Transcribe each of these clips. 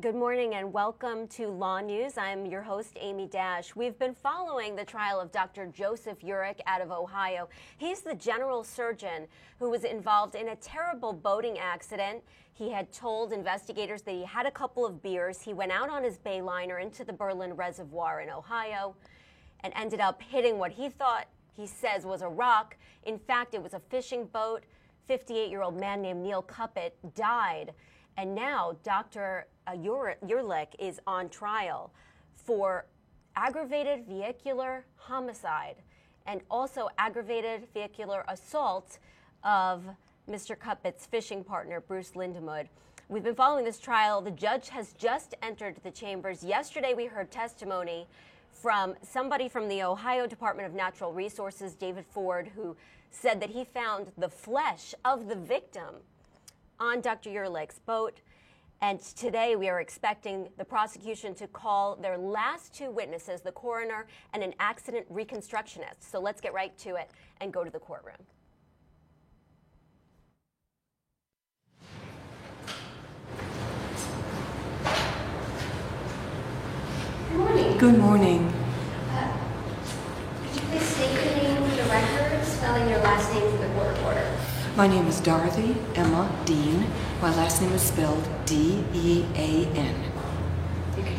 Good morning and welcome to Law News. I'm your host, Amy Dash. We've been following the trial of Dr. Joseph Urich out of Ohio. He's the general surgeon who was involved in a terrible boating accident. He had told investigators that he had a couple of beers. He went out on his Bayliner into the Berlin Reservoir in Ohio and ended up hitting what he says was a rock. In fact, it was a fishing boat. 58-year-old man named Neil Cuppett died. And now Dr. Urich is on trial for aggravated vehicular homicide and also aggravated vehicular assault of Mr. Cuppett's fishing partner, Bruce Lindemood. We've been following this trial. The judge has just entered the chambers. Yesterday we heard testimony from somebody from the Ohio Department of Natural Resources, David Ford, who said that he found the flesh of the victim on Dr. Urich's boat. And today we are expecting the prosecution to call their last two witnesses, the coroner and an accident reconstructionist. So let's get right to it and go to the courtroom. Good morning. Good morning. Could you please state your name for the record, spelling your last name for the court reporter? My name is Dorothy Emma Dean. My last name is spelled D-E-A-N. Okay.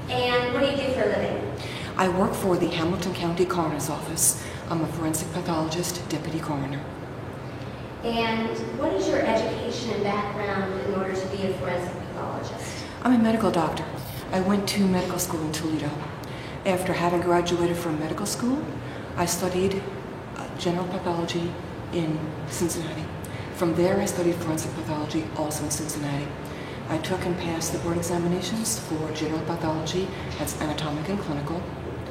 And what do you do for a living? I work for the Hamilton County Coroner's Office. I'm a forensic pathologist, deputy coroner. And what is your education and background in order to be a forensic pathologist? I'm a medical doctor. I went to medical school in Toledo. After having graduated from medical school, I studied general pathology in Cincinnati. From there, I studied forensic pathology also in Cincinnati. I took and passed the board examinations for general pathology, that's anatomic and clinical.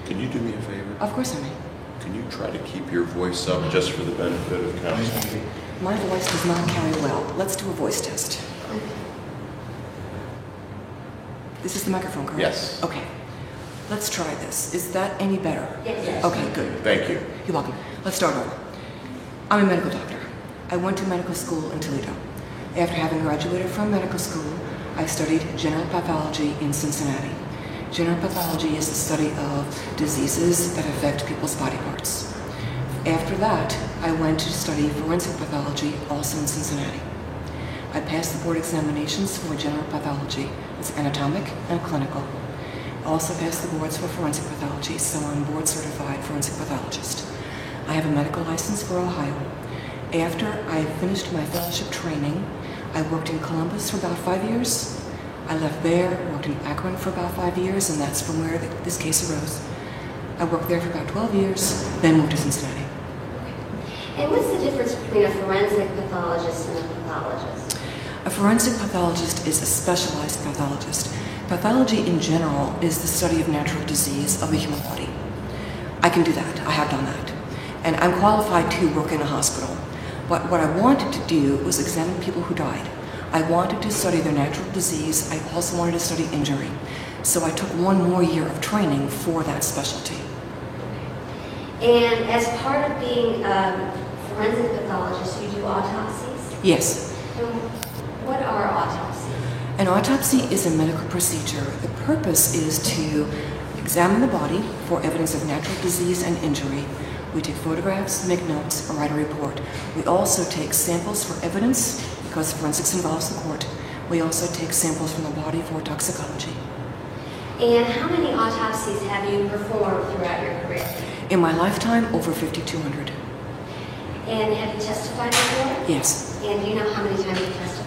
Can you do me a favor? Of course I may. Can you try to keep your voice up just for the benefit of counsel? My voice does not carry well. Let's do a voice test. This is the microphone, correct? Yes. Okay. Let's try this. Is that any better? Yes. Okay, good. Thank you. You're welcome. Let's start over. I'm a medical doctor. I went to medical school in Toledo. After having graduated from medical school, I studied general pathology in Cincinnati. General pathology is the study of diseases that affect people's body parts. After that, I went to study forensic pathology also in Cincinnati. I passed the board examinations for general pathology. It's anatomic and clinical. I also passed the boards for forensic pathology, so I'm board certified forensic pathologist. I have a medical license for Ohio. After I finished my fellowship training, I worked in Columbus for about 5 years. I left there, worked in Akron for about 5 years, and that's from where this case arose. I worked there for about 12 years, then moved to Cincinnati. And what's the difference between a forensic pathologist and a pathologist? A forensic pathologist is a specialized pathologist. Pathology in general is the study of natural disease of the human body. I can do that. I have done that. And I'm qualified to work in a hospital. But what I wanted to do was examine people who died. I wanted to study their natural disease. I also wanted to study injury. So I took 1 more year of training for that specialty. And as part of being a forensic pathologist, you do autopsies? Yes. And what are autopsies? An autopsy is a medical procedure. The purpose is to examine the body for evidence of natural disease and injury. We take photographs, make notes, or write a report. We also take samples for evidence, because forensics involves the court. We also take samples from the body for toxicology. And how many autopsies have you performed throughout your career? In my lifetime, over 5,200. And have you testified before? Yes. And do you know how many times you testified?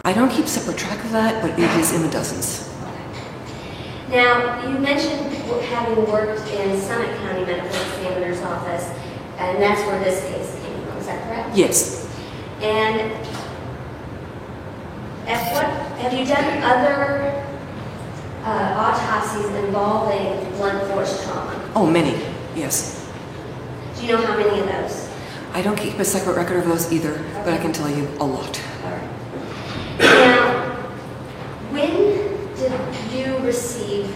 I don't keep separate track of that, but it is in the dozens. Now, you mentioned having worked in Summit County Medical Examiner's Office, and that's where this case came from. Is that correct? Yes. And have you done other autopsies involving blunt force trauma? Oh, many. Yes. Do you know how many of those? I don't keep a separate record of those either, but I can tell you a lot. All right. Now, when did you receive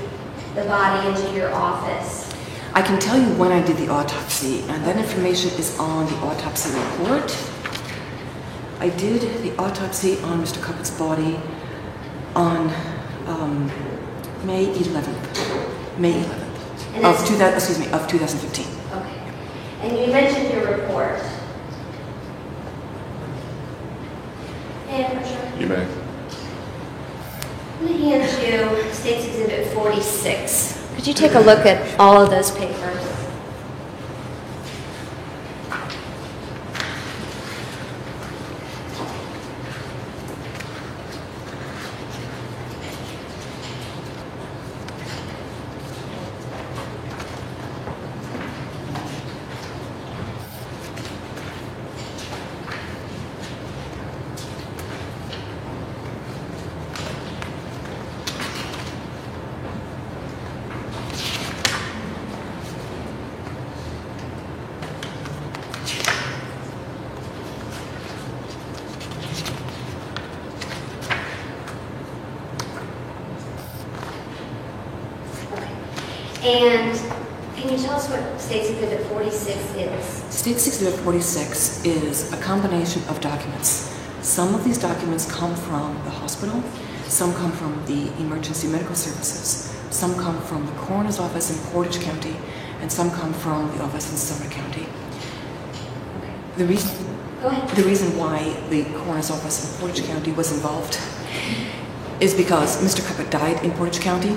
the body into your office? I can tell you when I did the autopsy, and that information is on the autopsy report. I did the autopsy on Mr. Cuppett's body On May 11th. May 11th. And Of that's- 2015. Okay. And you mentioned your report. And You may. I'm going to hand you State's Exhibit 46. Could you take a look at all of those papers? And can you tell us what State's Exhibit 46 is? State's Exhibit 46 is a combination of documents. Some of these documents come from the hospital, some come from the emergency medical services, some come from the coroner's office in Portage County, and some come from the office in Summit County. The Go ahead. reason why the coroner's office in Portage County was involved is because Mr. Cuppett died in Portage County,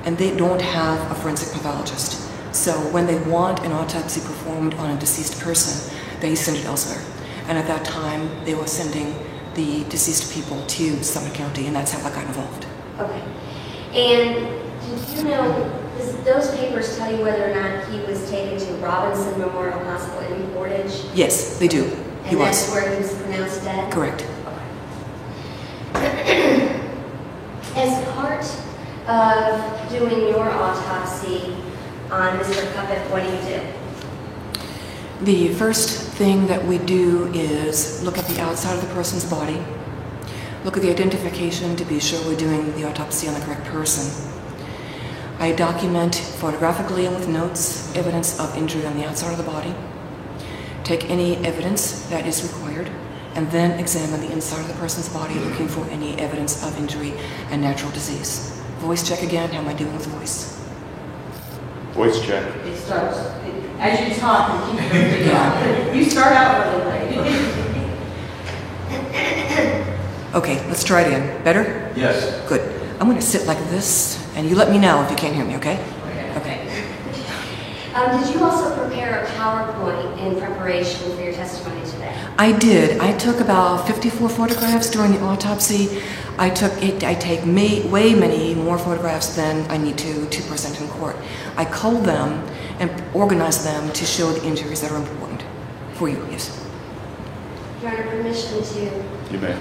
and they don't have a forensic pathologist. So when they want an autopsy performed on a deceased person, they send it elsewhere. And at that time, they were sending the deceased people to Summit County, and that's how I got involved. Okay. And did you know, does those papers tell you whether or not he was taken to Robinson Memorial Hospital in Portage? Yes, they do. He And that's was. where he was pronounced dead? Correct. As part of doing your autopsy on Mr. Cuppett, what do you do? The first thing that we do is look at the outside of the person's body, look at the identification to be sure we're doing the autopsy on the correct person. I document photographically and with notes evidence of injury on the outside of the body, take any evidence that is required, and then examine the inside of the person's body looking for any evidence of injury and natural disease. Voice check again. How am I doing with voice? Voice check. It starts, as you talk, you keep moving on. You start out really late. Okay, let's try it again. Better? Yes. Good. I'm going to sit like this, and you let me know if you can't hear me, okay? Okay. Did you also prepare a PowerPoint in preparation for your testimony today? I did. I took about 54 photographs during the autopsy. I take way many more photographs than I need to present in court. I culled them and organized them to show the injuries that are important for you, yes. Your Honor, permission to... You may.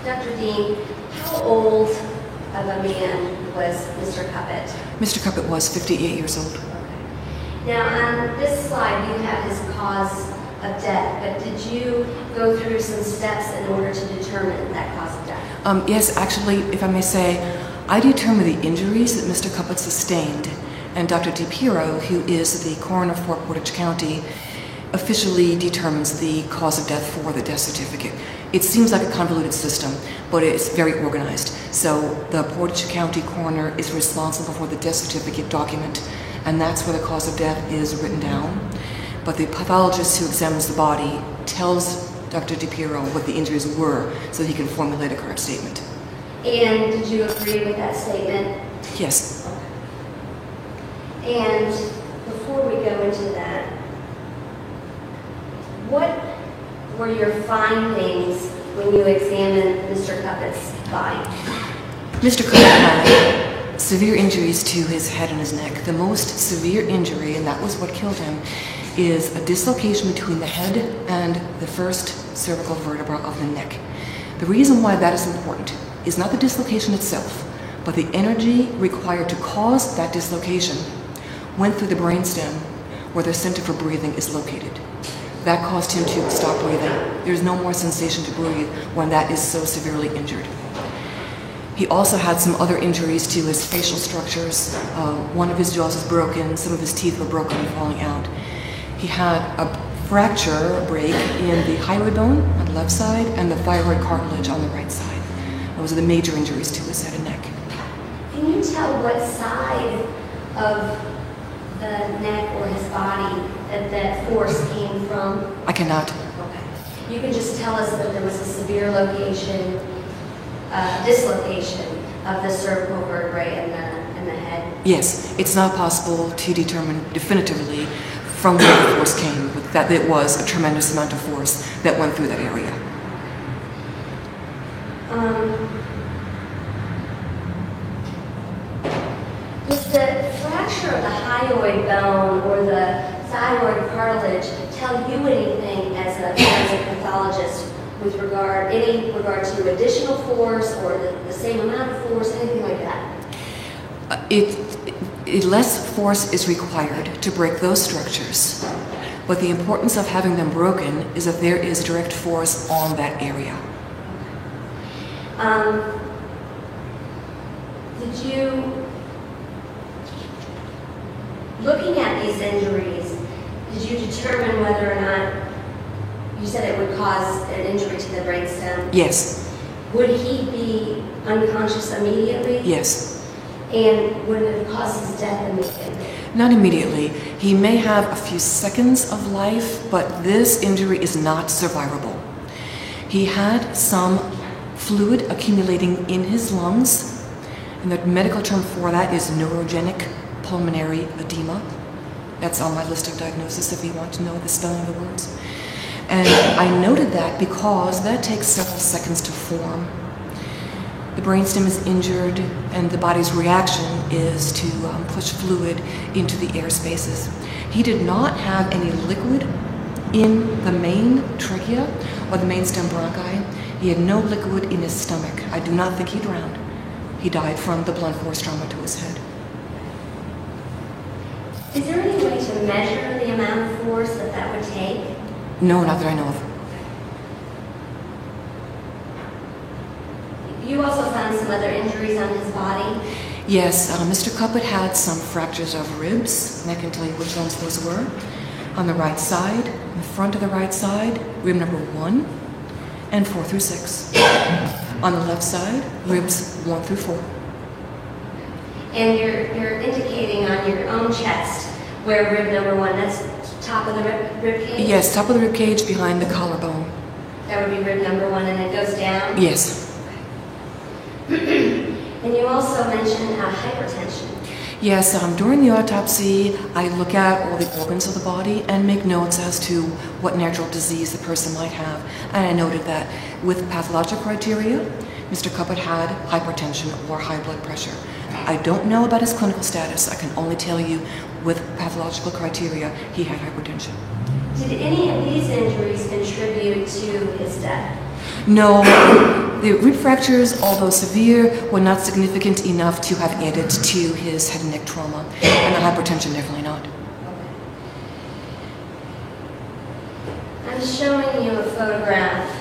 Dr. Dean, how old of a man was Mr. Cuppett? Mr. Cuppett was 58 years old. Now, on this slide, you have his cause of death, but did you go through some steps in order to determine that cause of death? Yes, actually, if I may say, I determined the injuries that Mr. Cuppett sustained, and Dr. DiPiero, who is the coroner for Portage County, officially determines the cause of death for the death certificate. It seems like a convoluted system, but it's very organized. So the Portage County coroner is responsible for the death certificate document, and that's where the cause of death is written down. But the pathologist who examines the body tells Dr. DiPiero what the injuries were so he can formulate a correct statement. And did you agree with that statement? Yes. And before we go into that, what were your findings when you examined Mr. Cuppett's body? Mr. Cuppett had severe injuries to his head and his neck. The most severe injury, and that was what killed him, is a dislocation between the head and the first cervical vertebra of the neck. The reason why that is important is not the dislocation itself, but the energy required to cause that dislocation went through the brainstem where the center for breathing is located. That caused him to stop breathing. There's no more sensation to breathe when that is so severely injured. He also had some other injuries to his facial structures. One of his jaws was broken, some of his teeth were broken and falling out. He had a fracture break in the hyoid bone on the left side and the thyroid cartilage on the right side. Those are the major injuries to his head and neck. Can you tell what side of the neck or his body that force came from? I cannot. Okay. You can just tell us that there was a severe location, dislocation of the cervical vertebrae and the head? Yes, it's not possible to determine definitively from where the force came, but that it was a tremendous amount of force that went through that area. Does the fracture of the hyoid bone or the thyroid cartilage tell you anything as a pathologist with regard to additional force or the same amount of force, anything like that? Less force is required to break those structures, but the importance of having them broken is that there is direct force on that area. Looking at these injuries, did you determine whether or not, you said it would cause an injury to the brainstem? Yes. Would he be unconscious immediately? Yes. And would it have caused his death immediately? Not immediately. He may have a few seconds of life, but this injury is not survivable. He had some fluid accumulating in his lungs, and the medical term for that is neurogenic pulmonary edema. That's on my list of diagnoses if you want to know the spelling of the words. And I noted that because that takes several seconds to form. The brainstem is injured, and the body's reaction is to push fluid into the air spaces. He did not have any liquid in the main trachea or the main stem bronchi. He had no liquid in his stomach. I do not think he drowned. He died from the blunt force trauma to his head. Is there any way to measure the amount of force that would take? No, not that I know of. You also found some other injuries on his body? Yes, Mr. Cuppet had some fractures of ribs, and I can tell you which ones those were. On the right side, in the front of the right side, rib number 1 and 4 through 6. On the left side, ribs 1 through 4. And you're indicating on your own chest where rib number 1, that's top of the rib cage? Yes, top of the rib cage behind the collarbone. That would be rib number 1, and it goes down? Yes. And you also mentioned hypertension. Yes, during the autopsy, I look at all the organs of the body and make notes as to what natural disease the person might have. And I noted that with pathological criteria, Mr. Cuppet had hypertension or high blood pressure. I don't know about his clinical status. I can only tell you with pathological criteria, he had hypertension. Did any of these injuries contribute to his death? No, the rib fractures, although severe, were not significant enough to have added to his head and neck trauma, and the hypertension definitely not. I'm showing you a photograph.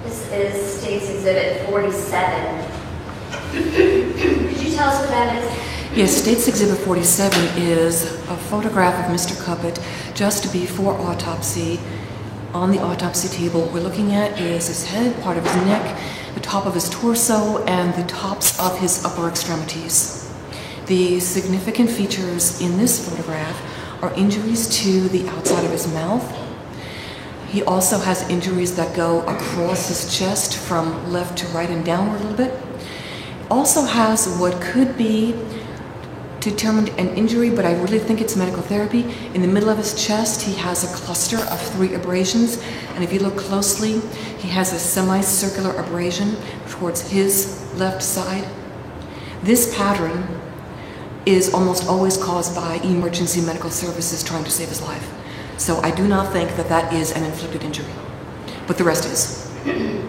This is State's Exhibit 47. Could you tell us what that is? Yes, State's Exhibit 47 is a photograph of Mr. Cuppet just before autopsy. On the autopsy table, what we're looking at is his head, part of his neck, the top of his torso, and the tops of his upper extremities. The significant features in this photograph are injuries to the outside of his mouth. He also has injuries that go across his chest from left to right and downward a little bit. Also has what could be determined an injury, but I really think it's medical therapy. In the middle of his chest, he has a cluster of 3 abrasions, and if you look closely, he has a semicircular abrasion towards his left side. This pattern is almost always caused by emergency medical services trying to save his life. So I do not think that that is an inflicted injury, but the rest is. And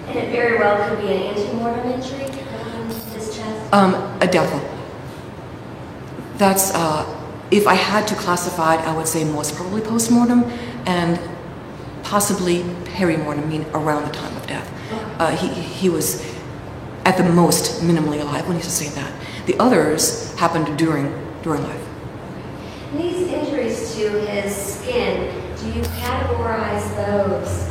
it very well could be an antemortem injury on his chest? A doubtful. That's, If I had to classify it, I would say most probably post-mortem and possibly peri-mortem, meaning around the time of death. He was at the most minimally alive when he sustained that. The others happened during life. These injuries to his skin, do you categorize those,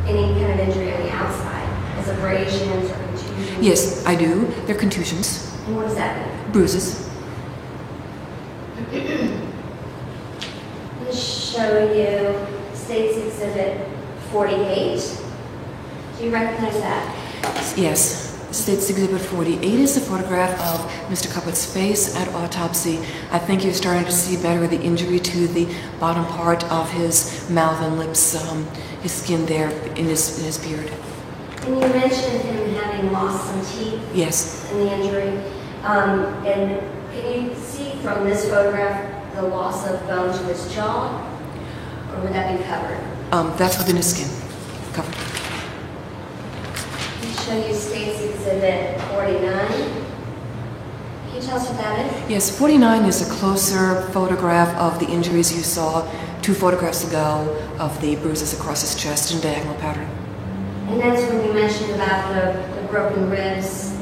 any kind of injury on the outside, as abrasions or contusions? Yes, I do. They're contusions, And what does that mean? bruises. Let's show you State's Exhibit 48. Do you recognize that? Yes. State's Exhibit 48 is a photograph of Mr. Cuppet's face at autopsy. I think you're starting to see better the injury to the bottom part of his mouth and lips, his skin there in his beard. And you mentioned him having lost some teeth Yes. in the injury. And can you see from this photograph the loss of bone to his jaw? Or would that be covered? That's within his skin, covered. Show you State's Exhibit 49. Can you tell us what that is? Yes, 49 is a closer photograph of the injuries you saw 2 photographs ago of the bruises across his chest in diagonal pattern. And that's when you mentioned about the broken ribs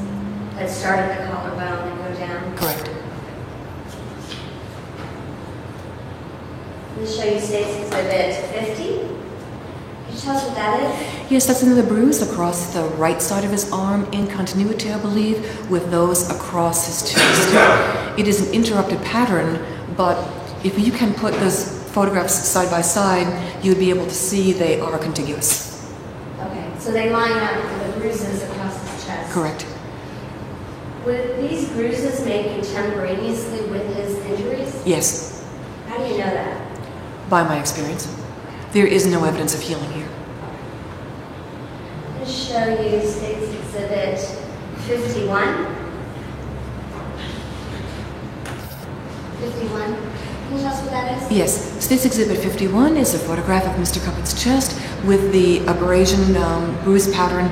that start at the collarbone and go down. Correct. Let me show you State's Exhibit 50. Can you tell us what that is? Yes, that's another bruise across the right side of his arm, in continuity, I believe, with those across his chest. It is an interrupted pattern, but if you can put those photographs side by side, you would be able to see they are contiguous. Okay, so they line up with the bruises across his chest. Correct. Were these bruises made contemporaneously with his injuries? Yes, How do you know that? by my experience. There is no evidence of healing here. I'll show you State's Exhibit 51. 51. Can you tell us what that is? Yes, State's Exhibit 51 is a photograph of Mr. Cuppet's chest with the abrasion bruise pattern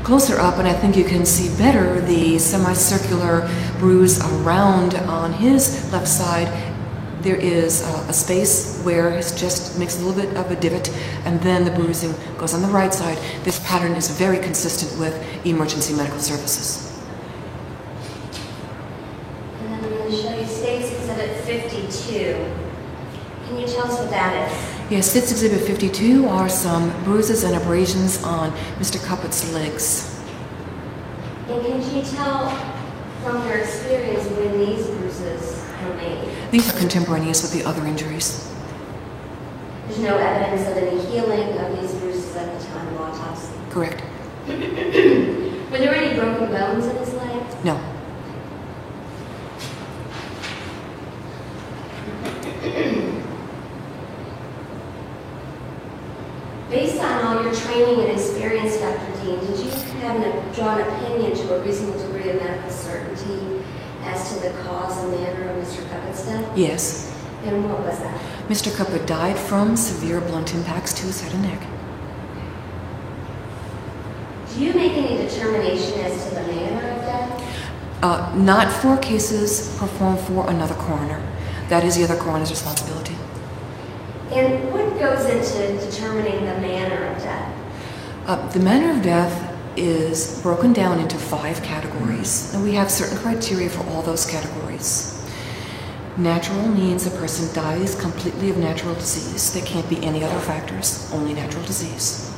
closer up, and I think you can see better the semicircular bruise around on his left side. There is a space where his chest makes a little bit of a divot, and then the bruising goes on the right side. This pattern is very consistent with emergency medical services. And then I'm going to show you State's Exhibit 52. Can you tell us what that is? Yes, State's Exhibit 52 are some bruises and abrasions on Mr. Cuppet's legs. And can you tell from your experience when these bruises were made? These are contemporaneous with the other injuries. There's no evidence of any healing of these bruises at the time of autopsy. Correct. Were there any broken bones in his leg? No. Based on all your training and experience, Dr. Dean, did you draw an opinion to a reasonable degree of medical certainty as to the cause and manner of Mr. Cuppet's death? Yes. And what was that? Mr. Cuppet died from severe blunt impacts to his head and neck. Do you make any determination as to the manner of death? Not for cases performed for another coroner. That is the other coroner's responsibility. And what goes into determining the manner of death? The manner of death is broken down into 5 categories, and we have certain criteria for all those categories. Natural means a person dies completely of natural disease. There can't be any other factors, only natural disease.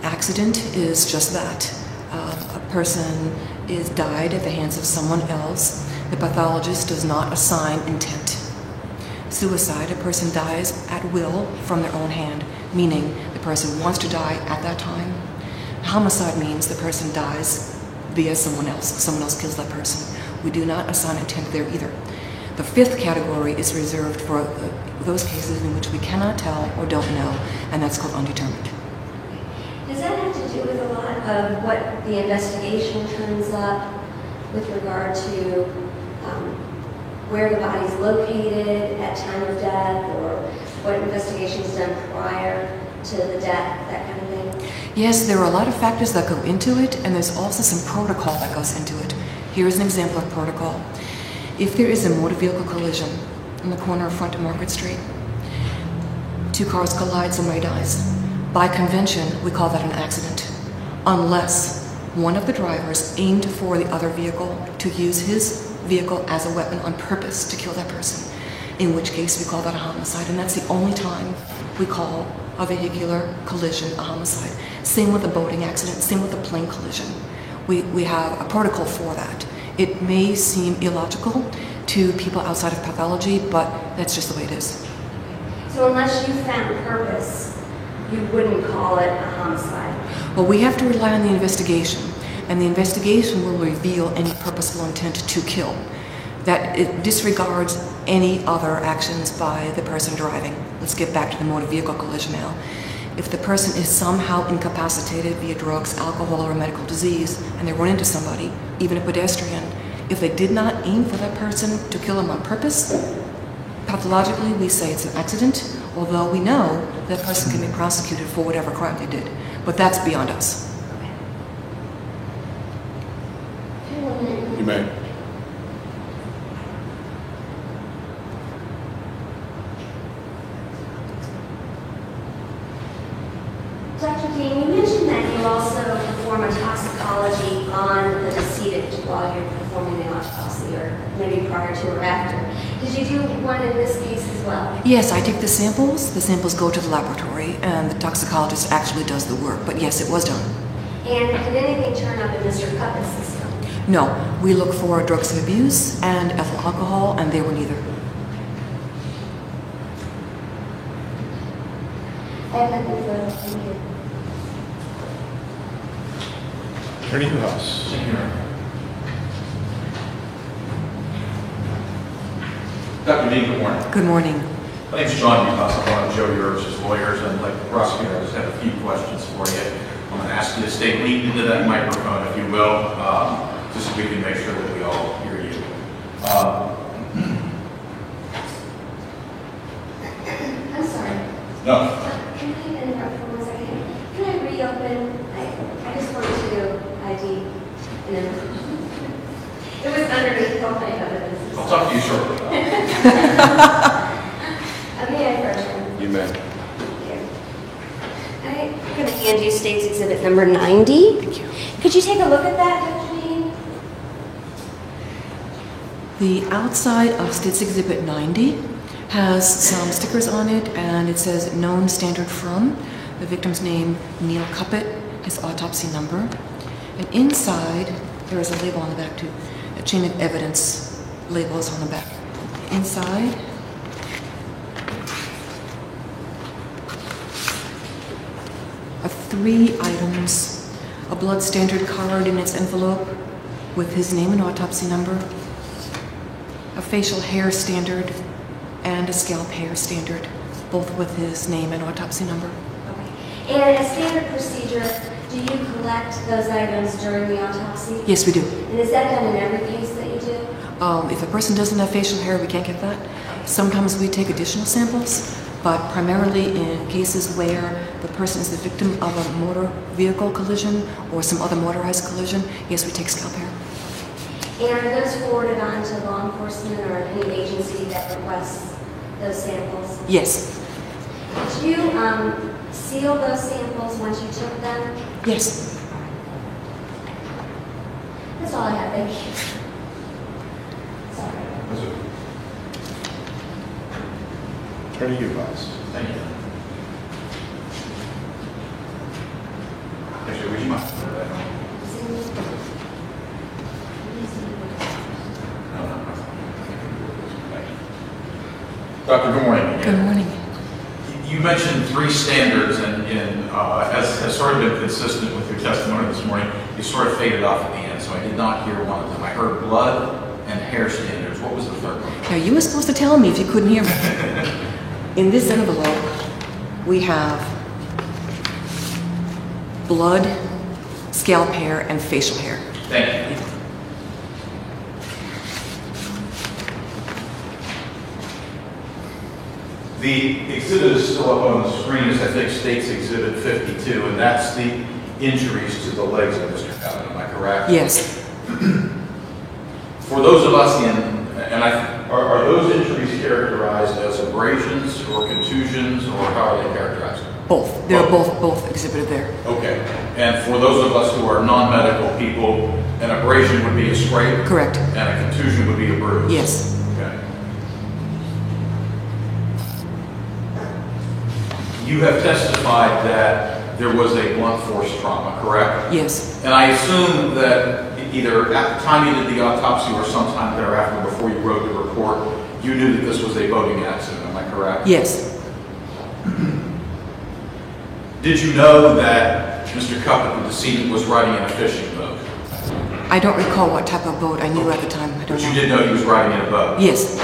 Accident is just that. A person is died at the hands of someone else. The pathologist does not assign intent. Suicide, a person dies at will from their own hand, meaning the person wants to die at that time. Homicide means the person dies via someone else kills that person. We do not assign intent there either. The 5th category is reserved for those cases in which we cannot tell or don't know, and that's called undetermined. Does that have to do with a lot of what the investigation turns up with regard to where the body's located at time of death, or what investigation's done prior to the death, that kind of thing? Yes, there are a lot of factors that go into it, and there's also some protocol that goes into it. Here is an example of protocol. If there is a motor vehicle collision on the corner of Front and Market Street. Two cars collide, somebody dies. By convention, we call that an accident, unless one of the drivers aimed for the other vehicle to use his vehicle as a weapon on purpose to kill that person, in which case we call that a homicide, and that's the only time we call a vehicular collision a homicide. Same with a boating accident, same with a plane collision. We have a protocol for that. It may seem illogical to people outside of pathology, but that's just the way it is. So unless you found purpose, you wouldn't call it a homicide? Well, we have to rely on the investigation, and the investigation will reveal any purposeful intent to kill. That it disregards any other actions by the person driving. Let's get back to the motor vehicle collision now. If the person is somehow incapacitated via drugs, alcohol, or a medical disease, and they run into somebody, even a pedestrian, if they did not aim for that person to kill him on purpose, pathologically we say it's an accident, although we know that person can be prosecuted for whatever crime they did. But that's beyond us. You may. Dr. Dean, you mentioned that you also perform a toxicology on the decedent while you're performing the autopsy, or maybe prior to or after. Did you do one in this case as well? Yes, I take the samples go to the laboratory, and the toxicologist actually does the work, but yes, it was done. And did anything turn up in Mr. Cuppett's system? No, we look for drugs of abuse and ethyl alcohol, and they were neither. I have nothing further. Thank you. Attorney Newhouse. Thank you. Dr. Dean, good morning. Good morning. My name's John Newhouse. I'm one of Joe Yurch's lawyers, and like the prosecutor, I just have a few questions for you. I'm going to ask you to stay leaned into that microphone, if you will, just so we can make sure that we all hear you. I'm sorry. No. Can I interrupt for 1 second? Can I reopen? I just wanted to ID. And then it was underneath all my evidence. I'll talk to you shortly. Okay, first one. You may. I'm going to hand you State's Exhibit number 90. Thank you. Could you take a look at that, Dr. Dean? The outside of State's Exhibit 90 has some stickers on it, and it says known standard from, the victim's name, Neil Cuppett, his autopsy number. And inside, there is a label on the back too. A chain of evidence label is on the back. Inside, are 3 items: a blood standard card in its envelope with his name and autopsy number, a facial hair standard, and a scalp hair standard, both with his name and autopsy number. Okay. And as standard procedure, do you collect those items during the autopsy? Yes, we do. And is that done in every case that you do? If a person doesn't have facial hair, we can't get that. Sometimes we take additional samples, but primarily in cases where the person is the victim of a motor vehicle collision or some other motorized collision, yes, we take scalp hair. And are those forwarded on to law enforcement or any agency that requests those samples? Yes. Did you seal those samples once you took them? Yes. That's all I have, thank you. Sorry. Attorney Newhouse. Thank you. Actually, would you mind? Doctor, good morning. Good morning. You mentioned 3 standards, and as has sort of been consistent with your testimony this morning, you sort of faded off at the end, so I did not hear one of them. I heard blood and hair standards. What was the third one? Now, you were supposed to tell me if you couldn't hear me. In this envelope, we have blood, scalp hair, and facial hair. Thank you. The exhibit is still up on the screen, as I think states Exhibit 52, and that's the injuries to the legs of Mr. Cuppett. Am I correct? Yes. For those of us in, and are those injuries characterized as abrasions or contusions, or how are they characterized? Both. They're both exhibited there. Okay. And for those of us who are non-medical people, an abrasion would be a scrape? Correct. And a contusion would be a bruise? Yes. Okay. You have testified that there was a blunt force trauma, correct? Yes. And I assume that either at the time you did the autopsy or sometime thereafter before you wrote the report, you knew that this was a boating accident, am I correct? Yes. Did you know that Mr. Cuppett, the decedent, was riding in a fishing boat? I don't recall what type of boat. I knew at the time. I don't But know. you did know he was riding in a boat? Yes.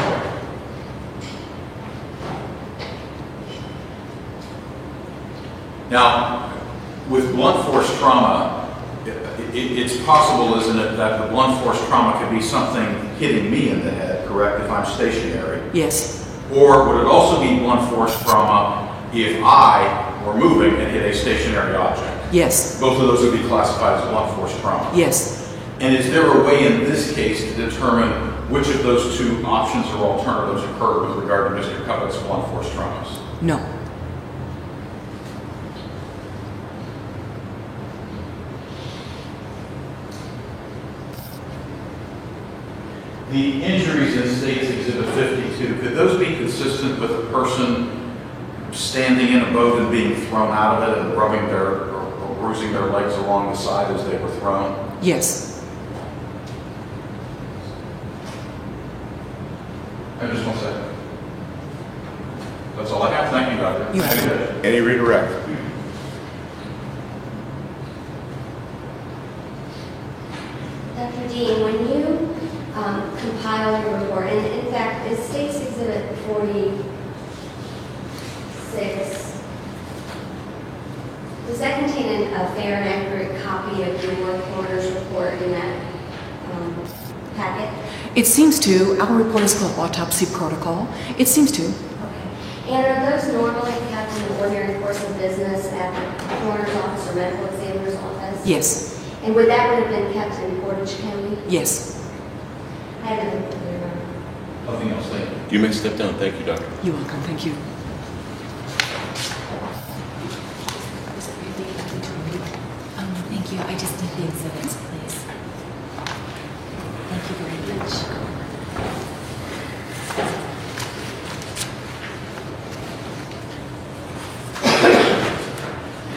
Now, with blunt force trauma, it's possible, isn't it, that the blunt force trauma could be something hitting me in the head, correct, if I'm stationary? Yes. Or would it also be blunt force trauma if I were moving and hit a stationary object? Yes. Both of those would be classified as blunt force trauma. Yes. And is there a way in this case to determine which of those two options or alternatives occurred with regard to Mr. Cuppett's blunt force traumas? No. The injuries in States Exhibit 52, could those be consistent with a person standing in a boat and being thrown out of it and rubbing or bruising their legs along the side as they were thrown? Yes. Just 1 second. That's all I have. Thank you, Doctor. You have it. Any redirect? Dr. Dean, when you compile your report, and in fact, it states Exhibit 46. Does that contain a fair and accurate copy of your coroner's report in that packet? It seems to. Our report is called Autopsy Protocol. It seems to. Okay. And are those normally kept in the ordinary course of business at the coroner's office or medical examiner's office? Yes. And would that have been kept in Portage County? Yes. I haven't been clear on. Nothing else, thank you. You may step down. Thank you, Doctor. You're welcome. Thank you. Thank you. I just need the exhibits, please. Thank you very much.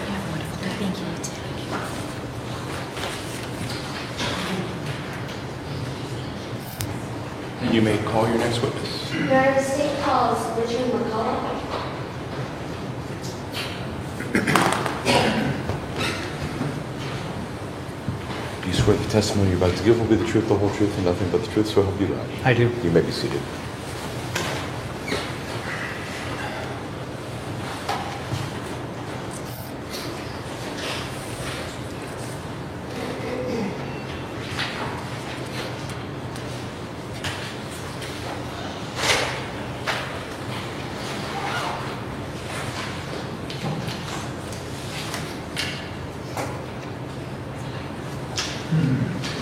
Yeah, wonderful. Thank you, you too. You may call your next witness. Your Honor, the state calls Richard McCullough. Do you swear the testimony you're about to give will be the truth, the whole truth, and nothing but the truth, so help you God? I do. You may be seated.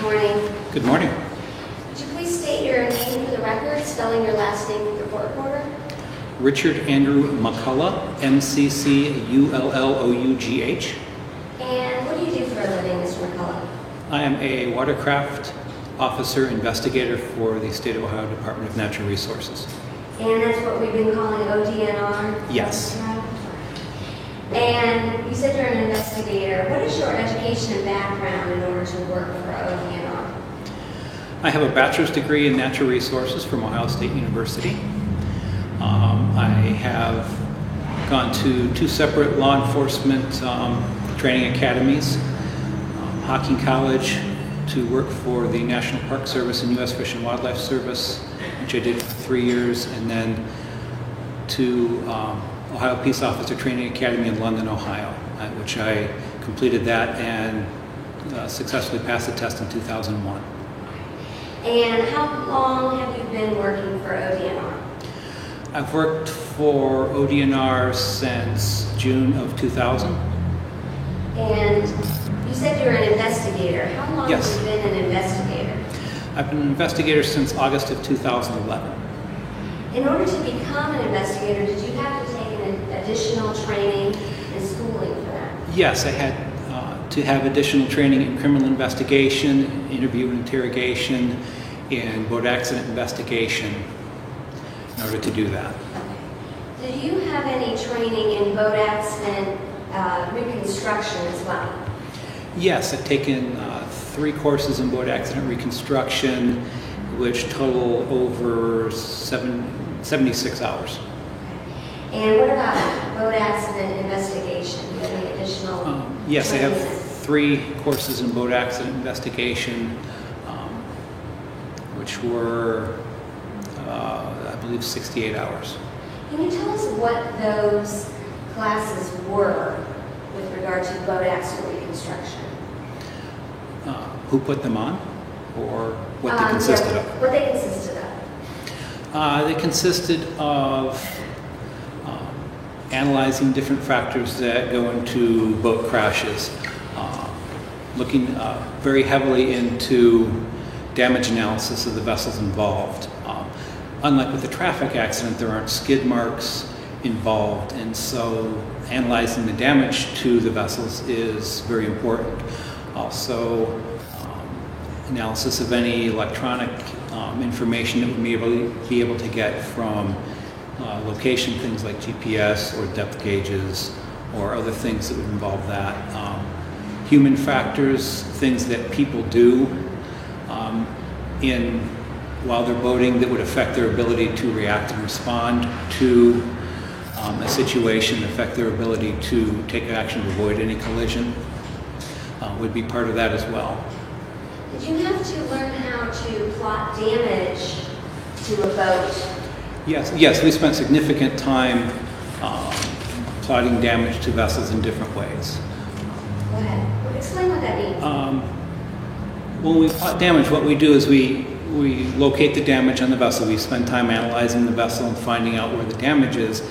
Good morning. Good morning. Would you please state your name for the record, spelling your last name with your court reporter? Richard Andrew McCullough, McCullough. And what do you do for a living, Mr. McCullough? I am a watercraft officer investigator for the State of Ohio Department of Natural Resources. And that's what we've been calling ODNR? Yes. And you said you're an investigator. What is your education and background in order to work for ODNR? I have a bachelor's degree in natural resources from Ohio State University. I have gone to 2 separate law enforcement training academies, Hocking College to work for the National Park Service and U.S. Fish and Wildlife Service, which I did for 3 years, and then to Ohio Peace Officer Training Academy in London, Ohio, which I completed that and successfully passed the test in 2001. And how long have you been working for ODNR? I've worked for ODNR since June of 2000. And you said you're an investigator. How long Yes. have you been an investigator? I've been an investigator since August of 2011. In order to become an investigator, did you have to take an additional training and schooling for that? Yes, I had to have additional training in criminal investigation, interview and interrogation, and boat accident investigation in order to do that. Okay. Did you have any training in boat accident reconstruction as well? Yes, I've taken 3 courses in boat accident reconstruction, which total over 76 hours. Okay. And what about boat accident investigation? Do you have any additional? Yes, I have training? 3 courses in boat accident investigation, which were, I believe, 68 hours. Can you tell us what those classes were with regard to boat accident reconstruction? Who put them on, or what they consisted of? What they consisted of. They consisted of analyzing different factors that go into boat crashes, looking very heavily into damage analysis of the vessels involved. Unlike with a traffic accident, there aren't skid marks involved, and so analyzing the damage to the vessels is very important. Also, analysis of any electronic information that we may be able to get from location things like GPS or depth gauges or other things that would involve that. Human factors, things that people do while they're boating that would affect their ability to react and respond to a situation, affect their ability to take action to avoid any collision, would be part of that as well. Did you have to learn how to plot damage to a boat? Yes, we spent significant time plotting damage to vessels in different ways. Go ahead. Explain what that means. When we plot damage, what we do is we locate the damage on the vessel. We spend time analyzing the vessel and finding out where the damage is,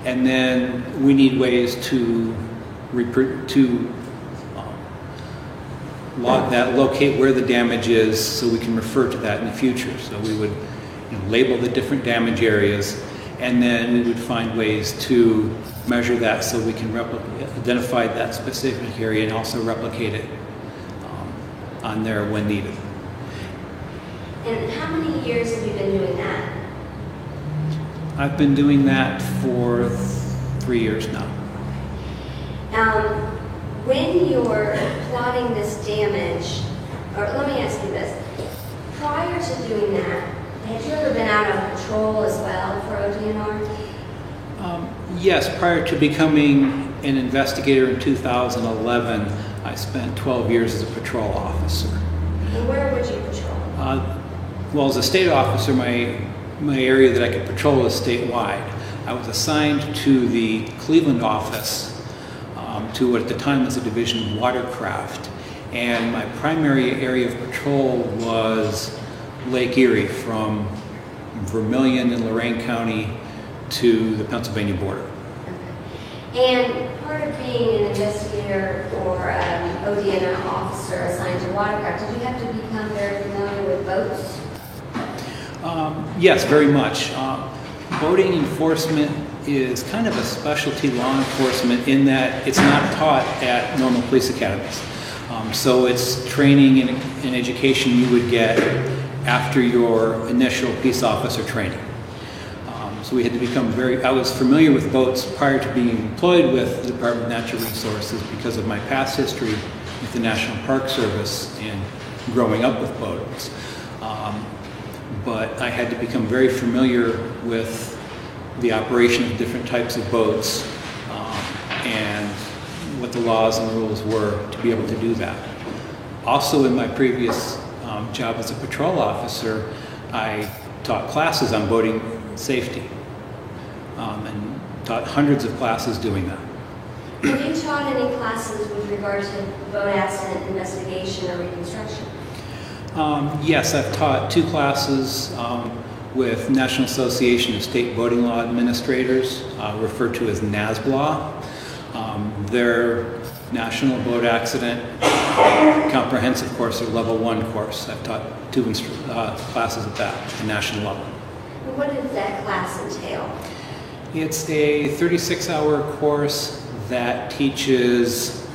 and then we need ways to log that, locate where the damage is, so we can refer to that in the future. So we would label the different damage areas, and then we would find ways to measure that so we can identify that specific area and also replicate it on there when needed. And how many years have you been doing that? I've been doing that for 3 years now. When you're plotting this damage, or let me ask you this, prior to doing that, had you ever been out on patrol as well for ODNR? Yes, prior to becoming an investigator in 2011, I spent 12 years as a patrol officer. And where would you patrol? Well, as a state officer, my area that I could patrol was statewide. I was assigned to the Cleveland office, to what at the time was a division of watercraft, and my primary area of patrol was Lake Erie, from Vermilion in Lorain County to the Pennsylvania border. Okay. And part of being an investigator or ODNR officer assigned to watercraft, did you have to become very familiar with boats? Yes, very much. Boating enforcement is kind of a specialty law enforcement in that it's not taught at normal police academies. So it's training and education you would get after your initial peace officer training. So we had to become I was familiar with boats prior to being employed with the Department of Natural Resources because of my past history with the National Park Service and growing up with boats. But I had to become very familiar with the operation of different types of boats and what the laws and rules were to be able to do that. Also, in my previous job as a patrol officer, I taught classes on boating safety and taught hundreds of classes doing that. Have you taught any classes with regard to boat accident investigation or reconstruction? Yes, I've taught 2 classes with National Association of State Boating Law Administrators, referred to as NASBLA. Their National Boat Accident Comprehensive course, or Level 1 course. I've taught 2 classes at that, the national level. what does that class entail? It's a 36-hour course that teaches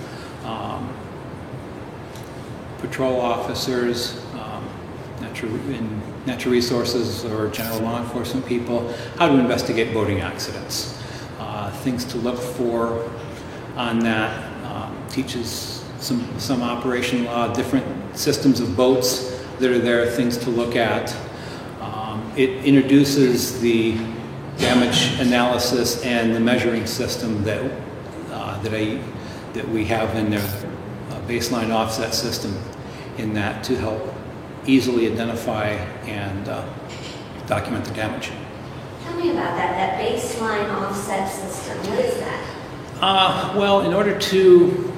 patrol officers, natural resources or general law enforcement people how to investigate boating accidents. Things to look for on that, teaches some operation law, different systems of boats that are there, things to look at. It introduces the damage analysis and the measuring system that we have in their baseline offset system in that to help easily identify and document the damage. Tell me about that baseline offset system. What is that? Well, in order to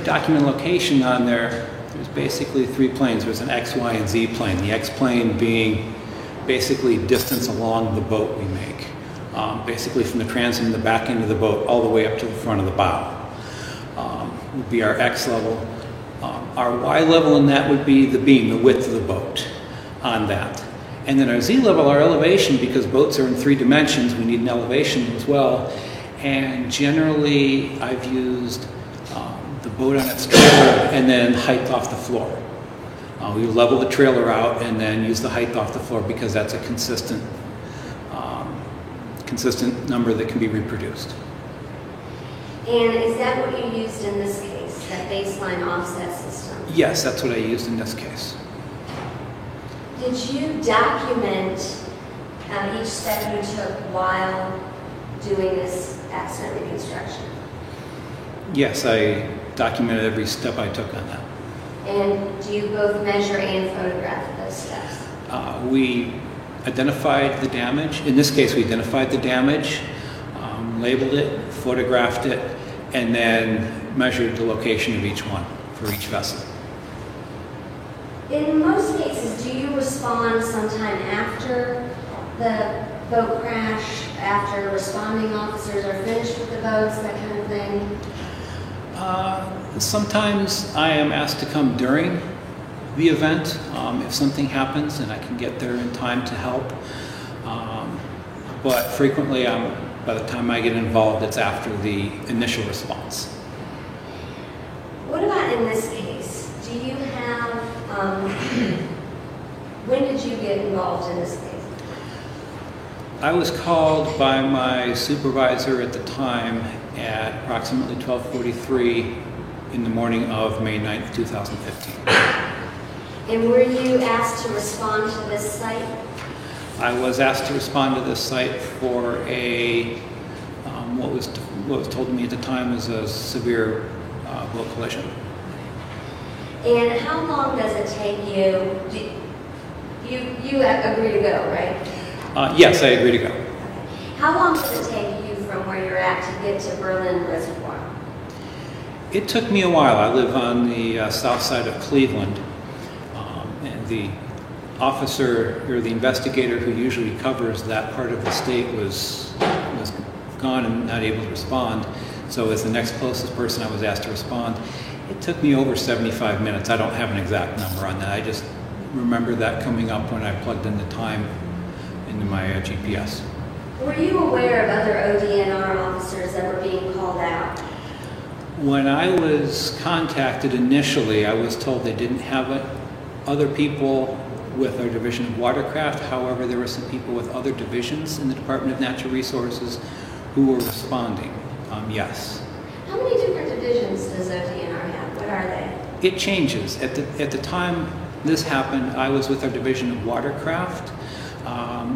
document location on there, there's basically three planes. There's an X, Y, and Z plane. The X plane being basically distance along the boat we make, basically from the transom in the back end of the boat all the way up to the front of the bow would be our X level. Our Y level in that would be the beam, the width of the boat on that. And then our Z level, our elevation, because boats are in 3 dimensions, we need an elevation as well. And generally, I've used the boat on its trailer and then height off the floor. We level the trailer out and then use the height off the floor because that's a consistent number that can be reproduced. And is that what you used in this case, that baseline offset system? Yes, that's what I used in this case. Did you document each step you took while doing this accident reconstruction? Yes, I documented every step I took on that. And do you both measure and photograph those steps? We identified the damage. In this case, we identified the damage, labeled it, photographed it, and then measured the location of each one for each vessel. In most cases, do you respond sometime after the boat crash, after responding officers are finished with the boats, that kind of thing? Sometimes I am asked to come during the event if something happens and I can get there in time to help. But frequently, by the time I get involved, it's after the initial response. What about in this case? Do you have, when did you get involved in this case? I was called by my supervisor at the time at approximately 12:43 in the morning of May 9th, 2015. And were you asked to respond to this site? I was asked to respond to this site for a, what was told to me at the time was a severe boat collision. And how long does it take you, you agree to go, right? Yes, I agree to go. How long does it take you from where you're at to get to Berlin Reservoir? It took me a while. I live on the south side of Cleveland, and the officer or the investigator who usually covers that part of the state was gone and not able to respond. So as the next closest person, I was asked to respond. It took me over 75 minutes. I don't have an exact number on that. I just remember that coming up when I plugged in the time into my GPS. Were you aware of other ODNR officers that were being called out? When I was contacted initially, I was told they didn't have other people with our Division of Watercraft. However, there were some people with other divisions in the Department of Natural Resources who were responding. Yes. How many different divisions does ODNR have? What are they? It changes. At the time this happened, I was with our Division of Watercraft.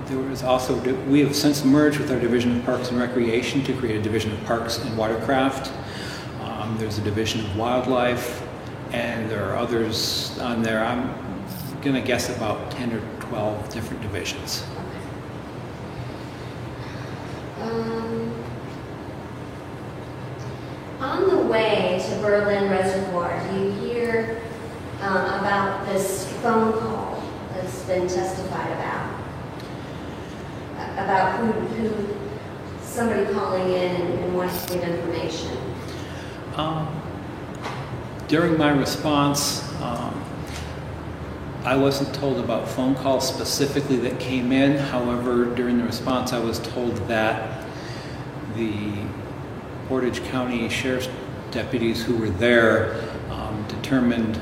There was also, we have since merged with our Division of Parks and Recreation to create a Division of Parks and Watercraft. There's a Division of Wildlife, and there are others on there. I'm going to guess about 10 or 12 different divisions. On the way to Berlin Reservoir, do you hear about this phone call that's been testified about who somebody calling in and wanting to give information? During my response, I wasn't told about phone calls specifically that came in. However, during the response, I was told that the Portage County Sheriff's deputies who were there determined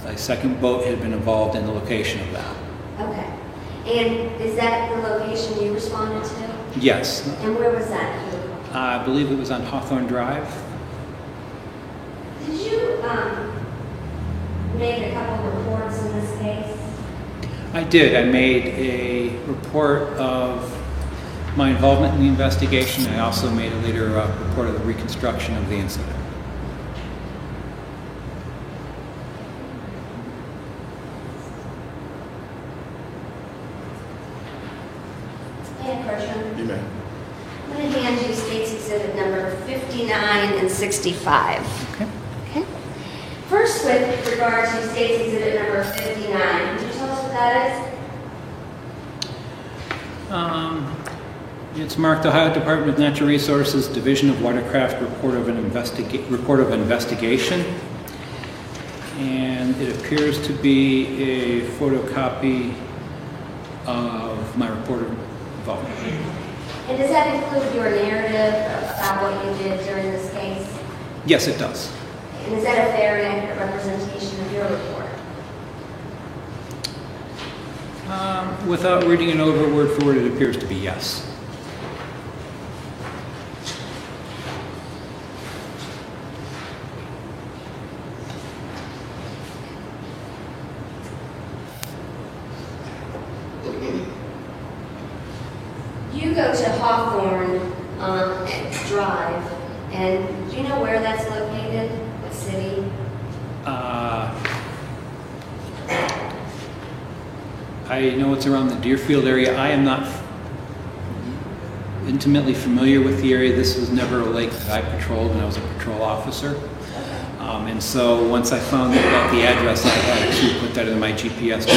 a second boat had been involved in the location of that. Okay. And is that the location you responded to? Yes. And where was that? I believe it was on Hawthorne Drive. Did you make a couple of reports in this case? I did. I made a report of my involvement in the investigation. I also made a later report of the reconstruction of the incident. Hey, Bertram. You may. I'm going to hand you State's Exhibit number 59 and 65. Okay. Okay. First, with regard to State's Exhibit number 59, can you tell us what that is? It's marked Ohio Department of Natural Resources, Division of Watercraft report of investigation. And it appears to be a photocopy of my report of involvement. And does that include your narrative about what you did during this case? Yes, it does. And is that a fair and accurate representation of your report? Without reading it over word for word, it appears to be yes. You go to Hawthorne Drive, and do you know where that's located? What city? I know it's around the Deerfield area. I am not intimately familiar with the area. This was never a lake that I patrolled when I was a patrol officer. And so once I found out the address, I had to put that in my GPS.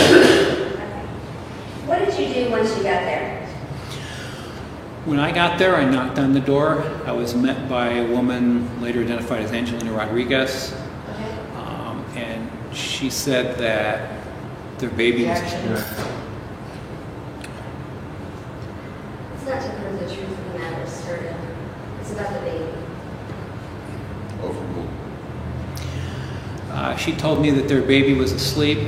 What did you do once you got there? When I got there, I knocked on the door. I was met by a woman later identified as Angelina Rodriguez. And she said that their baby was... It's not to prove the truth of the matter asserted. It's about the baby. Overruled. She told me that their baby was asleep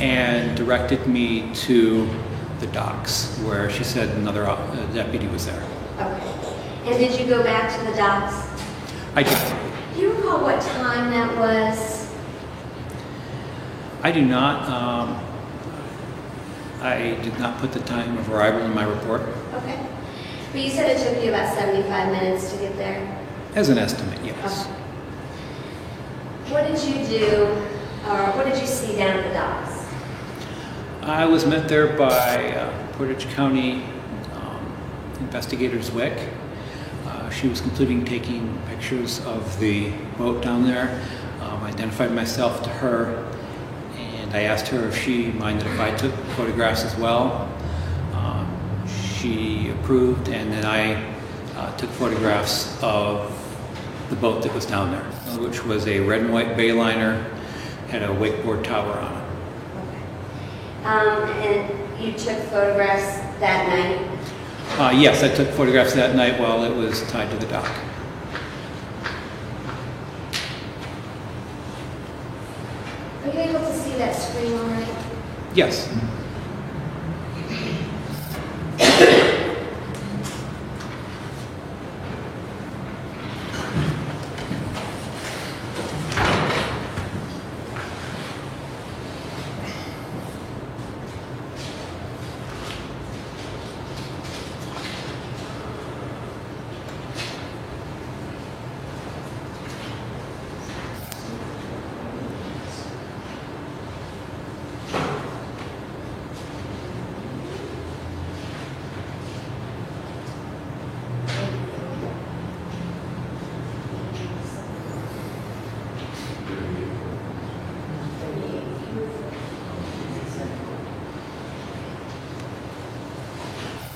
and directed me to the docks, where she said another deputy was there. Okay. And did you go back to the docks? I did. Do you recall what time that was? I do not. I did not put the time of arrival in my report. Okay. But you said it took you about 75 minutes to get there? As an estimate, yes. Okay. What did you do, or what did you see down at the docks? I was met there by Portage County Investigator Zwick. She was taking pictures of the boat down there. I identified myself to her, and I asked her if she minded if I took photographs as well. She approved, and then I took photographs of the boat that was down there, which was a red and white bayliner, had a wakeboard tower on it. And you took photographs that night? Yes, I took photographs that night while it was tied to the dock. Are you able to see that screen all right? Yes.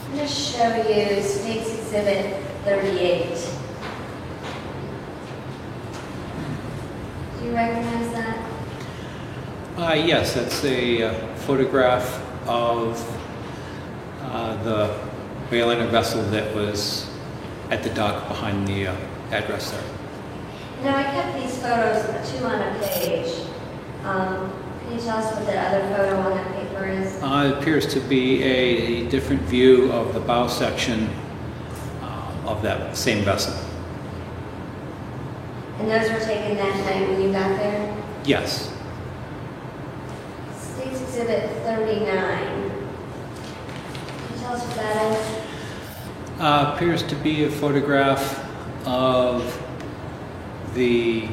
I'm going to show you State's Exhibit 38. Do you recognize that? Yes, that's a photograph of the Bayliner vessel that was at the dock behind the address there. Now, I kept these photos, 2 on a page. Can you tell us what the other photo on that paper is? It appears to be a different view of the bow section of that same vessel. And those were taken that night when you got there? Yes. State's Exhibit 39. Can you tell us what that is? Appears to be a photograph of the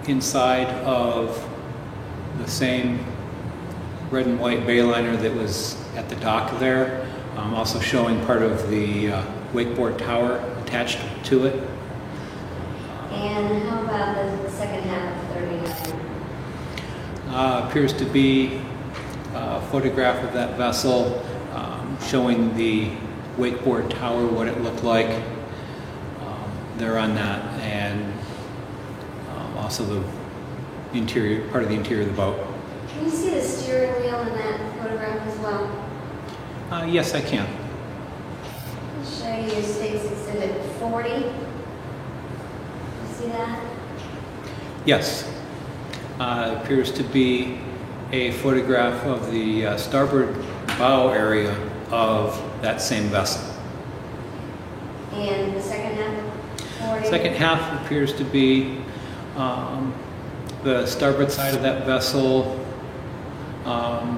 inside of the same red and white Bayliner that was at the dock there. Also showing part of the wakeboard tower attached to it. And how about the second half of 39? Appears to be a photograph of that vessel showing the wakeboard tower, what it looked like there on that, and also the interior, part of the interior of the boat. Can you see the steering wheel in that photograph as well? Yes, I can. I'll show you State's Exhibit 40. You see that? Yes. Appears to be a photograph of the starboard bow area of that same vessel. And the second half of 40? Second half appears to be the starboard side of that vessel,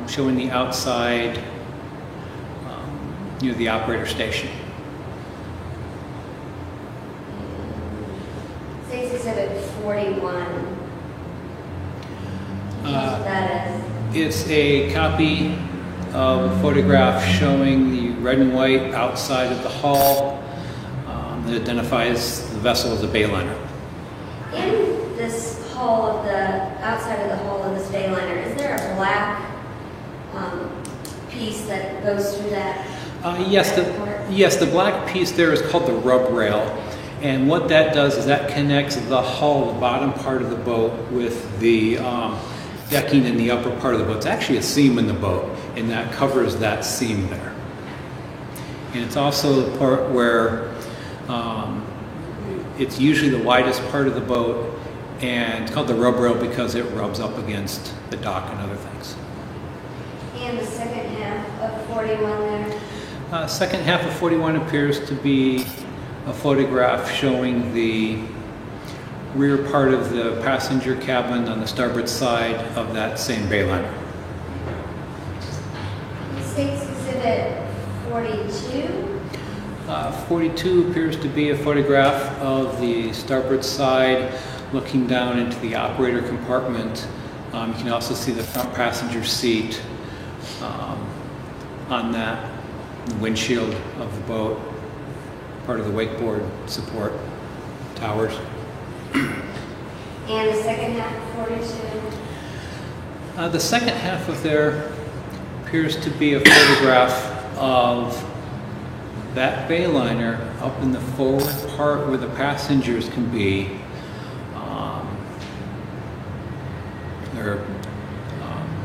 showing the outside near the operator station. State's Exhibit 41. What that is? It's a copy of a photograph showing the red and white outside of the hull that identifies the vessel as a Bayliner. In this hull of the, outside of the hull of this Bayliner, is there a black piece that goes through that? Yes, the black piece there is called the rub rail. And what that does is that connects the hull, the bottom part of the boat, with the decking in the upper part of the boat. It's actually a seam in the boat, and that covers that seam there. And it's also the part where it's usually the widest part of the boat, and it's called the rub rail because it rubs up against the dock and other things. And the second half of 41 there? Second half of 41 appears to be a photograph showing the rear part of the passenger cabin on the starboard side of that same Bayliner. State's Exhibit 42. 42 appears to be a photograph of the starboard side looking down into the operator compartment. You can also see the front passenger seat on that, the windshield of the boat, part of the wakeboard support towers. And the second half of 42. The second half of there appears to be a photograph of that Bayliner up in the forward part where the passengers can be. There are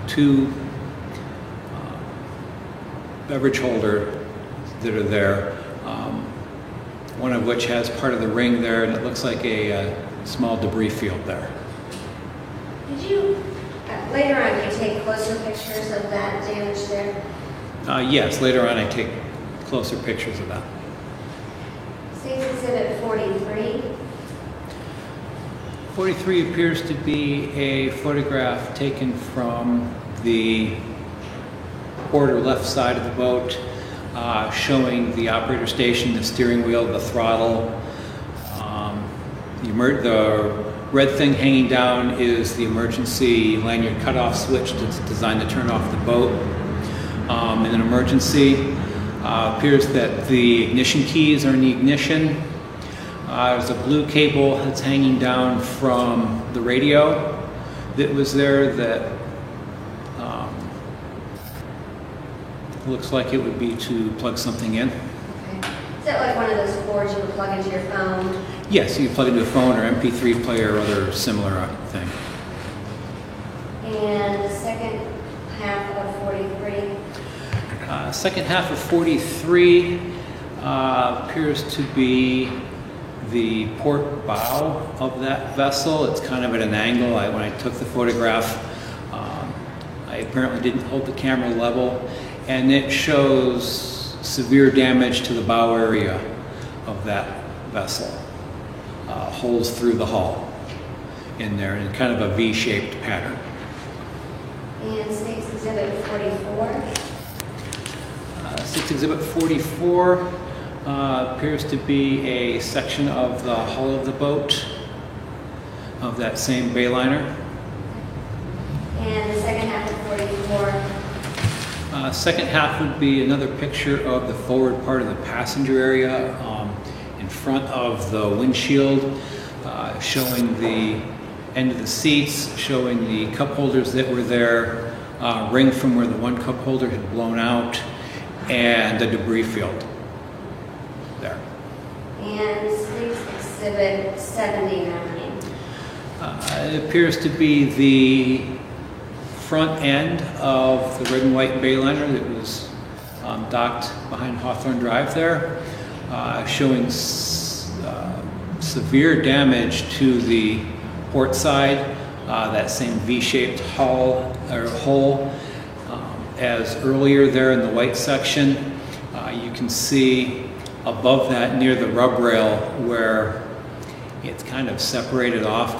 two beverage holders that are there, one of which has part of the ring there, and it looks like a small debris field there. Did you, later on, you take closer pictures of that damage there? Yes, later on I take closer pictures of that. State's Exhibit 43. 43 appears to be a photograph taken from the port or left side of the boat, showing the operator station, the steering wheel, the throttle. The red thing hanging down is the emergency lanyard cutoff switch that's designed to turn off the boat. In an emergency, appears that the ignition keys are in the ignition. There's a blue cable that's hanging down from the radio that was there that looks like it would be to plug something in. Okay. Is that like one of those cords you would plug into your phone? Yes, you can plug into a phone or MP3 player or other similar thing. Second half of 43 appears to be the port bow of that vessel. It's kind of at an angle. When I took the photograph, I apparently didn't hold the camera level, and it shows severe damage to the bow area of that vessel. Holes through the hull in there in kind of a V-shaped pattern. And State's Exhibit 44. State's Exhibit 44 appears to be a section of the hull of the boat of that same Bayliner. And the second half of 44. Second half would be another picture of the forward part of the passenger area in front of the windshield, showing the end of the seats, showing the cup holders that were there, ring from where the one cup holder had blown out, and the debris field there. And State's Exhibit 79. It appears to be the front end of the red and white Bayliner that was docked behind Hawthorne Drive there, showing severe damage to the port side, that same V-shaped hull or hole as earlier there in the white section. You can see above that near the rub rail where it's kind of separated off,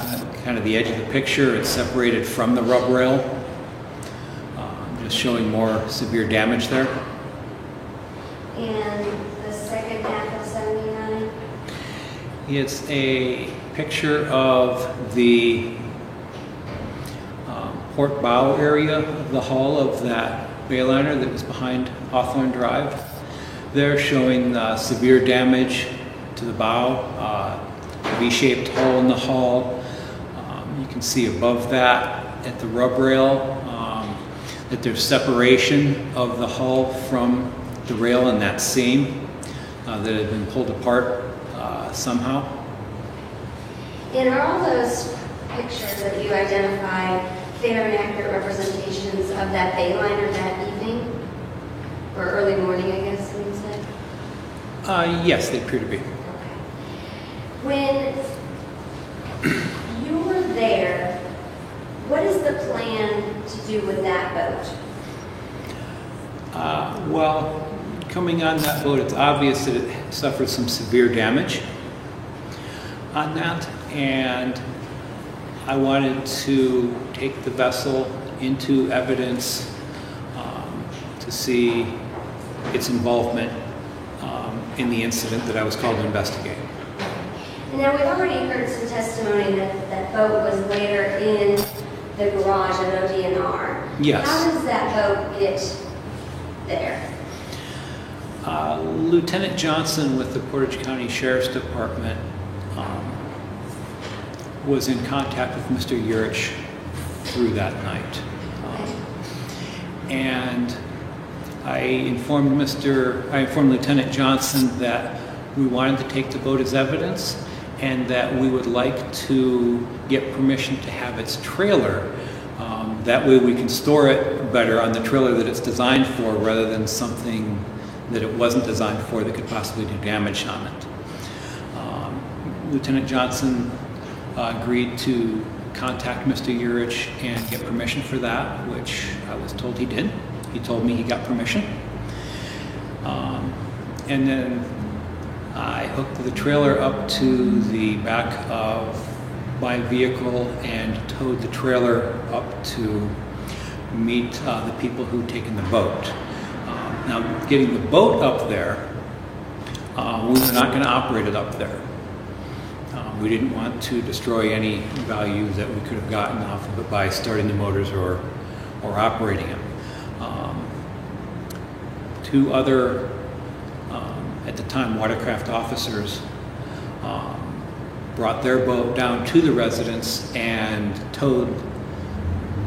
kind of the edge of the picture, it's separated from the rub rail, just showing more severe damage there. And the second half of 79? It's a picture of the port bow area of the hull of that Bayliner that was behind Hawthorne Drive. They're showing severe damage to the bow, V-shaped hole in the hull. You can see above that at the rub rail that there's separation of the hull from the rail in that seam that had been pulled apart somehow. And are all those pictures that you identified fair and accurate representations of that Bayliner that evening? Or early morning, I guess you said? Yes, they appear to be. When you were there, what is the plan to do with that boat? Well, coming on that boat, it's obvious that it suffered some severe damage on that, and I wanted to take the vessel into evidence to see its involvement in the incident that I was called to investigate. Now, we've already heard some testimony that that boat was later in the garage at ODNR. Yes. How does that boat get there? Lieutenant Johnson with the Portage County Sheriff's Department was in contact with Mr. Urich through that night. And I informed Lieutenant Johnson that we wanted to take the boat as evidence and that we would like to get permission to have its trailer. That way we can store it better on the trailer that it's designed for rather than something that it wasn't designed for that could possibly do damage on it. Lieutenant Johnson agreed to contact Mr. Urich and get permission for that, which I was told he did. He told me he got permission. And then I hooked the trailer up to the back of my vehicle and towed the trailer up to meet the people who'd taken the boat. Now, getting the boat up there, we were not going to operate it up there. We didn't want to destroy any value that we could have gotten off of it by starting the motors or operating it. Two other, at the time, watercraft officers brought their boat down to the residence and towed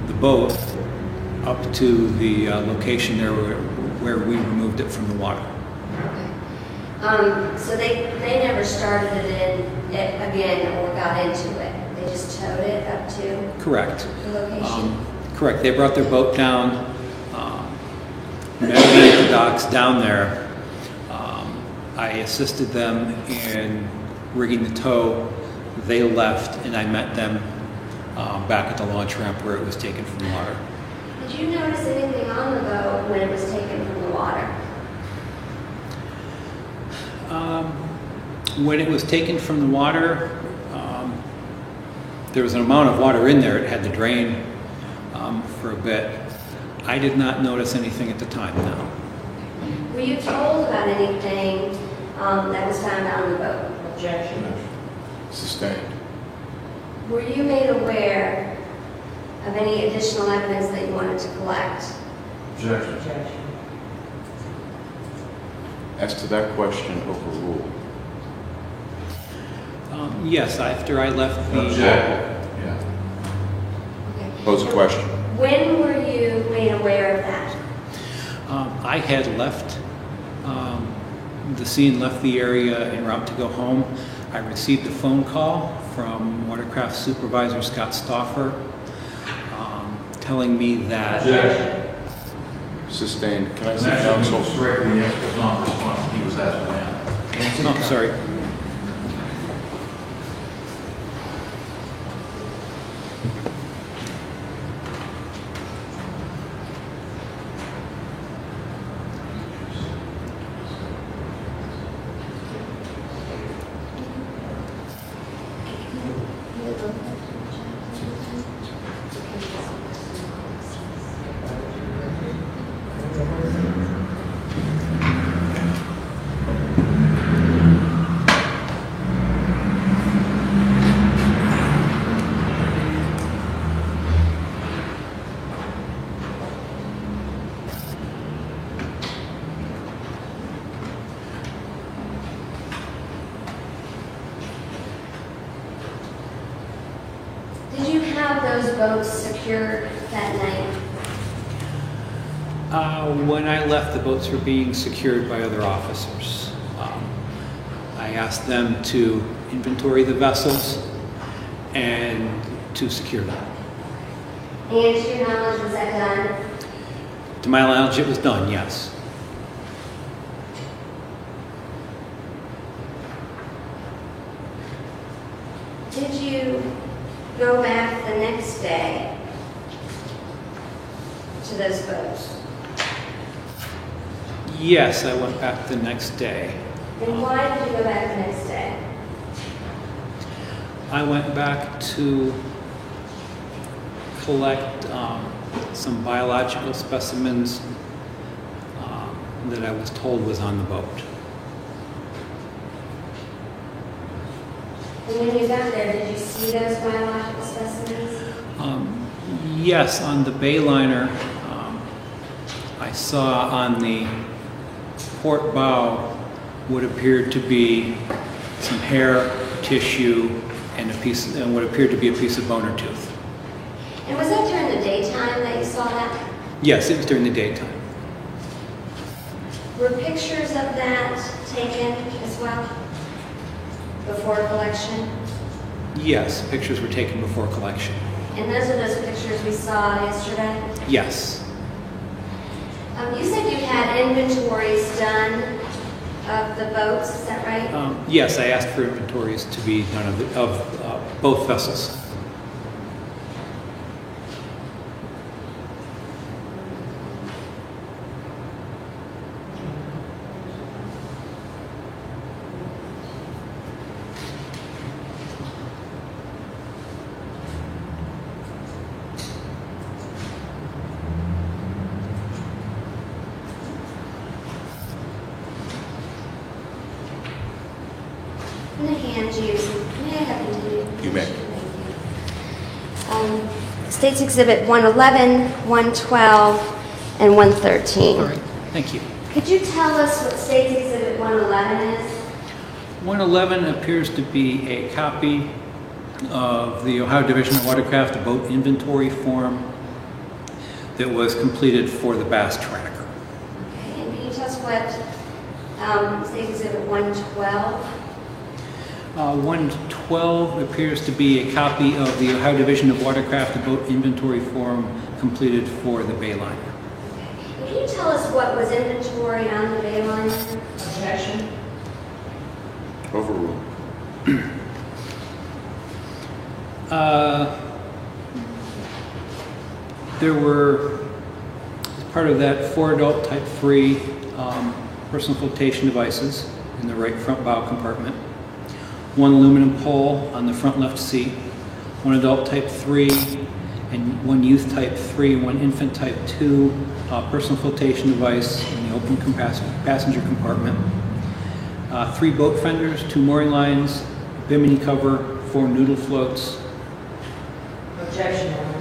the boat up to the location there where we removed it from the water. So they never started it again or got into it. They just towed it up to Correct. the location. Correct. They brought their boat down, met me at the docks down there. I assisted them in rigging the tow. They left, and I met them back at the launch ramp where it was taken from the water. Did you notice anything on the boat when it was taken from the water? When it was taken from the water, there was an amount of water in there. It had to drain for a bit. I did not notice anything at the time, no. Were you told about anything that was found on the boat? Objection. Sustained. Were you made aware of any additional evidence that you wanted to collect? Objection. Objection. As to that question, overruled. Yes, after I left the... Yeah. Okay. Pose a question. When were you made aware of that? I had left the scene, left the area en route to go home. I received a phone call from Watercraft Supervisor Scott Stauffer telling me that... Objection. Sustained. Can I see Actually, counsel? he was directly, yes, was not responsive. He was asked to man. Oh, sorry. Did you have those boats secured that night? When I left, the boats were being secured by other officers. I asked them to inventory the vessels and to secure them. And to your knowledge, was that done? To my knowledge, it was done, yes. Did you go back the next day to those boats? Yes, I went back the next day. And why did you go back the next day? I went back to collect some biological specimens that I was told was on the boat. And when you got there, did you see those biological specimens? Yes, on the Bayliner, I saw on the port bow what appeared to be some hair, tissue, and what appeared to be a piece of bone or tooth. And was that during the daytime that you saw that? Yes, it was during the daytime. Were pictures of that taken as well before collection? Yes, pictures were taken before collection. And those are those pictures we saw yesterday? Yes. You said you had inventories done of the boats, is that right? Yes, I asked for inventories to be done of both vessels. I'm going to hand you some, may I have you? You may. States Exhibit 111, 112, and 113. All right, thank you. Could you tell us what States Exhibit 111 is? 111 appears to be a copy of the Ohio Division of Watercraft boat inventory form that was completed for the Bass Tracker. Okay, and can you tell us what States Exhibit 112? 112 appears to be a copy of the Ohio Division of Watercraft boat inventory form completed for the Bayliner. Okay. Can you tell tell us what was inventory on the Bayliner? Objection. Overruled. There were, as part of that, 4 adult Type 3 personal flotation devices in the right front bow compartment, 1 aluminum pole on the front left seat, 1 adult Type 3 and 1 youth Type 3, 1 infant Type 2 personal flotation device in the open passenger compartment, 3 boat fenders, 2 mooring lines, bimini cover, 4 noodle floats. Objection, Your Honor.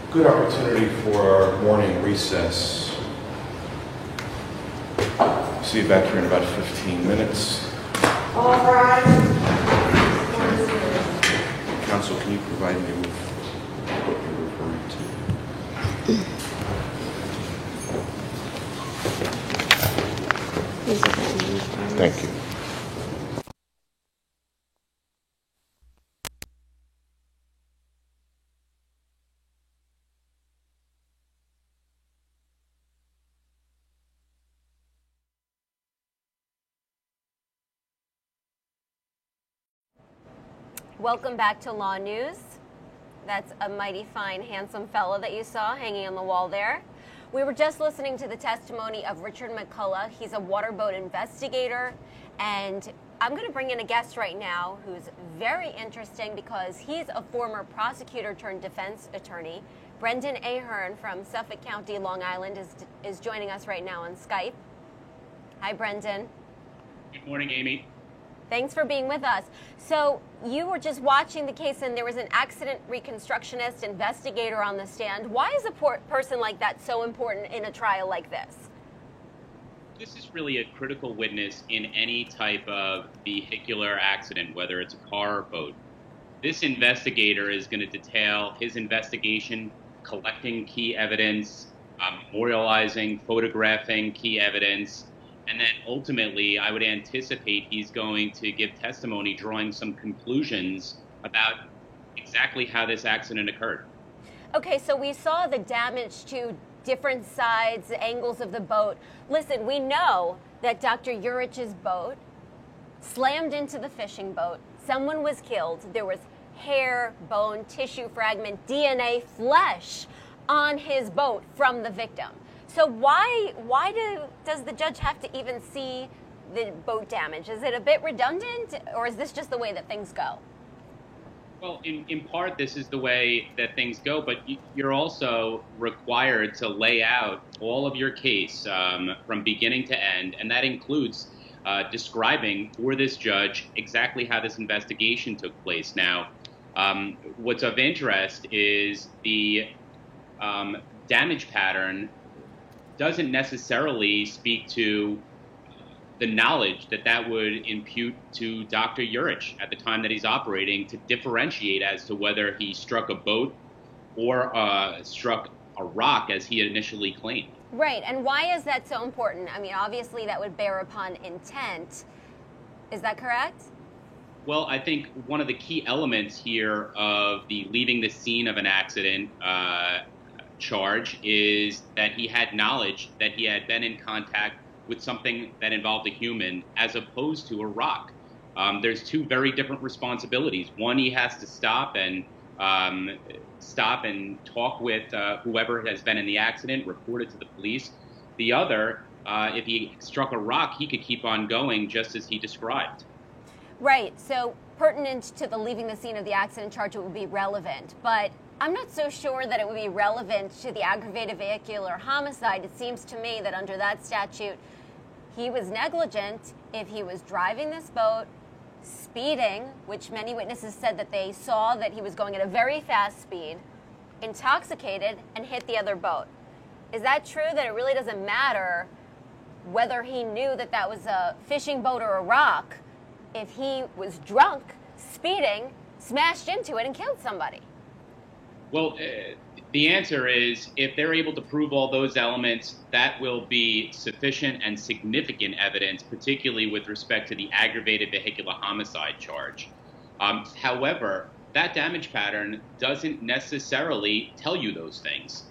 Good opportunity for our morning recess. See you back here in about 15 minutes. All rise. Counsel, can you provide me with what you're referring to? Thank you. Welcome back to Law News. That's a mighty fine, handsome fella that you saw hanging on the wall there. We were just listening to the testimony of Richard McCullough. He's a waterboat investigator, and I'm going to bring in a guest right now who's very interesting because he's a former prosecutor turned defense attorney. Brendan Ahern from Suffolk County, Long Island is joining us right now on Skype. Hi, Brendan. Good morning, Amy. Thanks for being with us. So you were just watching the case and there was an accident reconstructionist investigator on the stand. Why is a person like that so important in a trial like this? This is really a critical witness in any type of vehicular accident, whether it's a car or boat. This investigator is going to detail his investigation, collecting key evidence, memorializing, photographing key evidence, and then ultimately, I would anticipate he's going to give testimony drawing some conclusions about exactly how this accident occurred. Okay, so we saw the damage to different sides, angles of the boat. Listen, we know that Dr. Urich's boat slammed into the fishing boat. Someone was killed. There was hair, bone, tissue fragment, DNA, flesh on his boat from the victim. So why does the judge have to even see the boat damage? Is it a bit redundant, or is this just the way that things go? Well, in part, this is the way that things go, but you're also required to lay out all of your case from beginning to end, and that includes describing for this judge exactly how this investigation took place. Now, what's of interest is the damage pattern doesn't necessarily speak to the knowledge that would impute to Dr. Urich at the time that he's operating to differentiate as to whether he struck a boat or struck a rock as he initially claimed. Right, and why is that so important? I mean, obviously that would bear upon intent. Is that correct? Well, I think one of the key elements here of the leaving the scene of an accident charge is that he had knowledge that he had been in contact with something that involved a human as opposed to a rock. There's two very different responsibilities. One, he has to stop and talk with whoever has been in the accident, report it to the police. The other, if he struck a rock, he could keep on going just as he described. Right, so pertinent to the leaving the scene of the accident charge, it would be relevant, but I'm not so sure that it would be relevant to the aggravated vehicular homicide. It seems to me that under that statute, he was negligent if he was driving this boat, speeding, which many witnesses said that they saw that he was going at a very fast speed, intoxicated, and hit the other boat. Is that true, that it really doesn't matter whether he knew that that was a fishing boat or a rock if he was drunk, speeding, smashed into it, and killed somebody? Well, the answer is if they're able to prove all those elements, that will be sufficient and significant evidence, particularly with respect to the aggravated vehicular homicide charge. However, that damage pattern doesn't necessarily tell you those things.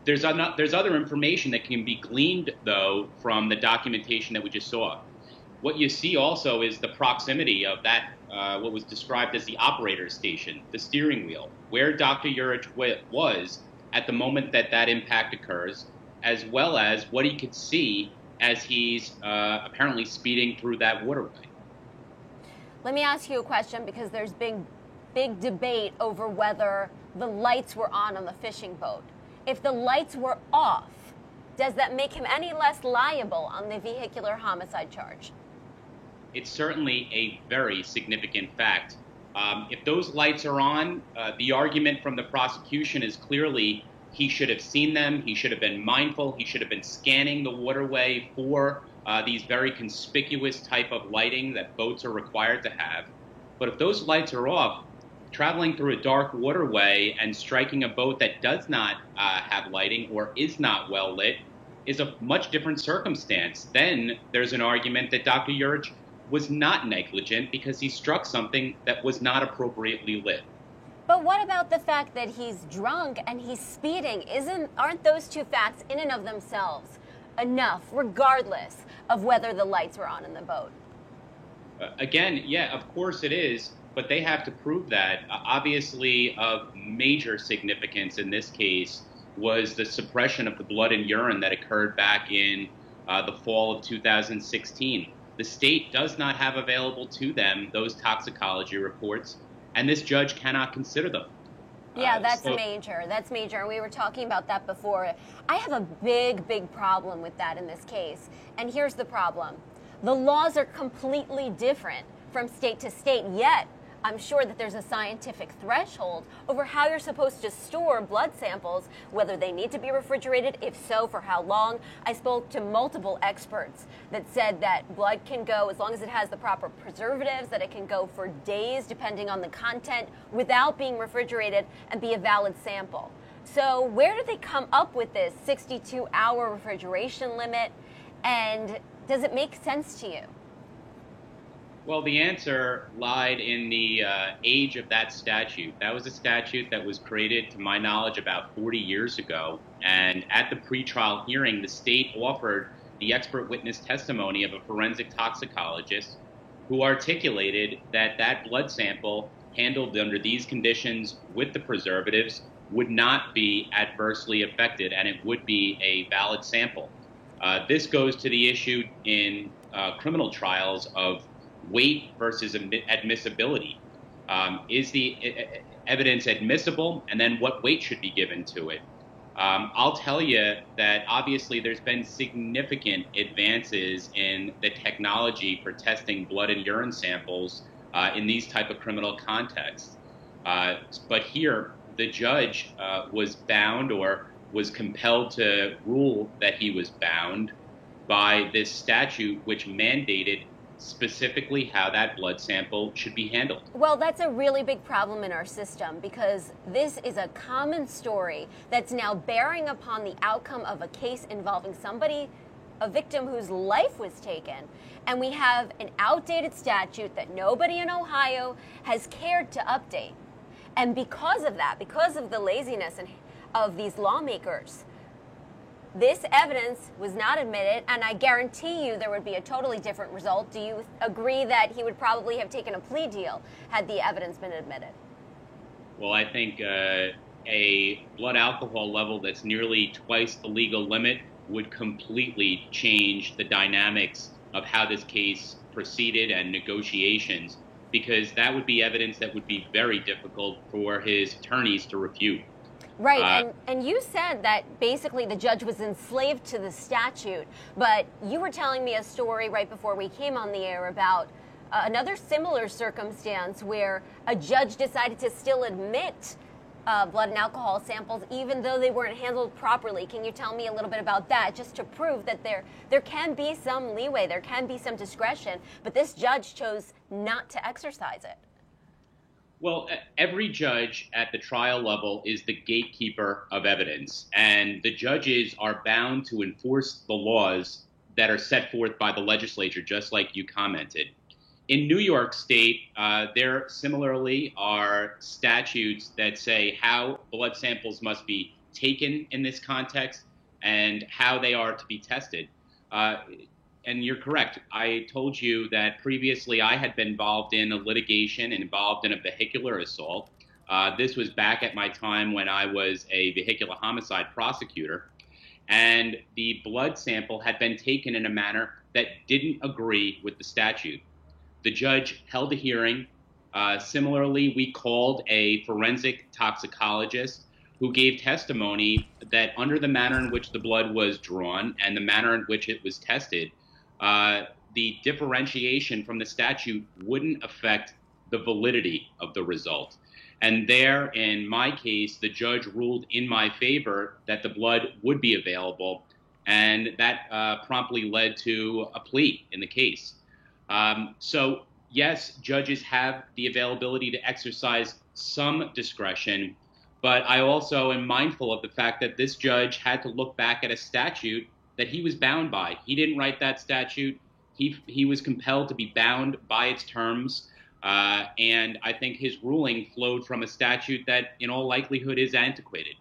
There's other information that can be gleaned, though, from the documentation that we just saw. What you see also is the proximity of that, what was described as the operator's station, the steering wheel, where Dr. Urich was at the moment that that impact occurs, as well as what he could see as he's apparently speeding through that waterway. Let me ask you a question, because there's big debate over whether the lights were on the fishing boat. If the lights were off, does that make him any less liable on the vehicular homicide charge? It's certainly a very significant fact. If those lights are on, the argument from the prosecution is clearly he should have seen them, he should have been mindful, he should have been scanning the waterway for these very conspicuous type of lighting that boats are required to have. But if those lights are off, traveling through a dark waterway and striking a boat that does not have lighting or is not well lit is a much different circumstance. Then there's an argument that Dr. Urich was not negligent because he struck something that was not appropriately lit. But what about the fact that he's drunk and he's speeding? Aren't those two facts in and of themselves enough, regardless of whether the lights were on in the boat? Again, yeah, of course it is. But they have to prove that. Obviously, of major significance in this case was the suppression of the blood and urine that occurred back in the fall of 2016. The state does not have available to them those toxicology reports, and this judge cannot consider them. Yeah, that's major. That's major. And we were talking about that before. I have a big problem with that in this case. And here's the problem. The laws are completely different from state to state, yet I'm sure that there's a scientific threshold over how you're supposed to store blood samples, whether they need to be refrigerated, if so, for how long. I spoke to multiple experts that said that blood can go, as long as it has the proper preservatives, that it can go for days, depending on the content, without being refrigerated and be a valid sample. So where did they come up with this 62-hour refrigeration limit, and does it make sense to you? Well, the answer lied in the age of that statute. That was a statute that was created, to my knowledge, about 40 years ago. And at the pretrial hearing, the state offered the expert witness testimony of a forensic toxicologist who articulated that that blood sample handled under these conditions with the preservatives would not be adversely affected, and it would be a valid sample. This goes to the issue in criminal trials of weight versus admissibility. Is the evidence admissible, and then what weight should be given to it? I'll tell you that obviously there's been significant advances in the technology for testing blood and urine samples in these type of criminal contexts. But here, the judge was bound, or was compelled to rule that he was bound by this statute, which mandated specifically how that blood sample should be handled. Well, that's a really big problem in our system, because this is a common story that's now bearing upon the outcome of a case involving somebody, a victim whose life was taken. And we have an outdated statute that nobody in Ohio has cared to update. And because of that, because of the laziness of these lawmakers, this evidence was not admitted, and I guarantee you there would be a totally different result. Do you agree that he would probably have taken a plea deal had the evidence been admitted? Well, I think a blood alcohol level that's nearly twice the legal limit would completely change the dynamics of how this case proceeded and negotiations, because that would be evidence that would be very difficult for his attorneys to refute. Right, and you said that basically the judge was enslaved to the statute, but you were telling me a story right before we came on the air about another similar circumstance where a judge decided to still admit blood and alcohol samples, even though they weren't handled properly. Can you tell me a little bit about that, just to prove that there can be some leeway, there can be some discretion, but this judge chose not to exercise it? Well, every judge at the trial level is the gatekeeper of evidence, and the judges are bound to enforce the laws that are set forth by the legislature, just like you commented. In New York State, there similarly are statutes that say how blood samples must be taken in this context and how they are to be tested. And you're correct. I told you that previously I had been involved in a litigation and involved in a vehicular assault. This was back at my time when I was a vehicular homicide prosecutor. And the blood sample had been taken in a manner that didn't agree with the statute. The judge held a hearing. Similarly, we called a forensic toxicologist who gave testimony that under the manner in which the blood was drawn and the manner in which it was tested, the differentiation from the statute wouldn't affect the validity of the result. And there, in my case, the judge ruled in my favor that the blood would be available, and that promptly led to a plea in the case. So, yes, judges have the availability to exercise some discretion, but I also am mindful of the fact that this judge had to look back at a statute that he was bound by. He didn't write that statute. He was compelled to be bound by its terms. And I think his ruling flowed from a statute that in all likelihood is antiquated.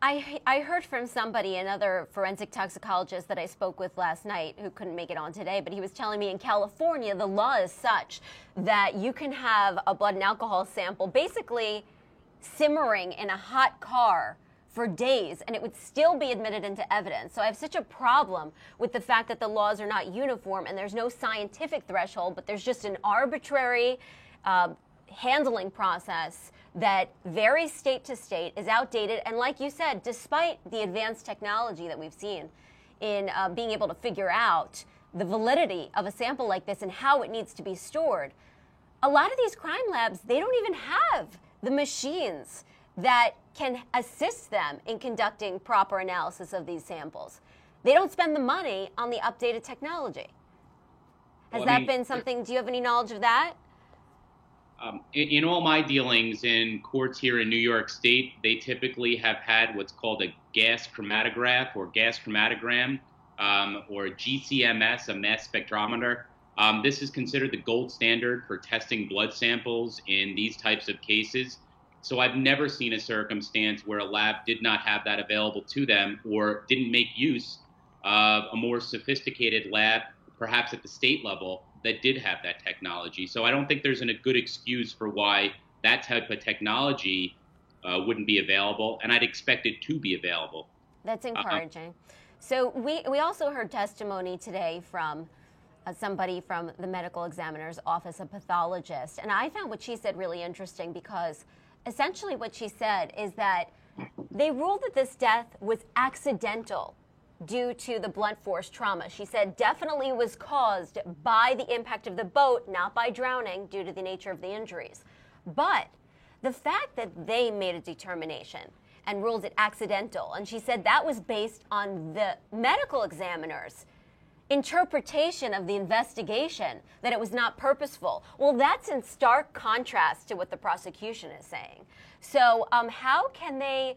I heard from somebody, another forensic toxicologist that I spoke with last night, who couldn't make it on today, but he was telling me in California, the law is such that you can have a blood and alcohol sample basically simmering in a hot car for days, and it would still be admitted into evidence. So I have such a problem with the fact that the laws are not uniform and there's no scientific threshold, but there's just an arbitrary handling process that varies state to state, is outdated, and like you said, despite the advanced technology that we've seen in being able to figure out the validity of a sample like this and how it needs to be stored, a lot of these crime labs, they don't even have the machines that can assist them in conducting proper analysis of these samples. They don't spend the money on the updated technology. Has that been something, do you have any knowledge of that? In all my dealings in courts here in New York State, they typically have had what's called a gas chromatograph or gas chromatogram, or GCMS, a mass spectrometer. This is considered the gold standard for testing blood samples in these types of cases. So I've never seen a circumstance where a lab did not have that available to them or didn't make use of a more sophisticated lab, perhaps at the state level, that did have that technology. So I don't think there's a good excuse for why that type of technology wouldn't be available, and I'd expect it to be available. That's encouraging. So we also heard testimony today from somebody from the medical examiner's office, a pathologist, and I found what she said really interesting, because essentially what she said is that they ruled that this death was accidental due to the blunt force trauma. She said definitely was caused by the impact of the boat, not by drowning due to the nature of the injuries. But the fact that they made a determination and ruled it accidental, and she said that was based on the medical examiner's interpretation of the investigation, that it was not purposeful. Well, that's in stark contrast to what the prosecution is saying. So how can they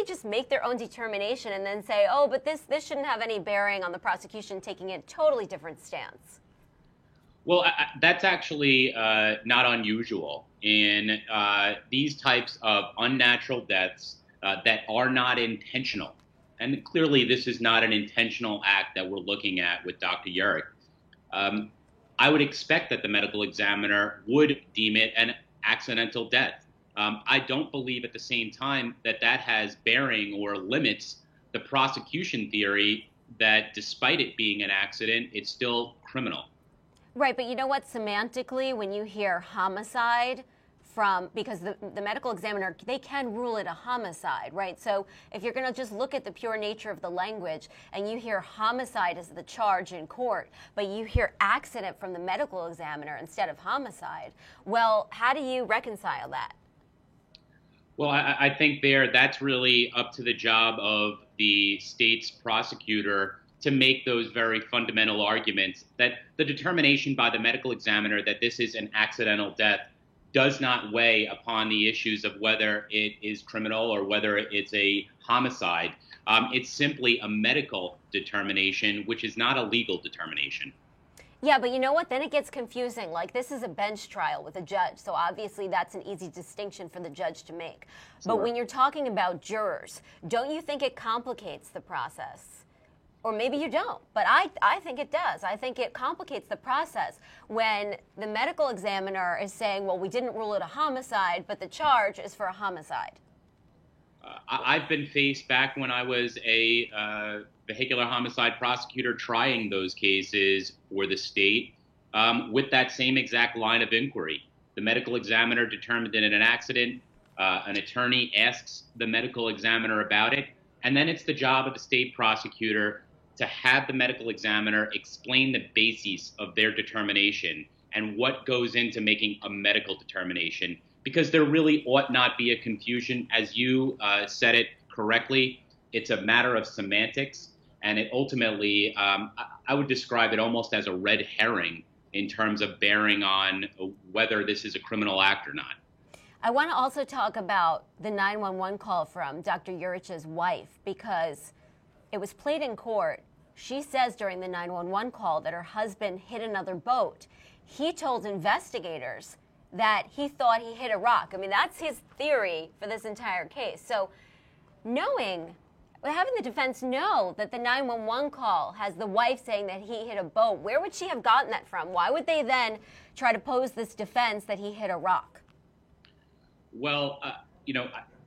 just make their own determination and then say, oh, but this shouldn't have any bearing on the prosecution taking a totally different stance? Well, that's actually not unusual in these types of unnatural deaths that are not intentional. And clearly, this is not an intentional act that we're looking at with Dr. Urich. I would expect that the medical examiner would deem it an accidental death. I don't believe at the same time that that has bearing or limits the prosecution theory that despite it being an accident, it's still criminal. Right, but you know what? Semantically, when you hear homicide, because the medical examiner, they can rule it a homicide, right? So if you're going to just look at the pure nature of the language and you hear homicide as the charge in court, but you hear accident from the medical examiner instead of homicide, well, how do you reconcile that? Well, I think that's really up to the job of the state's prosecutor to make those very fundamental arguments that the determination by the medical examiner that this is an accidental death does not weigh upon the issues of whether it is criminal or whether it's a homicide. It's simply a medical determination, which is not a legal determination. Yeah, but you know what? Then it gets confusing. Like, this is a bench trial with a judge, so obviously that's an easy distinction for the judge to make. But when you're talking about jurors, don't you think it complicates the process? Or maybe you don't, but I think it does. I think it complicates the process when the medical examiner is saying, well, we didn't rule it a homicide, but the charge is for a homicide. I've been faced back when I was a vehicular homicide prosecutor trying those cases for the state with that same exact line of inquiry. The medical examiner determined it an accident. An attorney asks the medical examiner about it. And then it's the job of the state prosecutor to have the medical examiner explain the bases of their determination and what goes into making a medical determination. Because there really ought not be a confusion. As you said it correctly, it's a matter of semantics. And it ultimately, I would describe it almost as a red herring in terms of bearing on whether this is a criminal act or not. I want to also talk about the 911 call from Dr. Urich's wife, because it was played in court. She says during the 911 call that her husband hit another boat. He told investigators that he thought he hit a rock. I mean, that's his theory for this entire case. So having the defense know that the 911 call has the wife saying that he hit a boat, where would she have gotten that from? Why would they then try to pose this defense that he hit a rock? Well,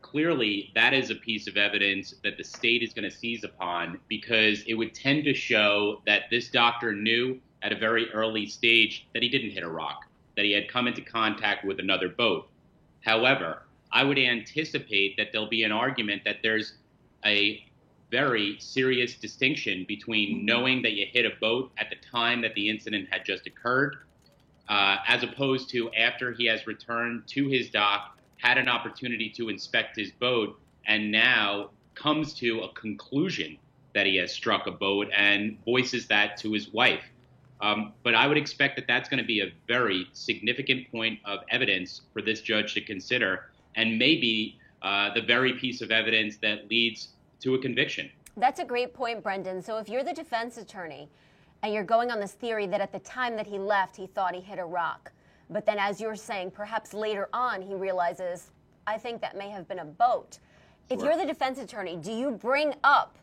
clearly that is a piece of evidence that the state is going to seize upon, because it would tend to show that this doctor knew at a very early stage that he didn't hit a rock, that he had come into contact with another boat. However, I would anticipate that there'll be an argument that there's a very serious distinction between knowing that you hit a boat at the time that the incident had just occurred, as opposed to after he has returned to his dock, had an opportunity to inspect his boat, and now comes to a conclusion that he has struck a boat and voices that to his wife. But I would expect that that's going to be a very significant point of evidence for this judge to consider, and maybe the very piece of evidence that leads to a conviction. That's a great point, Brendan. So if you're the defense attorney and you're going on this theory that at the time that he left, he thought he hit a rock, but then as you're saying, perhaps later on he realizes, I think that may have been a boat. Sure. If you're the defense attorney, do you bring up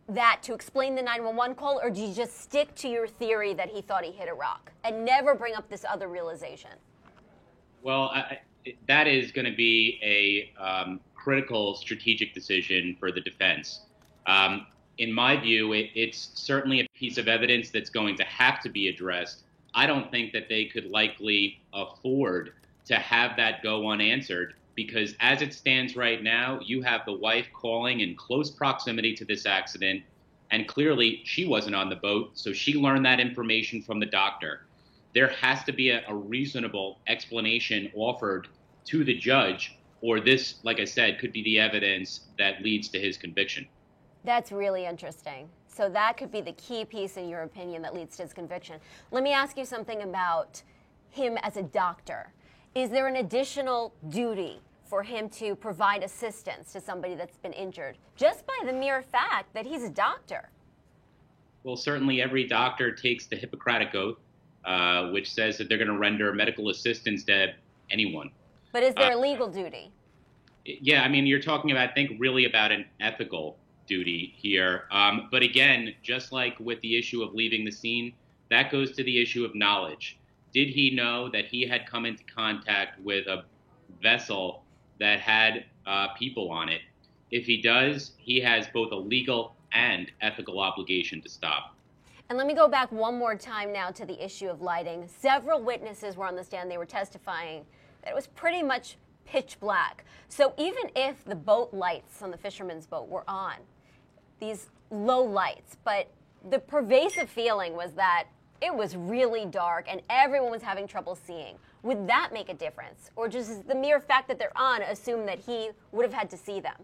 that to explain the 911 call, or do you just stick to your theory that he thought he hit a rock and never bring up this other realization? Well, that is going to be a critical strategic decision for the defense. In my view, it's certainly a piece of evidence that's going to have to be addressed. I don't think that they could likely afford to have that go unanswered, because as it stands right now, you have the wife calling in close proximity to this accident, and clearly she wasn't on the boat, so she learned that information from the doctor. There has to be a reasonable explanation offered to the judge, or this, like I said, could be the evidence that leads to his conviction. That's really interesting. So that could be the key piece, in your opinion, that leads to his conviction. Let me ask you something about him as a doctor. Is there an additional duty for him to provide assistance to somebody that's been injured, just by the mere fact that he's a doctor? Well, certainly every doctor takes the Hippocratic Oath, which says that they're going to render medical assistance to anyone. But is there a legal duty? Yeah, I mean, you're talking about, I think, really about an ethical duty here. But again, just like with the issue of leaving the scene, that goes to the issue of knowledge. Did he know that he had come into contact with a vessel that had people on it? If he does, he has both a legal and ethical obligation to stop. And let me go back one more time now to the issue of lighting. Several witnesses were on the stand. They were testifying that it was pretty much pitch black. So even if the boat lights on the fisherman's boat were on, these low lights, but the pervasive feeling was that it was really dark and everyone was having trouble seeing. Would that make a difference? Or just the mere fact that they're on assume that he would have had to see them?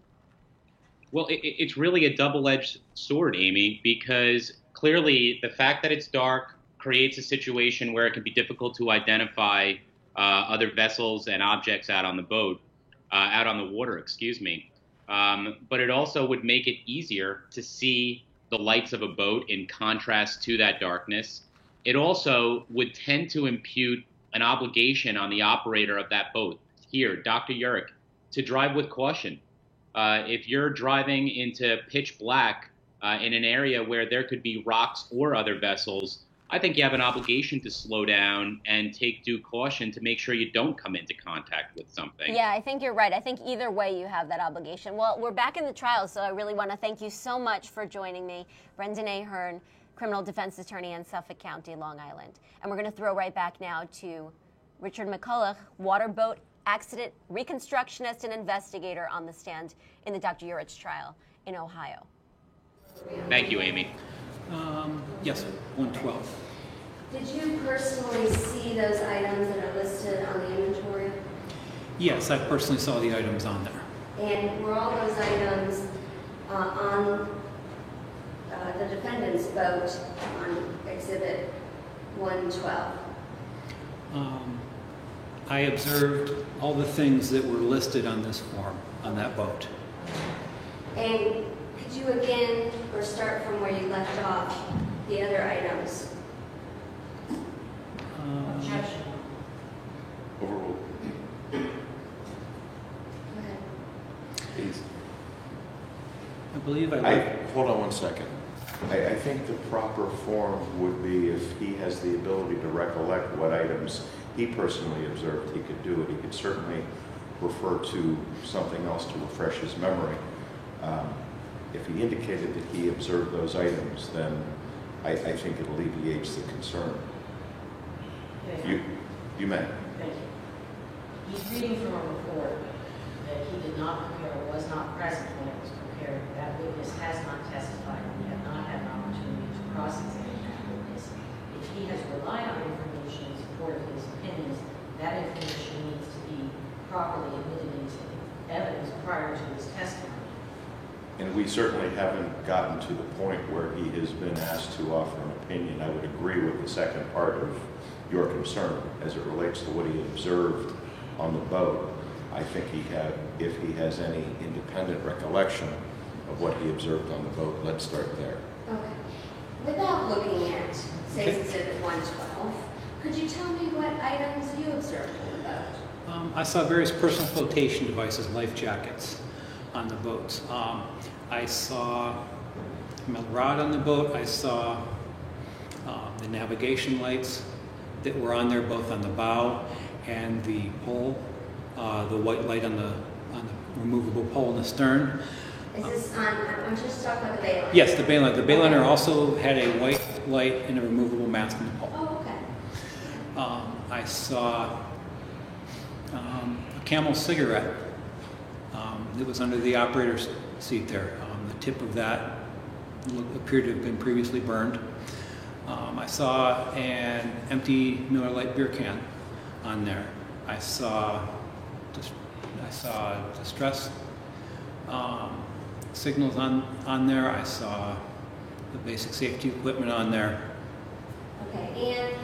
Well, it's really a double-edged sword, Amy, because clearly the fact that it's dark creates a situation where it can be difficult to identify other vessels and objects out on the boat, out on the water, excuse me. But it also would make it easier to see the lights of a boat in contrast to that darkness. It also would tend to impute an obligation on the operator of that boat, here, Dr. Urich, to drive with caution. If you're driving into pitch black in an area where there could be rocks or other vessels, I think you have an obligation to slow down and take due caution to make sure you don't come into contact with something. Yeah, I think you're right. I think either way you have that obligation. Well, we're back in the trial, so I really want to thank you so much for joining me. Brendan Ahern, criminal defense attorney in Suffolk County, Long Island. And we're going to throw right back now to Richard McCulloch, waterboat accident reconstructionist and investigator on the stand in the Dr. Urich's trial in Ohio. Thank you, Amy. Yes, 112. Did you personally see those items that are listed on the inventory? Yes, I personally saw the items on there. And were all those items on the defendant's boat on Exhibit 112? I observed all the things that were listed on this form on that boat. And could you again, or start from where you left off, the other items? Objection. Overruled. Go ahead. Please. I believe I Hold on one second. I think the proper form would be if he has the ability to recollect what items he personally observed, he could do it. He could certainly refer to something else to refresh his memory. If he indicated that he observed those items, then I think it alleviates the concern. You may. Thank you. He's reading from a report that he did not prepare or was not present when it was prepared. That witness has not testified, and we have not had an opportunity to cross-examine that witness. If he has relied on information in support of his opinions, that information needs to be properly admitted into evidence prior to his testimony. And we certainly haven't gotten to the point where he has been asked to offer an opinion. I would agree with the second part of your concern as it relates to what he observed on the boat. I think if he has any independent recollection of what he observed on the boat, let's start there. Okay. Without looking at, say, Exhibit 112, could you tell me what items you observed on the boat? I saw various personal flotation devices, life jackets, on the boats. I saw a rod on the boat. I saw the navigation lights that were on there, both on the bow and the pole, the white light on the removable pole in the stern. Is this on, I'm just talking about the bay line? Yes, the bay line. The bay liner also had a white light and a removable mast on the pole. Oh, okay. I saw a Camel cigarette that was under the operator's seat there. The tip of that appeared to have been previously burned. I saw an empty Miller Lite beer can on there. I saw distress signals on there. I saw the basic safety equipment on there. Okay, and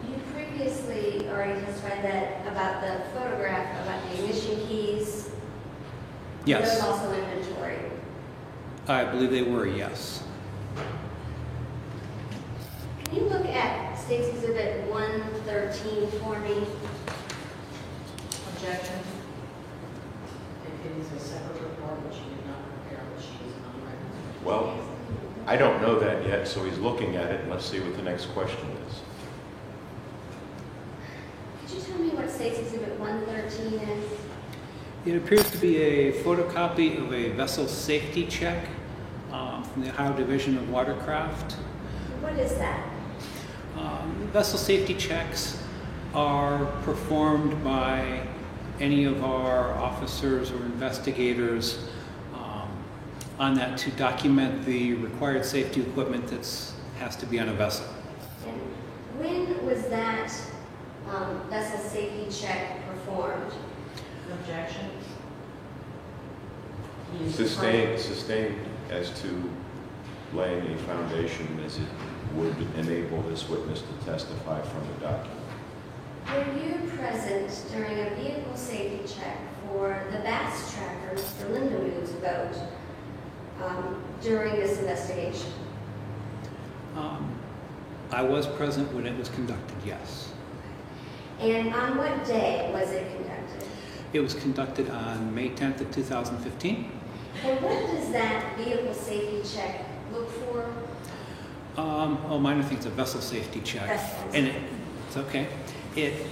you previously already testified that about the photograph, about the ignition keys. Yes. Those also inventory. I believe they were, yes. Can you look at State's Exhibit 113 for me? Objection. If it is a separate report which she did not prepare, which she is on record. Well, I don't know that yet, so he's looking at it, and let's see what the next question is. Could you tell me what State's Exhibit 113 is? It appears to be a photocopy of a vessel safety check from the Ohio Division of Watercraft. What is that? Vessel safety checks are performed by any of our officers or investigators on that to document the required safety equipment that has to be on a vessel. And when was that vessel safety check performed? Objection? Sustained as to laying a foundation as it would enable this witness to testify from the document. Were you present during a vehicle safety check for the Bass Tracker, Mr. Lindemuth's boat, during this investigation? I was present when it was conducted, yes. And on what day was it conducted? It was conducted on May 10th of 2015. And what does that vehicle safety check look for? Oh, mine, I think it's a vessel safety check. And it's okay. It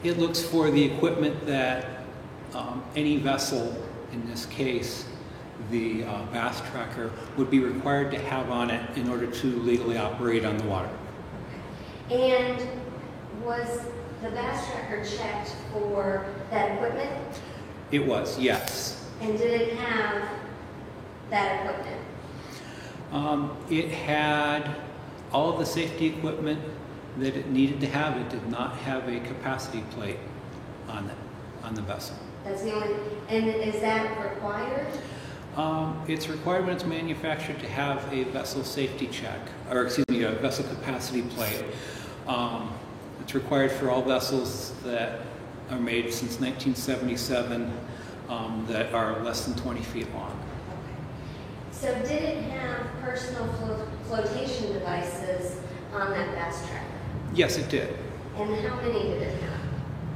looks for the equipment that any vessel, in this case, the Bass Tracker, would be required to have on it in order to legally operate on the water. And was the Bass Tracker checked for that equipment? It was, yes. And did it have that equipment? It had all of the safety equipment that it needed to have. It did not have a capacity plate on the vessel. That's the only, and is that required? It's required when it's manufactured to have a vessel safety check, or excuse me, a vessel capacity plate. It's required for all vessels that are made since 1977 that are less than 20 feet long. Okay. So did it have personal flotation devices on that Bass Tracker? Yes, it did. And how many did it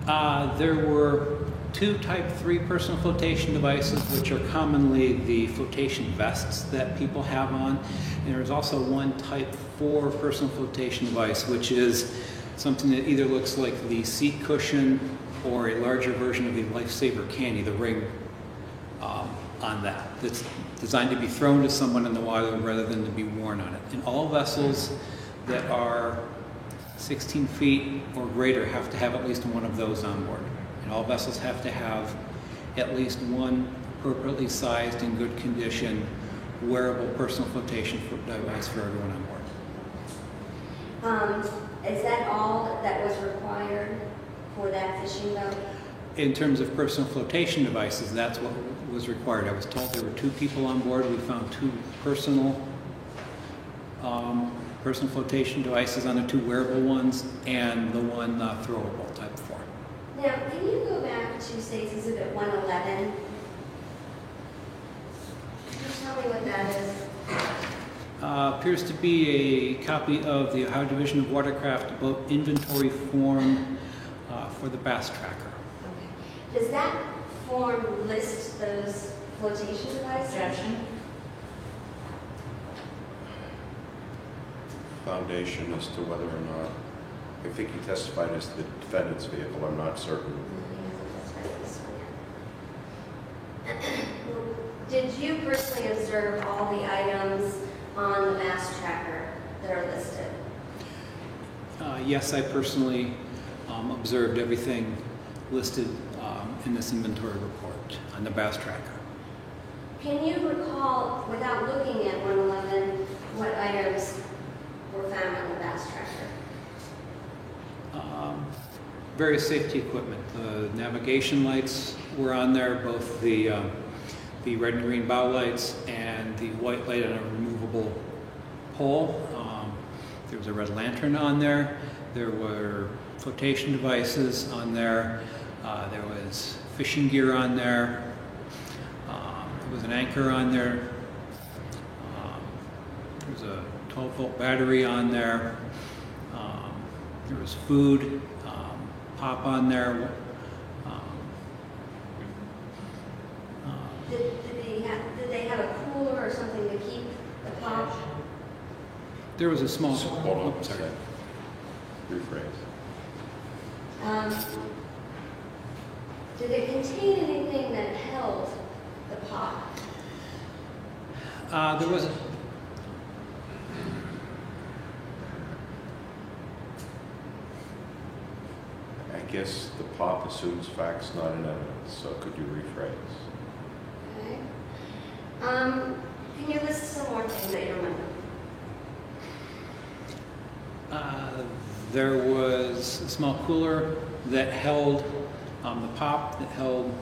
have? There were 2 Type 3 personal flotation devices, which are commonly the flotation vests that people have on. And there's also 1 Type 4 personal flotation device, which is something that either looks like the seat cushion or a larger version of the Lifesaver candy, the ring on that. That's designed to be thrown to someone in the water rather than to be worn on it. And all vessels that are 16 feet or greater have to have at least 1 of those on board. And all vessels have to have at least 1 appropriately sized and good condition wearable personal flotation device for everyone on board. Is that all that was required for that fishing boat? In terms of personal flotation devices, that's what was required. I was told there were 2 people on board. We found 2 personal flotation devices on the 2 wearable ones and the 1 throwable Type 4. Now, can you go back to State's Exhibit 111? Can you tell me what that is? Appears to be a copy of the Ohio Division of Watercraft boat inventory form for the Bass Tracker. Okay. Does that form list those flotation devices? Objection? Foundation as to whether or not, I think he testified as the defendant's vehicle, I'm not certain. Did you personally observe all the items on the Bass Tracker that are listed? Yes, I personally observed everything listed in this inventory report on the Bass Tracker. Can you recall, without looking at 111, what items were found on the Bass Tracker? Various safety equipment. The navigation lights were on there, both the red and green bow lights and the white light on a removable pole. There was a red lantern on there. There were flotation devices on there. There was fishing gear on there. There was an anchor on there. There was a 12-volt battery on there. There was food, pop on there. Did they have a cooler or something to keep the pop? There was a small. Hold on oh, a sorry. second. Rephrase. Did it contain anything that held the pop? There was. I guess the pop assumes facts, not in evidence, so could you rephrase? Okay. Can you list some more things that you remember? There was a small cooler that held the pop, that held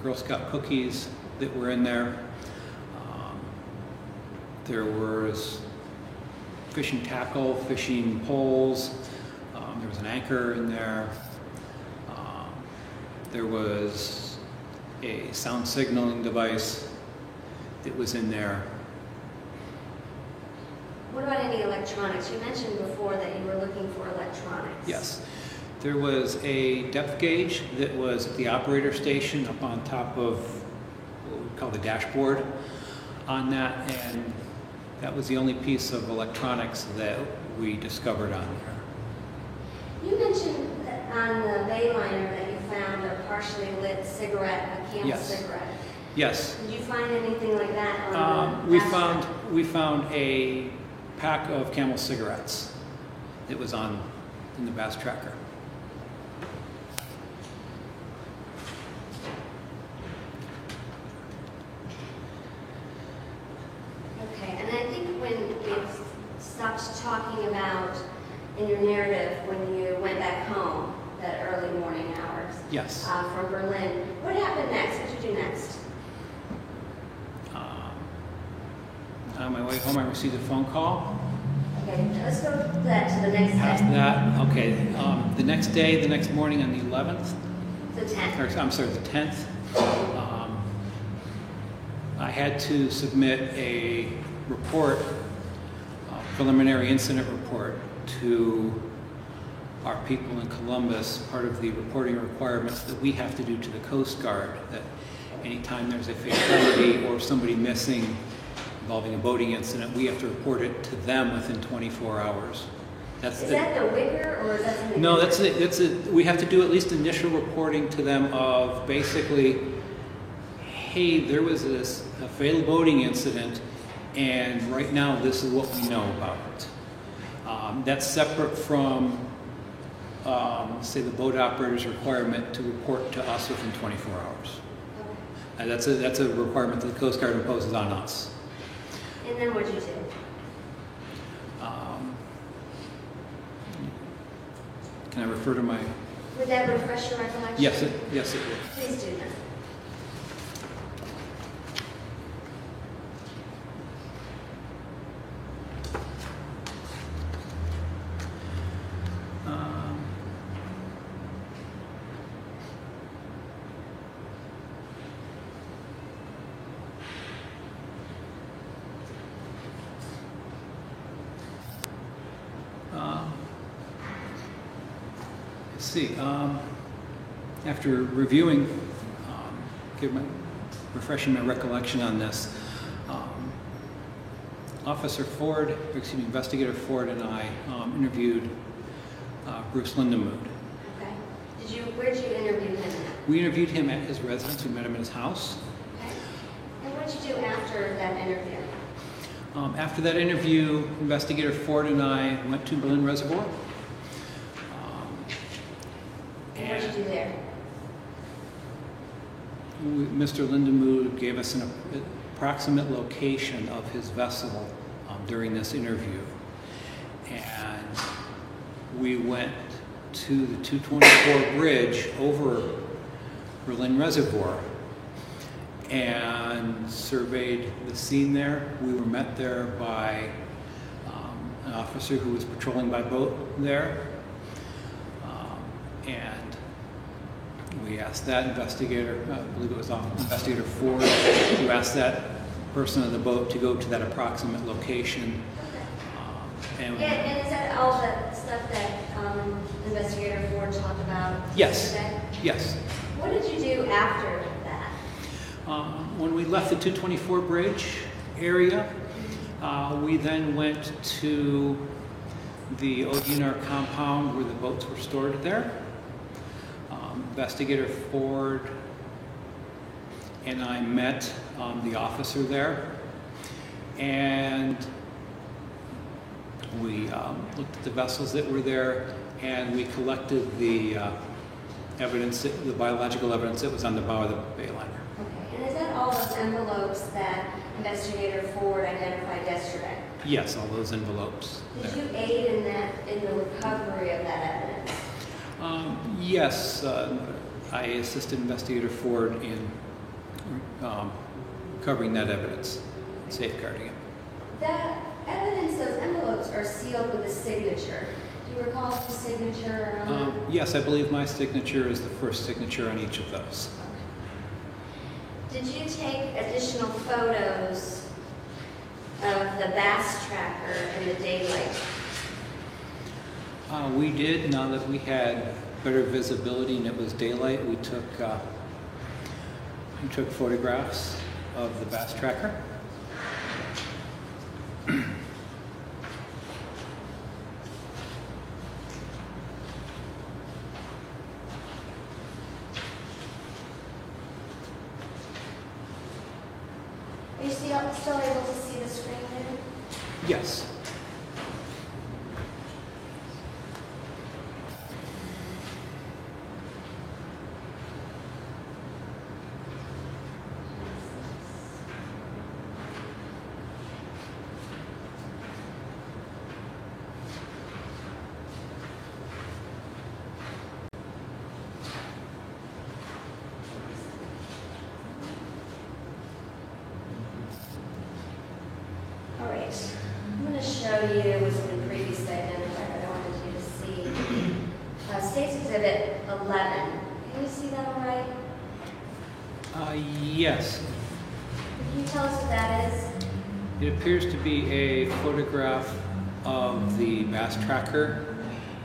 Girl Scout cookies that were in there. There was fishing tackle, fishing poles. There was an anchor in there. There was a sound signaling device that was in there. What about any electronics? You mentioned before that you were looking for electronics. Yes. There was a depth gauge that was at the operator station up on top of what we call the dashboard on that, and that was the only piece of electronics that we discovered on there. You mentioned that on the Bayliner that you found a partially lit cigarette, a Camel Yes. cigarette. Yes. Did you find anything like that on the We found a pack of Camel cigarettes that was in the Bass Tracker. Okay, and I think when we stopped talking about in your narrative when you went back home that early morning hours. Yes. From Berlin. What happened next? What did you do next? On my way home, I received a phone call. Okay, let's go to the next Past day. that, okay. The next day, the next morning on the 11th, The 10th. or I'm sorry, the 10th, I had to submit a report, a preliminary incident report, to our people in Columbus, part of the reporting requirements that we have to do to the Coast Guard, that anytime there's a fatality or somebody missing involving a boating incident, we have to report it to them within 24 hours. Is that the WIGR or is that something? No, different? we have to do at least initial reporting to them of basically, hey, there was a fatal boating incident, and right now this is what we know about it. That's separate from, say, the boat operator's requirement to report to us within 24 hours. Okay. That's a requirement that the Coast Guard imposes on us. And then what did you do? Can I refer to my... Would that refresh your recollection? Yes, it would. Please do that. Let's see. After reviewing, refreshing my recollection on this, Investigator Ford and I interviewed Bruce Lindemood. Okay. Where did you interview him at? We interviewed him at his residence. We met him at his house. Okay. And what did you do after that interview? After that interview, Investigator Ford and I went to Berlin Reservoir. And what did you do there? Mr. Lindemood gave us an approximate location of his vessel during this interview. And we went to the 224 bridge over Berlin Reservoir and surveyed the scene there. We were met there by an officer who was patrolling by boat there. And we asked that investigator, I believe it was Investigator Ford, who asked that person on the boat to go to that approximate location. And is that all the stuff that Investigator Ford talked about? Yes. Today? Yes. What did you do after that? When we left the 224 bridge area, we then went to the ODNR compound where the boats were stored there. Investigator Ford and I met the officer there, and we looked at the vessels that were there, and we collected the evidence, the biological evidence that was on the bow of the Bayliner. Okay, and is that all those envelopes that Investigator Ford identified yesterday? Yes, all those envelopes. Did you aid in the recovery of that evidence? Yes, I assisted Investigator Ford in covering that evidence, safeguarding it. That evidence, those envelopes are sealed with a signature. Do you recall the signature on them? Yes, I believe my signature is the first signature on each of those. Did you take additional photos of the bass tracker in the daylight? We did. Now that we had better visibility and it was daylight, we took photographs of the bass tracker. Are you still able to see the screen there? Yes. All right. I'm going to show you what's been previously identified that I wanted you to see. State's Exhibit 11. Can you see that all right? Yes. Can you tell us what that is? It appears to be a photograph of the bass tracker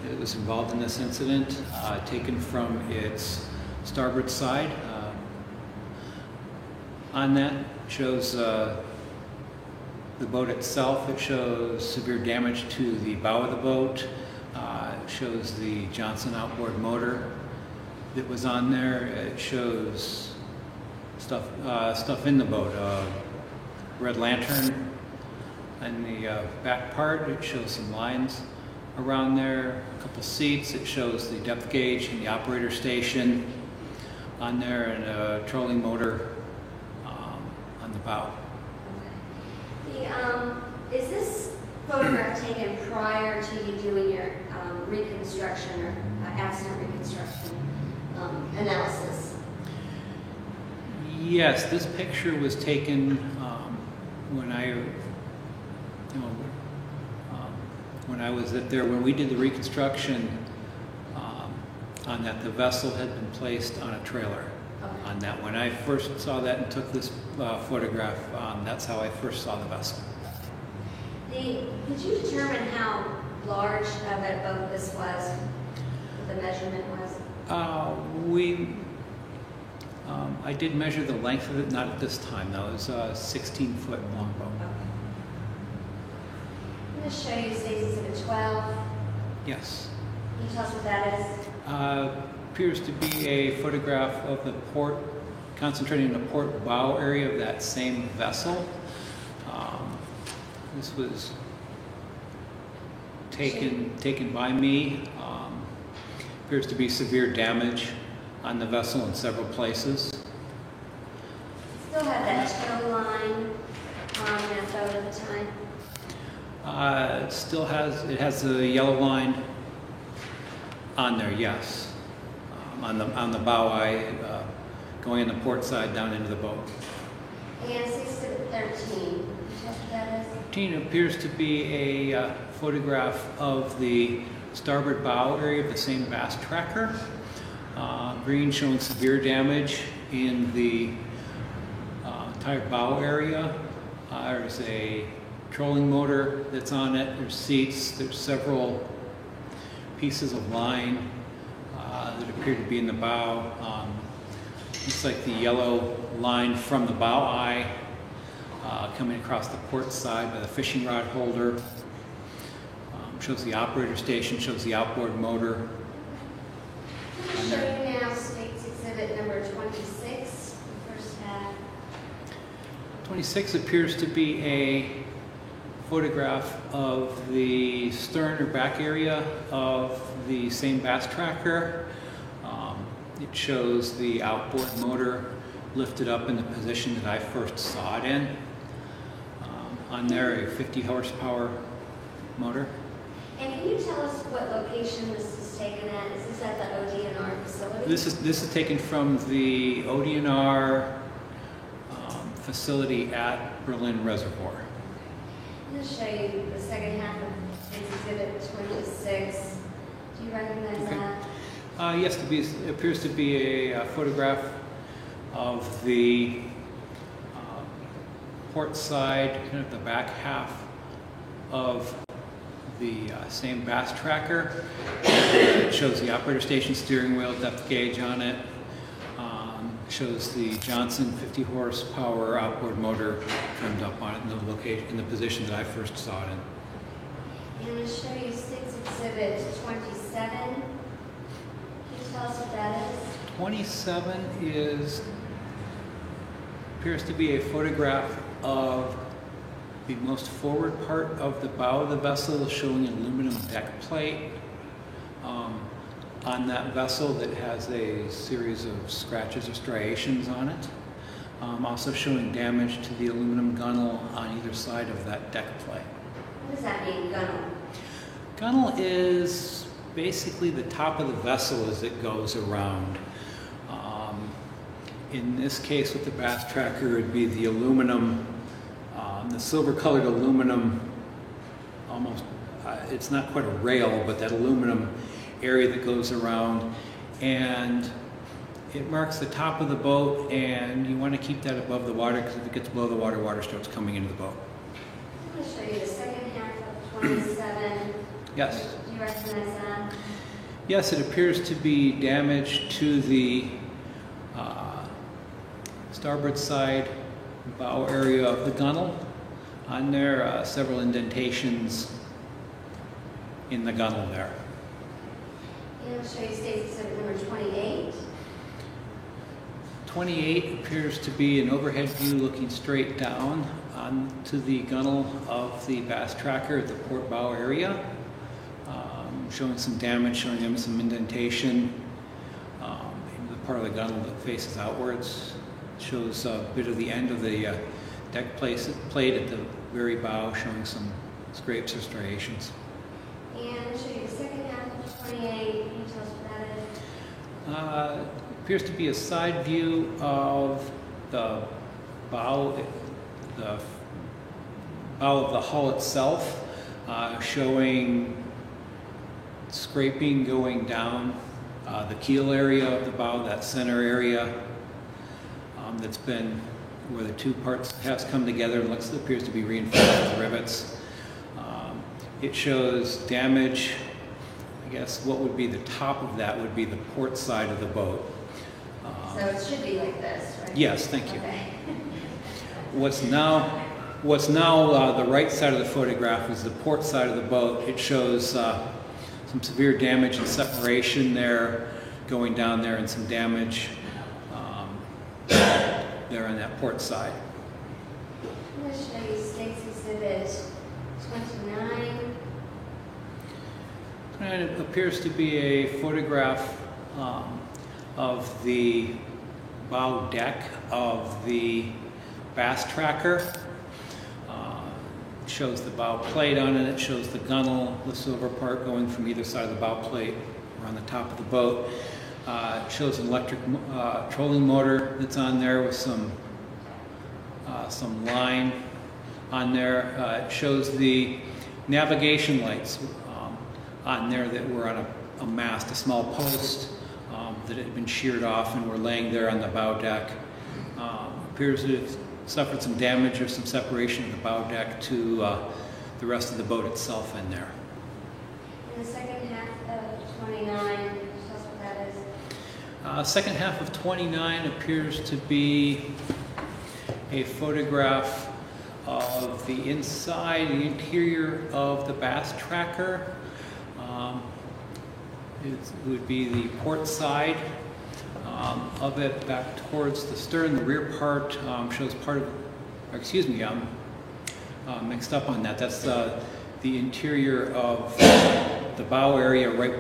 that was involved in this incident, taken from its starboard side. On that shows the boat itself. It shows severe damage to the bow of the boat. It shows the Johnson outboard motor that was on there. It shows stuff in the boat. Red lantern on the back part. It shows some lines around there. A couple seats. It shows the depth gauge and the operator station on there, and a trolling motor on the bow. Is this photograph taken prior to you doing your reconstruction or accident reconstruction analysis? Yes, this picture was taken when I was there. When we did the reconstruction on that, the vessel had been placed on a trailer. Okay. On that, when I first saw that and took this photograph, that's how I first saw the vessel. Did you determine how large of a boat this was? What the measurement was? I did measure the length of it, not at this time though. It was a 16-foot long boat. Okay. I'm going to show you State's Exhibit 12. Yes. Can you tell us what that is? Appears to be a photograph of the port, concentrating on the port bow area of that same vessel. This was taken by me. Appears to be severe damage on the vessel in several places. Still have that tow line on that boat at the time? It has the yellow line on there, yes. On the bow eye, going in the port side down into the boat. And 6-13. What that is? 13 appears to be a photograph of the starboard bow area of the same bass tracker. Green showing severe damage in the entire bow area. There's a trolling motor that's on it. There's seats. There's several pieces of line that appear to be in the bow. Looks like the yellow line from the bow eye coming across the port side by the fishing rod holder. Shows the operator station, shows the outboard motor. I'm going to show you now State's Exhibit number 26, the first tab. 26 appears to be a photograph of the stern or back area of the same bass tracker. It shows the outboard motor lifted up in the position that I first saw it in. on there, a 50 horsepower motor. And can you tell us what location this is taken at? Is this at the ODNR facility? This is taken from the ODNR facility at Berlin Reservoir. I'm going to show you the second half of Exhibit 26. Do you recognize that? Yes, it appears to be a photograph of the port side, kind of the back half of the same bass tracker. It shows the operator station steering wheel depth gauge on it. Shows the Johnson 50 horsepower outboard motor trimmed up on it in the location, in the position that I first saw it in. I'm going to show you 6 Exhibit 27. Can you tell us what that is? 27 appears to be a photograph of the most forward part of the bow of the vessel, showing an aluminum deck plate on that vessel that has a series of scratches or striations on it. Also showing damage to the aluminum gunnel on either side of that deck plate. What does that mean, gunnel? Gunnel is basically the top of the vessel as it goes around. In this case with the bass tracker, it would be the aluminum, the silver-colored aluminum, almost, it's not quite a rail, but that aluminum area that goes around, and it marks the top of the boat, and you want to keep that above the water, because if it gets below the water, water starts coming into the boat. I'm going to show you the second half of 27. Yes. Do you recognize that? Yes, it appears to be damage to the starboard side bow area of the gunnel. On there, several indentations in the gunnel there. And I'll show you State's Exhibit number 28. 28 appears to be an overhead view looking straight down onto the gunnel of the bass tracker at the port bow area, showing some damage, showing them some indentation in the part of the gunnel that faces outwards. Shows a bit of the end of the deck plate at the very bow, showing some scrapes or striations. And I'll show you the second half of 28. Can you tell us what that is? Appears to be a side view of the bow of the hull itself, showing scraping going down the keel area of the bow, that center area that's been where the two parts has come together and appears to be reinforced with rivets. It shows damage. I guess what would be the top of that would be the port side of the boat. So it should be like this, right? Yes, thank you. Okay. What's now the right side of the photograph is the port side of the boat. It shows some severe damage and separation there, going down there, and some damage there on that port side. I'm going to show you State's Exhibit 29. And it appears to be a photograph of the bow deck of the bass tracker. It shows the bow plate on it. It shows the gunnel, the silver part going from either side of the bow plate around the top of the boat. It shows an electric trolling motor that's on there with some line on there. It shows the navigation lights on there that were on a mast, a small post that had been sheared off and were laying there on the bow deck. Appears to have suffered some damage or some separation of the bow deck to the rest of the boat itself in there. In the second half of 29, tell us what that is. Second half of 29 appears to be a photograph of the inside, the interior of the bass tracker. It would be the port side of it back towards the stern. The rear part shows part of, or excuse me, I'm mixed up on that. That's the interior of the bow area right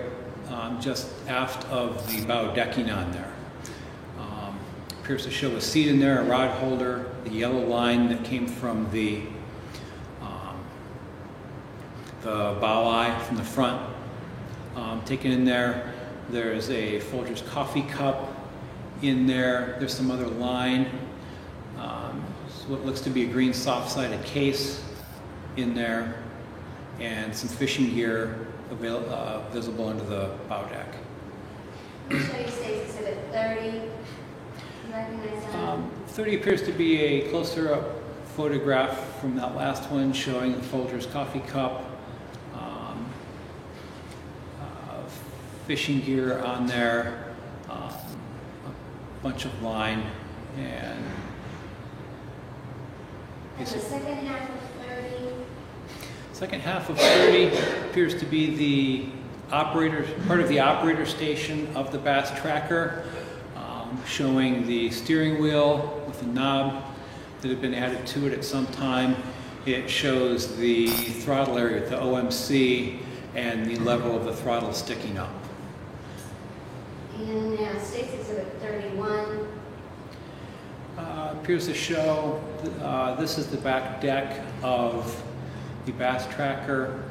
just aft of the bow decking on there. Appears to show a seat in there, a rod holder, the yellow line that came from the the bow eye from the front taken in there. There's a Folgers coffee cup in there. There's some other line. What looks to be a green soft-sided case in there, and some fishing gear visible under the bow deck. I'll show you State's Exhibit 30. You recognize that? 30 appears to be a closer up photograph from that last one showing the Folgers coffee cup, fishing gear on there, a bunch of line, and And the second half of 30. second half of 30 appears to be the part of the operator station of the Bass Tracker, showing the steering wheel with a knob that had been added to it at some time. It shows the throttle area with the OMC and the level of the throttle sticking up. And now State's Exhibit 31. Appears to show this is the back deck of the Bass Tracker.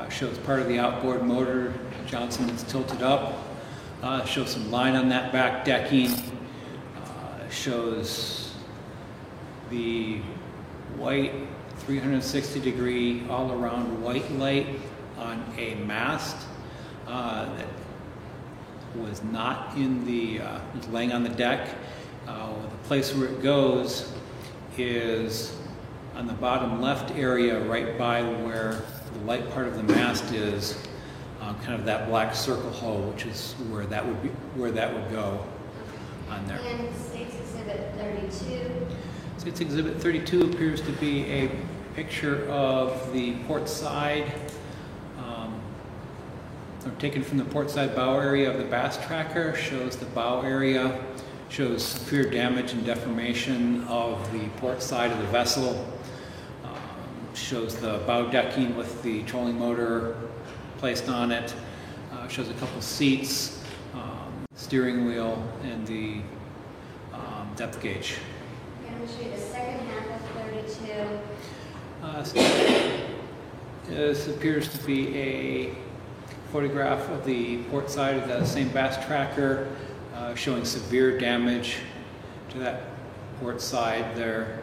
Shows part of the outboard motor Johnson that's tilted up. Shows some line on that back decking. Shows the white 360-degree all-around white light on a mast that was not in the was laying on the deck. The place where it goes is on the bottom left area, right by where the light part of the mast is, kind of that black circle hole, which is where that would go on there. And State's Exhibit 32. State's Exhibit 32 appears to be a picture of the port side, taken from the port side bow area of the Bass Tracker. Shows the bow area, shows severe damage and deformation of the port side of the vessel. Shows the bow decking with the trolling motor placed on it. Shows a couple seats, steering wheel, and the depth gauge. I'm going to show you the second half of 32. This appears to be a photograph of the port side of the same Bass Tracker, showing severe damage to that port side there.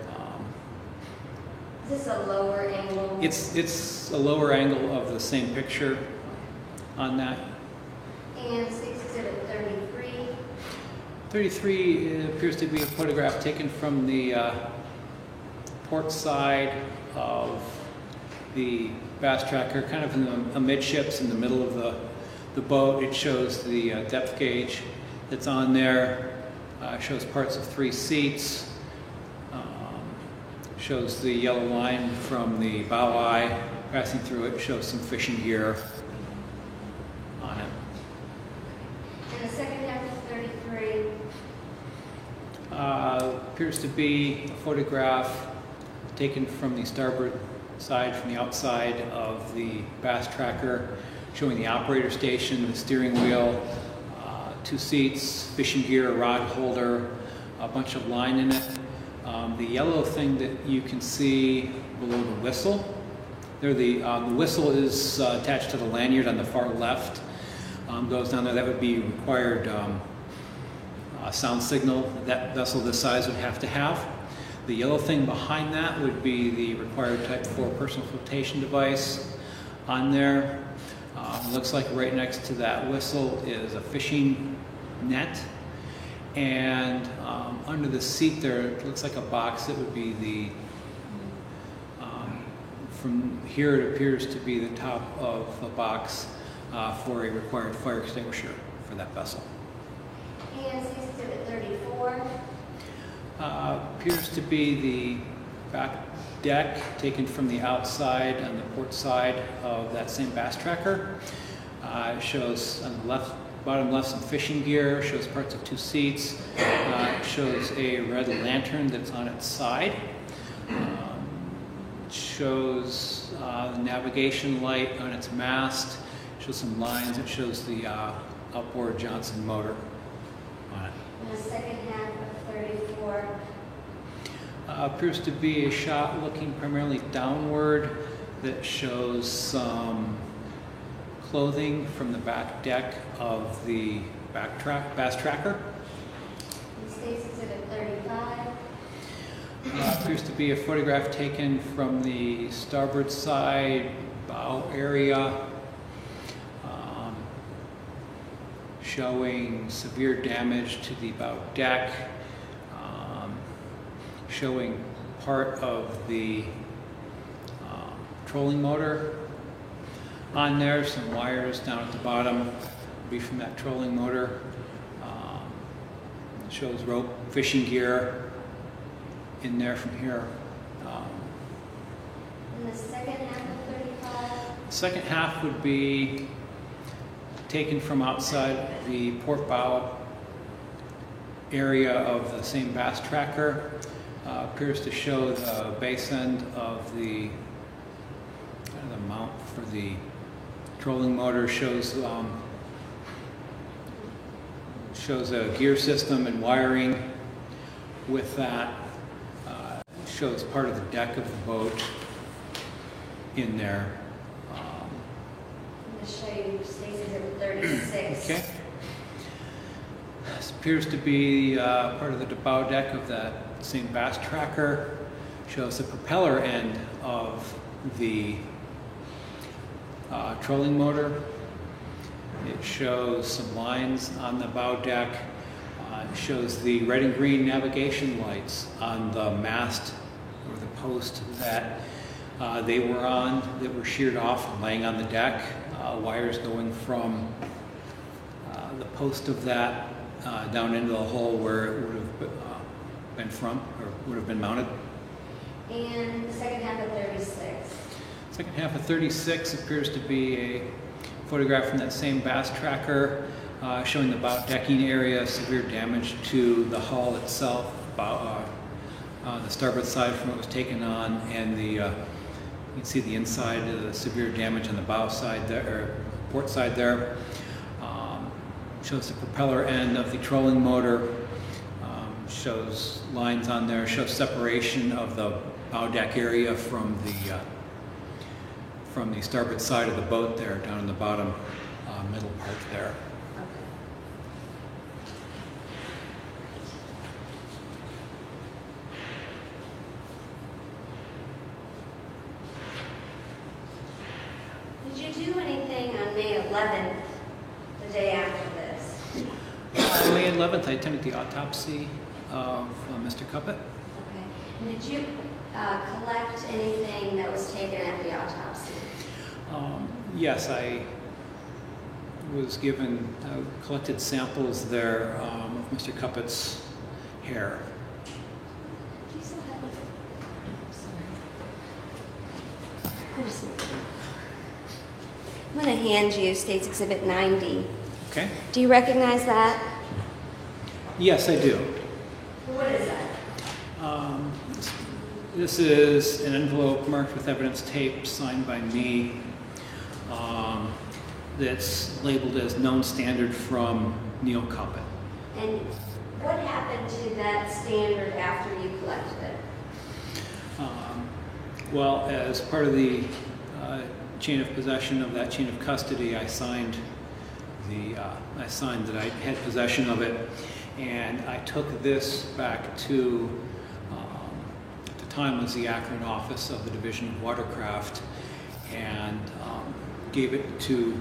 Is this a lower angle? It's a lower angle of the same picture on that. And State's Exhibit 33. 33 appears to be a photograph taken from the port side of the Bass Tracker, kind of in the amidships in the middle of the boat. It shows the depth gauge that's on there, shows parts of 3 seats, shows the yellow line from the bow eye passing through it, shows some fishing gear on it. And the second half of 33. Appears to be a photograph taken from the starboard side, from the outside of the Bass Tracker, showing the operator station, the steering wheel, 2 seats, fishing gear, a rod holder, a bunch of line in it. The yellow thing that you can see below the whistle, there the whistle is attached to the lanyard on the far left. Goes down there. That would be required sound signal that vessel this size would have to have. The yellow thing behind that would be the required Type 4 personal flotation device on there. Looks like right next to that whistle is a fishing net. And under the seat there, it looks like a box that would be the, from here it appears to be the top of a box for a required fire extinguisher for that vessel. And State's Exhibit 34. Appears to be the back deck taken from the outside on the port side of that same Bass Tracker. It shows on the left, bottom left, some fishing gear, shows parts of 2 seats, shows a red lantern that's on its side, shows the navigation light on its mast, shows some lines, it shows the outboard Johnson motor on it. And the second half of 34. Appears to be a shot looking primarily downward that shows some clothing from the back deck of the bass tracker. States Exhibit 35. Appears to be a photograph taken from the starboard side bow area, showing severe damage to the bow deck, showing part of the trolling motor on there, some wires down at the bottom, be from that trolling motor. Shows rope, fishing gear in there from here. And the second half of 35? Second half would be taken from outside the port bow area of the same bass tracker. Appears to show the base end of the mount for the trolling motor. Shows a gear system and wiring with that. Shows part of the deck of the boat in there. I'm going to show you States Exhibit 36. Okay. This appears to be part of the bow deck of that same bass tracker. Shows the propeller end of the trolling motor. It shows some lines on the bow deck. It shows the red and green navigation lights on the mast or the post that they were on, that were sheared off and laying on the deck. Wires going from the post of that down into the hole where it would have been from, or would have been mounted. And the second half of 36. Second half of 36 appears to be a photograph from that same bass tracker, showing the bow decking area, severe damage to the hull itself, the starboard side from what was taken on, and the you can see the inside of the severe damage on the bow side there, or port side there. Shows the propeller end of the trolling motor. Shows lines on there. Shows separation of the bow deck area from the starboard side of the boat there, down in the bottom middle part there. Did you do anything on May 11th, the day after this? On May 11th, I attended the autopsy of Mr. Cuppet. Okay. And did you collect anything that was taken at the autopsy? Yes, I was collected samples there of Mr. Cuppet's hair. Do you still have it? Sorry. I'm going to hand you States Exhibit 90. Okay. Do you recognize that? Yes, I do. What is that? This is an envelope marked with evidence tape signed by me that's labeled as known standard from Neil Cuppet. And what happened to that standard after you collected it? Well, as part of the chain of possession of that chain of custody, I signed that I had possession of it, and I took this back to at the time was the Akron office of the Division of Watercraft, and gave it to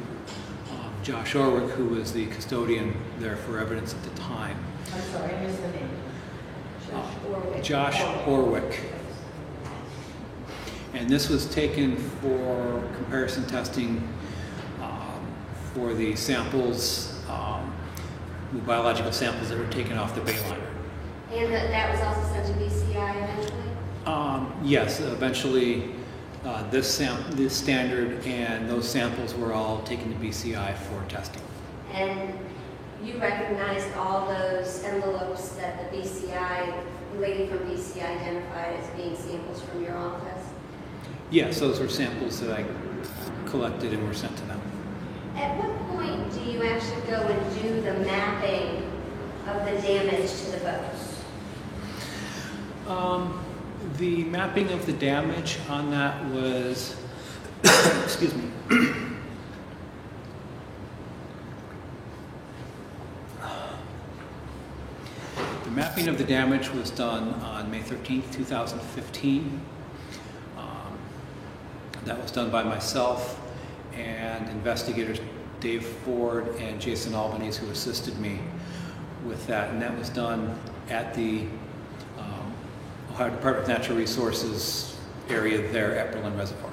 Josh Orwick, who was the custodian there for evidence at the time. I'm sorry, I missed the name. Josh Orwick. And this was taken for comparison testing for the samples, the biological samples that were taken off the Bayliner. And that was also sent to BCI eventually? Yes, eventually this standard and those samples were all taken to BCI for testing. And you recognized all those envelopes that the lady from BCI identified as being samples from your office? Yes, those were samples that I collected and were sent to them. At what point do you actually go and do the mapping of the damage to the boats? The mapping of the damage on that was Excuse me. The mapping of the damage was done on May 13th, 2015. That was done by myself and investigators Dave Ford and Jason Albanese, who assisted me with that. And that was done at the Ohio Department of Natural Resources area there at Berlin Reservoir.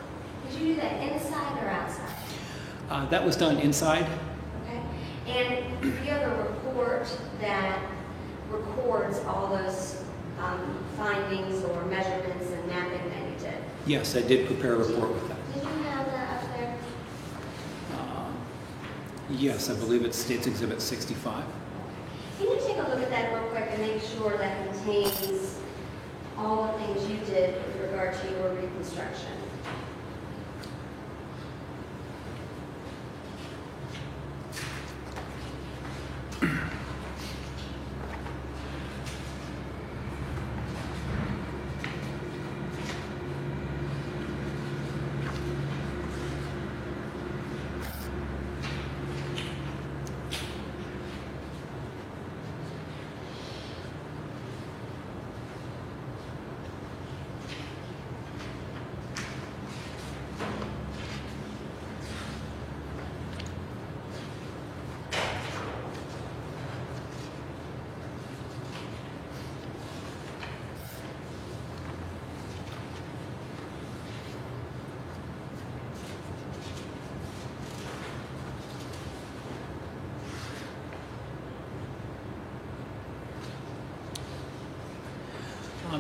Did you do that inside or outside? That was done inside. Okay. And do you have a report that records all those findings or measurements and mapping that you did? Yes, I did prepare a report with that. Did you have that up there? Yes, I believe it's States Exhibit 65. Can you take a look at that real quick and make sure that contains all the things you did with regard to your reconstruction?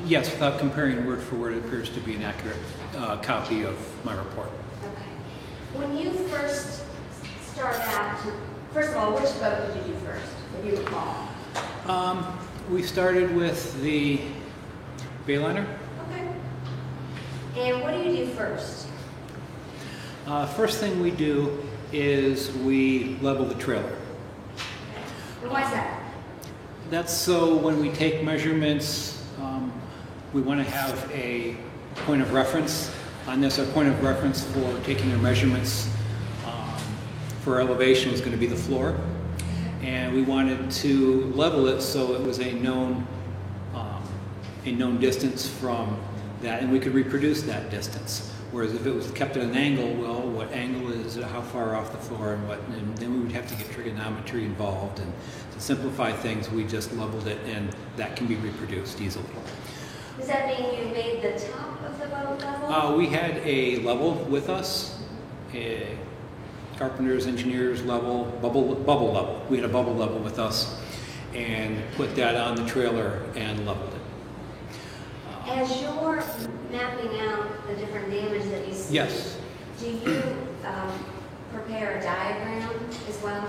Yes, without comparing word for word, it appears to be an accurate copy of my report. Okay. When you first started out, first of all, which boat did you do first, if you recall? We started with the Bayliner. Okay. And what do you do first? First thing we do is we level the trailer. And why is that? That's so when we take measurements, we want to have a point of reference on this. Our point of reference for taking our measurements for elevation was going to be the floor. And we wanted to level it so it was a known distance from that, and we could reproduce that distance. Whereas if it was kept at an angle, well, what angle is it, how far off the floor, and then we would have to get trigonometry involved. And to simplify things, we just leveled it, and that can be reproduced easily. Does that mean you made the top of the boat level? We had a level with us, a carpenters, engineers level, bubble level. We had a bubble level with us, and put that on the trailer and leveled it. As you're mapping out the different damage that you see, Yes. do you prepare a diagram as well?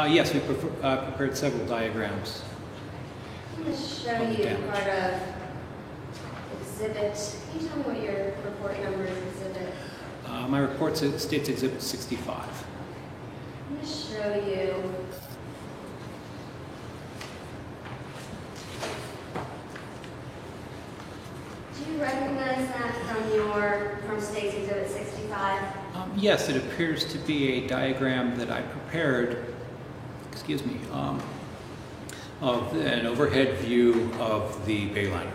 Yes, we prepared several diagrams. I'm going to show Of the you damage. part of exhibit. Can you tell me what your report number is, exhibit? My report's at States Exhibit 65. I'm going to show you. Do you recognize that from States Exhibit 65? Yes, it appears to be a diagram that I prepared, of an overhead view of the Bayliner.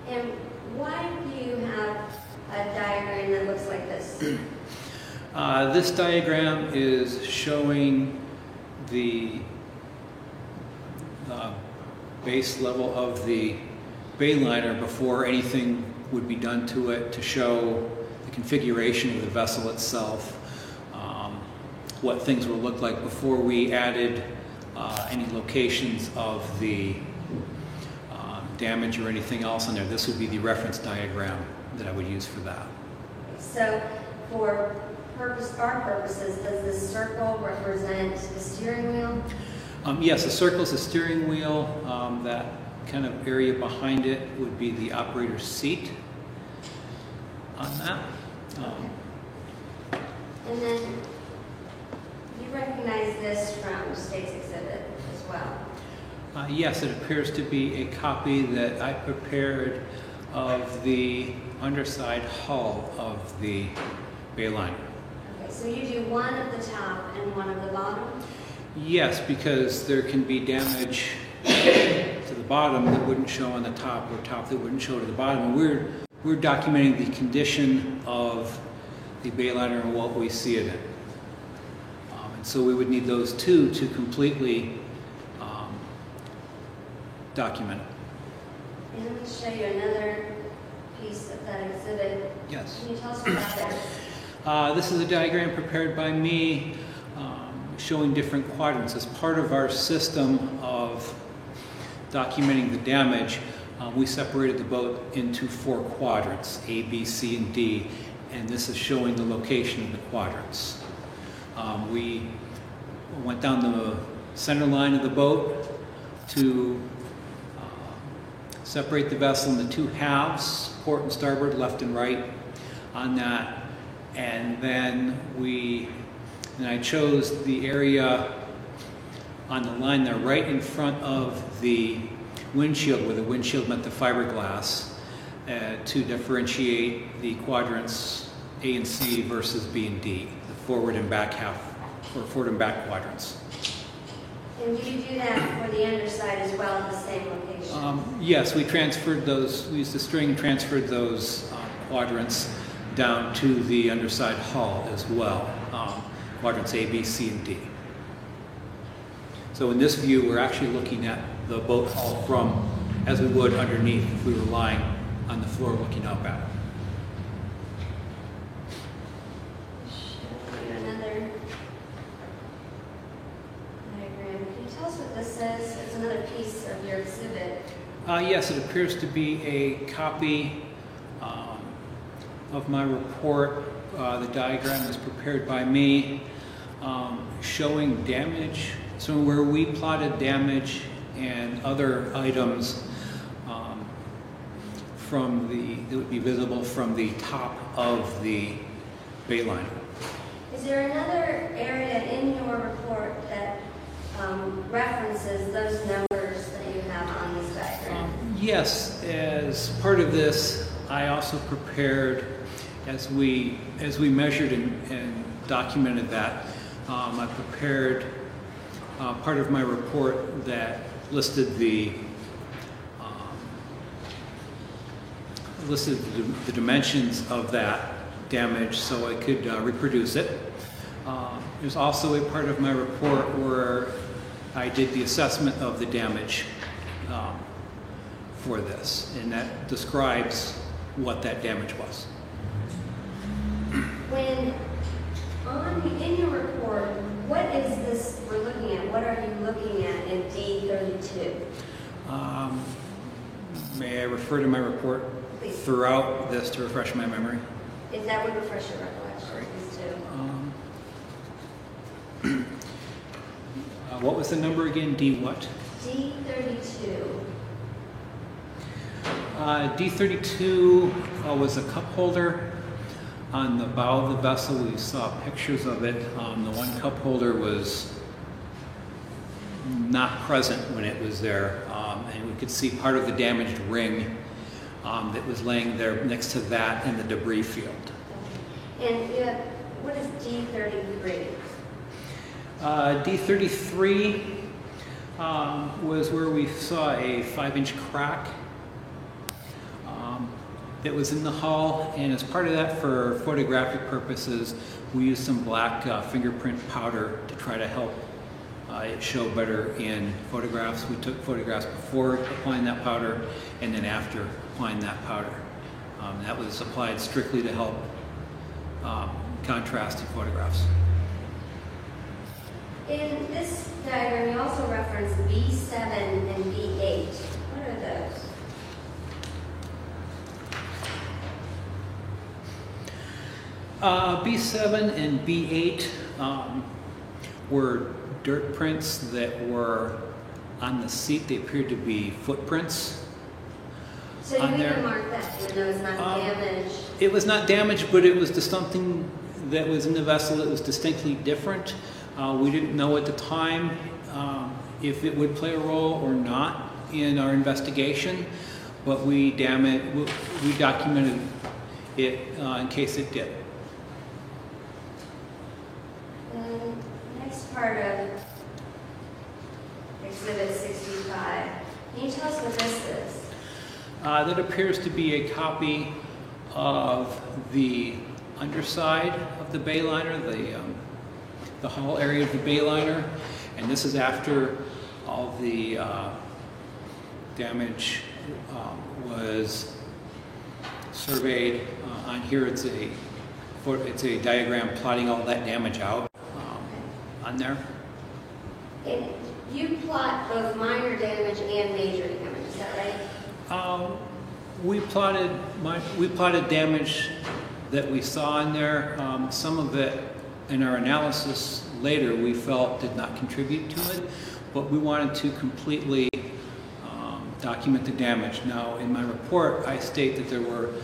And why do you have a diagram that looks like this? This diagram is showing the base level of the Bayliner before anything would be done to it, to show the configuration of the vessel itself, what things will look like before we added any locations of the damage or anything else on there. This would be the reference diagram that I would use for that. So for our purposes, does this circle represent the steering wheel? Yes, the circle is the steering wheel. That kind of area behind it would be the operator's seat on that. And then you recognize this from States Exhibit as well? Yes, it appears to be a copy that I prepared of the underside hull of the bay liner. Okay, so you do one at the top and one at the bottom? Yes, because there can be damage to the bottom that wouldn't show on the top, or top that wouldn't show to the bottom. And we're documenting the condition of the bay liner and what we see it in. And so we would need those two to completely document it. And let me show you another piece of that exhibit. Yes. Can you tell us about that? This is a diagram prepared by me showing different quadrants. As part of our system of documenting the damage, we separated the boat into 4 quadrants, A, B, C, and D, and this is showing the location of the quadrants. We went down the center line of the boat to separate the vessel into 2 halves, port and starboard, left and right on that. And then I chose the area on the line there right in front of the windshield, where the windshield met the fiberglass, to differentiate the quadrants A and C versus B and D, the forward and back half, or forward and back quadrants. And do you do that for the underside as well at the same location? Yes, we transferred those, we used the string and transferred those quadrants down to the underside hull as well, quadrants A, B, C, and D. So in this view, we're actually looking at the boat hull from, as we would underneath if we were lying on the floor looking up at it. Show you another diagram. Can you tell us what this says? It's another piece of your exhibit. Yes, it appears to be a copy of my report. The diagram was prepared by me, showing damage. So where we plotted damage and other items that would be visible from the top of the bay liner. Is there another area in your report that references those numbers that you have on this diagram? Yes, as part of this, I also prepared, as we measured and documented that, I prepared part of my report that listed the dimensions of that damage, so I could reproduce it. There's also a part of my report where I did the assessment of the damage for this, and that describes what that damage was. In your report, what is this we're looking at? What are you looking at in D32? May I refer to my report Please. Throughout this to refresh my memory? If that would refresh your recollection, please do. What was the number again? D what? D32. D32 was a cup holder on the bow of the vessel. We saw pictures of it. The one cup holder was not present when it was there, and we could see part of the damaged ring that was laying there next to that in the debris field. And what is D33? D33 was where we saw a 5-inch crack that was in the hull, and as part of that, for photographic purposes, we used some black fingerprint powder to try to help it show better in photographs. We took photographs before applying that powder and then after applying that powder. That was applied strictly to help contrast in photographs. In this diagram, you also reference B7 and B8. What are those? B7 and B8 were dirt prints that were on the seat. They appeared to be footprints. So you even marked that, even though it's not damaged? It was not damaged, but it was just something that was in the vessel that was distinctly different. We didn't know at the time if it would play a role or not in our investigation, but we documented it in case it did. part of Exhibit 65. Can you tell us what this is? That appears to be a copy of the underside of the bayliner, the hull area of the bayliner, and this is after all the damage was surveyed. On here, it's a diagram plotting all that damage out on there. And you plot both minor damage and major damage, is that right? We plotted damage that we saw in there. Some of it in our analysis later we felt did not contribute to it, but we wanted to completely document the damage. Now, in my report, I state that there were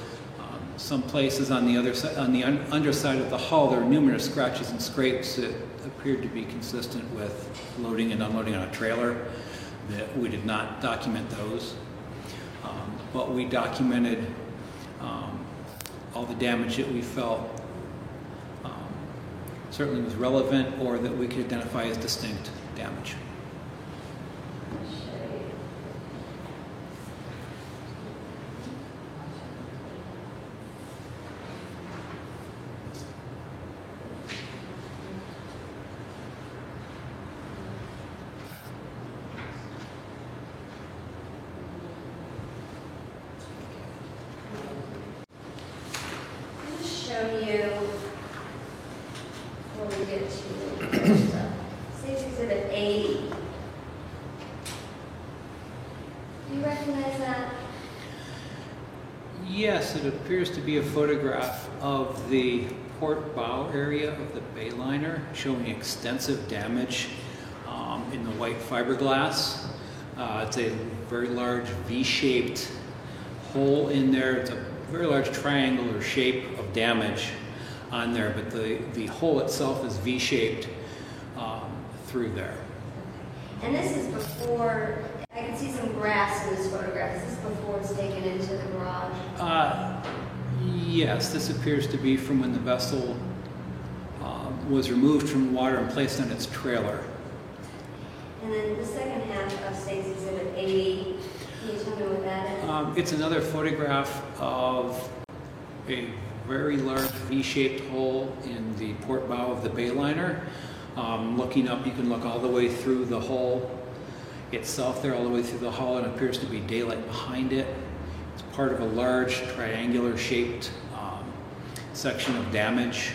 some places on the other side, on the underside of the hull, there were numerous scratches and scrapes that appeared to be consistent with loading and unloading on a trailer. That we did not document those, but we documented all the damage that we felt certainly was relevant or that we could identify as distinct damage. Show you when we get to say Exhibit 80. Do you recognize that? Yes, it appears to be a photograph of the port bow area of the bayliner, showing extensive damage in the white fiberglass. It's a very large V-shaped hole in there. It's a very large triangular shape of damage on there, but the hole itself is V-shaped through there. And this is before, I can see some grass in this photograph. Is this before it's taken into the garage? Yes, this appears to be from when the vessel was removed from the water and placed on its trailer. And then the second half of State's Exhibit 80, can you tell me what that is? It's another photograph of a very large V-shaped hole in the port bow of the bayliner. Looking up, you can look all the way through the hole itself there, all the way through the hull, and it appears to be daylight behind it. It's part of a large triangular shaped section of damage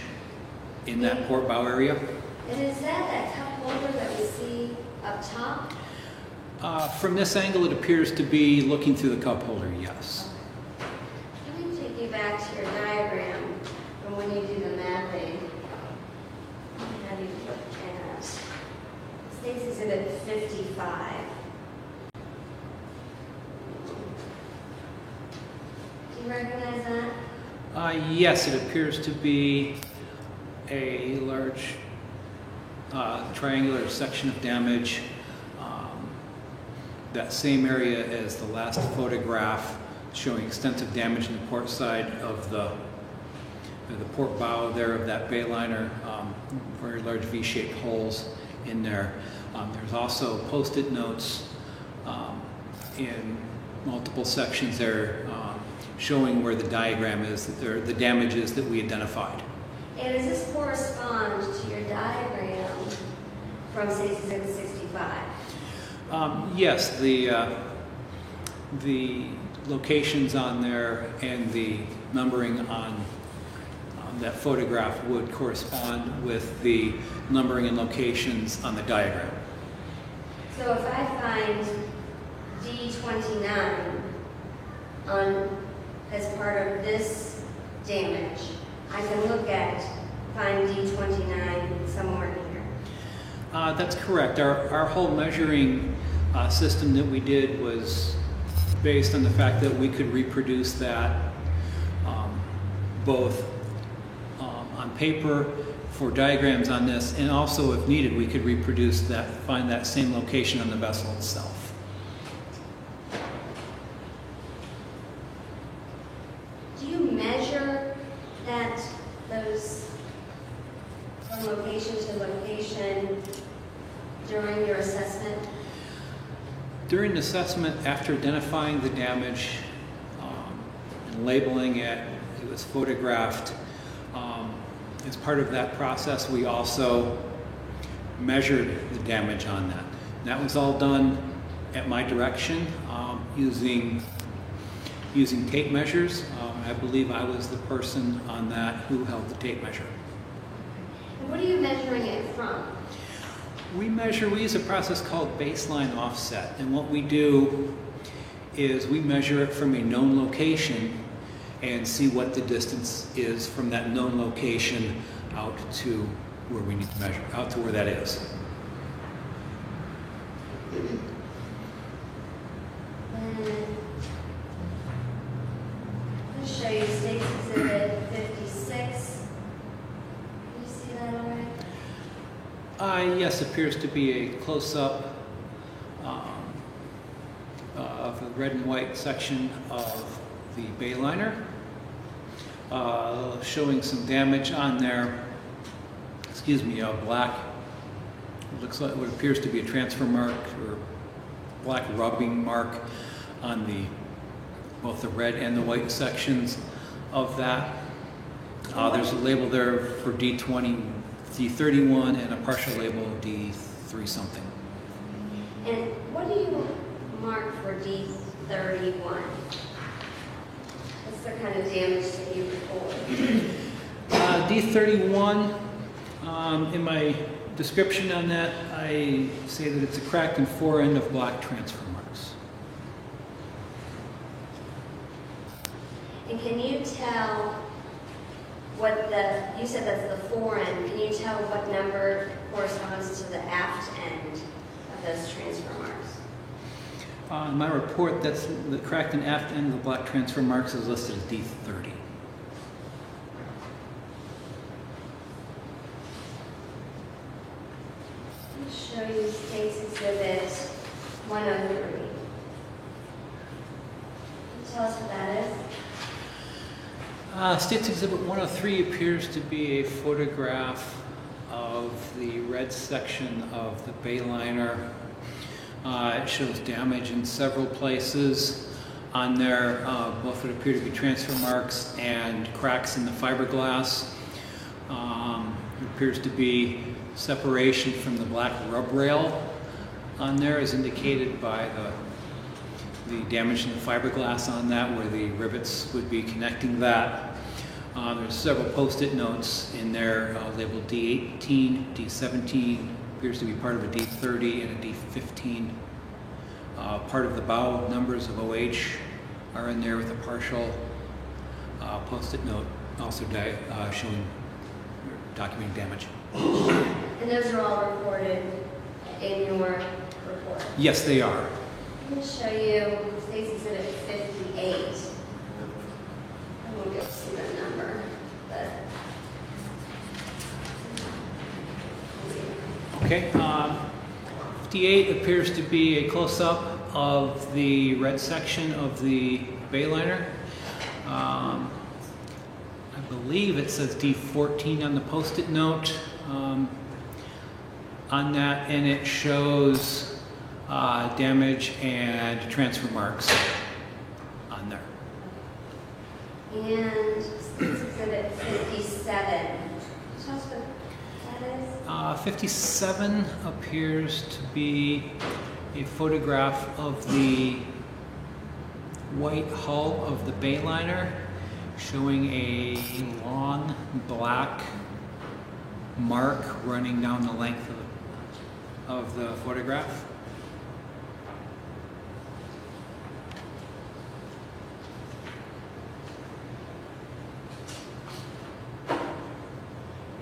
in that port bow area. And is that cup holder that we see up top? From this angle, it appears to be looking through the cup holder, yes. Let me take you back to your diagram from when you do the mapping. How do you look at State's Exhibit 55? Do you recognize that? Yes, it appears to be a large triangular section of damage. That same area as the last photograph, showing extensive damage in the port side of the port bow there of that bayliner. Very large V-shaped holes in there. There's also post-it notes in multiple sections there showing where the diagram is, the damages that we identified. And does this correspond to your diagram from State's Exhibit 65? Yes, the locations on there and the numbering on that photograph would correspond with the numbering and locations on the diagram. So if I find D29 as part of this damage, I can find D29 somewhere here. That's correct. Our whole measuring system that we did was based on the fact that we could reproduce that both on paper for diagrams on this, and also if needed we could reproduce that, find that same location on the vessel itself. Do you measure those from location to location during your assessment? During the assessment, after identifying the damage and labeling it, it was photographed. As part of that process, we also measured the damage on that. And that was all done at my direction using tape measures. I believe I was the person on that who held the tape measure. And what are you measuring it from? We use a process called baseline offset. And what we do is we measure it from a known location and see what the distance is from that known location out to where we need to measure, out to where that is. Let's show you State's Exhibit 56. Can you see that all right? Yes, appears to be a close-up of the red and white section of the Bayliner, showing some damage on there. Excuse me, black. It looks like what appears to be a transfer mark or black rubbing mark on both the red and the white sections of that. There's a label there for D20, D31, and a partial label of D3 something. And what do you mark for D31? What's the kind of damage that you report? D31, in my description on that, I say that it's a cracked and forend of black transfer marks. And can you tell what you said that's the forend, can you tell what number corresponds to the aft end of those transfer marks? In my report, that's the cracked and aft end of the black transfer marks is listed as D30. Let me show you State's Exhibit 103. Can you tell us what that is? State's Exhibit 103 appears to be a photograph of the red section of the Bayliner. It shows damage in several places on there. Both would appear to be transfer marks and cracks in the fiberglass. There appears to be separation from the black rub rail on there, as indicated by the damage in the fiberglass on that, where the rivets would be connecting that. There's several post-it notes in there labeled D18, D17, appears to be part of a D30 and a D15. Part of the bow numbers of OH are in there with a partial post-it note also showing documenting damage. And those are all recorded in your report? Yes, they are. Let me show you State's Exhibit 58. I won't get to see that number, but. Okay. 58 appears to be a close-up of the red section of the Bayliner. I believe it says D14 on the post-it note on that, and it shows damage and transfer marks on there. And State's Exhibit 57. Tell us what that is. 57 appears to be a photograph of the white hull of the Bayliner, showing a long black mark running down the length of the photograph.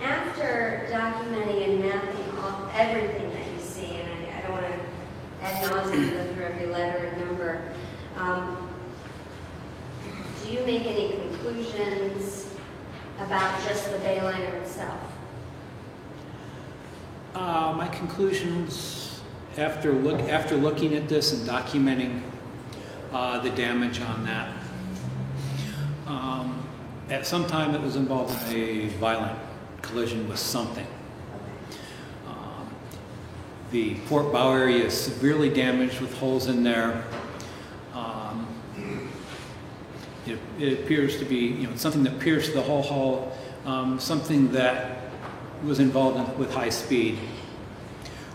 After documenting and mapping everything that you see, and I don't want to ad nauseum go through every letter and number, do you make any conclusions about just the Bayliner itself? My conclusions after looking at this and documenting the damage on that. At some time it was involved in a violent collision with something. The port bow area is severely damaged with holes in there. It appears to be, something that pierced the whole hull, something that was involved with high speed.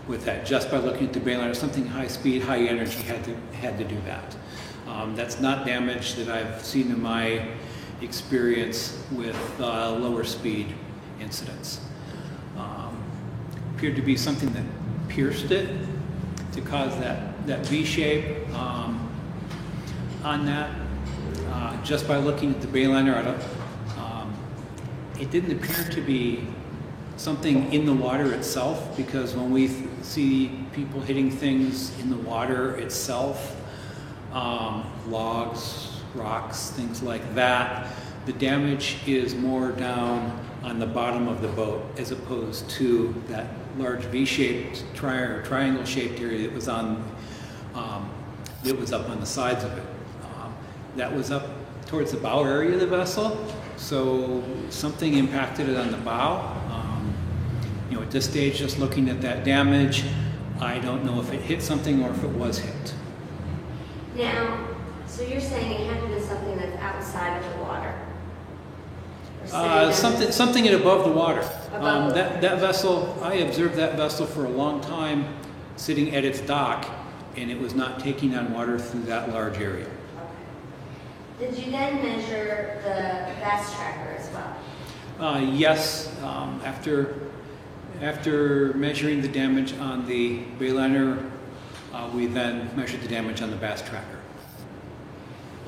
With that, just by looking at the bayliner, something high speed, high energy had to do that. That's not damage that I've seen in my experience with lower speed incidents. Appeared to be something that pierced it to cause that V shape on that. Just by looking at the bayliner, it didn't appear to be something in the water itself, because when we see people hitting things in the water itself, logs, rocks, things like that, the damage is more down on the bottom of the boat as opposed to that large V-shaped triangle-shaped area that was on that was up on the sides of it. That was up towards the bow area of the vessel, so something impacted it on the bow. At this stage, just looking at that damage, I don't know if it hit something or if it was hit. Now, so you're saying it had to be something that's outside of the water? Something at above the water. Above that vessel, I observed that vessel for a long time sitting at its dock, and it was not taking on water through that large area. Okay. Did you then measure the bass tracker as well? Yes. After measuring the damage on the bayliner, we then measured the damage on the bass tracker.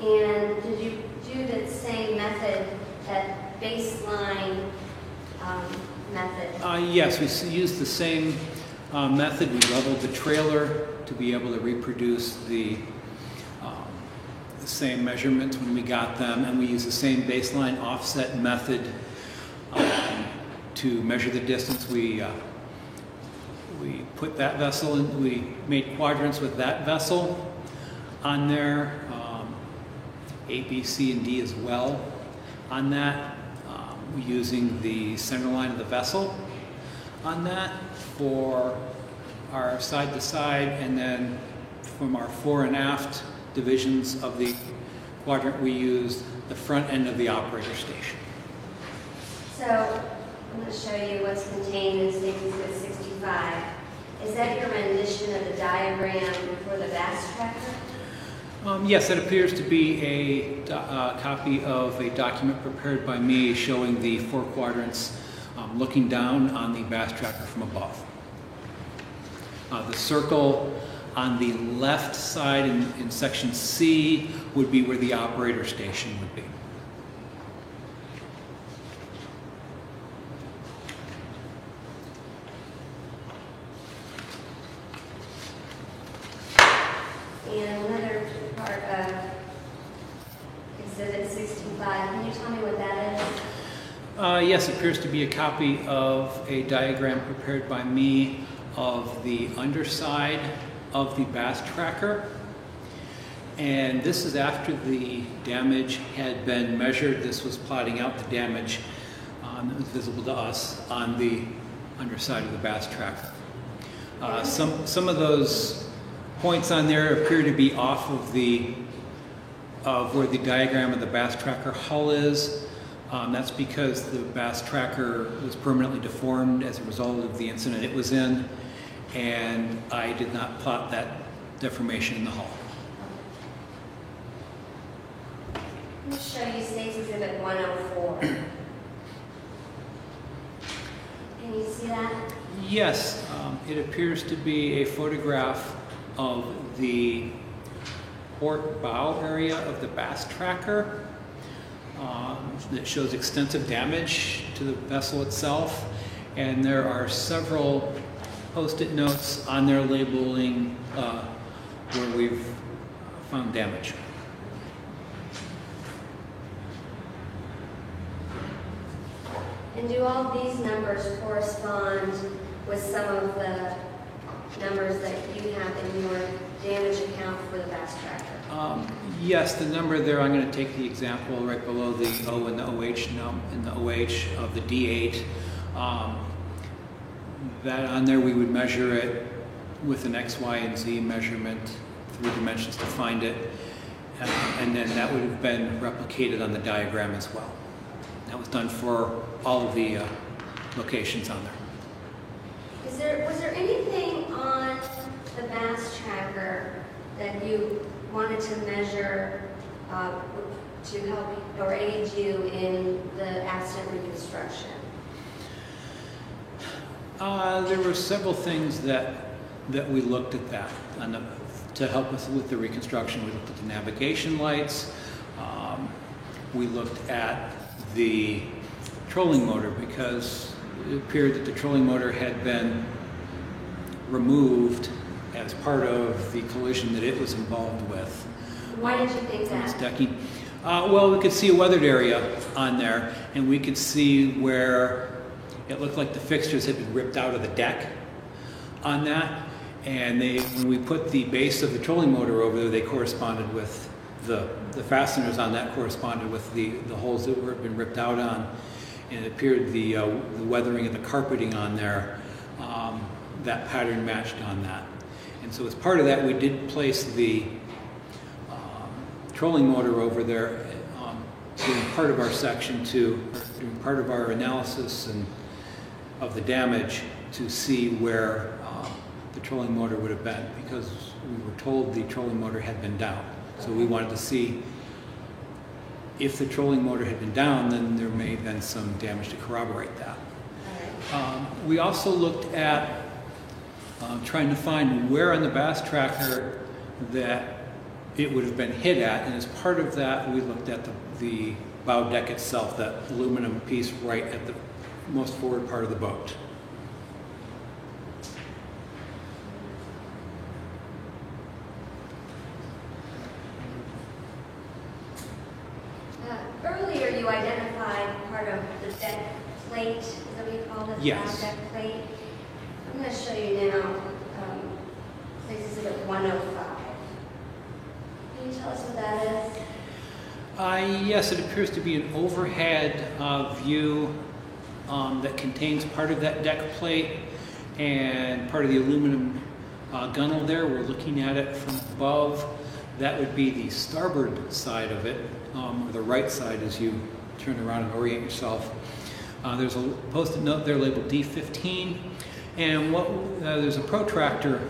And did you do the same method, that baseline method? Yes, we used the same method. We leveled the trailer to be able to reproduce the same measurements when we got them, and we used the same baseline offset method to measure the distance. We put that vessel in, we made quadrants with that vessel on there, A, B, C, and D as well on that, using the center line of the vessel on that for our side to side, and then from our fore and aft divisions of the quadrant, we used the front end of the operator station. So I'm going to show you what's contained in Statement 65. Is that your rendition of the diagram for the bass tracker? Yes, it appears to be a copy of a document prepared by me showing the 4 quadrants looking down on the bass tracker from above. The circle on the left side in section C would be where the operator station would be. And another part of Exhibit 65, can you tell me what that is? Yes, it appears to be a copy of a diagram prepared by me of the underside of the bass tracker. And this is after the damage had been measured. This was plotting out the damage that was visible to us on the underside of the bass tracker. Some of those points on there appear to be off of where the diagram of the bass tracker hull is. That's because the bass tracker was permanently deformed as a result of the incident it was in, and I did not plot that deformation in the hull. Let me show you State's Exhibit 104. Can you see that? Yes, it appears to be a photograph of the port bow area of the bass tracker that shows extensive damage to the vessel itself, and there are several post-it notes on there labeling where we've found damage. And do all these numbers correspond with some of the numbers that you have in your damage account for the bass tracker? Yes, the number there, I'm going to take the example right below the O and the OH of the D8. That on there we would measure it with an X, Y, and Z measurement, 3 dimensions to find it, and then that would have been replicated on the diagram as well. That was done for all of the locations on there. Was there anything on the BASS tracker that you wanted to measure to help or aid you in the accident reconstruction? There were several things that we looked at that to help us with the reconstruction. We looked at the navigation lights. We looked at the trolling motor because it appeared that the trolling motor had been removed as part of the collision that it was involved with. Why did you think that? Its decking. Well, we could see a weathered area on there, and we could see where it looked like the fixtures had been ripped out of the deck on that. And when we put the base of the trolling motor over there, they corresponded with the fasteners on that corresponded with the holes that had been ripped out on. And it appeared the weathering of the carpeting on there, that pattern matched on that. And so as part of that, we did place the trolling motor over there during part of our section during part of our analysis of the damage to see where the trolling motor would have been, because we were told the trolling motor had been down. So we wanted to see if the trolling motor had been down, then there may have been some damage to corroborate that. We also looked at trying to find where on the BASS tracker that it would have been hit at, and as part of that we looked at the bow deck itself, that aluminum piece right at the most forward part of the boat. Earlier you identified part of the deck plate, is that what you call it? Yes. The deck plate. I'm going to show you now, this is at 105. Can you tell us what that is? Yes, it appears to be an overhead view that contains part of that deck plate and part of the aluminum gunnel there. We're looking at it from above. That would be the starboard side of it, or the right side as you turn around and orient yourself. There's a post-it note there labeled D15, and there's a protractor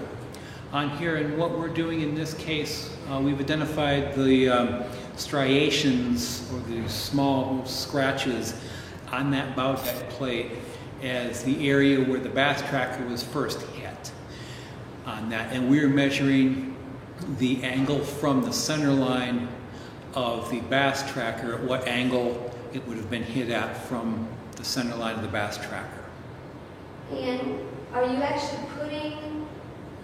on here, and what we're doing in this case, we've identified the striations or the small scratches on that bow deck plate as the area where the BASS tracker was first hit on that, and we're measuring the angle from the center line of the BASS tracker, at what angle it would have been hit at from the center line of the BASS tracker. And are you actually putting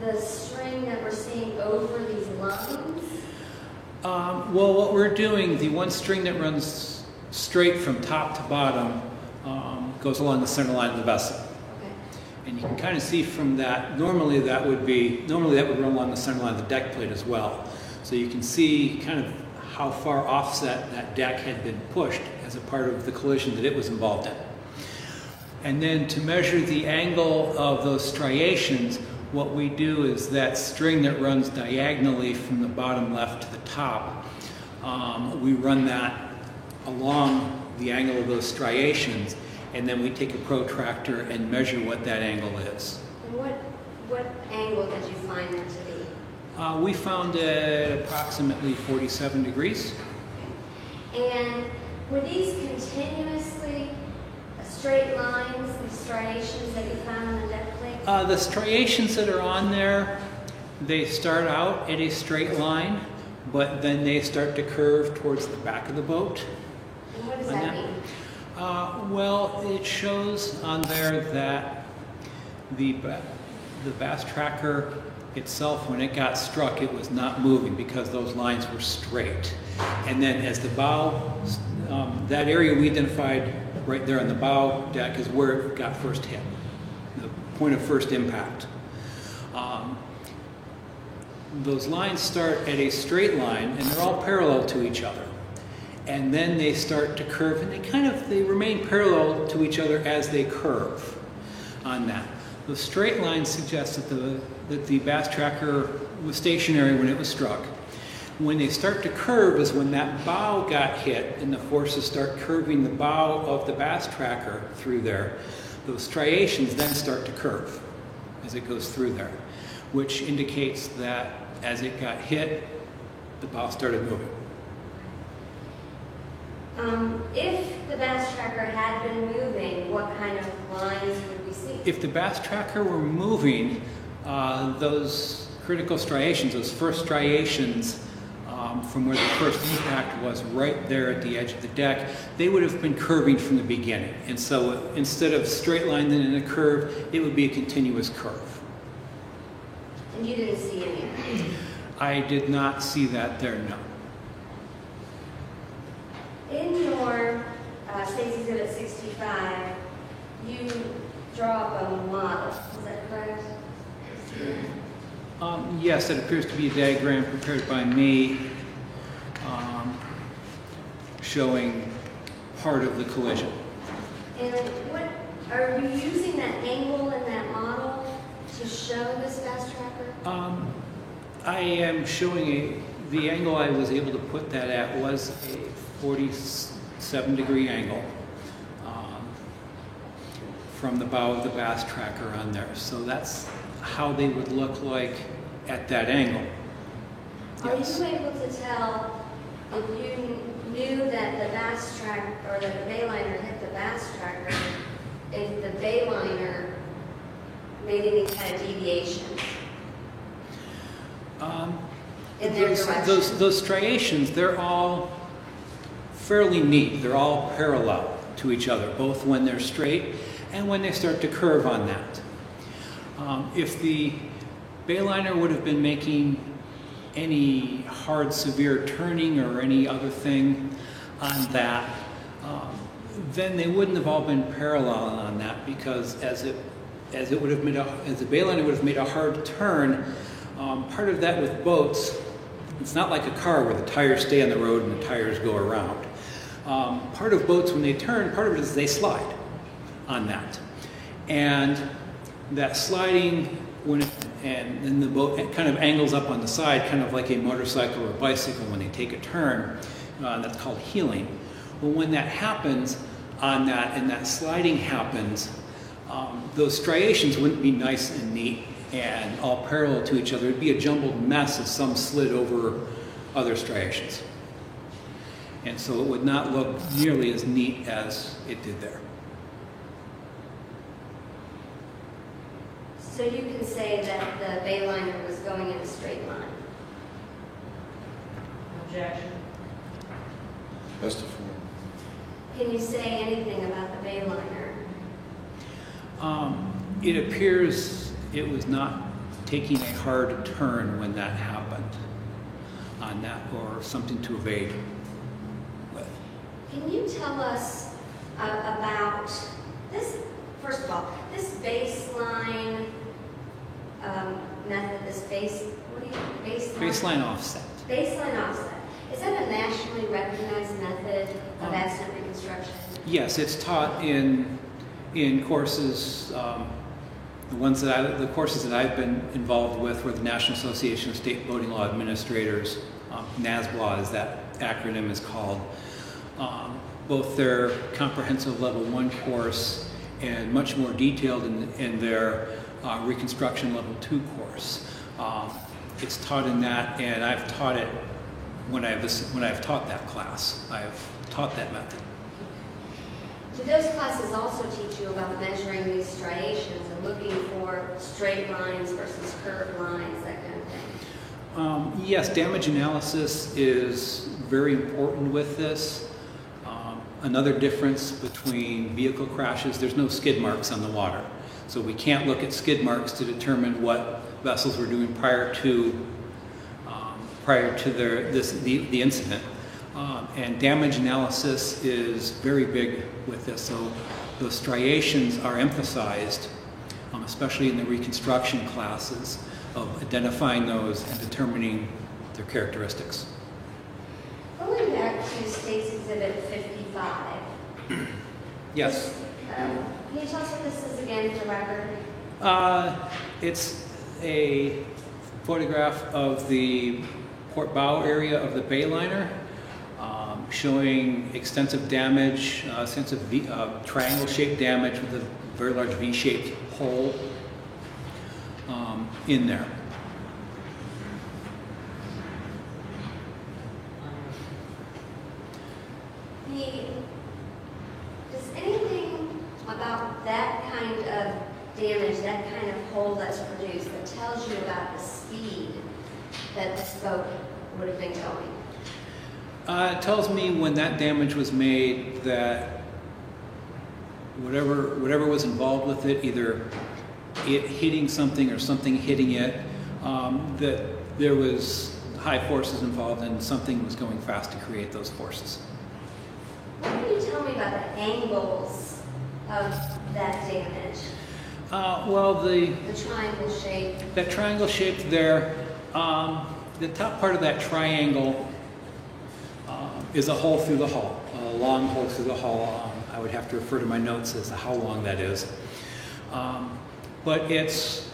the string that we're seeing over these lines? Well, what we're doing, the one string that runs straight from top to bottom goes along the center line of the vessel. Okay. And you can kind of see from that, normally that would run along the center line of the deck plate as well. So you can see kind of how far offset that deck had been pushed as a part of the collision that it was involved in. And then to measure the angle of those striations, what we do is that string that runs diagonally from the bottom left to the top, we run that along the angle of those striations, and then we take a protractor and measure what that angle is. And what angle did you find that to be? We found it approximately 47 degrees. And were these continuously straight lines, these striations that you found on the deck plate? The striations that are on there, they start out at a straight line, but then they start to curve towards the back of the boat. And what does that mean? Well, it shows on there that the BASS tracker itself, when it got struck, it was not moving because those lines were straight. And then as the bow, that area we identified right there on the bow deck is where it got first hit, the point of first impact. Those lines start at a straight line, and they're all parallel to each other. And then they start to curve, and they remain parallel to each other as they curve on that. The straight line suggests that the bass tracker was stationary when it was struck. When they start to curve is when that bow got hit and the forces start curving the bow of the bass tracker through there. Those striations then start to curve as it goes through there, which indicates that as it got hit, the bow started moving. If the bass tracker had been moving, what kind of lines would we see? If the bass tracker were moving, those critical striations, those first striations from where the first impact was right there at the edge of the deck, they would have been curving from the beginning. And so instead of straight line then in a curve, it would be a continuous curve. And you didn't see any of that? I did not see that there, no. In your State's Exhibit 65, you draw up a model. Is that correct? Yes, it appears to be a diagram prepared by me showing part of the collision. And what are you using that angle in that model to show this bass tracker? I am showing the angle I was able to put that at was a 47-degree angle from the bow of the bass tracker on there. So that's how they would look like at that angle. Yes. Are you able to tell if you knew that the bass tracker or that the bayliner hit the bass tracker, if the bayliner made any kind of deviation in their direction? Those striations, they're all fairly neat. They're all parallel to each other, both when they're straight and when they start to curve on that. If the bayliner would have been making any hard, severe turning or any other thing on that, then they wouldn't have all been parallel on that, because as the bayliner would have made a hard turn, part of that with boats, it's not like a car where the tires stay on the road and the tires go around. Part of boats, when they turn, part of it is they slide on that. And that sliding, and then the boat kind of angles up on the side, kind of like a motorcycle or bicycle when they take a turn. That's called heeling. Well, when that happens on that, and that sliding happens, those striations wouldn't be nice and neat and all parallel to each other. It'd be a jumbled mess if some slid over other striations. And so it would not look nearly as neat as it did there. So you can say that the bayliner was going in a straight line? Objection. Best of form. Can you say anything about the bayliner? It appears it was not taking a hard turn when that happened on that, or something to evade with. Can you tell us about this, first of all, this baseline method, this baseline offset. Baseline offset. Is that a nationally recognized method of accident reconstruction? Yes, it's taught in courses. The courses that I've been involved with were the National Association of State Boating Law Administrators, NASBLA as that acronym is called. Both their comprehensive level 1 course and much more detailed in their reconstruction level 2 course. It's taught in that, and I've taught it when I've taught that class. I've taught that method. Do those classes also teach you about measuring these striations and looking for straight lines versus curved lines, that kind of thing? Yes, damage analysis is very important with this. Another difference between vehicle crashes, there's no skid marks on the water. So we can't look at skid marks to determine what vessels were doing prior to the incident. And damage analysis is very big with this. So those striations are emphasized, especially in the reconstruction classes, of identifying those and determining their characteristics. Going back to State's Exhibit 55. Yes. Can you tell us what this is again for record? It's a photograph of the port bow area of the Bayliner, showing extensive damage, triangle-shaped damage with a very large V-shaped hole in there. Does anything about that kind of damage, that kind of hole that's produced, that tells you about the speed that this boat would have been going? It tells me when that damage was made that whatever was involved with it, either it hitting something or something hitting it, that there was high forces involved and something was going fast to create those forces. What can you tell me about the angles of that damage? Well, the triangle shape. That triangle shape there, the top part of that triangle is a hole through the hull, a long hole through the hull. I would have to refer to my notes as to how long that is. But it's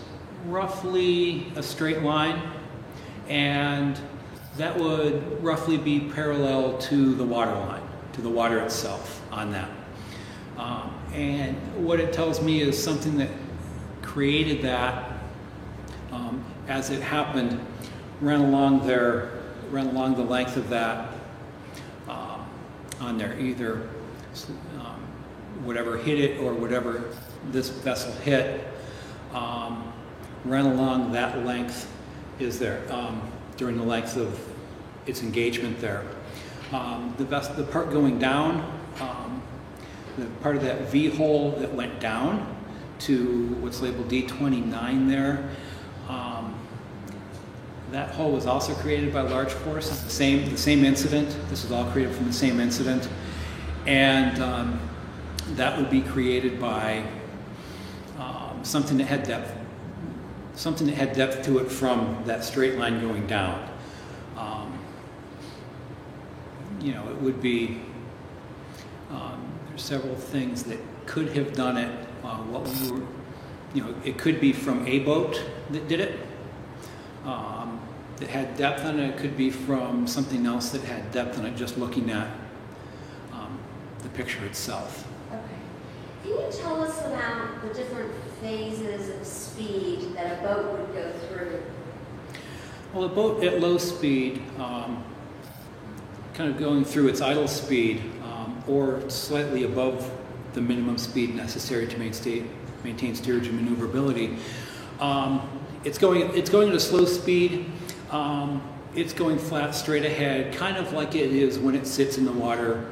roughly a straight line, and that would roughly be parallel to the water line, to the water itself on that. And what it tells me is something that created that as it happened, ran along the length of that on there, either whatever hit it or whatever this vessel hit, ran along that length is there during the length of its engagement there. The part going down, the part of that V hole that went down to what's labeled D29 there, that hole was also created by large force. The same incident. This was all created from the same incident, and that would be created by something that had depth. Something that had depth to it from that straight line going down. It would be. There's several things that could have done it. It could be from a boat that did it. That had depth on it. It could be from something else that had depth on it, just looking at the picture itself. Okay. Can you tell us about the different phases of speed that a boat would go through? Well, a boat at low speed, kind of going through its idle speed, or slightly above the minimum speed necessary to maintain steerage and maneuverability. It's going at a slow speed. It's going flat straight ahead, kind of like it is when it sits in the water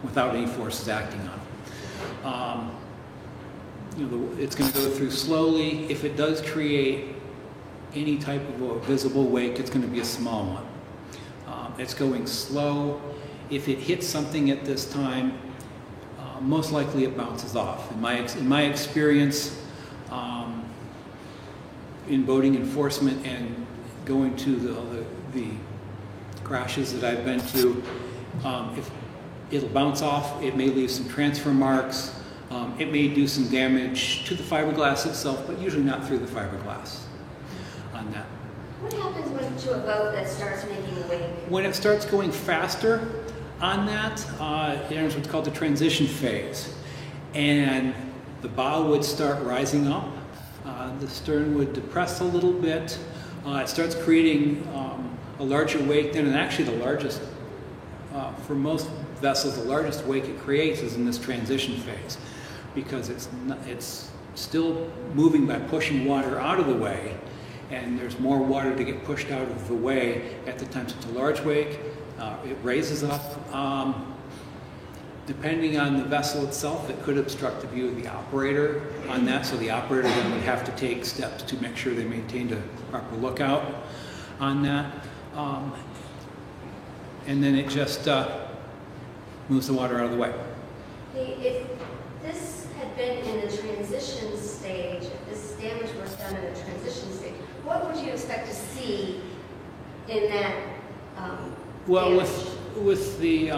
without any forces acting on it. It's going to go through slowly. If it does create any type of a visible wake, it's going to be a small one. It's going slow. If it hits something at this time, most likely it bounces off. In my experience, in boating enforcement and going to the crashes that I've been to, if it'll bounce off, it may leave some transfer marks. It may do some damage to the fiberglass itself, but usually not through the fiberglass on that. What happens to a boat that starts making a wake? When it starts going faster on that, it enters what's called the transition phase. And the bow would start rising up. The stern would depress a little bit. It starts creating a larger wake then, and actually the largest, for most vessels, the largest wake it creates is in this transition phase, because it's still moving by pushing water out of the way, and there's more water to get pushed out of the way at the time. So it's a large wake. It raises up. Depending on the vessel itself, it could obstruct the view of the operator on that, so the operator then would have to take steps to make sure they maintained a proper lookout on that. And then it just moves the water out of the way. If this had been in the transition stage, if this damage was done in the transition stage, what would you expect to see in that Well, damage? with the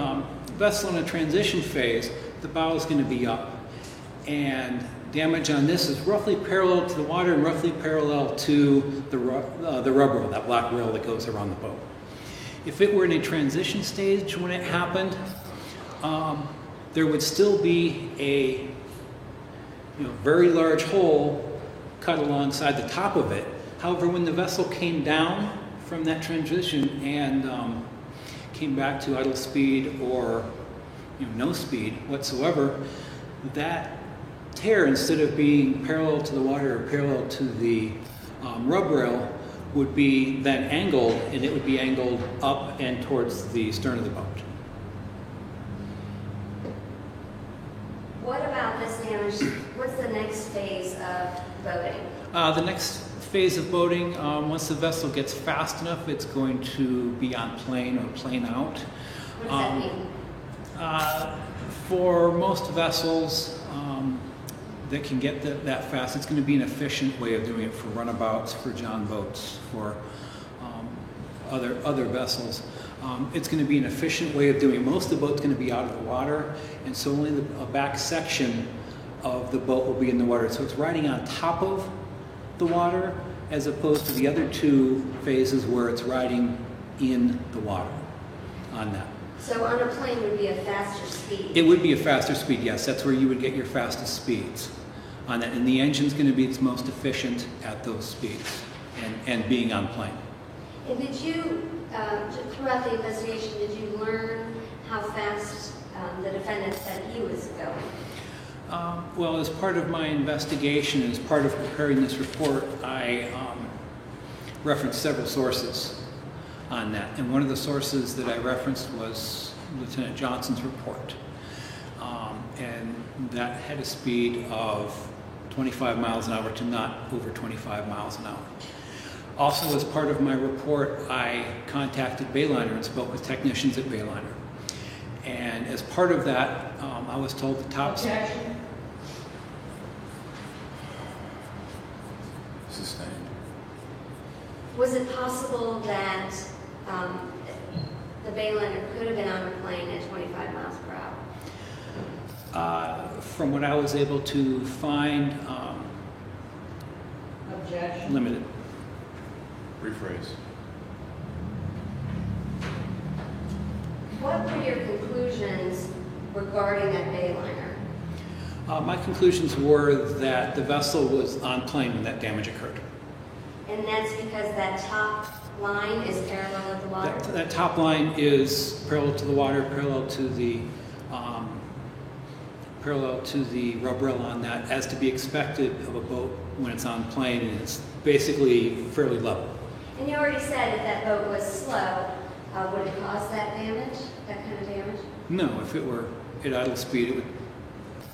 vessel in a transition phase, the bow is going to be up, and damage on this is roughly parallel to the water and roughly parallel to the rub rail, that black rail that goes around the boat. If it were in a transition stage when it happened, there would still be a very large hole cut alongside the top of it. However, when the vessel came down from that transition and came back to idle speed or no speed whatsoever, that tear, instead of being parallel to the water or parallel to the rub rail, would be then angled, and it would be angled up and towards the stern of the boat. What about this damage? What's the next phase of boating? The next phase of boating, once the vessel gets fast enough, it's going to be on plane or plane out. What does that mean? For most vessels that can get that fast, it's going to be an efficient way of doing it for runabouts, for John boats, for other vessels. It's going to be an efficient way of doing it. Most of the boat's going to be out of the water, and so only a back section of the boat will be in the water. So it's riding on top of the water as opposed to the other two phases where it's riding in the water on that. So on a plane would be a faster speed? It would be a faster speed, yes. That's where you would get your fastest speeds on that. And the engine's going to be its most efficient at those speeds and being on plane. And did you, throughout the investigation, did you learn how fast the defendant said he was going? Well, as part of my investigation, as part of preparing this report, I referenced several sources on that. And one of the sources that I referenced was Lieutenant Johnson's report. And that had a speed of 25 miles an hour to not over 25 miles an hour. Also, as part of my report, I contacted Bayliner and spoke with technicians at Bayliner. And as part of that, I was told the top... Objection. Sustained. Was it possible that the Bayliner could have been on a plane at 25 miles per hour? From what I was able to find, Objection. limited. Rephrase. What were your conclusions regarding that Bayliner? My conclusions were that the vessel was on plane when that damage occurred. And that's because that top line is parallel with the water? That top line is parallel to the water, parallel to the rub rail on that, as to be expected of a boat when it's on plane, and it's basically fairly level. And you already said if that boat was slow, would it cause that damage, that kind of damage? No, if it were at idle speed,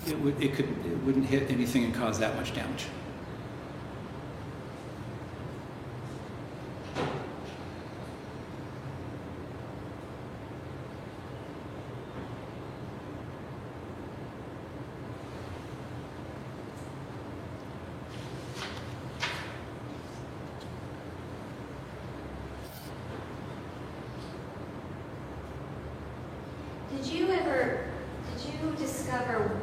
it wouldn't hit anything and cause that much damage. Did you discover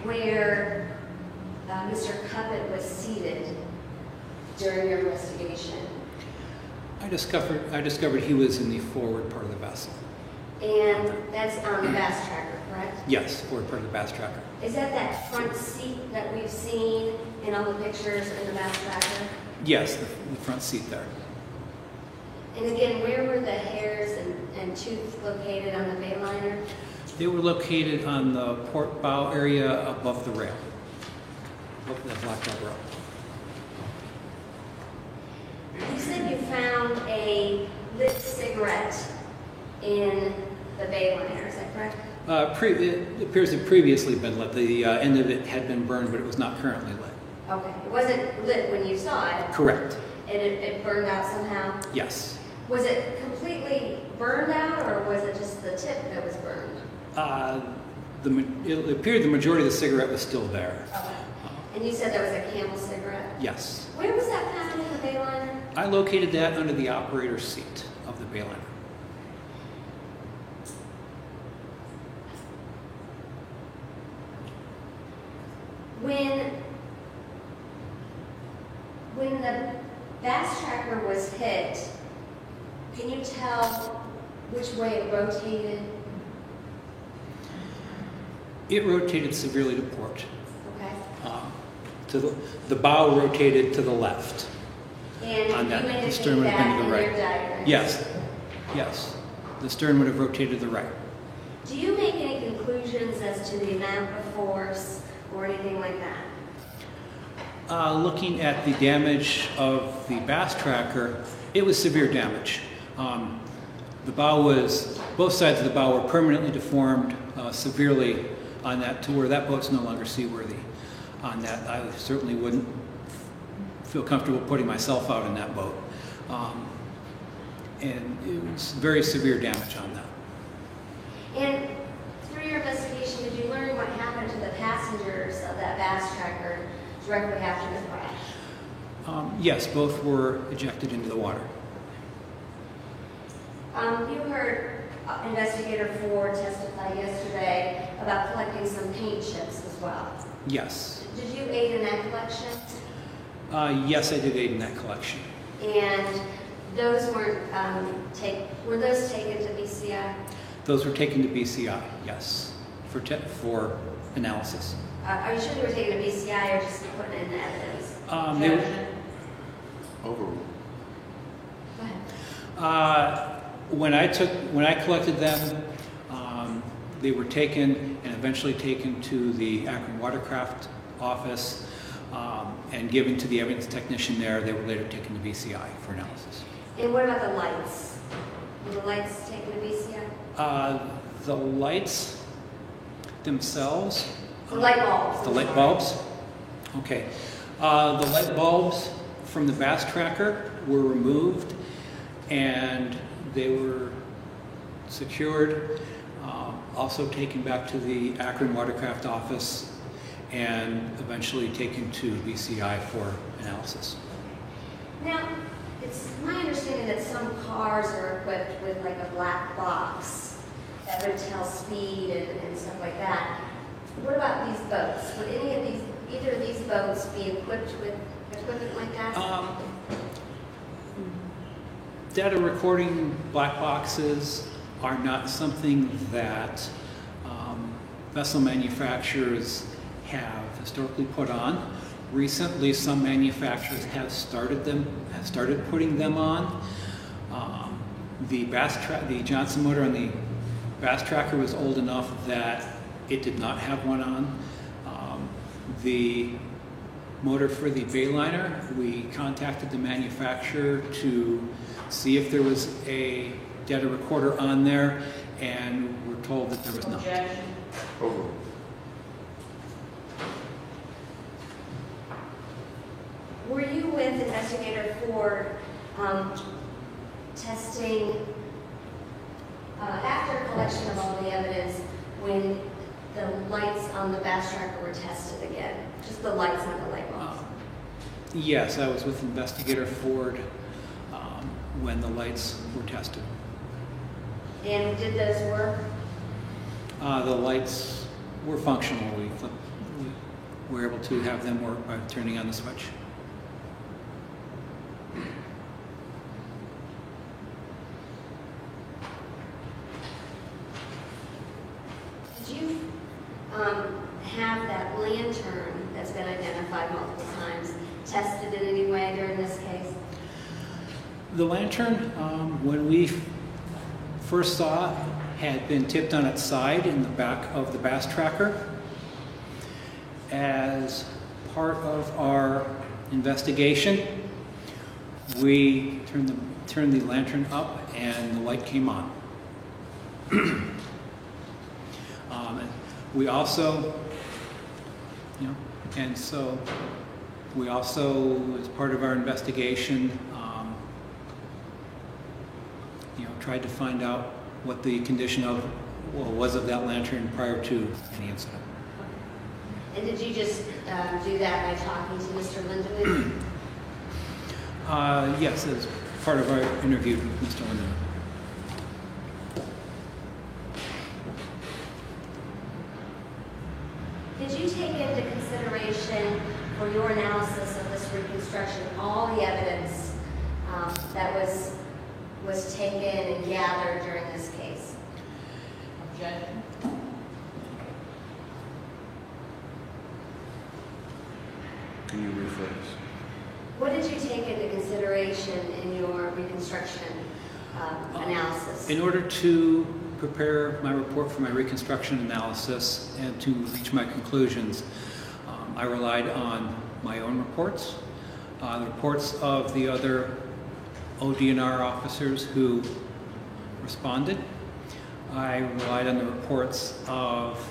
where Mr. Cuppett was seated during your investigation? I discovered he was in the forward part of the vessel. And that's on the bass tracker, correct? Yes, forward part of the bass tracker. Is that front seat that we've seen in all the pictures in the bass tracker? Yes, the front seat there. And again, where were the hairs and tooth located on the Bayliner? They were located on the port bow area above the rail, above the black rub rail. You said you found a lit cigarette in the Bayliner, is that correct? It appears to have previously been lit. The end of it had been burned, but it was not currently lit. Okay, it wasn't lit when you saw it? Correct. And it burned out somehow? Yes. Was it completely burned out, or was it just the tip that was burned? It appeared the majority of the cigarette was still there. Okay. And you said there was a Camel cigarette? Yes. Where was that found in the Bayliner? I located that under the operator's seat of the Bayliner. When the bass tracker was hit, can you tell which way it rotated? It rotated severely to port. Okay. The bow rotated to the left. And on you that, the indicate stern would have been that to the in your right. diagrams? Yes, yes. The stern would have rotated to the right. Do you make any conclusions as to the amount of force or anything like that? Looking at the damage of the bass tracker, it was severe damage. The bow was, both sides of the bow were permanently deformed severely on that, to where that boat's no longer seaworthy. On that, I certainly wouldn't feel comfortable putting myself out in that boat. And it was very severe damage on that. And through your investigation, did you learn what happened to the passengers of that bass tracker directly after the crash? Yes, both were ejected into the water. You heard Investigator Ford testify yesterday about collecting some paint chips as well. Yes. Did you aid in that collection? Yes, I did aid in that collection. And those weren't were those taken to BCI? Those were taken to BCI, yes, for analysis. Are you sure they were taken to BCI or just putting in the evidence? They were, Overruled. Go ahead. when I collected them, they were taken and eventually taken to the Akron Watercraft office and given to the evidence technician there. They were later taken to BCI for analysis. And what about the lights? Were the lights taken to BCI? The lights themselves. The light bulbs. The light bulbs? Okay. The light bulbs from the bass tracker were removed and they were secured, also taken back to the Akron Watercraft office and eventually taken to BCI for analysis. Now, it's my understanding that some cars are equipped with like a black box that would tell speed and stuff like that. What about these boats? Would either of these boats be equipped with equipment like that? Data recording black boxes are not something that vessel manufacturers have historically put on. Recently, some manufacturers have started putting them on. The Johnson motor on the bass tracker was old enough that it did not have one on. The motor for the Bayliner, we contacted the manufacturer to see if there was a data recorder on there, and we're told that there was not. Overruled. Were you with Investigator Ford testing after collection of all the evidence when the lights on the bass tracker were tested again? Just the lights, not the light bulbs. Yes, I was with Investigator Ford when the lights were tested. And did those work? The lights were functional. We were able to have them work by turning on the switch. Did you have that lantern that's been identified multiple times tested in any way during this case? The lantern, when we first saw it, had been tipped on its side in the back of the bass tracker. As part of our investigation, we turned the lantern up and the light came on. We also, as part of our investigation, tried to find out what the condition was of that lantern prior to any incident. And did you just do that by talking to Mr. Lindemann? Yes, as part of our interview with Mr. Lindemann. Did you take into consideration for your analysis of this reconstruction, all the evidence that was taken and gathered during this case. Objection. Can you rephrase? What did you take into consideration in your reconstruction analysis? In order to prepare my report for my reconstruction analysis and to reach my conclusions, I relied on my own reports, the reports of the other ODNR officers who responded. I relied on the reports of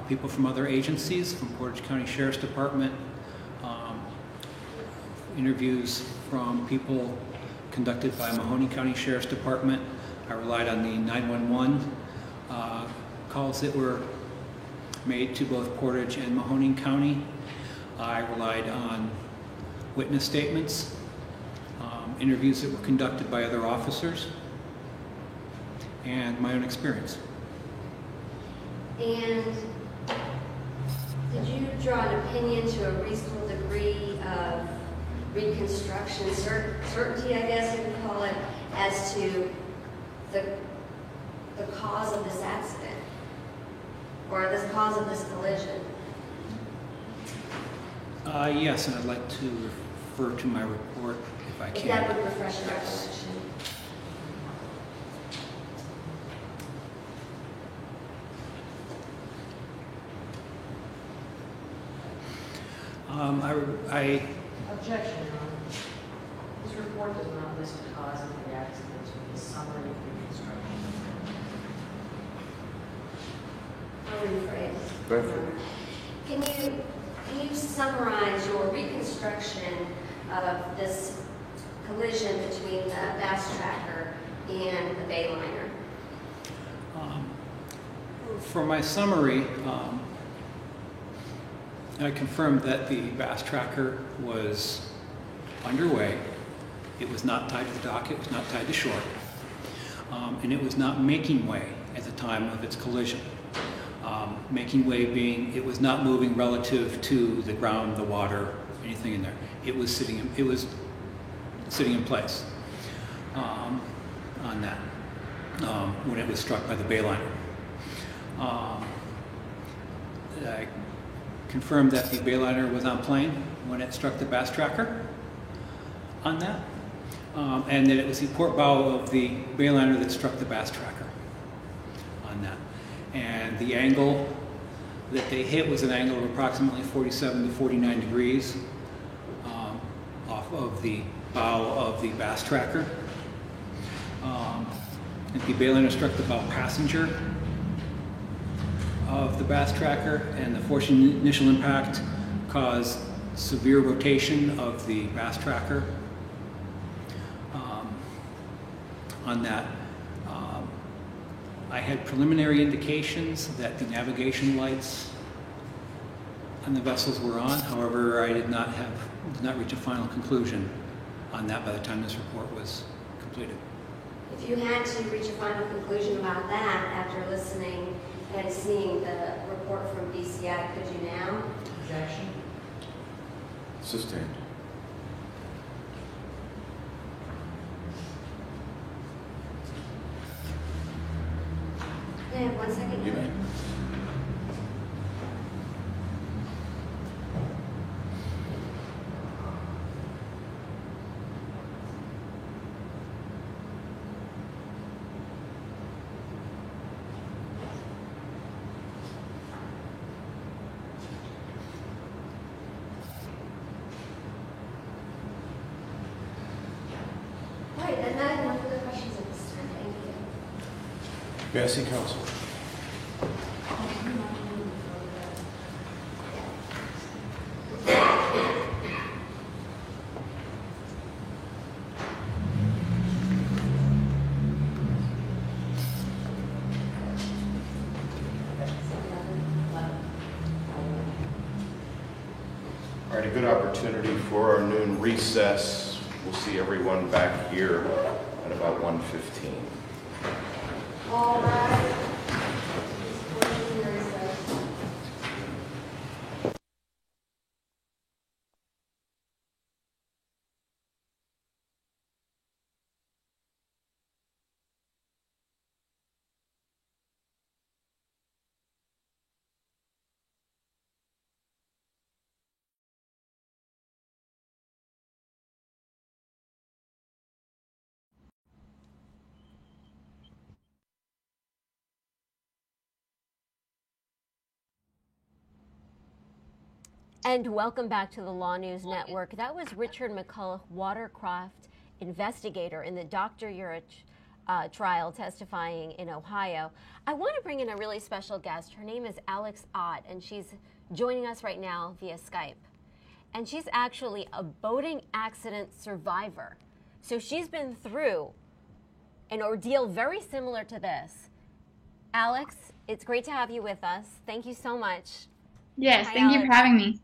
people from other agencies, from Portage County Sheriff's Department, interviews from people conducted by Mahoning County Sheriff's Department. I relied on the 911 calls that were made to both Portage and Mahoning County. I relied on witness statements, interviews that were conducted by other officers, and my own experience. And did you draw an opinion to a reasonable degree of reconstruction certainty, I guess you could call it, as to the cause of this accident or the cause of this collision? Yes, and I'd like to refer to my report if I can. If that would refresh your recollection. Objection, Your Honor. This report does not list the cause of the accident with a summary of reconstruction. I'll rephrase. Go ahead. Can you summarize your reconstruction of this collision between the Bass Tracker and the Bayliner? For my summary, I confirmed that the Bass Tracker was underway. It was not tied to the dock, it was not tied to shore, and it was not making way at the time of its collision. Making way being it was not moving relative to the ground, the water, anything in there. It was sitting in place on that when it was struck by the Bayliner. I confirmed that the Bayliner was on plane when it struck the Bass Tracker on that, and that it was the port bow of the Bayliner that struck the Bass Tracker on that. And the angle that they hit was an angle of approximately 47 to 49 degrees off of the bow of the Bass Tracker. And the Bayliner struck the bow passenger of the Bass Tracker, and the force initial impact caused severe rotation of the Bass Tracker on that. I had preliminary indications that the navigation lights on the vessels were on. However, I did not reach a final conclusion on that by the time this report was completed. If you had to reach a final conclusion about that after listening and seeing the report from BCI, could you now? Objection. Sustained. May I have 1 second? You may. All right, then I have no further questions at this time. Thank you. May I see counsel? All right, a good opportunity for our noon recess. We'll see everyone back here at about 1:15. All right. And welcome back to the Law News Network. That was Richard McCulloch, watercraft investigator in the Dr. Urich trial, testifying in Ohio. I want to bring in a really special guest. Her name is Alex Ott, and she's joining us right now via Skype. And she's actually a boating accident survivor. So she's been through an ordeal very similar to this. Alex, it's great to have you with us. Thank you so much. Yes, Hi, thank you Alex. for having me.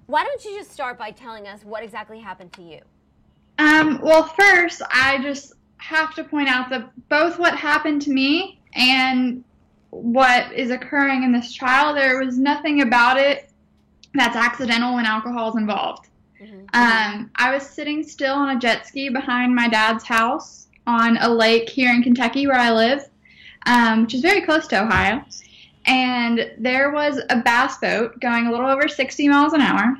Why don't you just start by telling us what exactly happened to you? Well, first, I just have to point out that both what happened to me and what is occurring in this trial, there was nothing about it that's accidental when alcohol is involved. I was sitting still on a jet ski behind my dad's house on a lake here in Kentucky where I live, which is very close to Ohio. And there was a bass boat going a little over 60 miles an hour.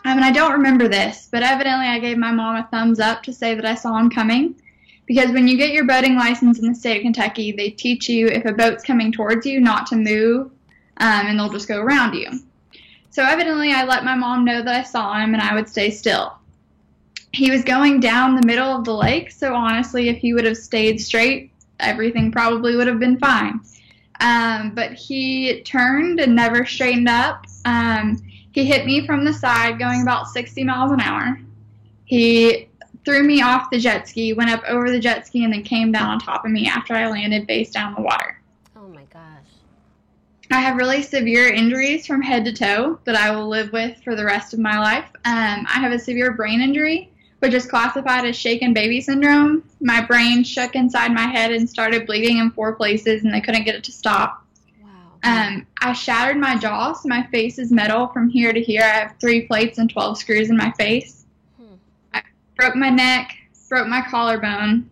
And I don't remember this, but evidently I gave my mom a thumbs up to say that I saw him coming. Because when you get your boating license in the state of Kentucky, they teach you if a boat's coming towards you not to move, and they'll just go around you. So evidently I let my mom know that I saw him and I would stay still. He was going down the middle of the lake, so honestly, if he would have stayed straight, everything probably would have been fine. But he turned and never straightened up. He hit me from the side going about 60 miles an hour. He threw me off the jet ski, went up over the jet ski, and then came down on top of me after I landed face down in the water. Oh my gosh. I have really severe injuries from head to toe that I will live with for the rest of my life. I have a severe brain injury, which is classified as shaken baby syndrome. My brain shook inside my head and started bleeding in 4 places, and they couldn't get it to stop. Wow. I shattered my jaw, so my face is metal from here to here. I have 3 plates and 12 screws in my face. I broke my neck, broke my collarbone,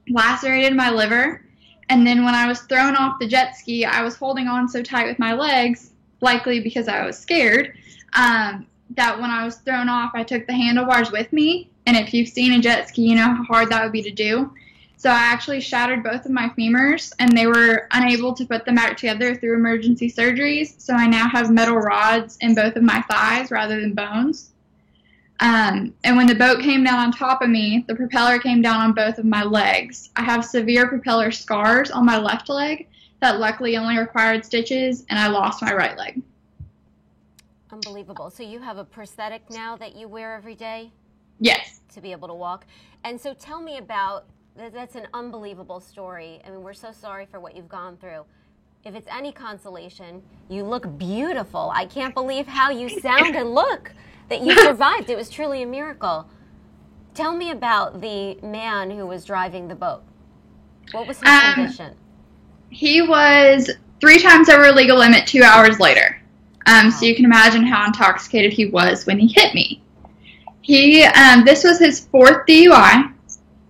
lacerated my liver, and then when I was thrown off the jet ski, I was holding on so tight with my legs, likely because I was scared, that when I was thrown off, I took the handlebars with me. And if you've seen a jet ski, you know how hard that would be to do. So I actually shattered both of my femurs, and they were unable to put them back together through emergency surgeries. So I now have metal rods in both of my thighs rather than bones. And when the boat came down on top of me, the propeller came down on both of my legs. I have severe propeller scars on my left leg that luckily only required stitches, and I lost my right leg. Unbelievable. So you have a prosthetic now that you wear every day? Yes. To be able to walk. And so tell me about, that's an unbelievable story. I mean, we're so sorry for what you've gone through. If it's any consolation, you look beautiful. I can't believe how you sound and look, that you survived. It was truly a miracle. Tell me about the man who was driving the boat. What was his condition? He was 3 times over legal limit 2 hours later. So you can imagine how intoxicated he was when he hit me. This was his 4th DUI,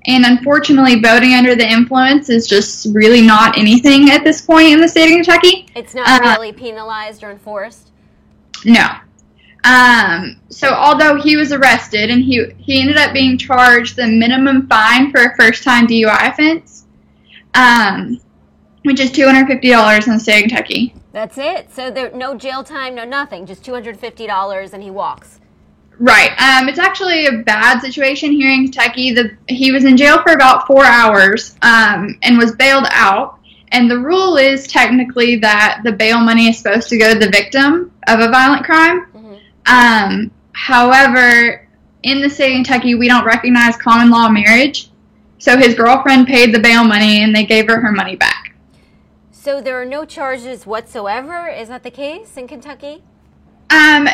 and unfortunately, boating under the influence is just really not anything at this point in the state of Kentucky. It's not really penalized or enforced? No. So although he was arrested, and he ended up being charged the minimum fine for a first-time DUI offense, which is $250 in the state of Kentucky. That's it? So there no jail time, no nothing, just $250 and he walks. Right. It's actually a bad situation here in Kentucky. He was in jail for about 4 hours and was bailed out. And the rule is technically that the bail money is supposed to go to the victim of a violent crime. Mm-hmm. However, in the state of Kentucky, we don't recognize common law marriage. So his girlfriend paid the bail money and they gave her money back. So there are no charges whatsoever? Is that the case in Kentucky?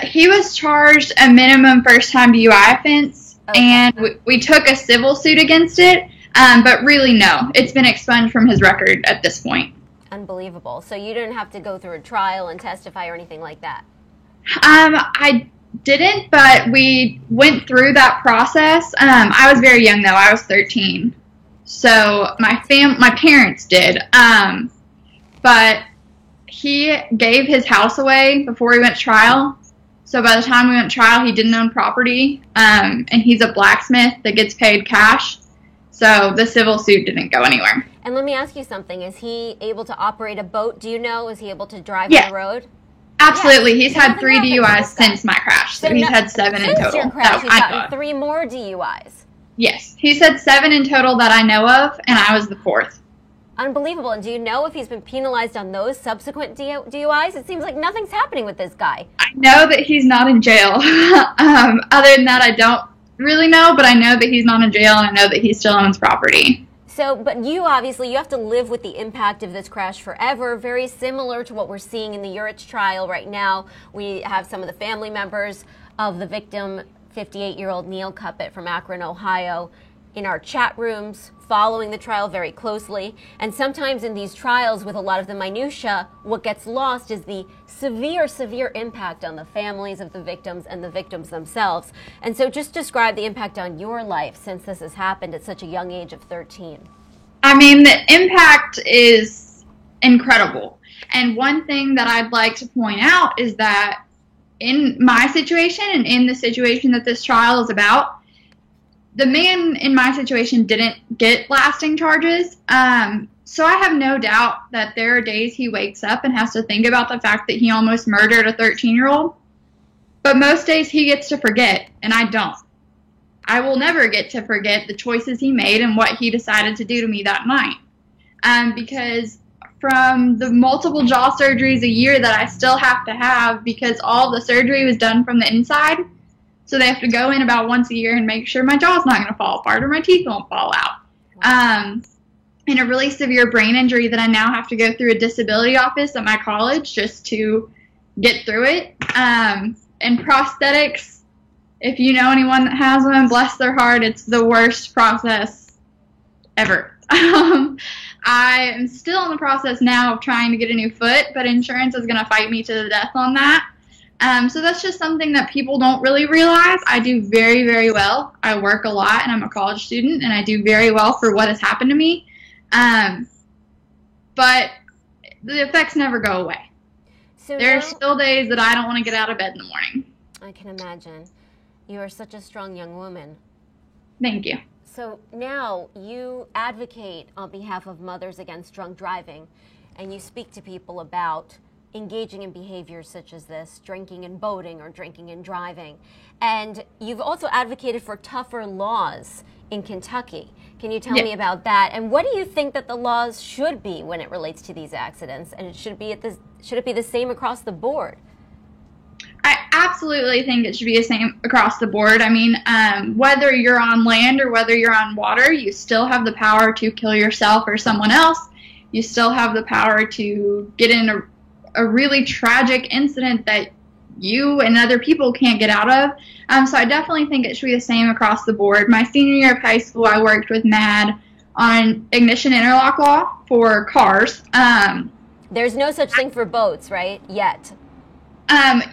He was charged a minimum first-time DUI offense, and we took a civil suit against it, but really no. It's been expunged from his record at this point. Unbelievable. So you didn't have to go through a trial and testify or anything like that? I didn't, but we went through that process. I was very young, though. I was 13. So my parents did. But he gave his house away before he went to trial. So by the time we went to trial, he didn't own property. And he's a blacksmith that gets paid cash. So the civil suit didn't go anywhere. And let me ask you something. Is he able to operate a boat? Do you know? Is he able to drive on the road? Absolutely. He's had Nothing 3 happened with DUIs this guy. since my crash, so he's had 7 in Since total. your crash, he's I know gotten of. 3 more DUIs. Yes, he's had 7 in total that I know of, and I was the 4th. Unbelievable. And do you know if he's been penalized on those subsequent DUIs? It seems like nothing's happening with this guy. I know that he's not in jail. Other than that, I don't really know, but I know that he's not in jail, and I know that he still owns property. So, but you obviously, you have to live with the impact of this crash forever, very similar to what we're seeing in the Urich trial right now. We have some of the family members of the victim, 58-year-old Neil Cuppett from Akron, Ohio, in our chat rooms, following the trial very closely. And sometimes in these trials, with a lot of the minutia, what gets lost is the severe, severe impact on the families of the victims and the victims themselves. And so just describe the impact on your life since this has happened at such a young age of 13. I mean, the impact is incredible. And one thing that I'd like to point out is that in my situation and in the situation that this trial is about, the man in my situation didn't get lasting charges. So I have no doubt that there are days he wakes up and has to think about the fact that he almost murdered a 13-year-old. But most days he gets to forget, and I don't. I will never get to forget the choices he made and what he decided to do to me that night. Because from the multiple jaw surgeries a year that I still have to have, because all the surgery was done from the inside, so they have to go in about once a year and make sure my jaw's not going to fall apart or my teeth won't fall out. And a really severe brain injury that I now have to go through a disability office at my college just to get through it. And prosthetics, if you know anyone that has one, bless their heart, it's the worst process ever. I am still in the process now of trying to get a new foot, but insurance is going to fight me to the death on that. So that's just something that people don't really realize. I do very, very well. I work a lot, and I'm a college student, and I do very well for what has happened to me. But the effects never go away. So there are still days that I don't want to get out of bed in the morning. I can imagine. You are such a strong young woman. Thank you. So now you advocate on behalf of Mothers Against Drunk Driving, and you speak to people about engaging in behaviors such as this, drinking and boating or drinking and driving. And you've also advocated for tougher laws in Kentucky. Can you tell me about that? And what do you think that the laws should be when it relates to these accidents? And should it be the same across the board? I absolutely think it should be the same across the board. I mean, whether you're on land or whether you're on water, you still have the power to kill yourself or someone else. You still have the power to get in a really tragic incident that you and other people can't get out of. So I definitely think it should be the same across the board. My senior year of high school, I worked with MAD on ignition interlock law for cars. There's no such thing for boats, right? Yet.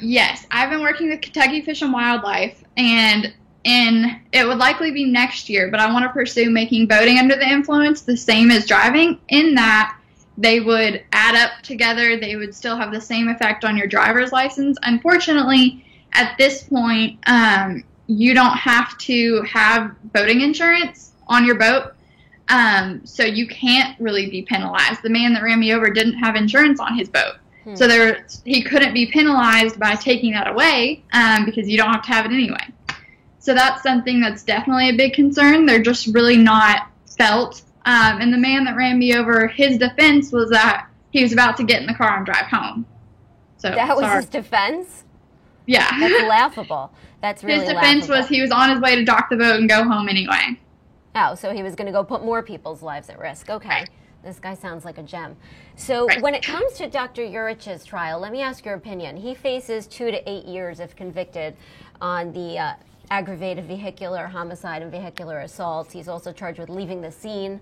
Yes, I've been working with Kentucky Fish and Wildlife, and it would likely be next year, but I want to pursue making boating under the influence the same as driving, in that they would add up together. They would still have the same effect on your driver's license. Unfortunately, at this point, you don't have to have boating insurance on your boat, so you can't really be penalized. The man that ran me over didn't have insurance on his boat. So he couldn't be penalized by taking that away because you don't have to have it anyway. So that's something that's definitely a big concern. They're just really not felt. And the man that ran me over, his defense was that he was about to get in the car and drive home. So that was his defense? Yeah. That's laughable. That's really laughable. His defense was he was on his way to dock the boat and go home anyway. Oh, so he was going to go put more people's lives at risk. Okay. Right. This guy sounds like a gem. So when it comes to Dr. Urich's trial, let me ask your opinion. He faces 2 to 8 years if convicted on the aggravated vehicular homicide and vehicular assault. He's also charged with leaving the scene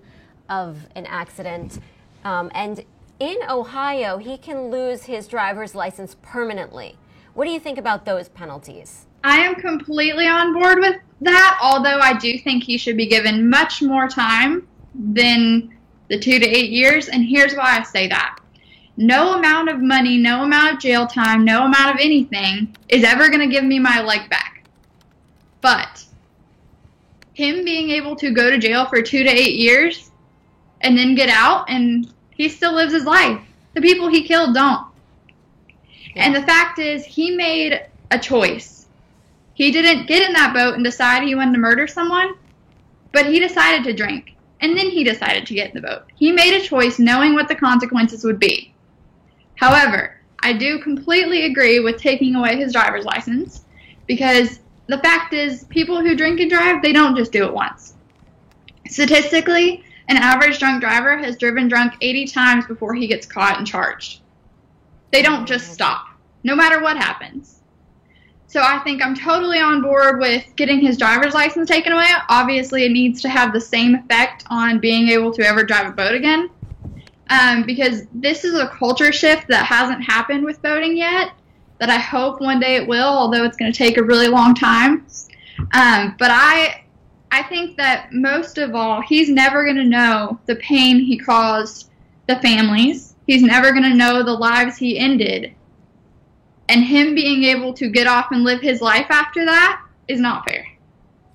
of an accident. And in Ohio, he can lose his driver's license permanently. What do you think about those penalties? I am completely on board with that, although I do think he should be given much more time than the 2 to 8 years, and here's why I say that. No amount of money, no amount of jail time, no amount of anything is ever going to give me my leg back. But him being able to go to jail for 2 to 8 years and then get out, and he still lives his life. The people he killed don't. And the fact is, he made a choice. He didn't get in that boat and decide he wanted to murder someone, but he decided to drink. And then he decided to get in the boat. He made a choice knowing what the consequences would be. However, I do completely agree with taking away his driver's license, because the fact is, people who drink and drive, they don't just do it once. Statistically, an average drunk driver has driven drunk 80 times before he gets caught and charged. They don't just stop, no matter what happens. So I think I'm totally on board with getting his driver's license taken away. Obviously, it needs to have the same effect on being able to ever drive a boat again, because this is a culture shift that hasn't happened with boating yet, that I hope one day it will, although it's going to take a really long time. But I think that most of all, he's never going to know the pain he caused the families. He's never going to know the lives he ended. And him being able to get off and live his life after that is not fair.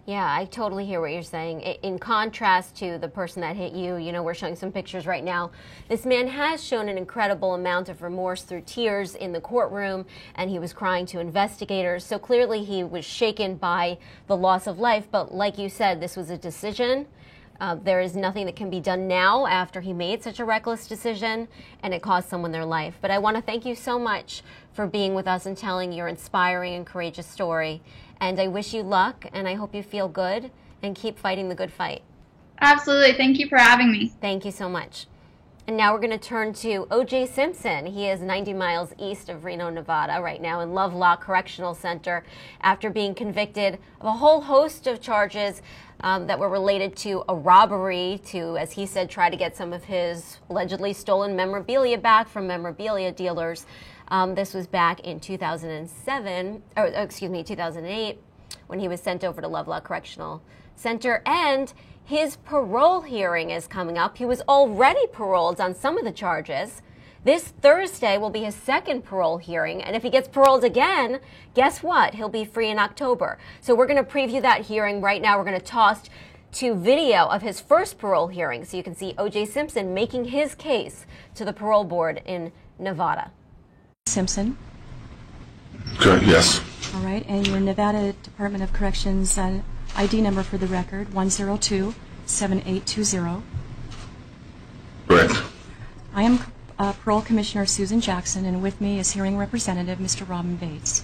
Yeah, I totally hear what you're saying. In contrast to the person that hit you, you know, we're showing some pictures right now. This man has shown an incredible amount of remorse through tears in the courtroom, and he was crying to investigators. So clearly he was shaken by the loss of life. But like you said, this was a decision. There is nothing that can be done now after he made such a reckless decision and it cost someone their life. But I want to thank you so much for being with us and telling your inspiring and courageous story. And I wish you luck, and I hope you feel good and keep fighting the good fight. Absolutely. Thank you for having me. Thank you so much. And now we're going to turn to O.J. Simpson. He is 90 miles east of Reno, Nevada right now in Lovelock Correctional Center after being convicted of a whole host of charges that were related to a robbery to, as he said, try to get some of his allegedly stolen memorabilia back from memorabilia dealers. This was back in 2008, when he was sent over to Lovelock Correctional Center. And his parole hearing is coming up. He was already paroled on some of the charges. This Thursday will be his second parole hearing. And if he gets paroled again, guess what? He'll be free in October. So we're going to preview that hearing right now. We're going to toss to video of his first parole hearing so you can see O.J. Simpson making his case to the parole board in Nevada. Simpson. Okay, yes. All right, and your Nevada Department of Corrections ID number for the record, 102-7820. Correct. I am Parole Commissioner Susan Jackson, and with me is hearing representative Mr. Robin Bates.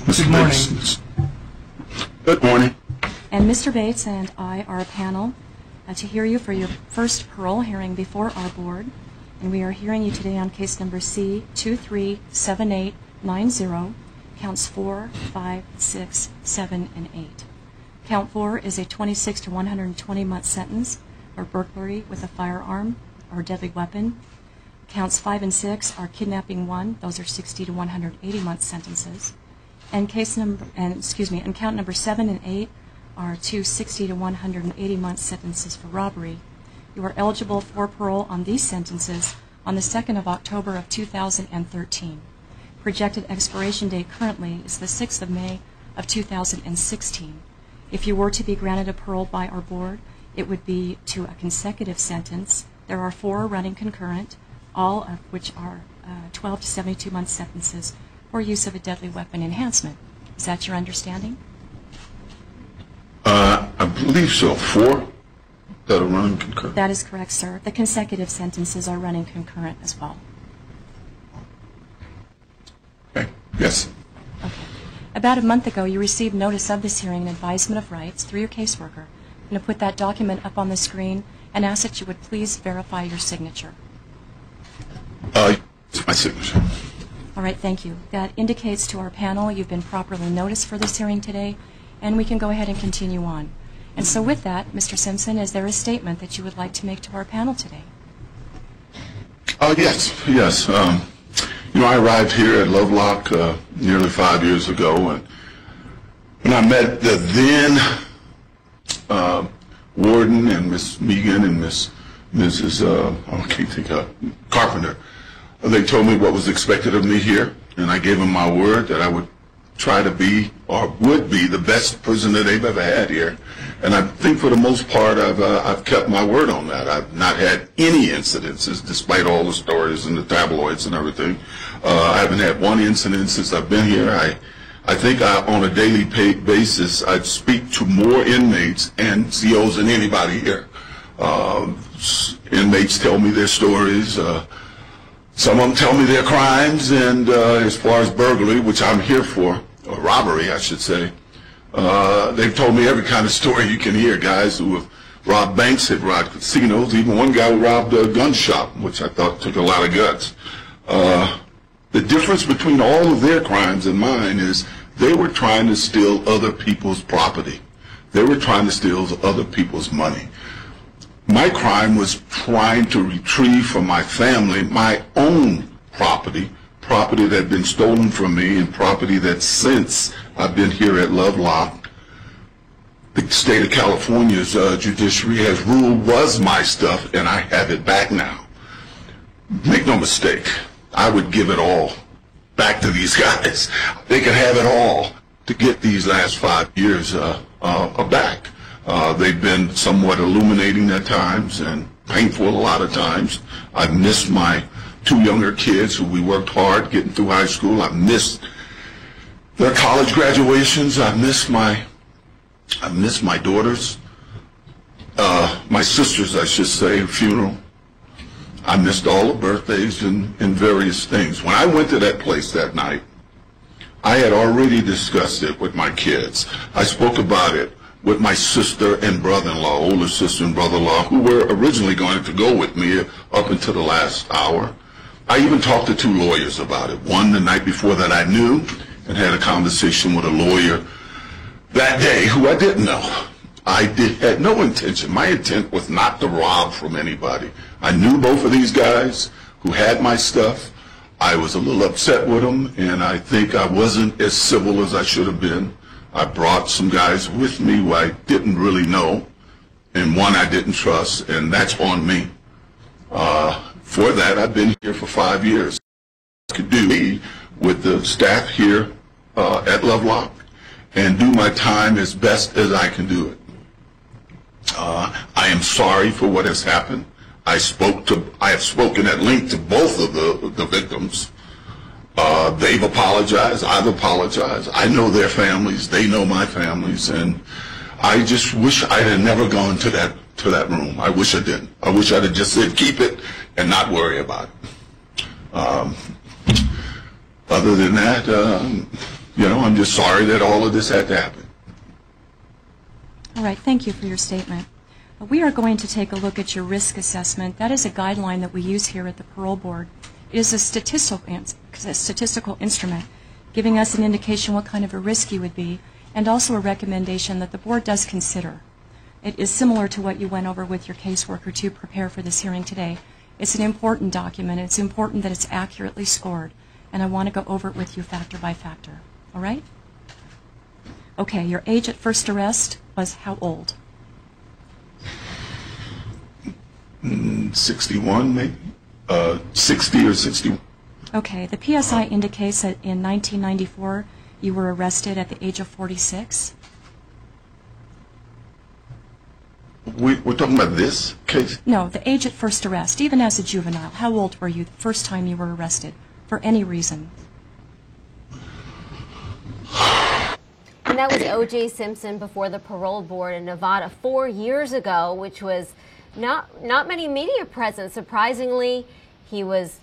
Good morning. Good morning. And Mr. Bates and I are a panel to hear you for your first parole hearing before our board. And we are hearing you today on case number C237890, counts 4, 5, 6, 7, and 8. Count 4 is a 26 to 120 month sentence for burglary with a firearm or deadly weapon. Counts 5 and 6 are kidnapping 1; those are 60 to 180 month sentences. And count number 7 and 8 are 2 60 to 180 month sentences for robbery. You are eligible for parole on these sentences on the 2nd of October of 2013. Projected expiration date currently is the 6th of May of 2016. If you were to be granted a parole by our board, it would be to a consecutive sentence. There are 4 running concurrent, all of which are 12 to 72 month sentences for use of a deadly weapon enhancement. Is that your understanding? I believe so. 4 that are running concurrent. That is correct, sir. The consecutive sentences are running concurrent as well. Okay. Yes. Okay. About a month ago, you received notice of this hearing and advisement of rights through your caseworker. I'm going to put that document up on the screen and ask that you would please verify your signature. It's my signature. All right, thank you. That indicates to our panel you've been properly noticed for this hearing today, and we can go ahead and continue on. And so with that, Mr. Simpson, is there a statement that you would like to make to our panel today? Yes. I arrived here at Lovelock nearly 5 years ago, and when I met the then warden and Miss Megan and Mrs. Carpenter, they told me what was expected of me here, and I gave them my word that I would try to be, or would be, the best prisoner they've ever had here. And I think for the most part I've kept my word on that. I've not had any incidences, despite all the stories in the tabloids and everything. I haven't had one incident since I've been here. I think on a daily basis, I speak to more inmates and COs than anybody here. Inmates tell me their stories. Some of them tell me their crimes, and as far as burglary, which I'm here for, or robbery, I should say, they've told me every kind of story you can hear. Guys who have robbed banks, had robbed casinos, even one guy who robbed a gun shop, which I thought took a lot of guts. The difference between all of their crimes and mine is they were trying to steal other people's property. They were trying to steal other people's money. My crime was trying to retrieve from my family my own property that had been stolen from me, and property that since I've been here at Lovelock, the state of California's judiciary has ruled was my stuff, and I have it back now. Make no mistake, I would give it all back to these guys. They could have it all to get these last 5 years back. They've been somewhat illuminating at times and painful a lot of times. I've missed my 2 younger kids who we worked hard getting through high school. I've missed their college graduations. I miss my daughters, my sisters, I should say, funeral. I missed all the birthdays and various things. When I went to that place that night, I had already discussed it with my kids. I spoke about it with my sister and brother-in-law, older sister and brother-in-law, who were originally going to go with me up until the last hour. I even talked to 2 lawyers about it. One the night before that I knew, and had a conversation with a lawyer that day who I didn't know. I had no intention. My intent was not to rob from anybody. I knew both of these guys who had my stuff. I was a little upset with them, and I think I wasn't as civil as I should have been. I brought some guys with me who I didn't really know, and one I didn't trust, and that's on me. For that, I've been here for 5 years. I could do with the staff here at Lovelock and do my time as best as I can do it. I am sorry for what has happened. I have spoken at length to both of the victims. They've apologized. I've apologized. I know their families. They know my families, and I just wish I had never gone to that room. I wish I didn't. I wish I'd have just said keep it and not worry about it. Other than that, I'm just sorry that all of this had to happen. All right, thank you for your statement. We are going to take a look at your risk assessment. That is a guideline that we use here at the Parole Board. It is a statistical instrument, giving us an indication what kind of a risk you would be, and also a recommendation that the board does consider. It is similar to what you went over with your caseworker to prepare for this hearing today. It's an important document. It's important that it's accurately scored, and I want to go over it with you factor by factor. All right? Okay, your age at first arrest was how old? 61, maybe? 60 or 61. Okay, the PSI indicates that in 1994 you were arrested at the age of 46. We're talking about this case? No, the age at first arrest, even as a juvenile. How old were you the first time you were arrested, for any reason? And that was O.J. Simpson before the Parole Board in Nevada 4 years ago, which was not many media present. Surprisingly, he was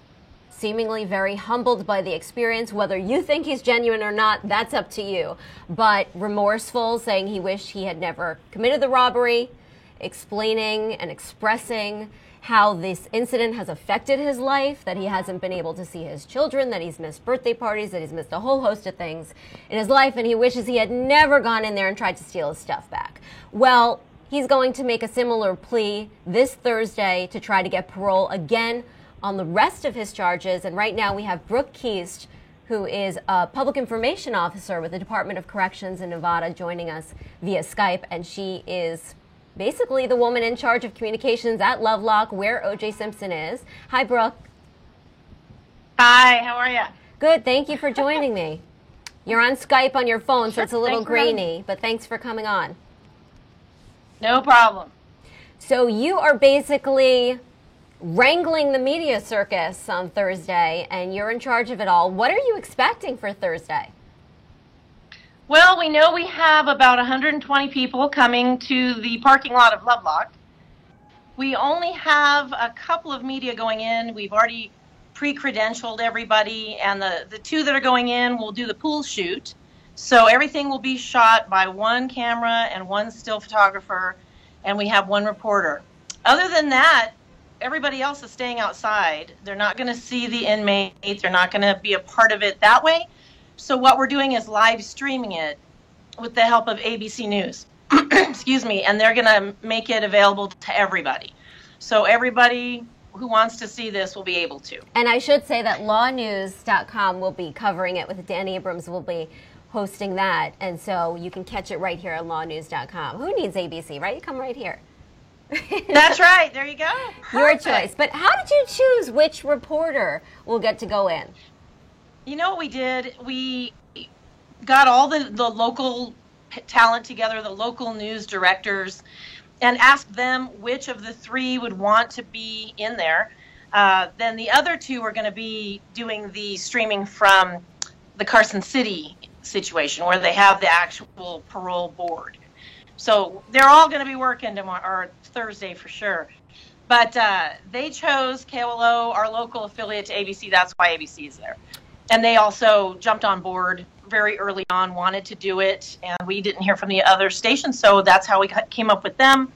seemingly very humbled by the experience. Whether you think he's genuine or not, that's up to you. But remorseful, saying he wished he had never committed the robbery, explaining and expressing how this incident has affected his life, that he hasn't been able to see his children, that he's missed birthday parties, that he's missed a whole host of things in his life, and he wishes he had never gone in there and tried to steal his stuff back. Well, he's going to make a similar plea this Thursday to try to get parole again on the rest of his charges. And right now we have Brooke Keast, who is a public information officer with the Department of Corrections in Nevada, joining us via Skype, and she is basically the woman in charge of communications at Lovelock, where O.J. Simpson is. Hi, Brooke. Hi, how are you? Good, thank you for joining me. You're on Skype on your phone, so it's a little grainy, but thanks for coming on. No problem. So you are basically wrangling the media circus on Thursday, and you're in charge of it all. What are you expecting for Thursday? Well, we know we have about 120 people coming to the parking lot of Lovelock. We only have a couple of media going in. We've already pre-credentialed everybody, and the two that are going in will do the pool shoot. So everything will be shot by one camera and one still photographer, and we have one reporter. Other than that, everybody else is staying outside. They're not going to see the inmates. They're not going to be a part of it that way. So what we're doing is live streaming it with the help of ABC News. Excuse me. And they're going to make it available to everybody. So everybody who wants to see this will be able to. And I should say that lawnews.com will be covering it with Dan Abrams will be hosting that. And so you can catch it right here on lawnews.com. Who needs ABC, right? You come right here. That's right. There you go. Perfect. Your choice. But how did you choose which reporter will get to go in? You know what we did? We got all the local talent together, the local news directors, and asked them which of the three would want to be in there. Then the other two are going to be doing the streaming from the Carson City situation where they have the actual parole board. So they're all going to be working tomorrow or Thursday for sure. But they chose KOLO, our local affiliate to ABC. That's why ABC is there. And they also jumped on board very early on, wanted to do it, and we didn't hear from the other stations, so that's how we came up with them.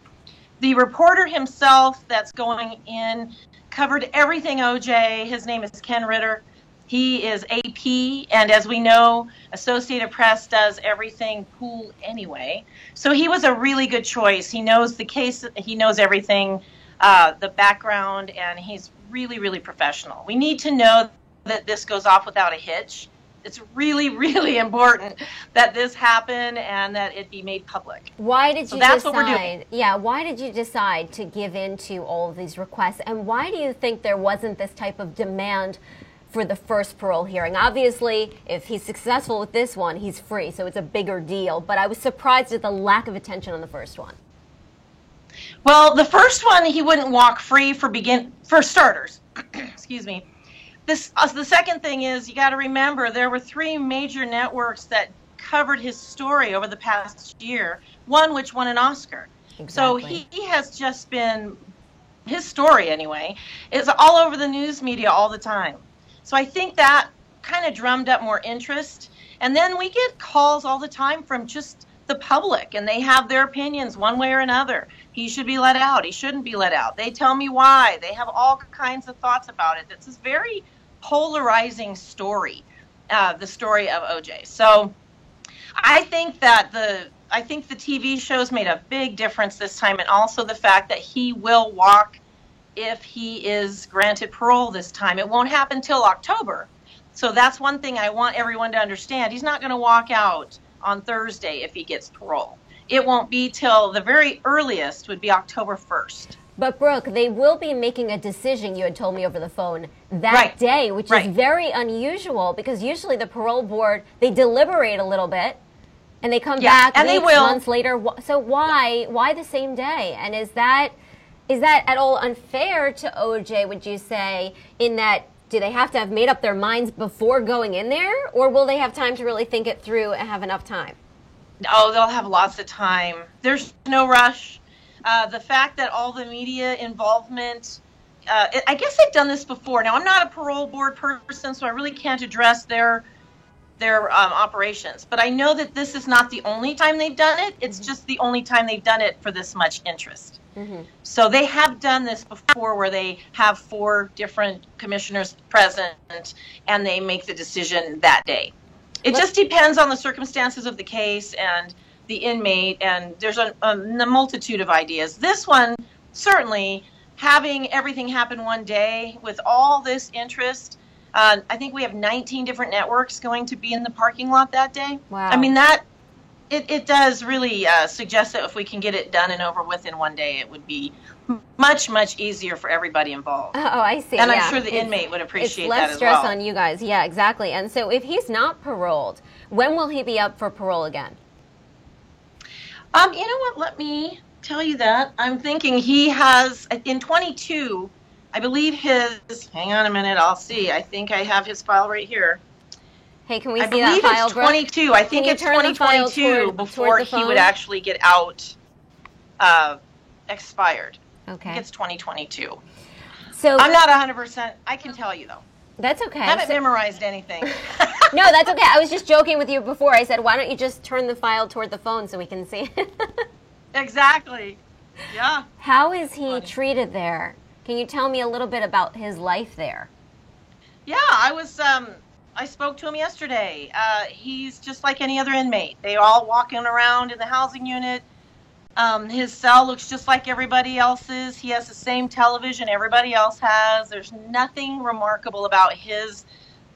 The reporter himself that's going in covered everything OJ. His name is Ken Ritter. He is AP, and as we know, Associated Press does everything pool anyway. So he was a really good choice. He knows the case, he knows everything, the background, and he's really, really professional. We need to know that this goes off without a hitch. It's really, really important that this happen and that it be made public. Why did you that's what we're doing. Yeah, why did you decide to give in to all of these requests? And why do you think there wasn't this type of demand for the first parole hearing? Obviously, if he's successful with this one, he's free, so it's a bigger deal. But I was surprised at the lack of attention on the first one. Well, the first one, he wouldn't walk free for starters. Excuse me. The second thing is, you got to remember, there were 3 major networks that covered his story over the past year, one which won an Oscar. Exactly. So he has just been, his story anyway, is all over the news media all the time. So I think that kind of drummed up more interest. And then we get calls all the time from just the public, and they have their opinions one way or another. He should be let out. He shouldn't be let out. They tell me why. They have all kinds of thoughts about it. It's this very polarizing story, the story of OJ. So I think that the TV shows made a big difference this time, and also the fact that he will walk if he is granted parole this time. It won't happen till October. So that's one thing I want everyone to understand. He's not going to walk out on Thursday if he gets parole. It won't be till the very earliest would be October 1st. But Brooke, they will be making a decision, you had told me over the phone, that day, which is very unusual because usually the parole board, they deliberate a little bit and they come back and weeks, months later. So why the same day? And is that at all unfair to OJ, would you say, in that do they have to have made up their minds before going in there, or will they have time to really think it through and have enough time? Oh, they'll have lots of time. There's no rush. The fact that all the media involvement, I guess they've done this before. Now, I'm not a parole board person, so I really can't address their operations. But I know that this is not the only time they've done it. It's just the only time they've done it for this much interest. Mm-hmm. So they have done this before where they have 4 different commissioners present and they make the decision that day. It just depends on the circumstances of the case and the inmate, and there's a multitude of ideas. This one, certainly, having everything happen one day with all this interest, I think we have 19 different networks going to be in the parking lot that day. Wow. I mean, it does really suggest that if we can get it done and over with in one day, it would be much, much easier for everybody involved. Oh, I see. And I'm sure the inmate would appreciate that as well. It's less stress on you guys. Yeah, exactly. And so if he's not paroled, when will he be up for parole again? You know what? Let me tell you that. I'm thinking he has, in 22, I believe hang on a minute, I'll see. I think I have his file right here. Hey, can we I see that believe file, it's Brooke? 22. I think Can you it's turn the file 2022 before toward the he would phone? actually get out expired. I Okay. think it's 2022. So I'm not 100%. I can tell you, though. That's okay. I haven't memorized anything. No, that's okay. I was just joking with you before. I said, why don't you just turn the file toward the phone so we can see it? Exactly. Yeah. How is he treated there? Can you tell me a little bit about his life there? Yeah, I spoke to him yesterday. He's just like any other inmate. They all walking around in the housing unit. His cell looks just like everybody else's. He has the same television everybody else has. There's nothing remarkable about his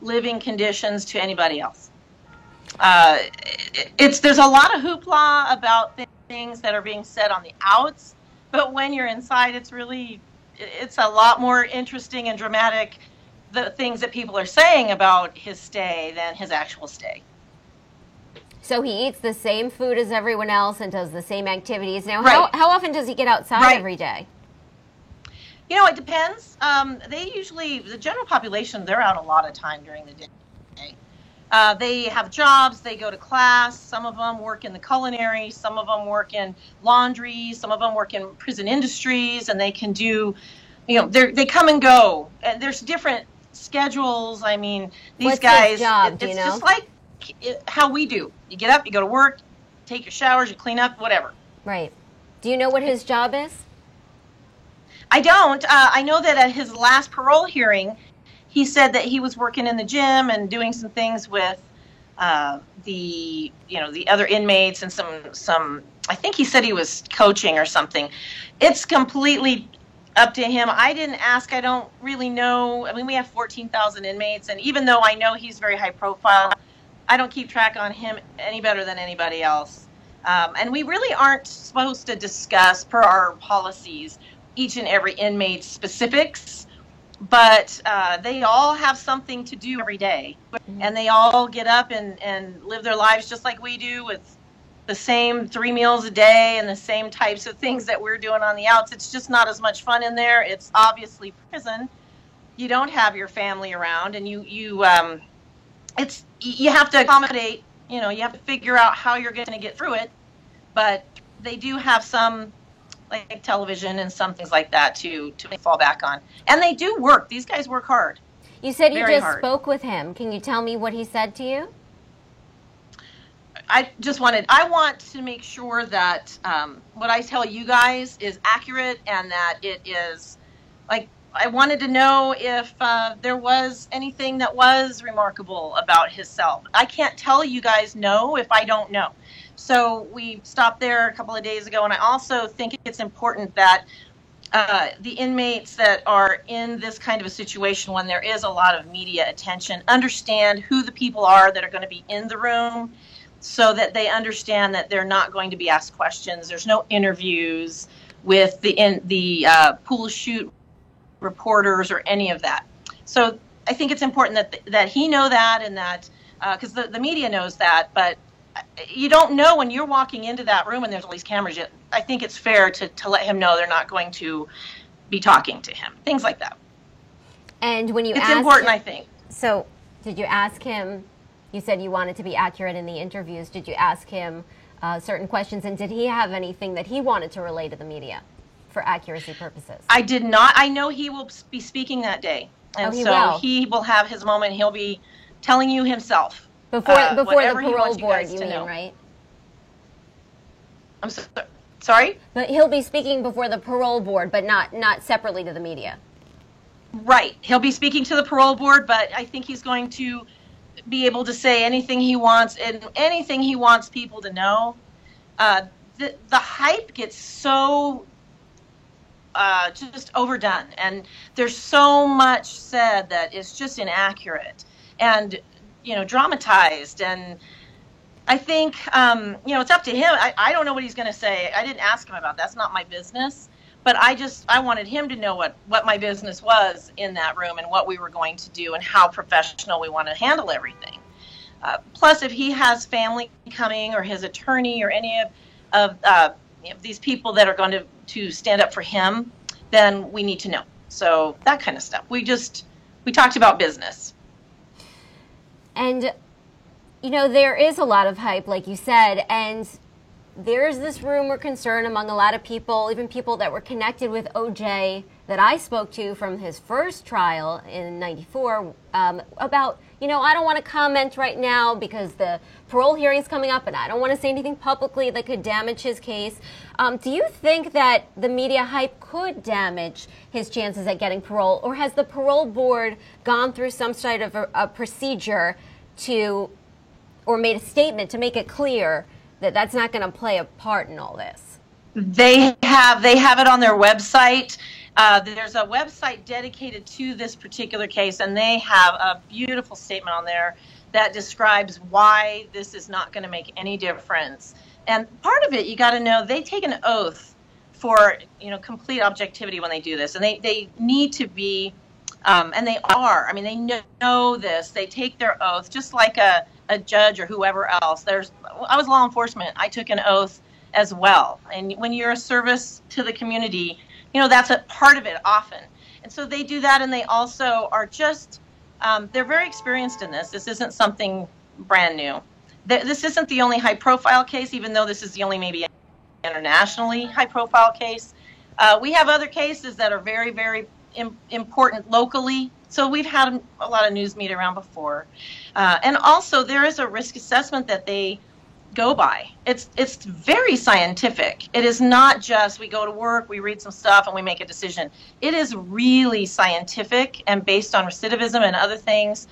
living conditions to anybody else. There's a lot of hoopla about things that are being said on the outs, but when you're inside, it's a lot more interesting and dramatic, the things that people are saying about his stay than his actual stay. So he eats the same food as everyone else and does the same activities. Now, Right. how often does he get outside Right. every day? You know, it depends. The general population, they're out a lot of time during the day. They have jobs, they go to class, some of them work in the culinary, some of them work in laundry, some of them work in prison industries, and they can do, they come and go. And there's different schedules. I mean, these What's guys, his job, do it's you know? just like how we do. You get up, you go to work, take your showers, you clean up, whatever. Right. Do you know what his job is? I don't. I know that at his last parole hearing, he said that he was working in the gym and doing some things with the other inmates and some. I think he said he was coaching or something. It's completely up to him. I didn't ask. I don't really know. I mean, we have 14,000 inmates, and even though I know he's very high profile, I don't keep track on him any better than anybody else. And we really aren't supposed to discuss, per our policies, each and every inmate's specifics, but they all have something to do every day. And they all get up and live their lives just like we do, with the same 3 meals a day and the same types of things that we're doing on the outs. It's just not as much fun in there. It's obviously prison. You don't have your family around, and you have to accommodate, you have to figure out how you're going to get through it. But they do have some, like television and some things like that to fall back on. And they do work. These guys work hard. You said you Very just hard. spoke with him. Can you tell me what he said to you? I want to make sure that what I tell you guys is accurate, and that it is, like, I wanted to know if there was anything that was remarkable about his cell. I can't tell you guys no if I don't know. So we stopped there a couple of days ago, and I also think it's important that the inmates that are in this kind of a situation, when there is a lot of media attention, understand who the people are that are going to be in the room, so that they understand that they're not going to be asked questions. There's no interviews with the pool shoot reporters or any of that. So I think it's important that he know that, and that because the media knows that, but you don't know when you're walking into that room and there's all these cameras yet. I think it's fair to let him know they're not going to be talking to him. Things like that. And when you It's asked important, him, I think. So did you ask him, you said you wanted to be accurate in the interviews, did you ask him certain questions, and did he have anything that he wanted to relay to the media for accuracy purposes? I did not. I know he will be speaking that day. And he will have his moment. He'll be telling you himself. Before the whatever he parole wants you board, guys you to mean, know. right? I'm sorry? But he'll be speaking before the parole board, but not separately to the media. Right. He'll be speaking to the parole board, but I think he's going to be able to say anything he wants and anything he wants people to know. The hype gets so just overdone, and there's so much said that is just inaccurate and dramatized. And I think it's up to him. I don't know what he's going to say. I didn't ask him about that. That's not my business. But I wanted him to know what my business was in that room, and what we were going to do, and how professional we want to handle everything. Plus, if he has family coming, or his attorney, or any of these people that are going to stand up for him, then we need to know. So that kind of stuff. We talked about business. And, you know, there is a lot of hype, like you said, and there's this rumor concern among a lot of people, even people that were connected with OJ that I spoke to from his first trial in '94 about, you know, I don't want to comment right now because the parole hearing's coming up and I don't want to say anything publicly that could damage his case. Do you think that the media hype could damage his chances at getting parole, or has the parole board gone through some sort of a procedure to, or made a statement to make it clear that that's not going to play a part in all this? They have it on their website. There's a website dedicated to this particular case, and they have a beautiful statement on there that describes why this is not going to make any difference. And part of it, you got to know, they take an oath for, you know, complete objectivity when they do this, and they need to be, and they are. I mean, they know this. They take their oath, just like a judge or whoever else. I was law enforcement. I took an oath as well. And when you're a service to the community, you know, that's a part of it often. And so they do that, and they also are just, they're very experienced in this. This isn't something brand new. This isn't the only high-profile case, even though this is the only maybe internationally high-profile case. We have other cases that are very, very important locally. So we've had a lot of news media around before. And also, there is a risk assessment that they go by. It's very scientific. It is not just we go to work, we read some stuff, and we make a decision. It is really scientific and based on recidivism and other things,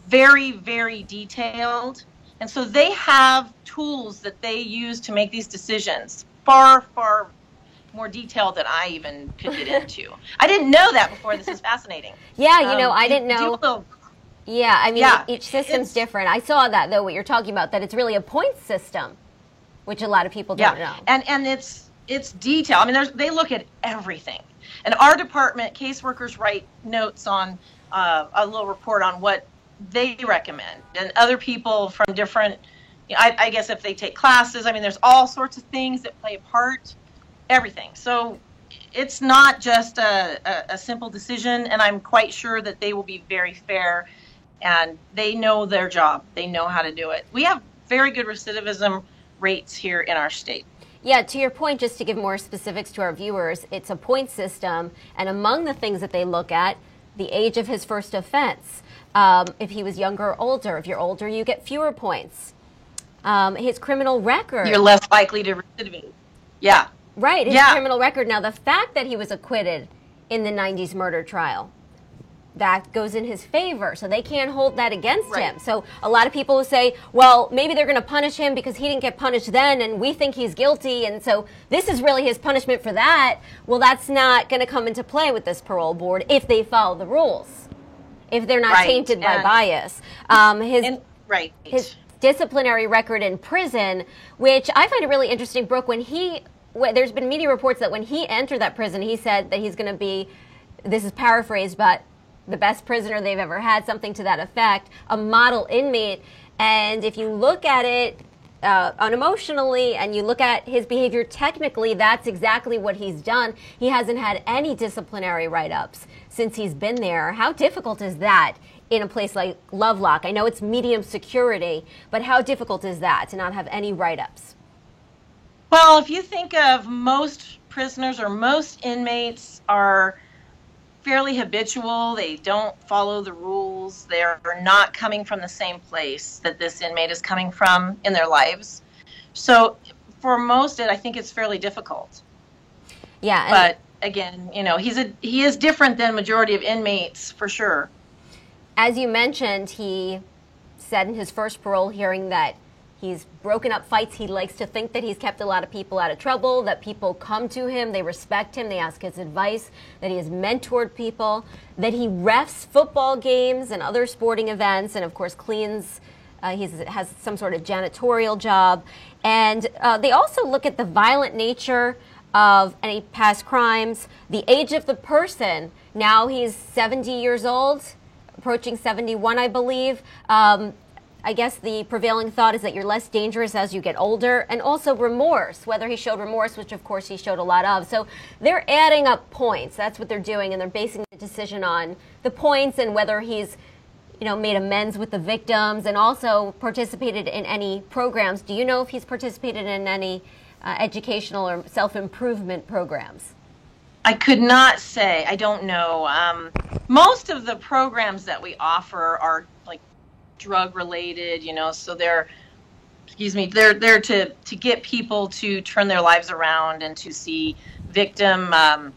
very, very detailed. And so they have tools that they use to make these decisions, far, far more detailed than I even could get into. I didn't know that before. This is fascinating. Yeah, you know, I didn't know. Yeah, I mean, each system's different. I saw that, though, what you're talking about, that it's really a point system, which a lot of people don't know. And it's detailed. I mean, they look at everything. And our department, caseworkers write notes on a little report on what they recommend. And other people from different, you know, I guess if they take classes, I mean, there's all sorts of things that play a part, everything. So it's not just a simple decision, and I'm quite sure that they will be very fair, and they know their job. They know how to do it. We have very good recidivism rates here in our state. Yeah, to your point, just to give more specifics to our viewers, it's a point system, and among the things that they look at, the age of his first offense. If he was younger or older. If you're older, you get fewer points. His criminal record. You're less likely to recidivate. Yeah. Right, his criminal record. Now, the fact that he was acquitted in the 90s murder trial, that goes in his favor, so they can't hold that against him. So a lot of people will say, well, maybe they're going to punish him because he didn't get punished then, and we think he's guilty, and so this is really his punishment for that. Well, that's not going to come into play with this parole board if they follow the rules, if they're not tainted by bias. His disciplinary record in prison, which I find it really interesting, Brooke, there's been media reports that when he entered that prison, he said that he's going to be, this is paraphrased, but the best prisoner they've ever had, something to that effect, a model inmate. And if you look at it unemotionally and you look at his behavior technically, that's exactly what he's done. He hasn't had any disciplinary write-ups since he's been there. How difficult is that in a place like Lovelock? I know it's medium security, but how difficult is that to not have any write-ups? Well, if you think of most prisoners or most inmates are fairly habitual, they don't follow the rules, they're not coming from the same place that this inmate is coming from in their lives. So for most, I think it's fairly difficult. Yeah. But again, you know, he is different than majority of inmates for sure. As you mentioned, he said in his first parole hearing that he's broken up fights. He likes to think that he's kept a lot of people out of trouble, that people come to him, they respect him, they ask his advice, that he has mentored people, that he refs football games and other sporting events, and of course cleans, he has some sort of janitorial job. And they also look at the violent nature of any past crimes, the age of the person. Now he's 70 years old, approaching 71, I believe. I guess the prevailing thought is that you're less dangerous as you get older, and also remorse, whether he showed remorse, which of course he showed a lot of. So they're adding up points. That's what they're doing, and they're basing the decision on the points and whether he's, made amends with the victims and also participated in any programs. Do you know if he's participated in any educational or self-improvement programs? I could not say. I don't know. Most of the programs that we offer are like drug related, so they're there to get people to turn their lives around and to see victim, to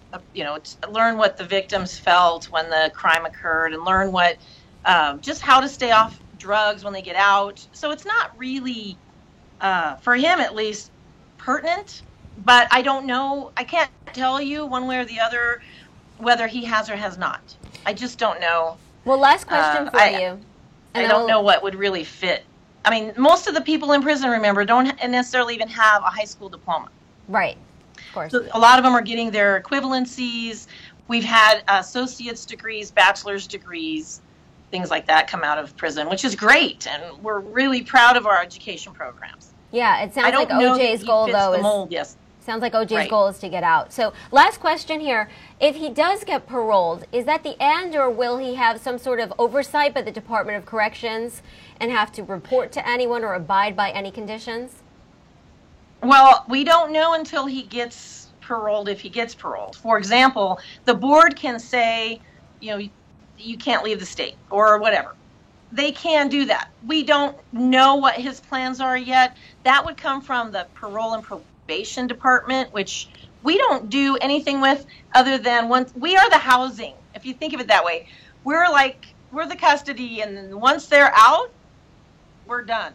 learn what the victims felt when the crime occurred and learn what, just how to stay off drugs when they get out. So it's not really, for him at least, pertinent. But I don't know. I can't tell you one way or the other whether he has or has not. I just don't know. Well, last question for you. I don't know what would really fit. I mean, most of the people in prison, remember, don't necessarily even have a high school diploma. Right. Of course. So a lot of them are getting their equivalencies. We've had associate's degrees, bachelor's degrees, things like that come out of prison, which is great. And we're really proud of our education programs. Yeah, it sounds like OJ's goal, though, is... Sounds like OJ's goal is to get out. So last question here. If he does get paroled, is that the end, or will he have some sort of oversight by the Department of Corrections and have to report to anyone or abide by any conditions? Well, we don't know until he gets paroled, if he gets paroled. For example, the board can say, you can't leave the state or whatever. They can do that. We don't know what his plans are yet. That would come from the parole and probation department, which we don't do anything with other than we are the housing. If you think of it that way, we're the custody, and once they're out, we're done.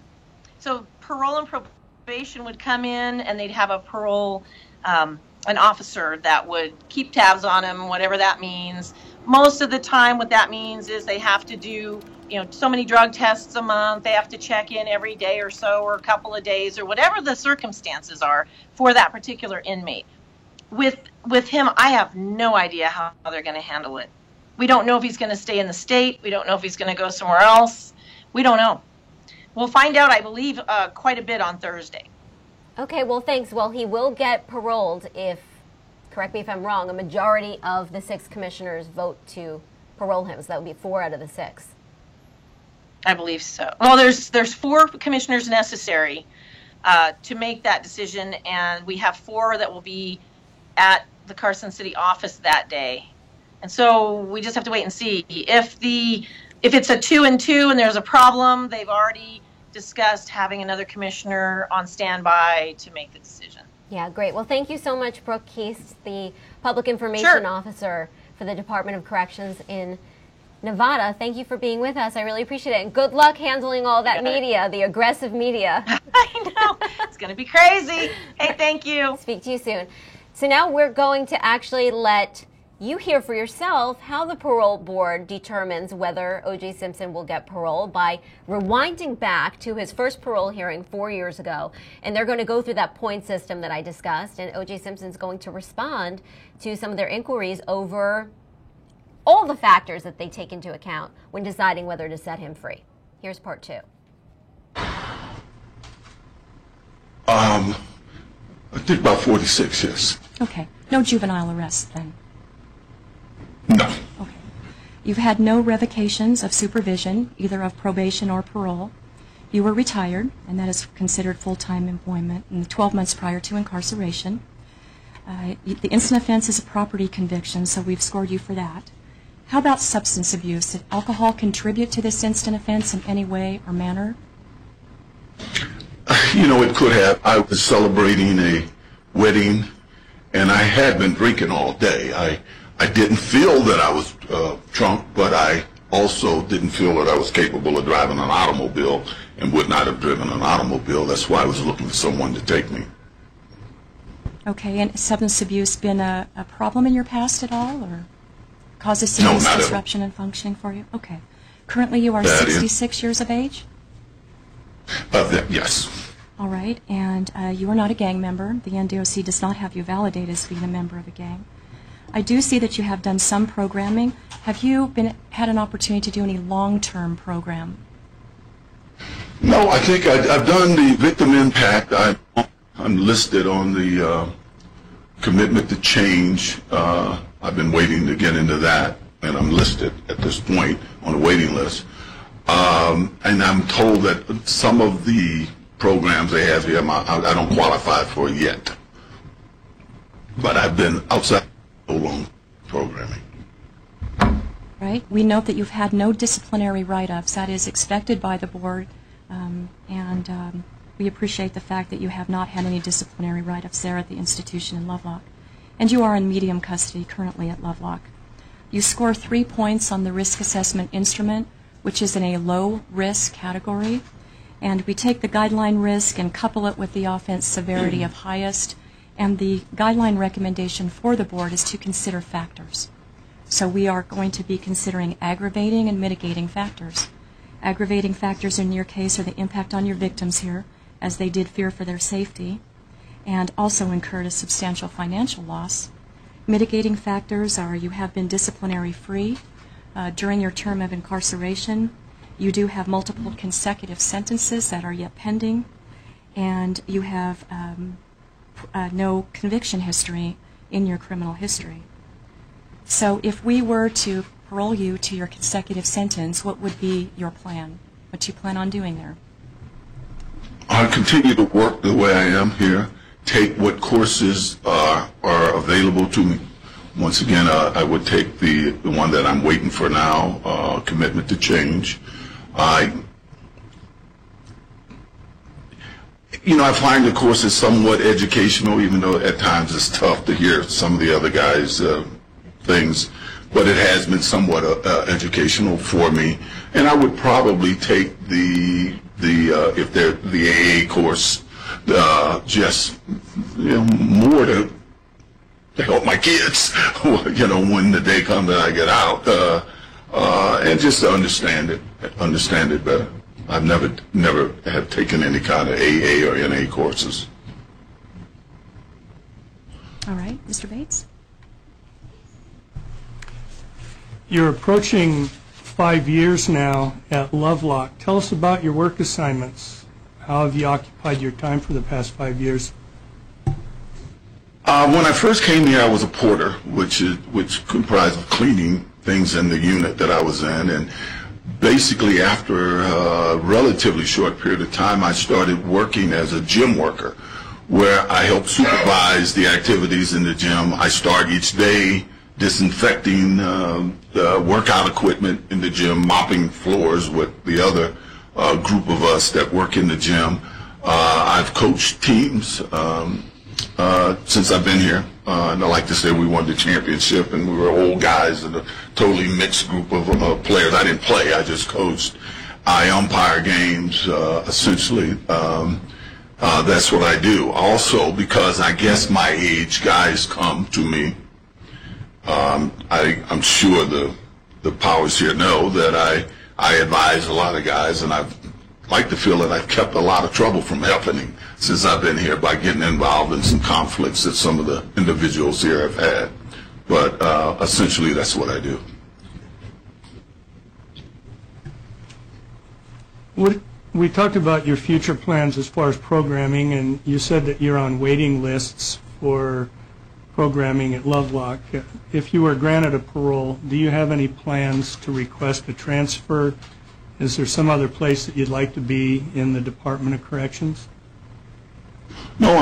So parole and probation would come in, and they'd have a parole, an officer that would keep tabs on him, whatever that means. Most of the time, what that means is they have to do so many drug tests a month. They have to check in every day or so, or a couple of days, or whatever the circumstances are for that particular inmate. With him, I have no idea how they're going to handle it. We don't know if he's going to stay in the state. We don't know if he's going to go somewhere else. We don't know. We'll find out, I believe, quite a bit on Thursday. Okay, well, thanks. Well, he will get paroled if, correct me if I'm wrong, a majority of the 6 commissioners vote to parole him. So that would be 4 out of the 6. I believe so. Well, there's 4 commissioners necessary to make that decision, and we have 4 that will be at the Carson City office that day. And so we just have to wait and see. If it's a 2 and 2 and there's a problem, they've already discussed having another commissioner on standby to make the decision. Yeah, great. Well, thank you so much, Brooke Keast, the Public Information Officer for the Department of Corrections in Nevada. Thank you for being with us. I really appreciate it. And good luck handling all that media, the aggressive media. I know. It's going to be crazy. Hey, thank you. Speak to you soon. So now we're going to actually let you hear for yourself how the parole board determines whether O.J. Simpson will get parole by rewinding back to his first parole hearing 4 years ago. And they're going to go through that point system that I discussed. And O.J. Simpson's going to respond to some of their inquiries over all the factors that they take into account when deciding whether to set him free. Here's part 2. I think about 46, yes. Okay. No juvenile arrests then? No. Okay. You've had no revocations of supervision, either of probation or parole. You were retired, and that is considered full-time employment in the 12 months prior to incarceration. The instant offense is a property conviction, so we've scored you for that. How about substance abuse? Did alcohol contribute to this instant offense in any way or manner? It could have. I was celebrating a wedding, and I had been drinking all day. I didn't feel that I was drunk, but I also didn't feel that I was capable of driving an automobile and would not have driven an automobile. That's why I was looking for someone to take me. Okay, and substance abuse been a problem in your past at all, or causes serious disruption in functioning for you? Okay. Currently you are 66 years of age? Yes. All right, and you are not a gang member. The NDOC does not have you validated as being a member of a gang. I do see that you have done some programming. Have you had an opportunity to do any long-term program? No, I think I've done the victim impact. I'm listed on the commitment to change. I've been waiting to get into that, and I'm listed at this point on the waiting list. And I'm told that some of the programs they have here, I don't qualify for yet. But I've been outside so long programming. Right. We note that you've had no disciplinary write-ups. That is expected by the board, and we appreciate the fact that you have not had any disciplinary write-ups there at the institution in Lovelock. And you are in medium custody currently at Lovelock. You score 3 points on the risk assessment instrument, which is in a low-risk category. And we take the guideline risk and couple it with the offense severity of highest, and the guideline recommendation for the board is to consider factors. So we are going to be considering aggravating and mitigating factors. Aggravating factors in your case are the impact on your victims here, as they did fear for their safety, and also incurred a substantial financial loss. Mitigating factors are you have been disciplinary free during your term of incarceration. You do have multiple consecutive sentences that are yet pending, and you have no conviction history in your criminal history. So if we were to parole you to your consecutive sentence, what would be your plan? What you plan on doing there? I continue to work the way I am here, take what courses are available to me. Once again, I would take the one that I'm waiting for now, commitment to change. I find the courses somewhat educational, even though at times it's tough to hear some of the other guys' things, but it has been somewhat educational for me. And I would probably take the AA course, just more to help my kids, when the day comes that I get out, and just to understand it better. I've never have taken any kind of AA or NA courses. All right, Mr. Bates. You're approaching 5 years now at Lovelock. Tell us about your work assignments. How have you occupied your time for the past 5 years? When I first came here, I was a porter, which comprised of cleaning things in the unit that I was in. And basically, after a relatively short period of time, I started working as a gym worker, where I helped supervise the activities in the gym. I start each day disinfecting the workout equipment in the gym, mopping floors with the other group of us that work in the gym. I've coached teams since I've been here. And I like to say we won the championship, and we were old guys and a totally mixed group of players. I didn't play, I just coached. I umpire games, essentially. That's what I do. Also, because I guess my age, guys come to me. I'm sure the powers here know that I advise a lot of guys, and I've like to feel that I've kept a lot of trouble from happening since I've been here by getting involved in some conflicts that some of the individuals here have had. But essentially, that's what I do. We talked about your future plans as far as programming, and you said that you're on waiting lists for programming at Lovelock. If you were granted a parole, do you have any plans to request a transfer? Is there some other place that you'd like to be in the Department of Corrections? No,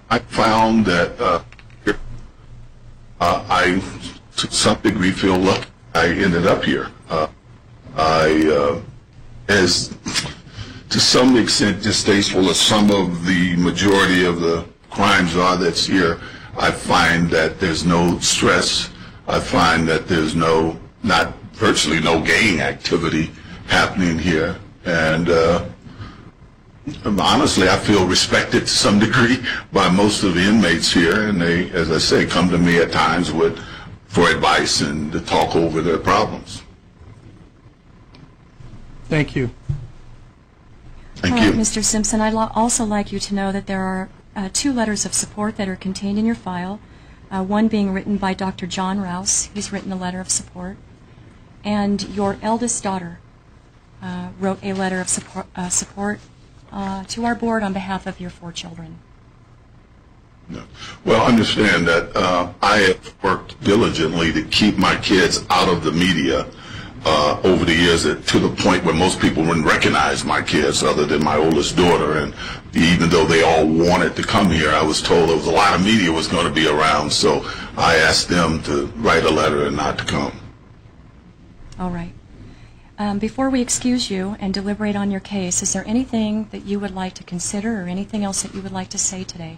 I found that I, to some degree, feel lucky I ended up here. As to some extent distasteful as some of the majority of the crimes are that's here, I find that there's no stress. I find that there's virtually no gang activity happening here. And honestly, I feel respected to some degree by most of the inmates here, and they, as I say, come to me at times for advice and to talk over their problems. Thank you. Thank you. Mr. Simpson, I'd also like you to know that there are 2 letters of support that are contained in your file, one being written by Dr. John Rouse. He's written a letter of support. And your eldest daughter wrote a letter of support to our board on behalf of your 4 children. No. Well, understand that I have worked diligently to keep my kids out of the media over the years, to the point where most people wouldn't recognize my kids other than my oldest daughter. And even though they all wanted to come here, I was told there was a lot of media was going to be around, so I asked them to write a letter and not to come. All right. Before we excuse you and deliberate on your case, is there anything that you would like to consider or anything else that you would like to say today?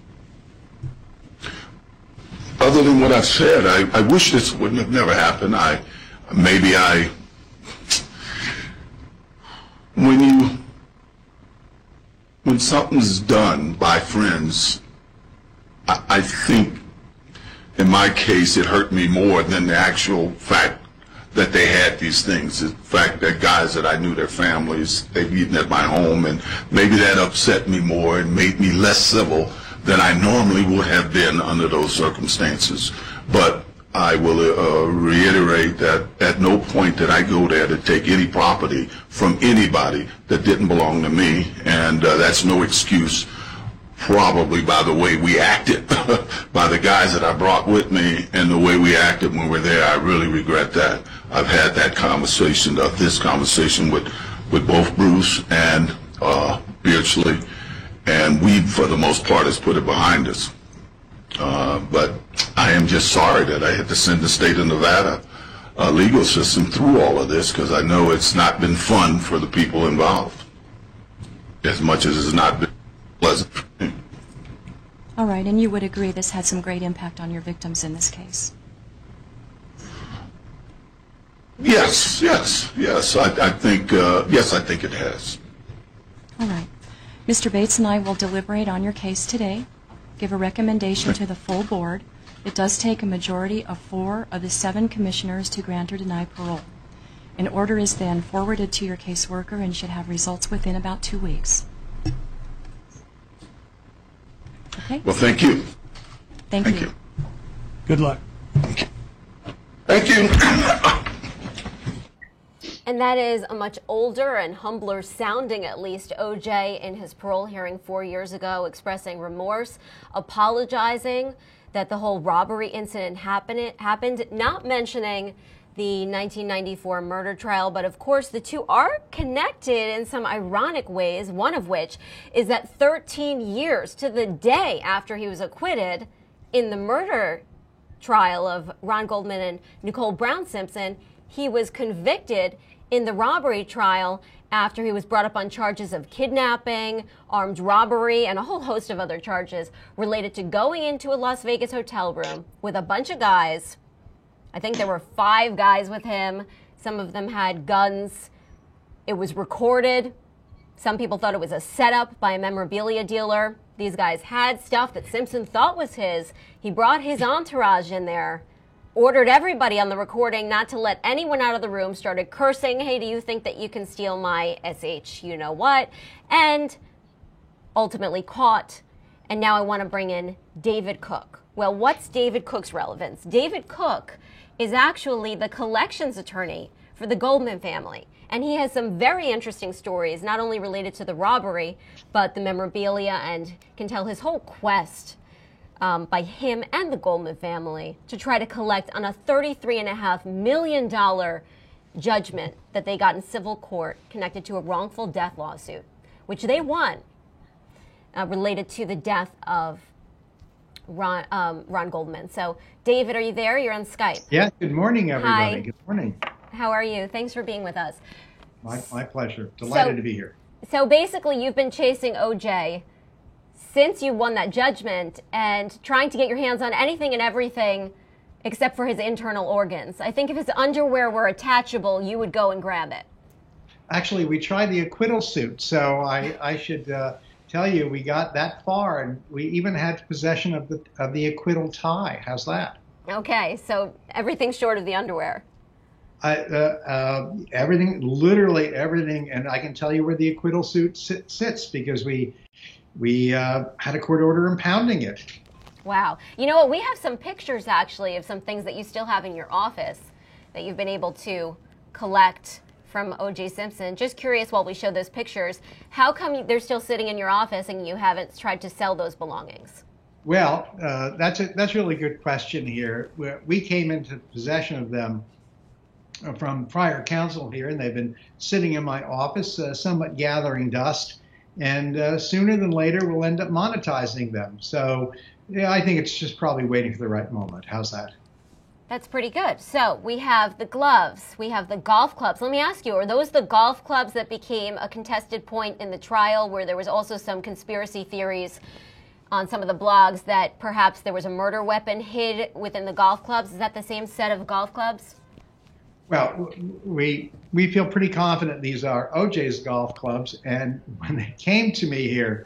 Other than what I've said, I wish this wouldn't have never happened. When something's done by friends, I think in my case it hurt me more than the actual fact that they had these things. The fact that guys that I knew their families, they've eaten at my home, and maybe that upset me more and made me less civil than I normally would have been under those circumstances. But I will reiterate that at no point did I go there to take any property from anybody that didn't belong to me, and that's no excuse probably by the way we acted, by the guys that I brought with me and the way we acted when we were there. I really regret that. I've had that conversation, this conversation with both Bruce and Beardsley, and we, for the most part, has put it behind us. But I am just sorry that I had to send the state of Nevada legal system through all of this, because I know it's not been fun for the people involved, as much as it's not been pleasant. All right, and you would agree this had some great impact on your victims in this case? Yes. I think it has. All right. Mr. Bates and I will deliberate on your case today, give a recommendation to the full board. It does take a majority of 4 of the 7 commissioners to grant or deny parole. An order is then forwarded to your caseworker and should have results within about 2 weeks. Okay? Well, thank you. Thank you. Good luck. Thank you. And that is a much older and humbler sounding, at least, O.J. in his parole hearing 4 years ago, expressing remorse, apologizing that the whole robbery incident happened, not mentioning the 1994 murder trial. But of course, the two are connected in some ironic ways, one of which is that 13 years to the day after he was acquitted in the murder trial of Ron Goldman and Nicole Brown Simpson, he was convicted in the robbery trial after he was brought up on charges of kidnapping, armed robbery, and a whole host of other charges related to going into a Las Vegas hotel room with a bunch of guys. I think there were 5 guys with him. Some of them had guns. It was recorded. Some people thought it was a setup by a memorabilia dealer. These guys had stuff that Simpson thought was his. He brought his entourage in there, ordered everybody on the recording not to let anyone out of the room, started cursing, hey, do you think that you can steal my SH you-know-what, and ultimately caught. And now I want to bring in David Cook. Well, what's David Cook's relevance? David Cook is actually the collections attorney for the Goldman family. And he has some very interesting stories, not only related to the robbery, but the memorabilia, and can tell his whole quest by him and the Goldman family to try to collect on a $33.5 million judgment that they got in civil court connected to a wrongful death lawsuit, which they won, related to the death of Ron Goldman. So, David, are you there? You're on Skype. Yeah, good morning, everybody. Hi. Good morning. How are you? Thanks for being with us. My pleasure. Delighted to be here. So basically, you've been chasing OJ since you won that judgment and trying to get your hands on anything and everything except for his internal organs. I think if his underwear were attachable, you would go and grab it. Actually, we tried the acquittal suit, so I should tell you we got that far, and we even had possession of the acquittal tie. How's that? Okay, so everything short of the underwear. Everything, literally everything, and I can tell you where the acquittal suit sits because we had a court order impounding it. Wow. You know what? We have some pictures, actually, of some things that you still have in your office that you've been able to collect from O.J. Simpson. Just curious, while we show those pictures, how come they're still sitting in your office and you haven't tried to sell those belongings? Well, that's a really good question here. We came into possession of them from prior counsel here, and they've been sitting in my office, somewhat gathering dust, and sooner than later we'll end up monetizing them. So yeah, I think it's just probably waiting for the right moment. How's that? That's pretty good. So we have the gloves, we have the golf clubs. Let me ask you, are those the golf clubs that became a contested point in the trial, where there was also some conspiracy theories on some of the blogs that perhaps there was a murder weapon hid within the golf clubs? Is that the same set of golf clubs? Well, we feel pretty confident these are OJ's golf clubs, and when they came to me here,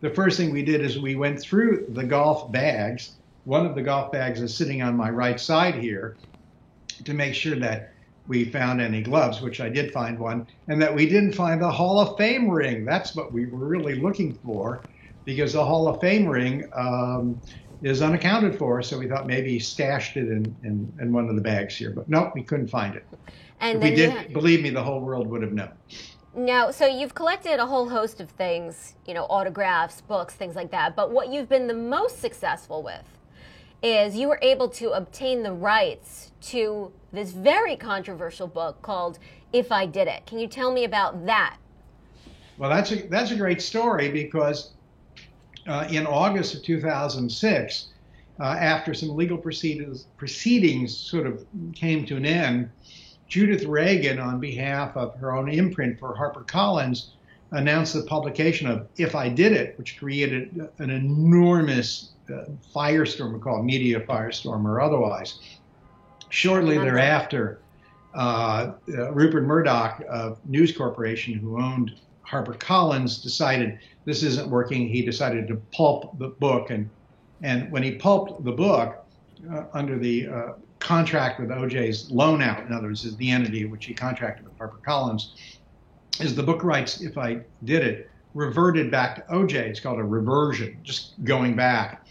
the first thing we did is we went through the golf bags. One of the golf bags is sitting on my right side here, to make sure that we found any gloves, which I did find one, and that we didn't find the Hall of Fame ring. That's what we were really looking for, because the Hall of Fame ring is unaccounted for, so we thought maybe he stashed it in one of the bags here. But nope, we couldn't find it. And if we did, believe me, the whole world would have known. Now, so you've collected a whole host of things, autographs, books, things like that, but what you've been the most successful with is you were able to obtain the rights to this very controversial book called If I Did It. Can you tell me about that? Well, that's a great story, because in August of 2006, after some legal proceedings sort of came to an end, Judith Reagan, on behalf of her own imprint for HarperCollins, announced the publication of If I Did It, which created an enormous firestorm, we call it media firestorm or otherwise. Shortly thereafter, Rupert Murdoch of News Corporation, who owned HarperCollins, decided this isn't working. He decided to pulp the book, and when he pulped the book under the contract with OJ's loan out, in other words, is the entity which he contracted with HarperCollins, is the book rights, If I Did It, reverted back to OJ. It's called a reversion, just going back.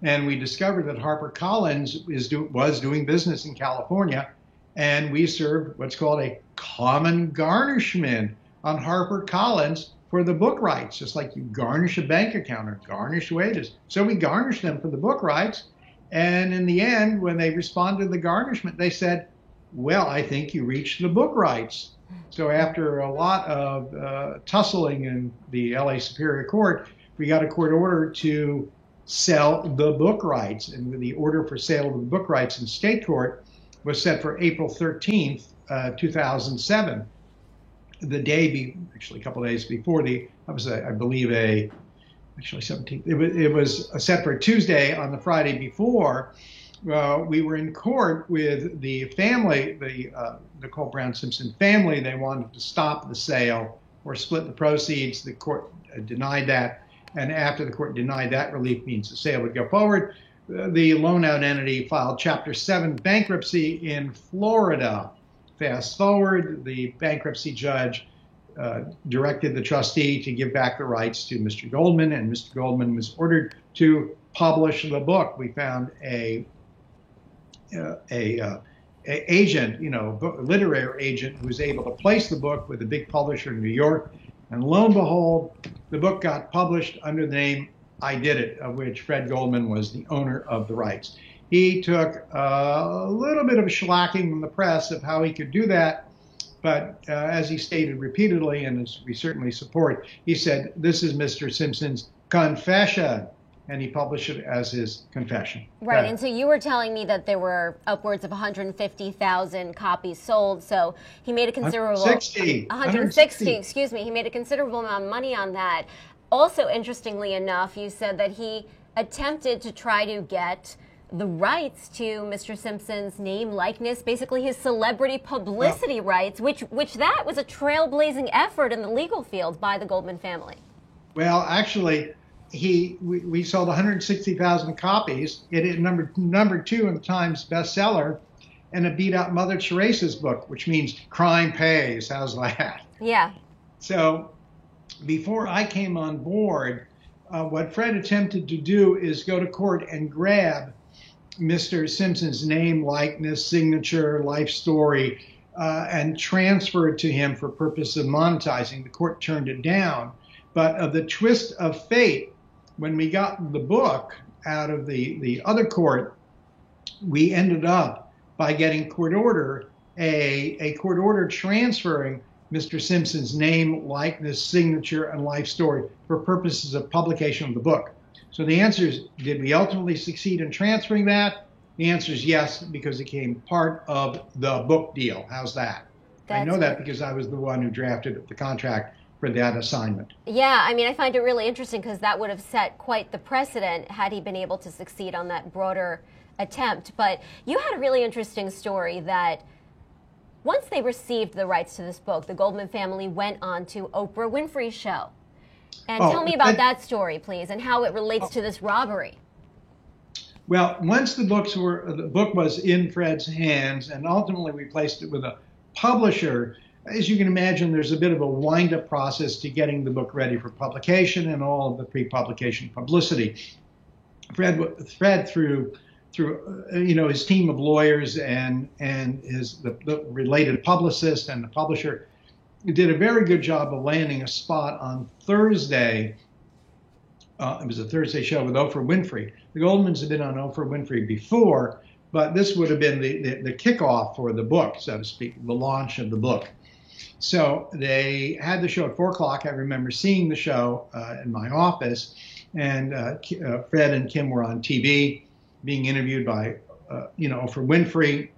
And we discovered that HarperCollins was doing business in California, and we served what's called a common garnishment on HarperCollins for the book rights, just like you garnish a bank account or garnish wages. So we garnished them for the book rights. And in the end, when they responded to the garnishment, they said, well, I think you reached the book rights. So after a lot of tussling in the LA Superior Court, we got a court order to sell the book rights. And the order for sale of the book rights in state court was set for April 13th, 2007. The day, actually a couple of days before I believe actually 17th. It was set for Tuesday. On the Friday before, we were in court with the family, the Nicole Brown Simpson family. They wanted to stop the sale or split the proceeds. The court denied that. And after the court denied that, relief means the sale would go forward. The loan out entity filed Chapter 7 bankruptcy in Florida. Fast forward, the bankruptcy judge directed the trustee to give back the rights to Mr. Goldman, and Mr. Goldman was ordered to publish the book. We found a agent, literary agent, who was able to place the book with a big publisher in New York, and lo and behold, the book got published under the name I Did It, of which Fred Goldman was the owner of the rights. He took a little bit of a shellacking from the press of how he could do that, but as he stated repeatedly, and as we certainly support, he said, this is Mr. Simpson's confession, and he published it as his confession. Right, and so you were telling me that there were upwards of 150,000 copies sold, so he made a considerable... 160, excuse me. He made a considerable amount of money on that. Also, interestingly enough, you said that he attempted to try to get the rights to Mr. Simpson's name, likeness, basically his celebrity publicity rights, which that was a trailblazing effort in the legal field by the Goldman family. Well, actually, we sold 160,000 copies. It hit number 2 in the Times bestseller, and it beat out Mother Teresa's book, which means crime pays. How's that? Yeah. So before I came on board, what Fred attempted to do is go to court and grab Mr. Simpson's name, likeness, signature, life story, and transferred to him for purpose of monetizing. The court turned it down. But of the twist of fate, when we got the book out of the other court, we ended up by getting court order, a court order transferring Mr. Simpson's name, likeness, signature, and life story for purposes of publication of the book. So the answer is, did we ultimately succeed in transferring that? The answer is yes, because it became part of the book deal. How's that? I know that because I was the one who drafted the contract for that assignment. Yeah, I mean, I find it really interesting because that would have set quite the precedent had he been able to succeed on that broader attempt. But you had a really interesting story that once they received the rights to this book, the Goldman family went on to Oprah Winfrey's show. And tell me about that story, please, and how it relates to this robbery. Well, once the book was in Fred's hands, and ultimately we placed it with a publisher, as you can imagine, there's a bit of a wind-up process to getting the book ready for publication and all of the pre-publication publicity. Fred through his team of lawyers and the related publicist and the publisher, did a very good job of landing a spot on Thursday. It was a Thursday show with Oprah Winfrey. The Goldmans had been on Oprah Winfrey before, but this would have been the kickoff for the book, so to speak, the launch of the book. So they had the show at 4 o'clock. I remember seeing the show in my office, and Fred and Kim were on TV being interviewed by, Oprah Winfrey,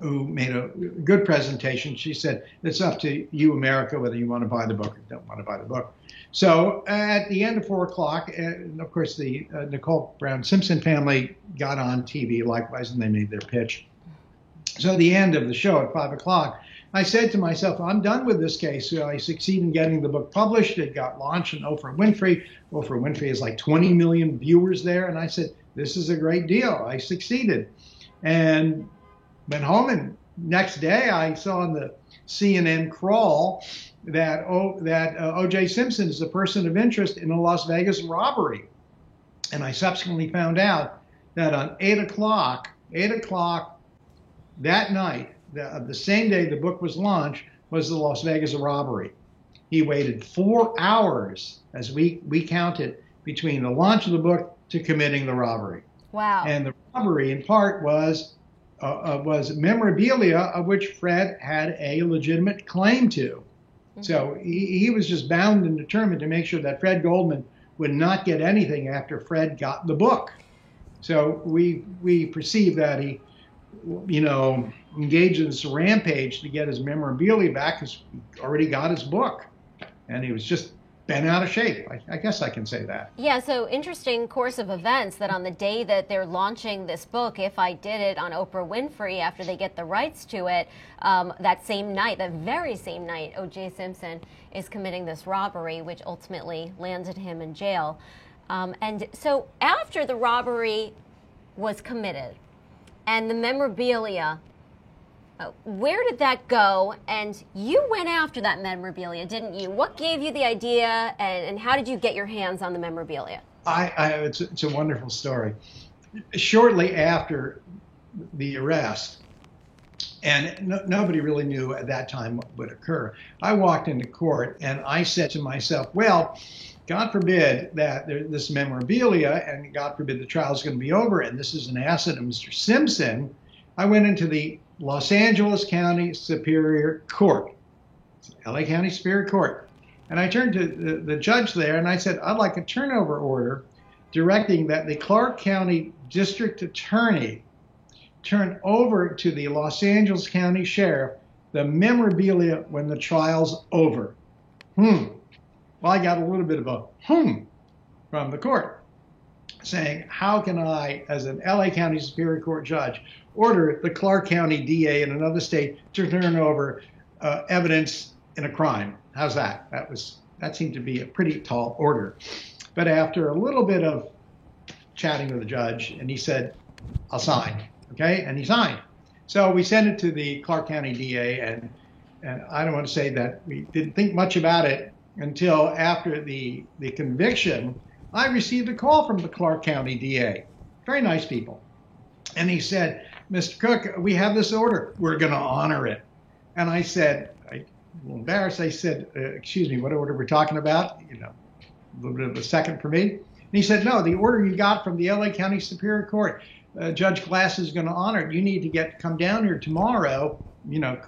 who made a good presentation. She said, it's up to you, America, whether you want to buy the book or don't want to buy the book. So at the end of 4 o'clock, and of course, the Nicole Brown Simpson family got on TV likewise, and they made their pitch. So at the end of the show at 5 o'clock, I said to myself, I'm done with this case. So I succeeded in getting the book published. It got launched on Oprah Winfrey. Oprah Winfrey has like 20 million viewers there. And I said, this is a great deal. I succeeded. And went home, and next day I saw on the CNN crawl that O.J. Simpson is a person of interest in a Las Vegas robbery. And I subsequently found out that on 8 o'clock that night, the same day the book was launched, was the Las Vegas robbery. He waited 4 hours, as we counted, between the launch of the book to committing the robbery. Wow. And the robbery, in part, was memorabilia of which Fred had a legitimate claim to. Mm-hmm. So he was just bound and determined to make sure that Fred Goldman would not get anything after Fred got the book. So we perceive that he, engaged in this rampage to get his memorabilia back because he already got his book. And he was just bent out of shape. I guess I can say that. Yeah, so interesting course of events that on the day that they're launching this book, If I Did It, on Oprah Winfrey, after they get the rights to it, that same night, that very same night, O.J. Simpson is committing this robbery, which ultimately landed him in jail. And so after the robbery was committed and the memorabilia, where did that go? And you went after that memorabilia, didn't you? What gave you the idea, and how did you get your hands on the memorabilia? It's a wonderful story. Shortly after the arrest, and nobody really knew at that time what would occur, I walked into court and I said to myself, well, God forbid that this memorabilia, and God forbid the trial is going to be over, and this is an asset of Mr. Simpson. I went into the Los Angeles County Superior Court, LA County Superior Court. And I turned to the judge there and I said, I'd like a turnover order directing that the Clark County District Attorney turn over to the Los Angeles County Sheriff the memorabilia when the trial's over. Well, I got a little bit of a from the court saying, how can I, as an LA County Superior Court judge, order the Clark County DA in another state to turn over evidence in a crime? How's that? That seemed to be a pretty tall order. But after a little bit of chatting with the judge, and he said, I'll sign, okay? And he signed. So we sent it to the Clark County DA, and I don't want to say that we didn't think much about it until after the conviction. I received a call from the Clark County DA. Very nice people. And he said, Mr. Cook, we have this order. We're going to honor it. And I said, a little embarrassed, I said, excuse me, what order we're talking about? You know, a little bit of a second for me. And he said, no, the order you got from the LA County Superior Court, Judge Glass is going to honor it. You need to come down here tomorrow, you know,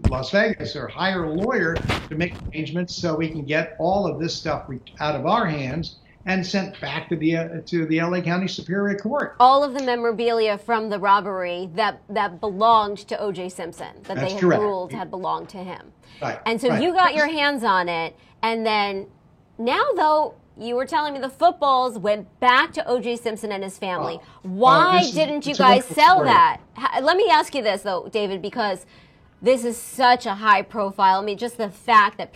Las Vegas, or hire a lawyer to make arrangements so we can get all of this stuff out of our hands and sent back to the LA County Superior Court. All of the memorabilia from the robbery that belonged to O.J. Simpson, that That's they had correct. ruled had belonged to him. Right. And so right. you got your hands on it, and then now, though, you were telling me the footballs went back to O.J. Simpson and his family. Why didn't you guys sell that? Let me ask you this, though, David, because this is such a high profile. I mean, just the fact that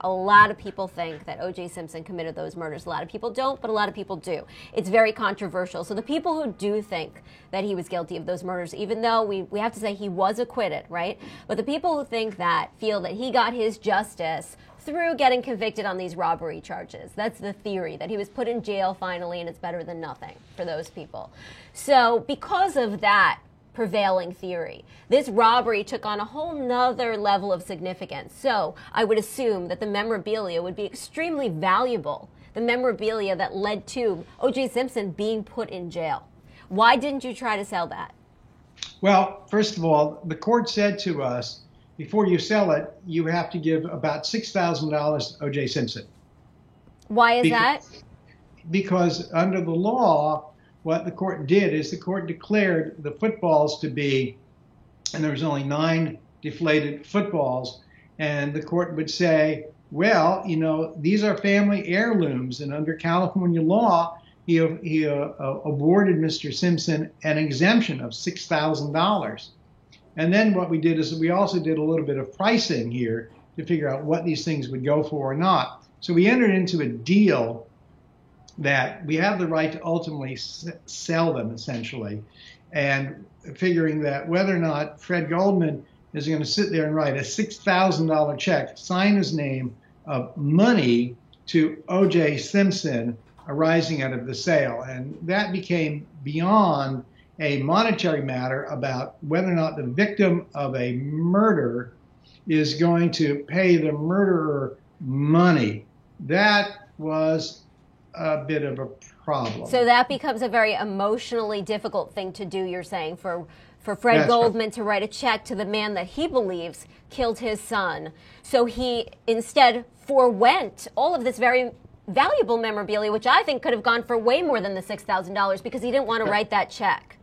a lot of people think that O.J. Simpson committed those murders. A lot of people don't, but a lot of people do. It's very controversial. So the people who do think that he was guilty of those murders, even though we have to say he was acquitted, right? But the people who think that feel that he got his justice through getting convicted on these robbery charges. That's the theory, that he was put in jail finally and it's better than nothing for those people. So because of that prevailing theory, this robbery took on a whole nother level of significance. So I would assume that the memorabilia would be extremely valuable, the memorabilia that led to O.J. Simpson being put in jail. Why didn't you try to sell that? Well, first of all, the court said to us, before you sell it, you have to give about $6,000 to O.J. Simpson. Why is that? Because under the law, what the court did is the court declared the footballs to be, and there was only 9 deflated footballs, and the court would say, well, you know, these are family heirlooms, and under California law, he awarded Mr. Simpson an exemption of $6,000. And then what we did is we also did a little bit of pricing here to figure out what these things would go for or not. So we entered into a deal that we have the right to ultimately sell them, essentially, and figuring that whether or not Fred Goldman is going to sit there and write a $6,000 check, sign his name of money to O.J. Simpson arising out of the sale. And that became beyond a monetary matter about whether or not the victim of a murder is going to pay the murderer money. That was a bit of a problem. So that becomes a very emotionally difficult thing to do, you're saying, for Fred Goldman to write a check to the man that he believes killed his son. So he instead forwent all of this very valuable memorabilia, which I think could have gone for way more than the $6,000 because he didn't want to write that check.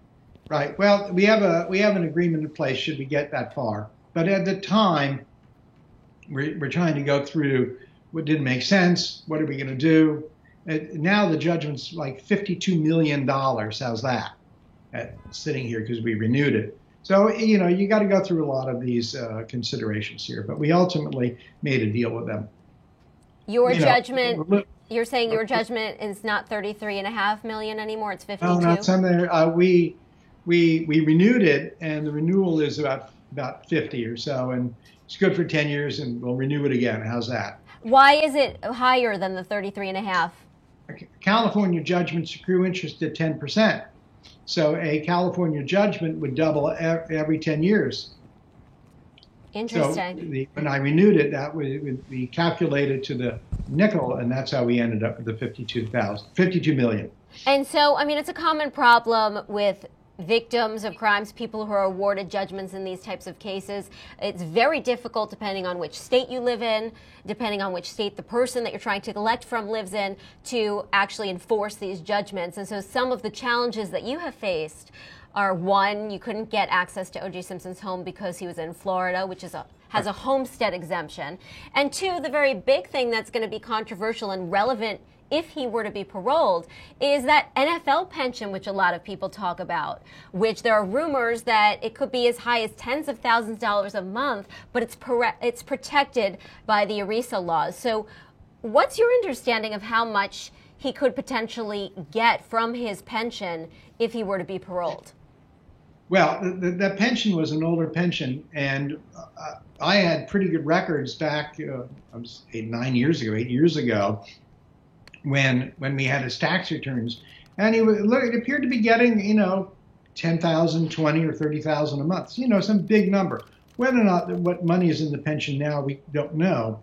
Right. Well, we have an agreement in place should we get that far. But at the time, we're trying to go through what didn't make sense. What are we going to do? Now the judgment's like $52 million. How's that? Sitting here because we renewed it. So, you know, you got to go through a lot of these considerations here. But we ultimately made a deal with them. You're saying your judgment is not $33.5 million anymore. It's $52. No, not something. We renewed it, and the renewal is about 50 or so, and it's good for 10 years, and we'll renew it again. How's that? Why is it higher than the 33.5? California judgments accrue interest at 10%. So a California judgment would double every 10 years. Interesting. So when I renewed it, that would be calculated to the nickel, and that's how we ended up with the $52 million. And so, I mean, it's a common problem with victims of crimes, people who are awarded judgments in these types of cases. It's very difficult depending on which state you live in, depending on which state the person that you're trying to collect from lives in, to actually enforce these judgments. And so some of the challenges that you have faced are, one, you couldn't get access to O.J. Simpson's home because he was in Florida, which has a homestead exemption. And two, the very big thing that's going to be controversial and relevant if he were to be paroled, is that NFL pension, which a lot of people talk about, which there are rumors that it could be as high as tens of thousands of dollars a month, but it's protected by the ERISA laws. So what's your understanding of how much he could potentially get from his pension if he were to be paroled? Well, the pension was an older pension, and I had pretty good records back 8 years ago, when we had his tax returns, and it appeared to be getting, $10,000, $20,000 or $30,000 a month, some big number. Whether or not what money is in the pension now, we don't know.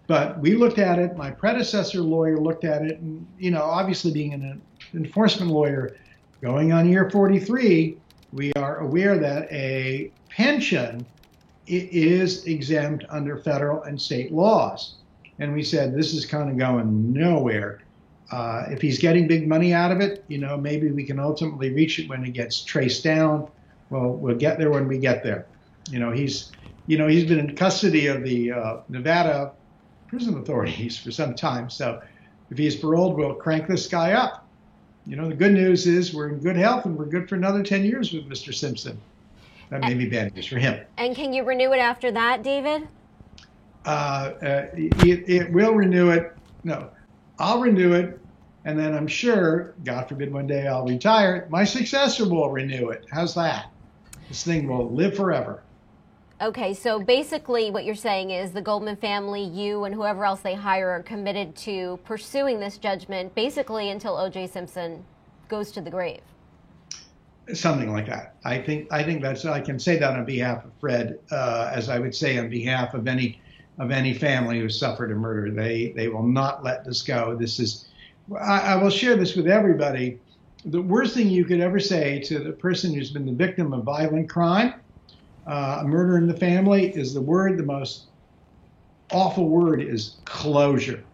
But we looked at it. My predecessor lawyer looked at it, and obviously being an enforcement lawyer, going on year 43, we are aware that a pension is exempt under federal and state laws. And we said, this is kind of going nowhere. If he's getting big money out of it, maybe we can ultimately reach it when it gets traced down. Well, we'll get there when we get there. He's been in custody of the Nevada prison authorities for some time. So if he's paroled, we'll crank this guy up. The good news is we're in good health and we're good for another 10 years with Mr. Simpson. That may be bad news for him. And can you renew it after that, David? It will renew it. No, I'll renew it. And then I'm sure, God forbid one day I'll retire, my successor will renew it. How's that? This thing will live forever. Okay, so basically what you're saying is the Goldman family, you and whoever else they hire are committed to pursuing this judgment basically until O.J. Simpson goes to the grave. Something like that. I think that's, I can say that on behalf of Fred, as I would say on behalf of any family who suffered a murder. They will not let this go. This is, I will share this with everybody. The worst thing you could ever say to the person who's been the victim of violent crime, a murder in the family, is the most awful word is closure.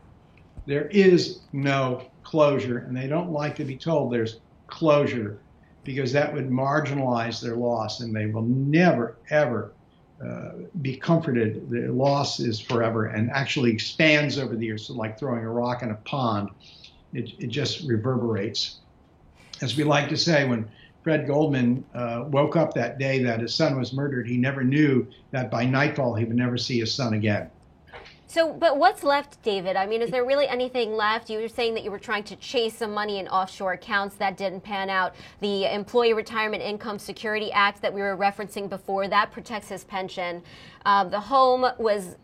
There is no closure, and they don't like to be told there's closure, because that would marginalize their loss, and they will never, ever be comforted. Their loss is forever and actually expands over the years, so like throwing a rock in a pond. It just reverberates. As we like to say, when Fred Goldman woke up that day that his son was murdered, he never knew that by nightfall he would never see his son again. So, but what's left, David? I mean, is there really anything left? You were saying that you were trying to chase some money in offshore accounts. That didn't pan out. The Employee Retirement Income Security Act that we were referencing before, that protects his pension. The home was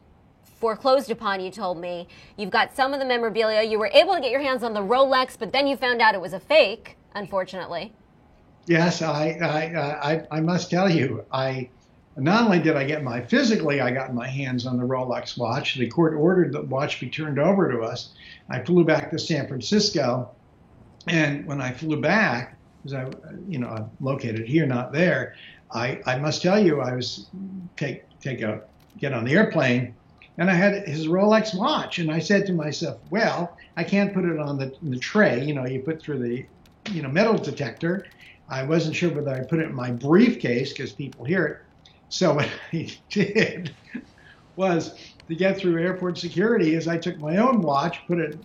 foreclosed upon, you told me. You've got some of the memorabilia. You were able to get your hands on the Rolex, but then you found out it was a fake, unfortunately. Yes, I must tell you, not only did I get I got my hands on the Rolex watch. The court ordered the watch be turned over to us. I flew back to San Francisco, and when I flew back, because I'm located here, not there, I must tell you, I was get on the airplane, and I had his Rolex watch, and I said to myself, well, I can't put it on the tray, you put through the metal detector. I wasn't sure whether I put it in my briefcase because people hear it. So what I did was, to get through airport security, is I took my own watch, I put in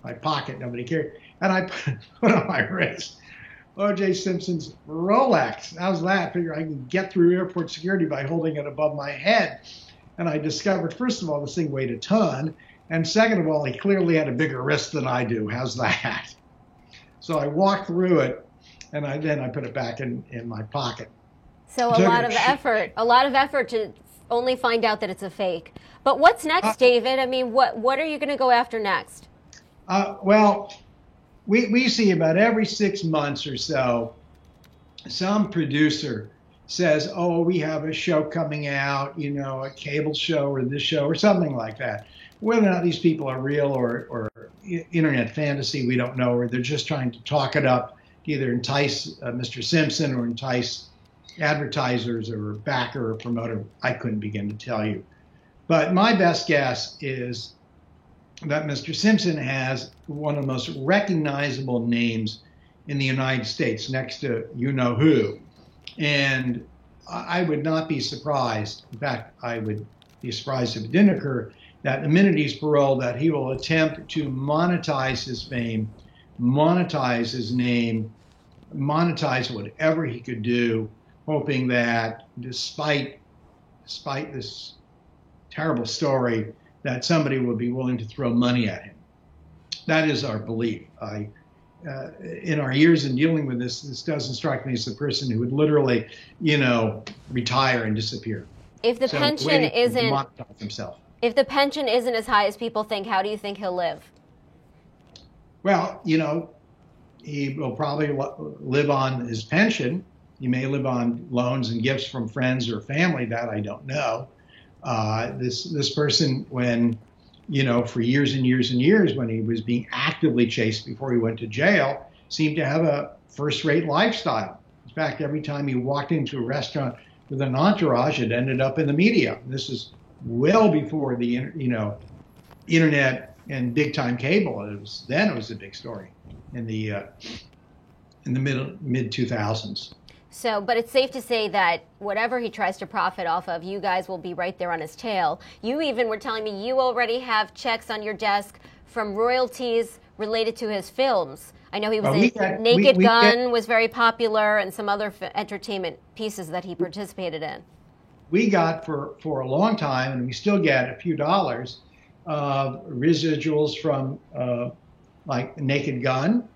my pocket, nobody cared, and I put on my wrist O.J. Simpson's Rolex. How's that? I figure I can get through airport security by holding it above my head. And I discovered, first of all, this thing weighed a ton, and second of all, he clearly had a bigger wrist than I do. How's that? So I walked through it, and then I put it back in my pocket. So a lot of effort to only find out that it's a fake. But what's next, David? I mean, what are you going to go after next? Well, we see about every 6 months or so, some producer says, oh, we have a show coming out, a cable show or this show or something like that. Whether or not these people are real or internet fantasy, we don't know, or they're just trying to talk it up, either entice Mr. Simpson or entice advertisers or backer or promoter. I couldn't begin to tell you. But my best guess is that Mr. Simpson has one of the most recognizable names in the United States, next to you-know-who. And I would not be surprised, in fact, I would be surprised if it didn't occur, that the minute he's paroled, that he will attempt to monetize his fame, monetize his name, monetize whatever he could do, hoping that despite this terrible story, that somebody will be willing to throw money at him. That is our belief. In our years in dealing with this doesn't strike me as the person who would literally, retire and disappear. If the pension isn't monetize himself. If the pension isn't as high as people think, how do you think he'll live? Well, he will probably live on his pension, You may live on loans and gifts from friends or family. That I don't know. This person, when, for years and years and years, when he was being actively chased before he went to jail, seemed to have a first-rate lifestyle. In fact, every time he walked into a restaurant with an entourage, it ended up in the media. This is well before the internet and big-time cable. It was a big story in the mid 2000s. So, but it's safe to say that whatever he tries to profit off of, you guys will be right there on his tail. You even were telling me you already have checks on your desk from royalties related to his films. I know he was in Naked Gun was very popular, and some other entertainment pieces that he participated in. We got for a long time, and we still get a few dollars of residuals from like Naked Gun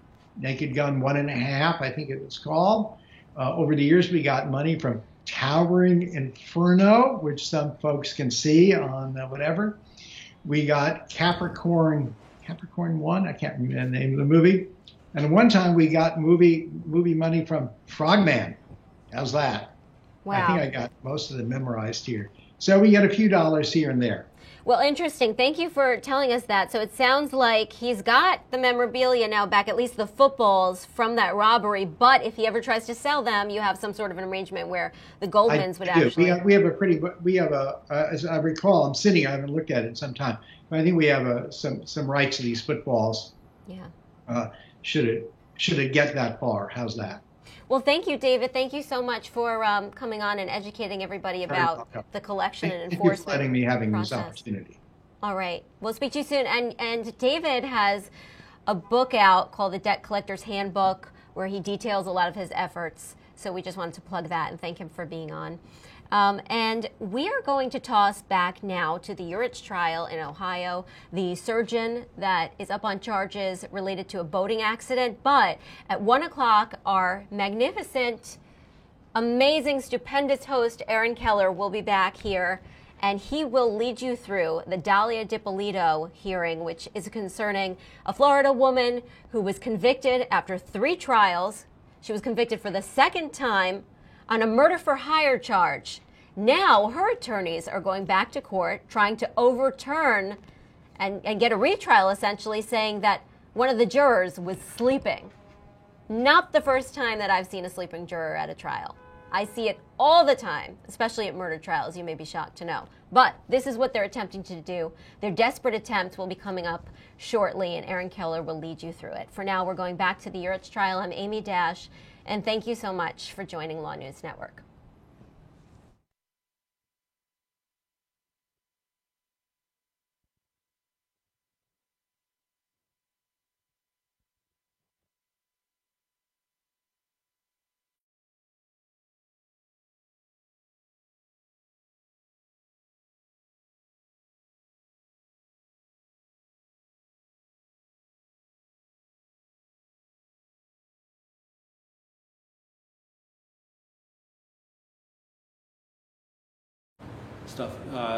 1.5, I think it was called. Over the years, we got money from Towering Inferno, which some folks can see on whatever. We got Capricorn 1, I can't remember the name of the movie. And one time we got movie money from Frogman. How's that? Wow. I think I got most of them memorized here. So we get a few dollars here and there. Well, interesting. Thank you for telling us that. So it sounds like he's got the memorabilia now back, at least the footballs from that robbery. But if he ever tries to sell them, you have some sort of an arrangement where the Goldmans would actually. We have as I recall, I haven't looked at it in some time, but I think we have some rights to these footballs. Yeah. Should it get that far? How's that? Well, thank you, David. Thank you so much for coming on and educating everybody about the collection and enforcement Thank you for letting me having process. this opportunity. All right. We'll speak to you soon. And David has a book out called The Debt Collector's Handbook, where he details a lot of his efforts. So we just wanted to plug that and thank him for being on. And we are going to toss back now to the Urich trial in Ohio, the surgeon that is up on charges related to a boating accident. But at 1 o'clock, our magnificent, amazing, stupendous host, Aaron Keller, will be back here, and he will lead you through the Dalia Dippolito hearing, which is concerning a Florida woman who was convicted after 3 trials. She was convicted for the second time on a murder for hire charge. Now her attorneys are going back to court trying to overturn and get a retrial, essentially saying that one of the jurors was sleeping. Not the first time that I've seen a sleeping juror at a trial. I see it all the time, especially at murder trials, you may be shocked to know. But this is what they're attempting to do. Their desperate attempt will be coming up shortly, and Aaron Keller will lead you through it. For now, we're going back to the Urich trial. I'm Amy Dash, and thank you so much for joining Law News Network.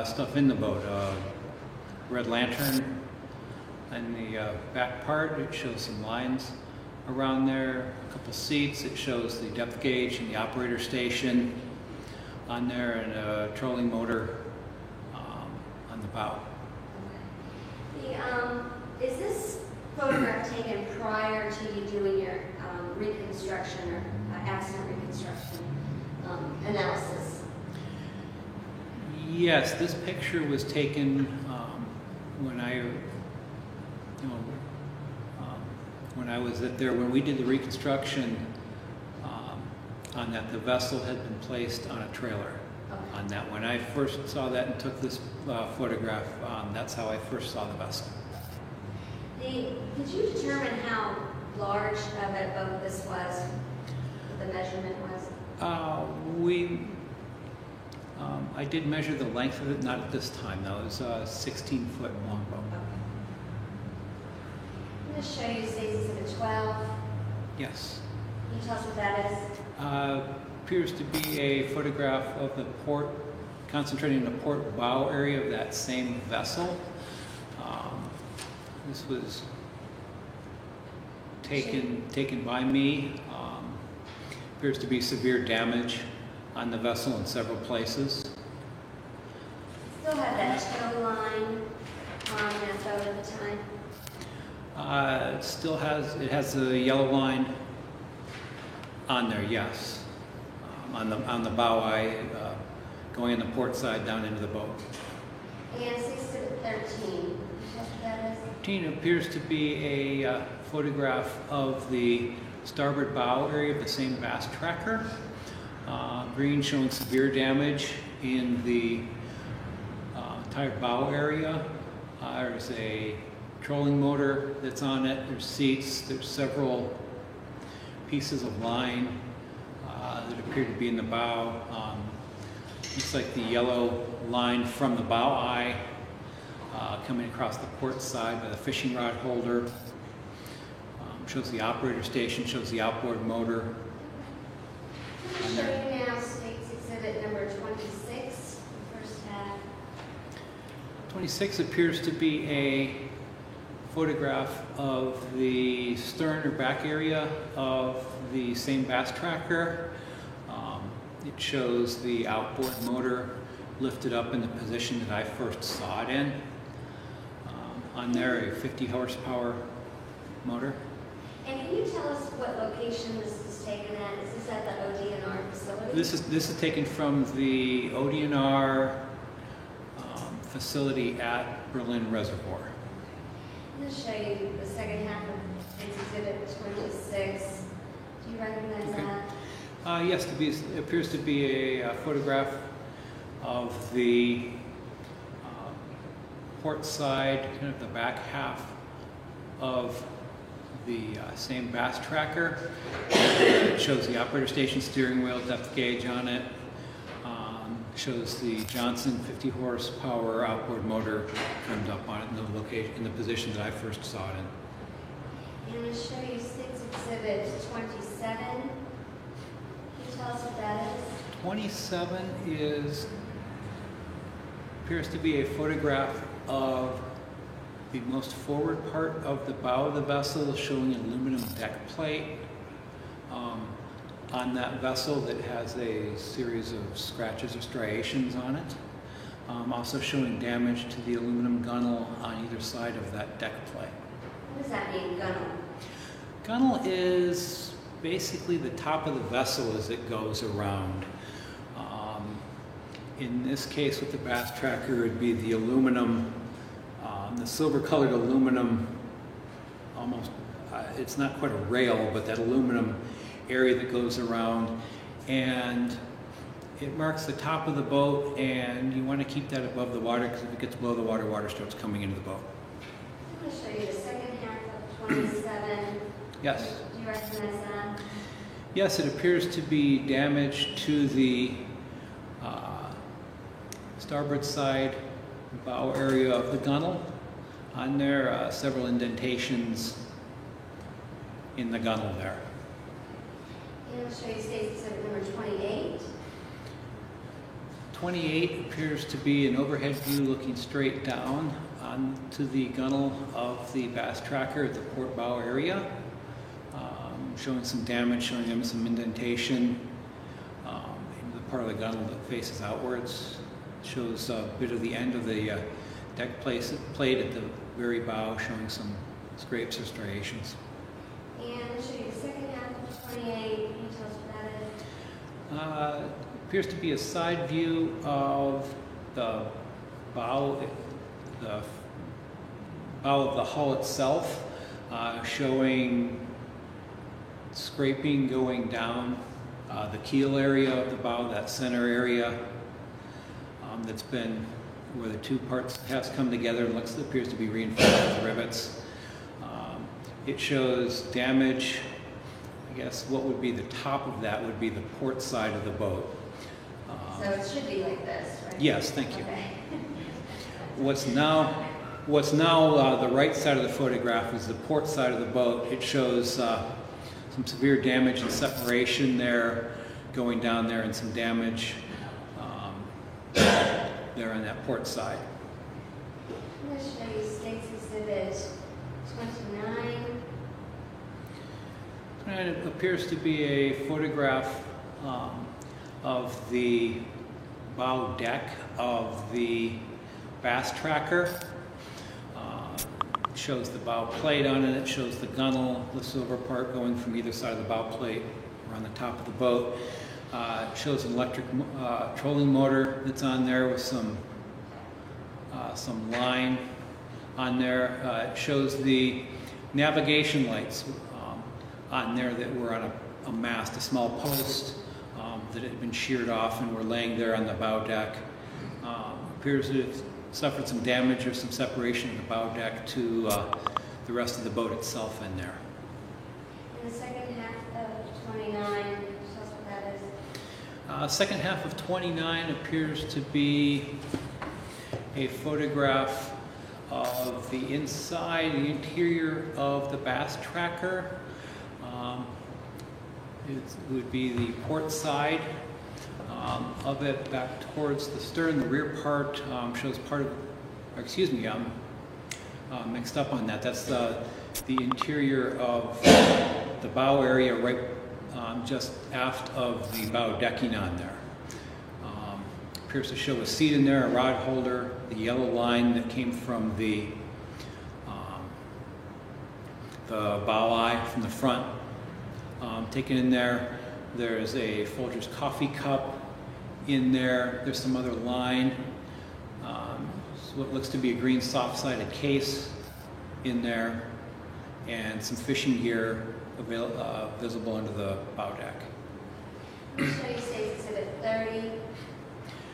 Stuff in the boat. Red lantern in the back part. It shows some lines around there. A couple seats. It shows the depth gauge and the operator station on there, and a trolling motor on the bow. Is this photograph taken prior to you doing your reconstruction or accident reconstruction analysis? Yes, this picture was taken when I was there. When we did the reconstruction on that, the vessel had been placed on a trailer. Okay. On that, when I first saw that and took this photograph, that's how I first saw the vessel. Did you determine how large of a boat this was? What the measurement was? I did measure the length of it, not at this time. That was a 16-foot long boat. Okay. I'm going to show you Stacey Exhibit 12. Yes. Can you tell us what that is? Appears to be a photograph of the port, concentrating on the port bow area of that same vessel. This was taken by me. Appears to be severe damage on the vessel in several places. Still have that tow line on that boat at the time? It still has, it has the yellow line on there, yes. On the bow eye, going in the port side down into the boat. And 6 to 13, what that is? 13 appears to be a photograph of the starboard bow area of the same bass tracker. Green showing severe damage in the entire bow area. There's a trolling motor that's on it. There's seats. There's several pieces of line that appear to be in the bow. Looks like the yellow line from the bow eye coming across the port side by the fishing rod holder. Shows the operator station, shows the outboard motor. I'm going to show you now State's Exhibit number 26, the first half. 26 appears to be a photograph of the stern or back area of the same bass tracker. It shows the outboard motor lifted up in the position that I first saw it in. On there, a 50 horsepower motor. And can you tell us what location this is taken at? Is this at the ODNR facility? This is taken from the ODNR facility at Berlin Reservoir. I'm going to show you the second half of State's Exhibit 26. Do you recognize that? Yes, it appears to be a photograph of the port side, kind of the back half of the same bass tracker. It shows the operator station steering wheel depth gauge on it. Shows the Johnson 50 horsepower outboard motor trimmed up on it in the location, in the position that I first saw it in. I'm going to show you State's Exhibit 27. Can you tell us what that is? 27 appears to be a photograph of the most forward part of the bow of the vessel, showing an aluminum deck plate on that vessel that has a series of scratches or striations on it. Also showing damage to the aluminum gunnel on either side of that deck plate. What does that mean, gunnel? Gunnel is basically the top of the vessel as it goes around. In this case with the bass tracker, it would be the aluminum, the silver-colored aluminum, almost, it's not quite a rail, but that aluminum area that goes around, and it marks the top of the boat, and you want to keep that above the water, because if it gets below the water, water starts coming into the boat. I'm going to show you the second half of 27. Yes. Do you recognize that? Yes, it appears to be damage to the starboard side bow area of the gunnel. On there, several indentations in the gunnel there. And I'll show you State's Exhibit number 28. 28 appears to be an overhead view looking straight down onto the gunnel of the bass tracker at the port bow area, showing some damage, showing them some indentation in the part of the gunnel that faces outwards. Shows a bit of the end of the deck plate at the very bow, showing some scrapes or striations. And I'll show you the second half of 28. Can you tell us what that is? Appears to be a side view of the bow of the hull itself, showing scraping going down the keel area of the bow, that center area that's been where the two parts has come together and appears to be reinforced with rivets. It shows damage. I guess what would be the top of that would be the port side of the boat. So it should be like this, right? Yes, thank you. Okay. What's now the right side of the photograph is the port side of the boat. It shows some severe damage and separation there, going down there, and some damage there on that port side. I'm going to show you State's Exhibit 29. And it appears to be a photograph of the bow deck of the Bass Tracker. It shows the bow plate on it. It shows the gunnel, the silver part going from either side of the bow plate around the top of the boat. It shows an electric trolling motor that's on there with some line on there. It shows the navigation lights on there that were on a mast, a small post that had been sheared off and were laying there on the bow deck. Appears that it suffered some damage or some separation of the bow deck to the rest of the boat itself in there. In the second half of 29, tell us what that is. Second half of 29 appears to be a photograph of the inside, the interior of the Bass Tracker. It would be the port side of it back towards the stern. The rear part shows part of, or excuse me, I'm mixed up on that. That's the interior of the bow area right just aft of the bow decking on there. Appears to show a seat in there, a rod holder, the yellow line that came from the bow eye from the front. Taken in there. There's a Folgers coffee cup in there. There's some other line. What looks to be a green soft-sided case in there, and some fishing gear visible under the bow deck. So you say exhibit 30. You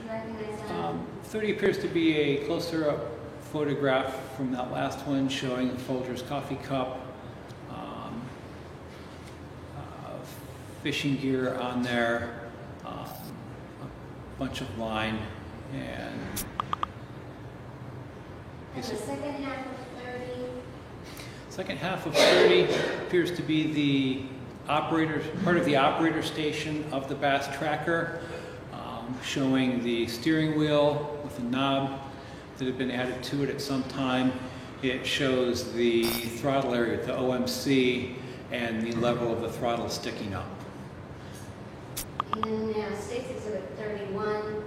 recognize that? 30 appears to be a closer up photograph from that last one showing the Folgers coffee cup. Fishing gear on there, a bunch of line, and the second half of 30? Second half of 30 appears to be the part of the operator station of the Bass Tracker, showing the steering wheel with a knob that had been added to it at some time. It shows the throttle area, the OMC, and the level of the throttle sticking up. And now States Exhibit 31.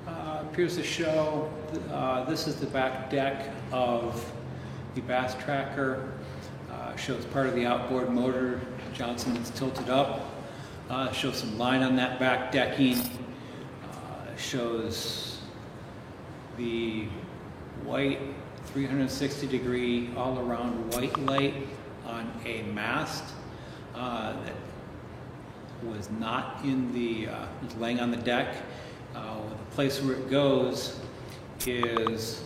Appears to show, this is the back deck of the Bass Tracker. Shows part of the outboard motor, Johnson that's tilted up. Shows some line on that back decking. Shows the white 360 degree all around white light on a mast that was not in the, was laying on the deck. The place where it goes is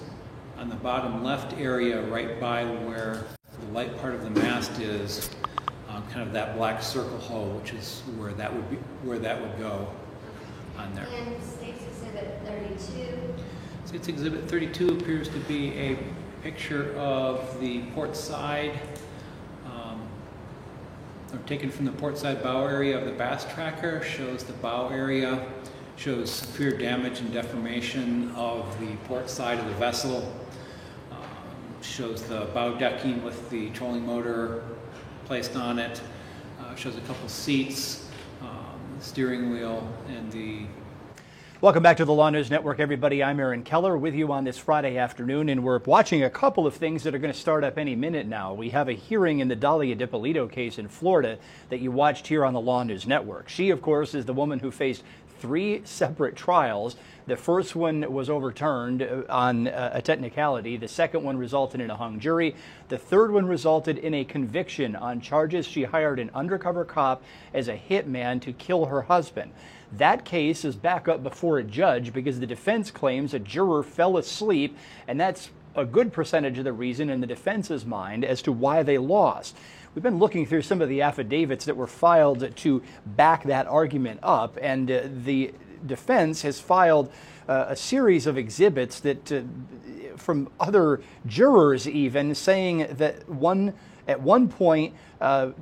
on the bottom left area, right by where the light part of the mast is, kind of that black circle hole, which is where that would be, where that would go on there. And States Exhibit 32. States Exhibit 32 appears to be a picture of the port side, taken from the port side bow area of the Bass Tracker. Shows the bow area, shows severe damage and deformation of the port side of the vessel. Shows the bow decking with the trolling motor placed on it. Shows a couple seats, steering wheel, and the... Welcome back to the Law News Network, everybody. I'm Aaron Keller with you on this Friday afternoon, and we're watching a couple of things that are going to start up any minute now. We have a hearing in the Dalia DiPolito case in Florida that you watched here on the Law News Network. She, of course, is the woman who faced 3 separate trials. The first one was overturned on a technicality. The second one resulted in a hung jury. The third one resulted in a conviction on charges she hired an undercover cop as a hitman to kill her husband. That case is back up before a judge because the defense claims a juror fell asleep, and that's a good percentage of the reason in the defense's mind as to why they lost. We've been looking through some of the affidavits that were filed to back that argument up, and the defense has filed a series of exhibits that from other jurors even saying that at one point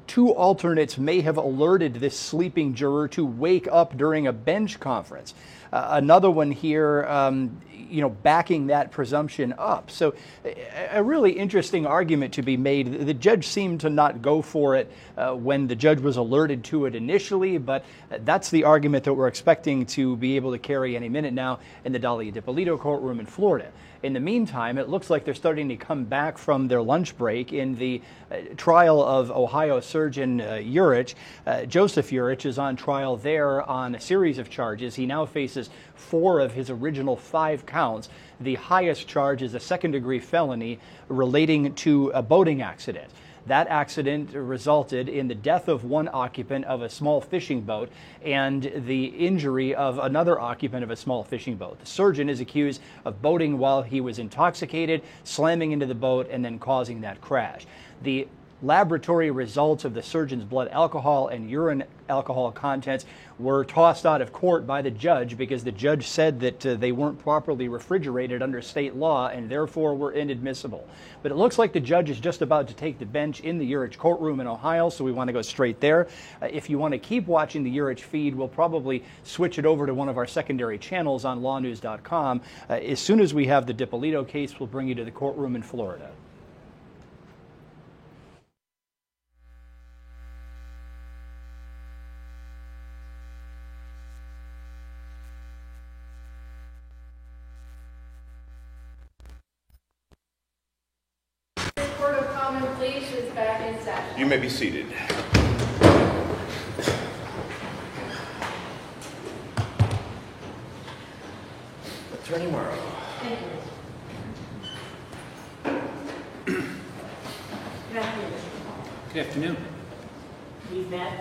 2 alternates may have alerted this sleeping juror to wake up during a bench conference. Another one here, backing that presumption up. So a really interesting argument to be made. The judge seemed to not go for it when the judge was alerted to it initially, but that's the argument that we're expecting to be able to carry any minute now in the Dahlia DiPolito courtroom in Florida. In the meantime, it looks like they're starting to come back from their lunch break in the trial of Ohio surgeon Urich. Joseph Urich is on trial there on a series of charges. He now faces 4 of his original 5 counts. The highest charge is a second-degree felony relating to a boating accident. That accident resulted in the death of one occupant of a small fishing boat and the injury of another occupant of a small fishing boat. The surgeon is accused of boating while he was intoxicated, slamming into the boat, and then causing that crash. The laboratory results of the surgeon's blood alcohol and urine alcohol contents were tossed out of court by the judge because the judge said that they weren't properly refrigerated under state law and therefore were inadmissible. But it looks like the judge is just about to take the bench in the Urich courtroom in Ohio, so we want to go straight there. If you want to keep watching the Urich feed, we'll probably switch it over to one of our secondary channels on lawnews.com. As soon as we have the DiPolito case, we'll bring you to the courtroom in Florida. You may be seated. Attorney Morrow. Thank you. Good afternoon. Good afternoon. We've met,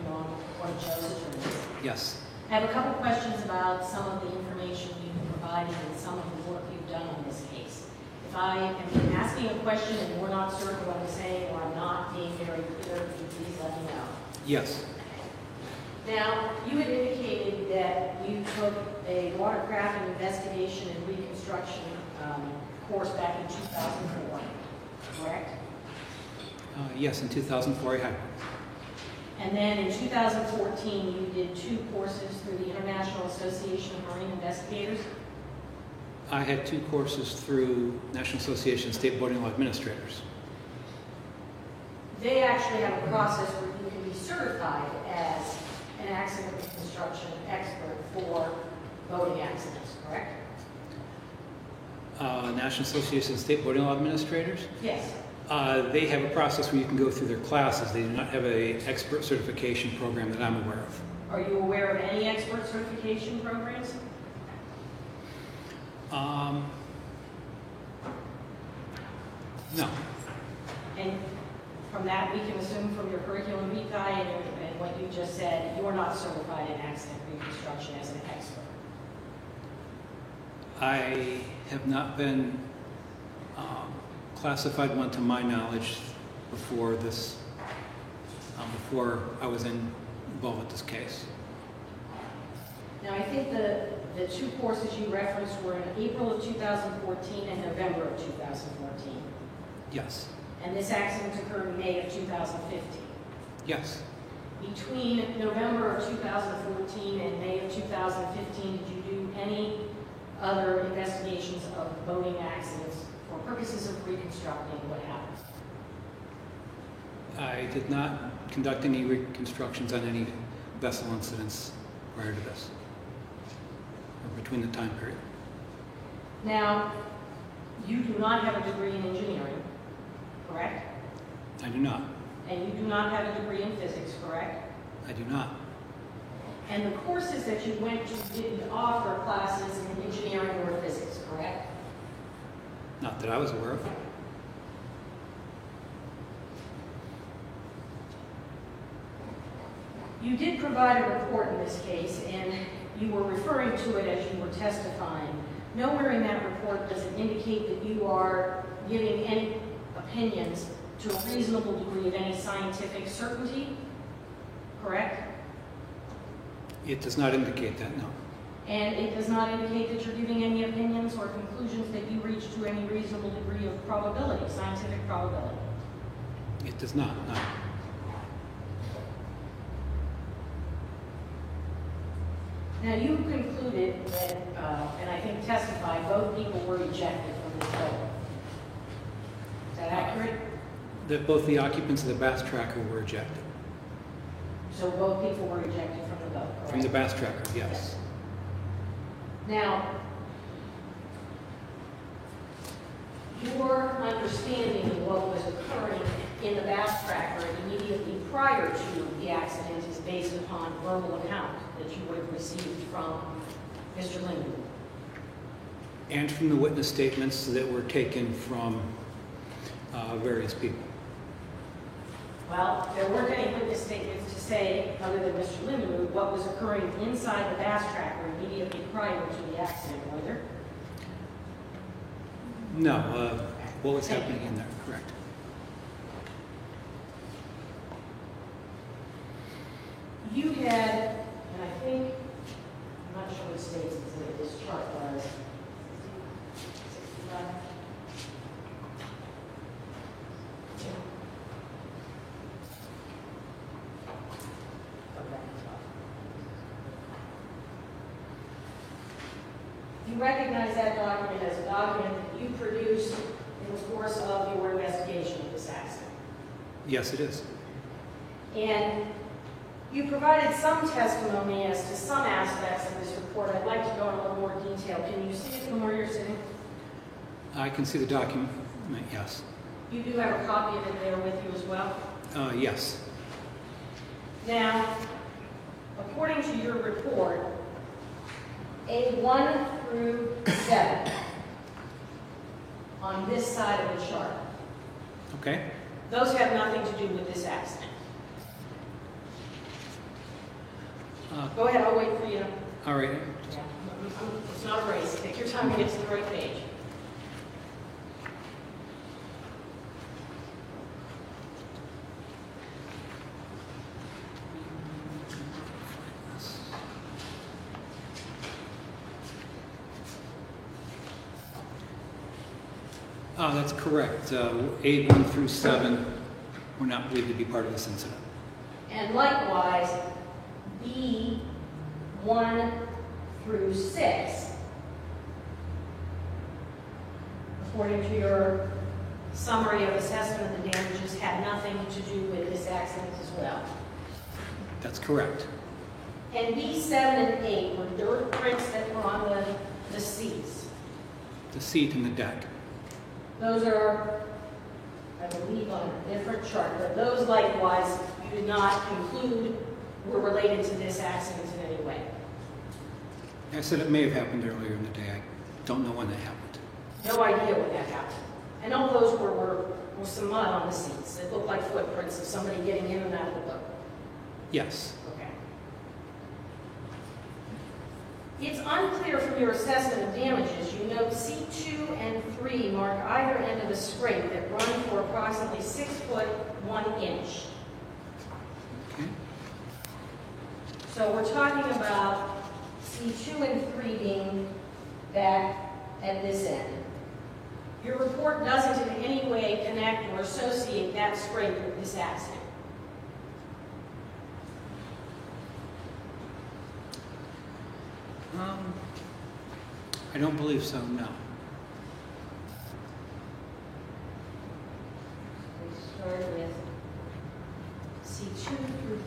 one of Joe's attorneys. Yes. I have a couple questions about some of the information you've provided and some of the work you've done on this case. If I am asking a question and you're not certain what I'm saying or I'm not being very clear, please let me know. Yes. Now, you had indicated that you took a watercraft investigation and reconstruction course back in 2004, correct? Yes, in 2004 I had. And then in 2014, you did 2 courses through the International Association of Marine Investigators? I had 2 courses through National Association of State Boating Law Administrators. They actually have a process where you can be certified as an accident reconstruction expert for boating accidents, correct? National Association of State Boating Law Administrators? Yes. They have a process where you can go through their classes. They do not have an expert certification program that I'm aware of. Are you aware of any expert certification programs? No. And from that, we can assume from your curriculum vitae and what you just said, you're not certified in accident reconstruction as an expert. I have not been classified one to my knowledge before this, before I was involved with this case. Now, I think the 2 courses you referenced were in April of 2014 and November of 2014. Yes. And this accident occurred in May of 2015. Yes. Between November of 2014 and May of 2015, did you do any other investigations of boating accidents for purposes of reconstructing what happened? I did not conduct any reconstructions on any vessel incidents prior to this, or between the time period. Now, you do not have a degree in engineering, correct? I do not. And you do not have a degree in physics, correct? I do not. And the courses that you went to didn't offer classes in engineering or physics, correct? Not that I was aware of. You did provide a report in this case, and you were referring to it as you were testifying. Nowhere in that report does it indicate that you are giving any opinions to a reasonable degree of any scientific certainty, correct? It does not indicate that, no. And it does not indicate that you're giving any opinions or conclusions that you reach to any reasonable degree of probability, scientific probability. It does not, no. Now, you concluded that, and I think testified, both people were ejected from the building. Is that accurate? That both the occupants of the Bass Tracker were ejected. So both people were ejected from the boat, correct? From the Bass Tracker, yes. Now, your understanding of what was occurring in the Bass Tracker immediately prior to the accident is based upon verbal account that you would have received from Mr. Lindenwood. And from the witness statements that were taken from various people. Well, there weren't any witness statements to say, other than Mr. Lindenwood, what was occurring inside the Bass Tracker immediately prior to the accident, were there? No, what was happening in there, correct. You had, and I think, I'm not sure what states this chart was. 65. You recognize that document as a document that you produced in the course of your investigation of this accident. Yes, it is. And you provided some testimony as to some aspects of this report. I'd like to go in a little more detail. Can you see it from where you're sitting? I can see the document, yes. You do have a copy of it there with you as well? Yes. Now, according to your report, A1 through 7 on this side of the chart, Okay. those have nothing to do with this accident. Go ahead, I'll wait for you. All right. Yeah. It's not a race. Take your time to get to the right page. That's correct. 8, 1 through 7 were not believed to be part of this incident. And likewise, B1 through 6, according to your summary of assessment of the damages, had nothing to do with this accident as well. That's correct. And B7 and 8 were dirt prints that were on the seats. The seat and the deck. Those are, I believe, on a different chart, but those likewise you did not conclude were related to this accident in any way. I said it may have happened earlier in the day. I don't know when that happened. No idea when that happened. And all those were some mud on the seats. It looked like footprints of somebody getting in and out of the boat. Yes. Okay. It's unclear from your assessment of damages. You note C2 and 3 mark either end of a scrape that run for approximately 6 foot 1 inch. Okay. So we're talking about C2 and 3 being back at this end. Your report doesn't in any way connect or associate that scrape with this accident. I don't believe so, no. We start with C2 through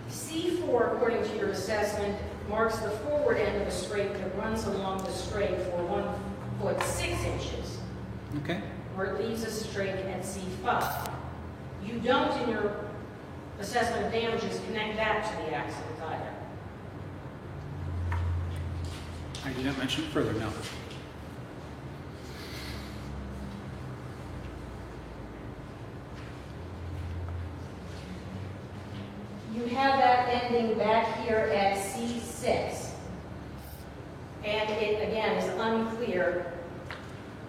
3. C4, according to your assessment, marks the forward end of a scrape that runs along the scrape for 1 foot 6 inches, Okay. where it leaves a straight at C5. You don't, in your assessment of damages, connect that to the accident either. I did not mention it further, no. You have that ending back here at C6. And it, again, is unclear.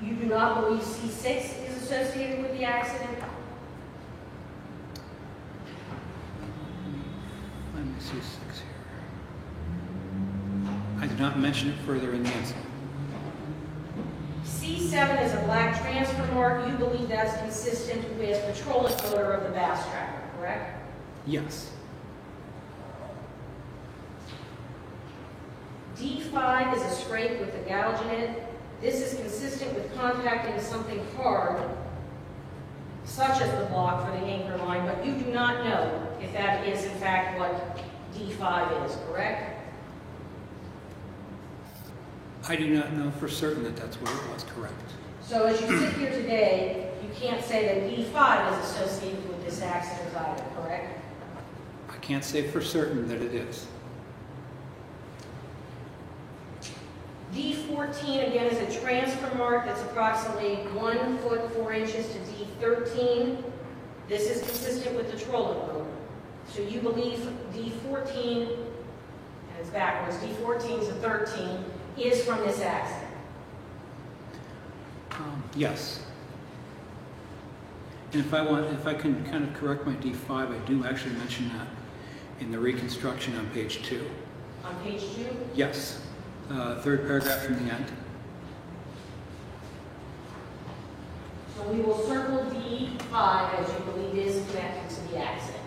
You do not believe C6 is associated with the accident? Let me see 6 here. I did not mention it further in the incident. C6 D7 is a black transfer mark. You believe that's consistent with the trolling motor of the bass tracker, correct? Yes. D5 is a scrape with a gouge in it. This is consistent with contacting something hard, such as the block for the anchor line, but you do not know if that is in fact what D5 is, correct? I do not know for certain that that's what it was, correct. So as you sit here today, you can't say that D5 is associated with this accident either, correct? I can't say for certain that it is. D14 again is a transfer mark that's approximately 1 foot 4 inches to D13. This is consistent with the trolling motor. So you believe D14, and it's backwards, D14 to 13 is from this accident. Yes. And if I can kind of correct my D5, I do actually mention that in the reconstruction on page 2. On page 2? Yes. Third paragraph from the end. So we will circle D5 as you believe is connected to the accident.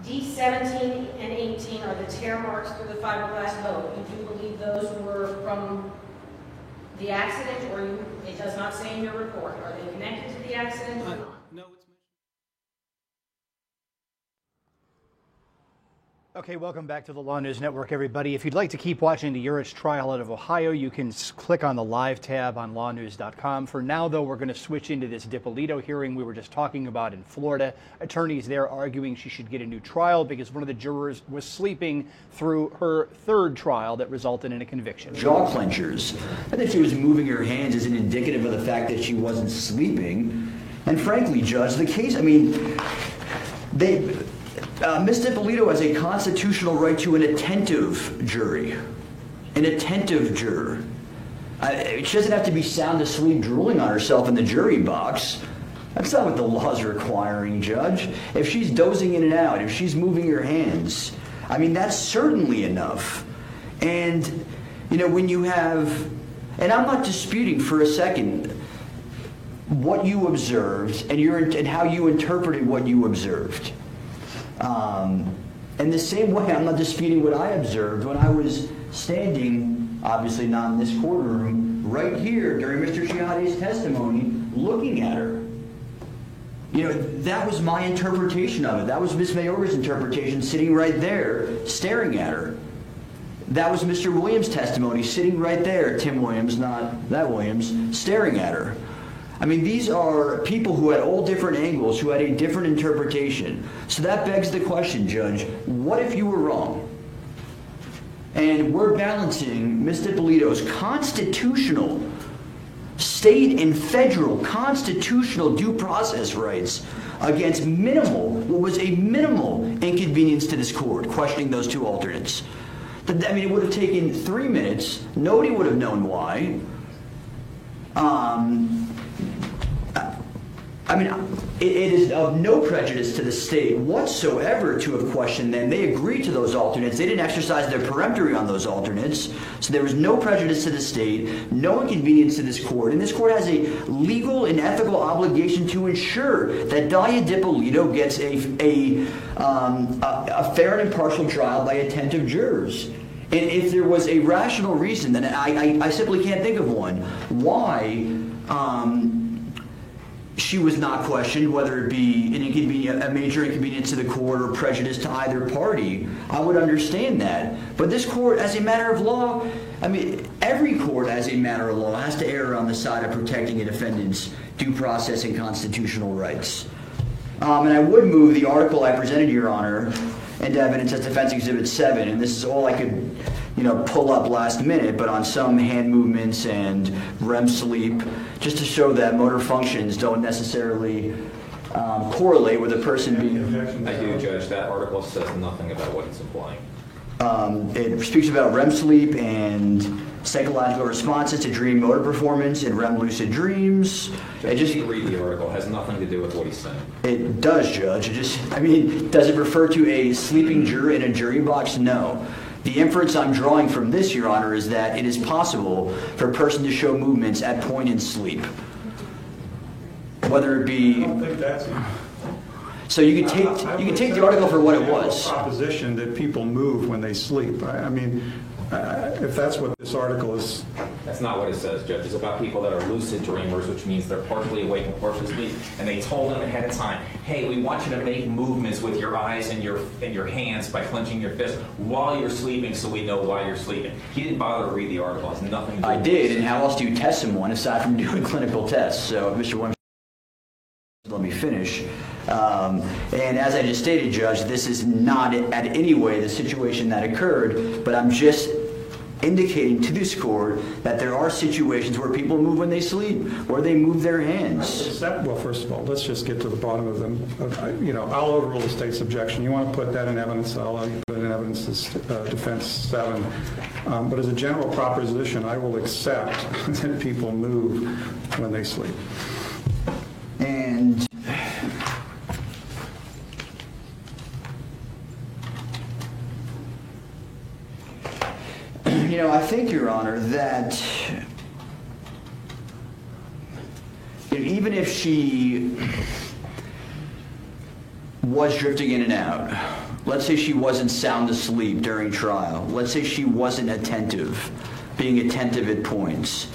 D17 and 18 are the tear marks through the fiberglass boat. You do believe those were from the accident, or it does not say in your report? Are they connected to the accident? No, it's Okay, welcome back to the Law News Network, everybody. If you'd like to keep watching the Urich trial out of Ohio, you can click on the live tab on lawnews.com. For now, though, we're going to switch into this DiPolito hearing we were just talking about in Florida. Attorneys there arguing she should get a new trial because one of the jurors was sleeping through her third trial that resulted in a conviction. Jaw clenchers. I think she was moving her hands isn't indicative of the fact that she wasn't sleeping. And frankly, Judge, the case, I mean, Ms. DiPolito has a constitutional right to an attentive jury. An attentive juror. She doesn't have to be sound asleep drooling on herself in the jury box. That's not what the law is requiring, Judge. If she's dozing in and out, if she's moving her hands, I mean, that's certainly enough. And, you know, when you have, and I'm not disputing for a second what you observed and how you interpreted what you observed. In the same way, I'm not disputing what I observed when I was standing, obviously not in this courtroom, right here during Mr. Chiatti's testimony, looking at her. You know, that was my interpretation of it. That was Ms. Mayorga's interpretation, sitting right there, staring at her. That was Mr. Williams' testimony, sitting right there, Tim Williams, not that Williams, staring at her. I mean, these are people who had all different angles, who had a different interpretation. So that begs the question, Judge, what if you were wrong? And we're balancing Ms. DiPolito's constitutional, state and federal constitutional due process rights against what was a minimal inconvenience to this court, questioning those two alternates. I mean, it would have taken 3 minutes. Nobody would have known why. I mean, it is of no prejudice to the state whatsoever to have questioned them. They agreed to those alternates. They didn't exercise their peremptory on those alternates. So there was no prejudice to the state, no inconvenience to this court. And this court has a legal and ethical obligation to ensure that Dalia DiPolito gets a fair and impartial trial by attentive jurors. And if there was a rational reason, then I simply can't think of one, why she was not questioned, whether it be a major inconvenience to the court or prejudice to either party, I would understand that. But this court, as a matter of law, I mean, every court, as a matter of law, has to err on the side of protecting a defendant's due process and constitutional rights. And I would move the article I presented, Your Honor, into evidence as Defense Exhibit 7, and this is all I could, pull up last minute, but on some hand movements and REM sleep, just to show that motor functions don't necessarily correlate with a person being... I do, Judge. That article says nothing about what it's implying. It speaks about REM sleep and psychological responses to dream motor performance in REM lucid dreams. Judge, just read the article. It has nothing to do with what he said. It does, Judge. Does it refer to a sleeping juror in a jury box? No. The inference I'm drawing from this, Your Honor, is that it is possible for a person to show movements at point in sleep. Whether it be... I don't think that's... So you can take the article for what it was. Proposition that people move when they sleep. I mean, if that's what this article is. That's not what it says, Judge. It's about people that are lucid dreamers, which means they're partially awake and partially asleep. And they told them ahead of time, hey, we want you to make movements with your eyes and your hands by clenching your fist while you're sleeping, so we know why you're sleeping. He didn't bother to read the article. It has nothing to do with I did, and how else do you test someone aside from doing clinical tests? So, Mr. Williams, let me finish. And as I just stated, Judge, this is not at any way the situation that occurred, but I'm just indicating to this court that there are situations where people move when they sleep, where they move their hands. Well, first of all, let's just get to the bottom of them. I'll overrule the state's objection. You want to put that in evidence, I'll allow you to put it in evidence as defense 7. But as a general proposition, I will accept that people move when they sleep. And I think, Your Honor, that even if she was drifting in and out, let's say she wasn't sound asleep during trial, let's say she wasn't attentive, being attentive at points,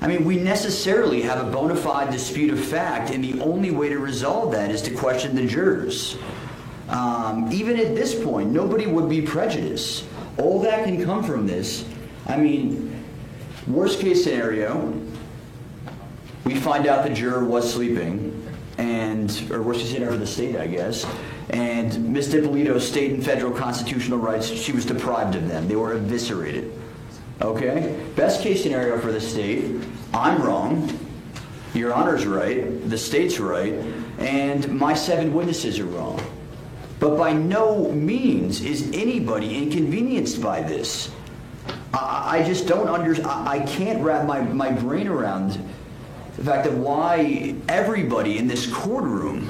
I mean, we necessarily have a bona fide dispute of fact, and the only way to resolve that is to question the jurors. Even at this point, nobody would be prejudiced. All that can come from this, I mean, worst case scenario, we find out the juror was sleeping, or worst case scenario for the state, I guess, and Ms. DiPolito's state and federal constitutional rights, she was deprived of them. They were eviscerated. Okay? Best case scenario for the state, I'm wrong, Your Honor's right, the state's right, and my 7 witnesses are wrong. But by no means is anybody inconvenienced by this. I just don't I can't wrap my brain around the fact that why everybody in this courtroom,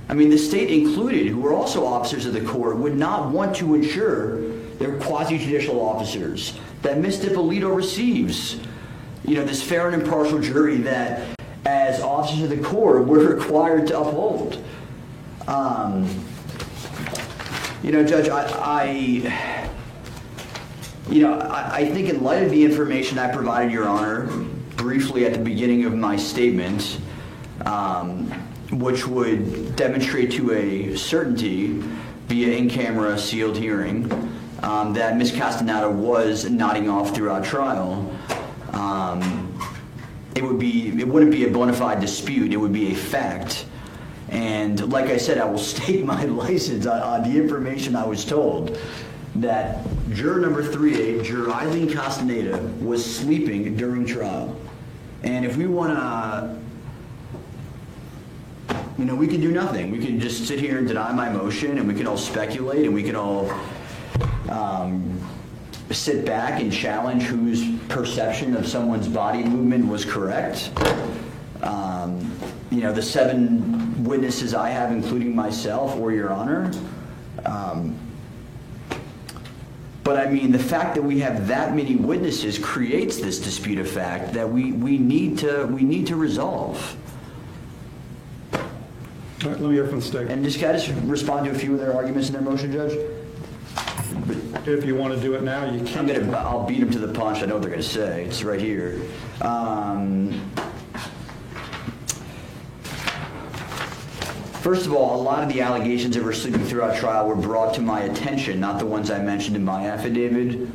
I mean the state included, who are also officers of the court, would not want to ensure their quasi-judicial officers that Ms. DiPolito receives, this fair and impartial jury that, as officers of the court, we're required to uphold. Judge, I think in light of the information I provided, Your Honor, briefly at the beginning of my statement, which would demonstrate to a certainty via in-camera sealed hearing that Ms. Castaneda was nodding off throughout trial, it wouldn't be a bona fide dispute, it would be a fact. And like I said, I will stake my license on the information I was told that juror number 3A, juror Eileen Castaneda, was sleeping during trial. And if we want to, we can do nothing. We can just sit here and deny my motion, and we can all speculate, and we can all sit back and challenge whose perception of someone's body movement was correct. The 7 witnesses I have, including myself or Your Honor. But I mean, the fact that we have that many witnesses creates this dispute of fact that we need to resolve. All right, let me hear from the state. And can I just respond to a few of their arguments in their motion, Judge? If you want to do it now, you can. I'll beat them to the punch. I know what they're going to say. It's right here. First of all, a lot of the allegations of her sleeping throughout trial were brought to my attention, not the ones I mentioned in my affidavit,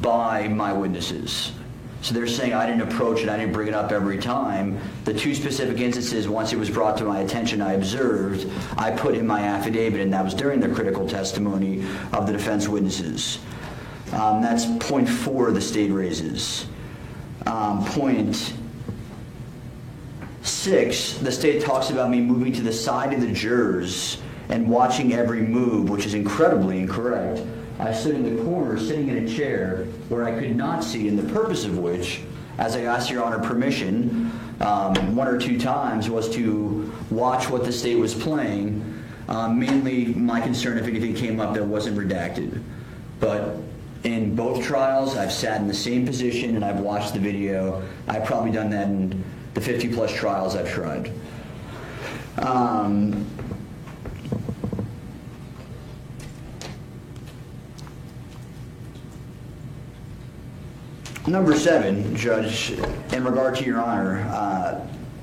by my witnesses. So they're saying I didn't approach it, I didn't bring it up every time. The 2 specific instances, once it was brought to my attention, I observed, I put in my affidavit, and that was during the critical testimony of the defense witnesses. That's point 4 the state raises. Point 6, the state talks about me moving to the side of the jurors and watching every move, which is incredibly incorrect. I stood in the corner, sitting in a chair where I could not see, and the purpose of which, as I asked Your Honor permission, 1 or 2 times, was to watch what the state was playing. Mainly my concern if anything came up that wasn't redacted. But in both trials, I've sat in the same position and I've watched the video. I've probably done that in the 50+ trials I've tried. Number 7, Judge, in regard to Your Honor,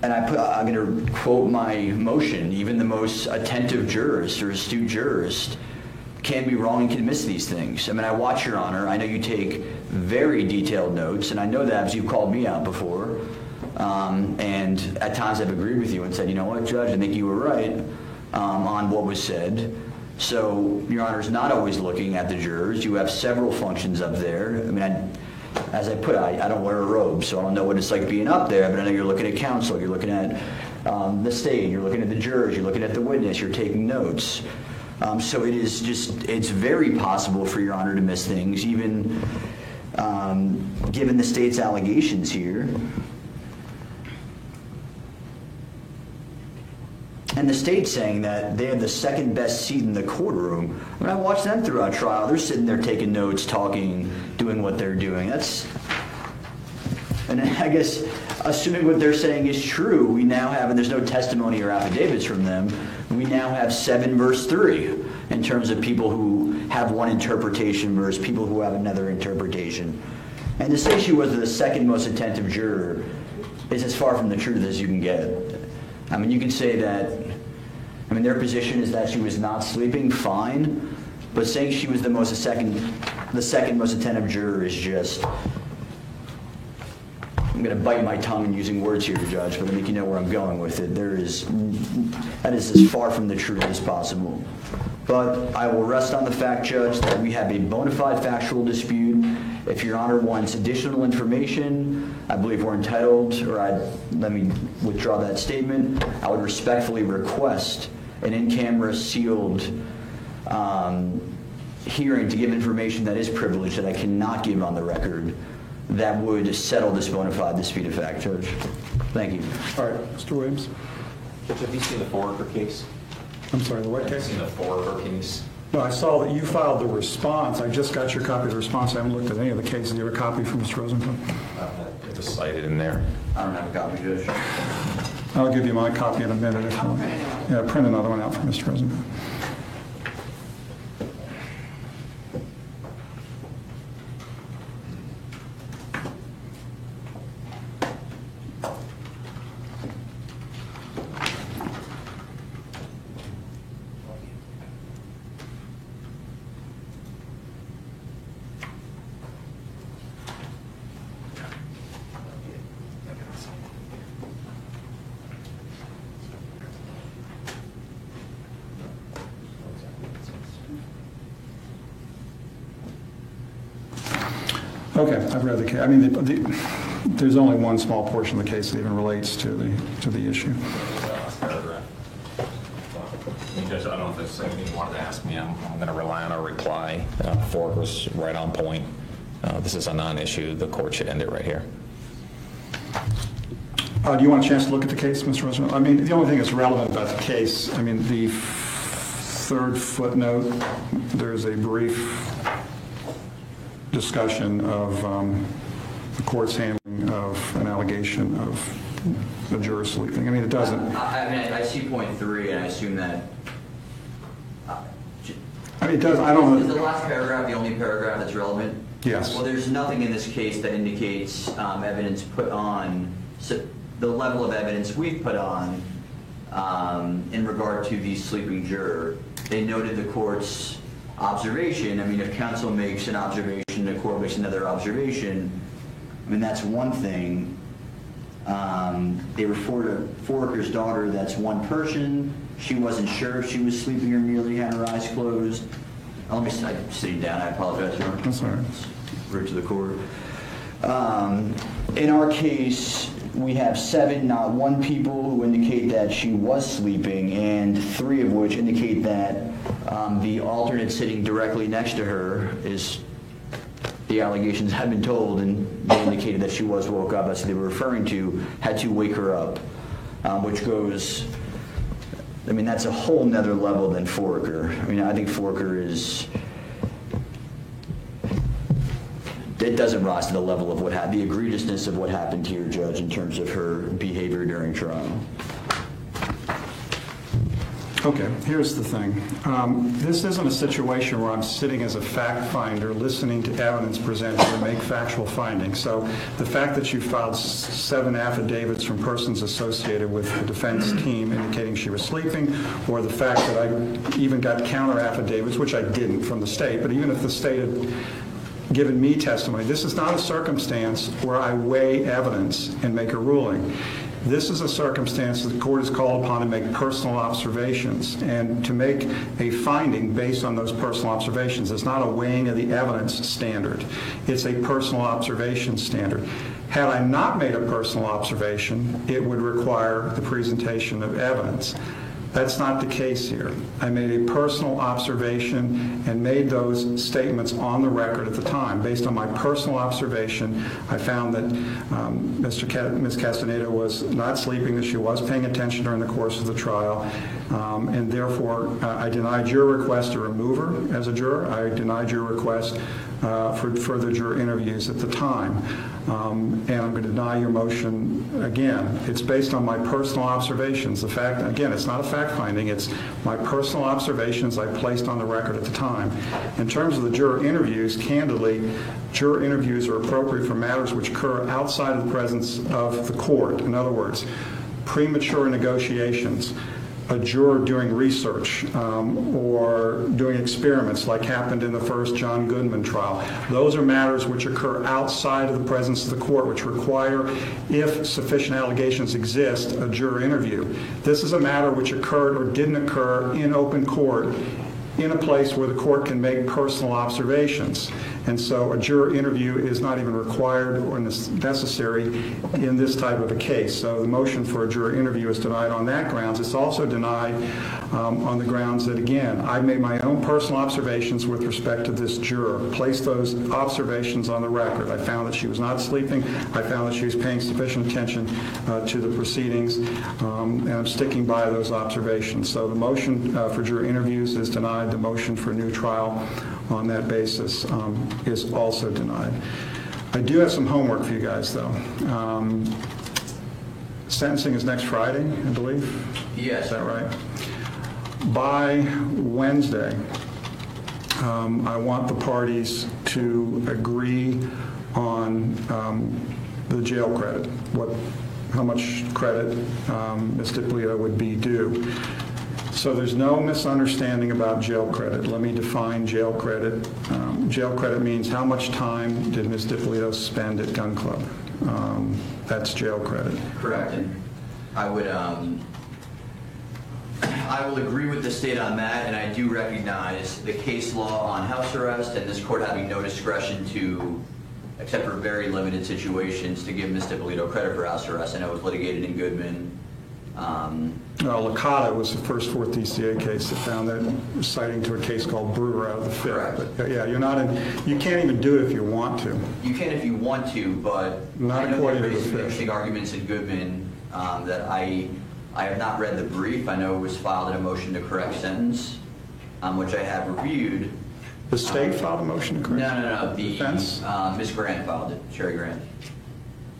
and I'm going to quote my motion, even the most attentive jurist or astute jurist can be wrong and can miss these things. I mean, I watch Your Honor. I know you take very detailed notes, and I know that because you've called me out before. And at times I've agreed with you and said, you know what, Judge, I think you were right on what was said. So Your Honor's not always looking at the jurors. You have several functions up there. I mean, as I put it, I don't wear a robe, so I don't know what it's like being up there, but I know you're looking at counsel, you're looking at the state, you're looking at the jurors, you're looking at the witness, you're taking notes. So it is just, it's very possible for Your Honor to miss things, even given the state's allegations here. And the state's saying that they have the second best seat in the courtroom. When I watch them throughout trial, they're sitting there taking notes, talking, doing what they're doing. And I guess, assuming what they're saying is true, we now have, and there's no testimony or affidavits from them, we now have 7 versus 3 in terms of people who have one interpretation versus people who have another interpretation. And to say she was the second most attentive juror is as far from the truth as you can get. I mean, you can say that, I mean, their position is that she was not sleeping, fine, but saying she was the second most attentive juror is just, I'm going to bite my tongue in using words here, Judge, but I think you know where I'm going with it. That is as far from the truth as possible. But I will rest on the fact, Judge, that we have a bona fide factual dispute. If Your Honor wants additional information, I believe we're entitled, or let me withdraw that statement. I would respectfully request an in-camera sealed hearing to give information that is privileged that I cannot give on the record that would settle this bona fide dispute of fact, Judge. Thank you. All right, Mr. Williams. Judge, have you seen the Foraker case? I'm sorry, the what case? Have you seen the Foraker case? No, I saw that you filed the response. I just got your copy of the response. I haven't looked at any of the cases. Do you have a copy from Mr. Rosenfeld? It was cited in there. I don't have a copy, Judge. I'll give you my copy in a minute if you want. Yeah, print another one out for Mr. Rosenfeld. Okay, I've read the case. I mean, there's only one small portion of the case that even relates to the issue. Paragraph. Judge, I don't know if there's anything you wanted to ask me. I'm going to rely on a reply. Foraker was right on point. This is a non-issue. The court should end it right here. Do you want a chance to look at the case, Mr. Rosenfeld? I mean, the only thing that's relevant about the case, I mean, the 3rd footnote, there's a brief discussion of the court's handling of an allegation of the juror sleeping. I mean, it doesn't. I mean, I see point 3, and I assume that. I mean, it does. I don't know. Is the last paragraph the only paragraph that's relevant? Yes. Well, there's nothing in this case that indicates evidence put on, so the level of evidence we've put on in regard to the sleeping juror. They noted the court's observation. I mean, if counsel makes an observation, the court makes another observation, I mean, that's one thing. They refer to Foraker's daughter, that's one person. She wasn't sure if she was sleeping or merely had her eyes closed. Let me sit down. I apologize, Your Honor. That's all right. Rude to the court. In our case, we have 7, not 1 people who indicate that she was sleeping, and 3 of which indicate that The alternate sitting directly next to her is, the allegations have been told, and they indicated that she was woke up, as they were referring to, had to wake her up, which goes, I mean, that's a whole nother level than Foraker. I mean, I think Foraker is, it doesn't rise to the level of the egregiousness of what happened here, Judge, in terms of her behavior during trial. Okay, here's the thing. This isn't a situation where I'm sitting as a fact finder listening to evidence presented to make factual findings. So the fact that you filed 7 affidavits from persons associated with the defense team indicating she was sleeping, or the fact that I even got counter affidavits, which I didn't from the state, but even if the state had given me testimony, this is not a circumstance where I weigh evidence and make a ruling. This is a circumstance that the court is called upon to make personal observations and to make a finding based on those personal observations. It's not a weighing of the evidence standard. It's a personal observation standard. Had I not made a personal observation, it would require the presentation of evidence. That's not the case here. I made a personal observation and made those statements on the record at the time. Based on my personal observation, I found that Ms. Castaneda was not sleeping, that she was paying attention during the course of the trial, and therefore I denied your request to remove her as a juror. I denied your request for further juror interviews at the time. And I'm going to deny your motion again. It's based on my personal observations. The fact, again, it's not a fact finding, it's my personal observations I placed on the record at the time. In terms of the juror interviews, candidly, juror interviews are appropriate for matters which occur outside of the presence of the court. In other words, premature negotiations, a juror doing research or doing experiments like happened in the first John Goodman trial. Those are matters which occur outside of the presence of the court, which require, if sufficient allegations exist, a juror interview. This is a matter which occurred or didn't occur in open court in a place where the court can make personal observations. And so a juror interview is not even required or necessary in this type of a case. So the motion for a juror interview is denied on that grounds. It's also denied on the grounds that, again, I made my own personal observations with respect to this juror, placed those observations on the record. I found that she was not sleeping. I found that she was paying sufficient attention to the proceedings, and I'm sticking by those observations. So the motion for juror interviews is denied. The motion for a new trial on that basis is also denied. I do have some homework for you guys, though. Sentencing is next Friday, I believe. Yes. Is that right? By Wednesday, I want the parties to agree on the jail credit, how much credit Ms. DiPolito would be due. So there's no misunderstanding about jail credit. Let me define jail credit. Jail credit means how much time did Ms. DiPolito spend at Gun Club. That's jail credit. Correct. And I will agree with the state on that, and I do recognize the case law on house arrest and this court having no discretion to, except for very limited situations, to give Ms. DiPolito credit for house arrest. I know it was litigated in Goodman. Licata was the first 4th DCA case that found that, citing to a case called Brewer out of the 5th. Correct. But, yeah, you can't even do it if you want to. You can if you want to, but not according to the 5th. Some interesting arguments in Goodman that I have not read the brief. I know it was filed in a motion to correct sentence, which I have reviewed. The state filed a motion to correct? No. The defense? Ms. Grant filed it. Sherry Grant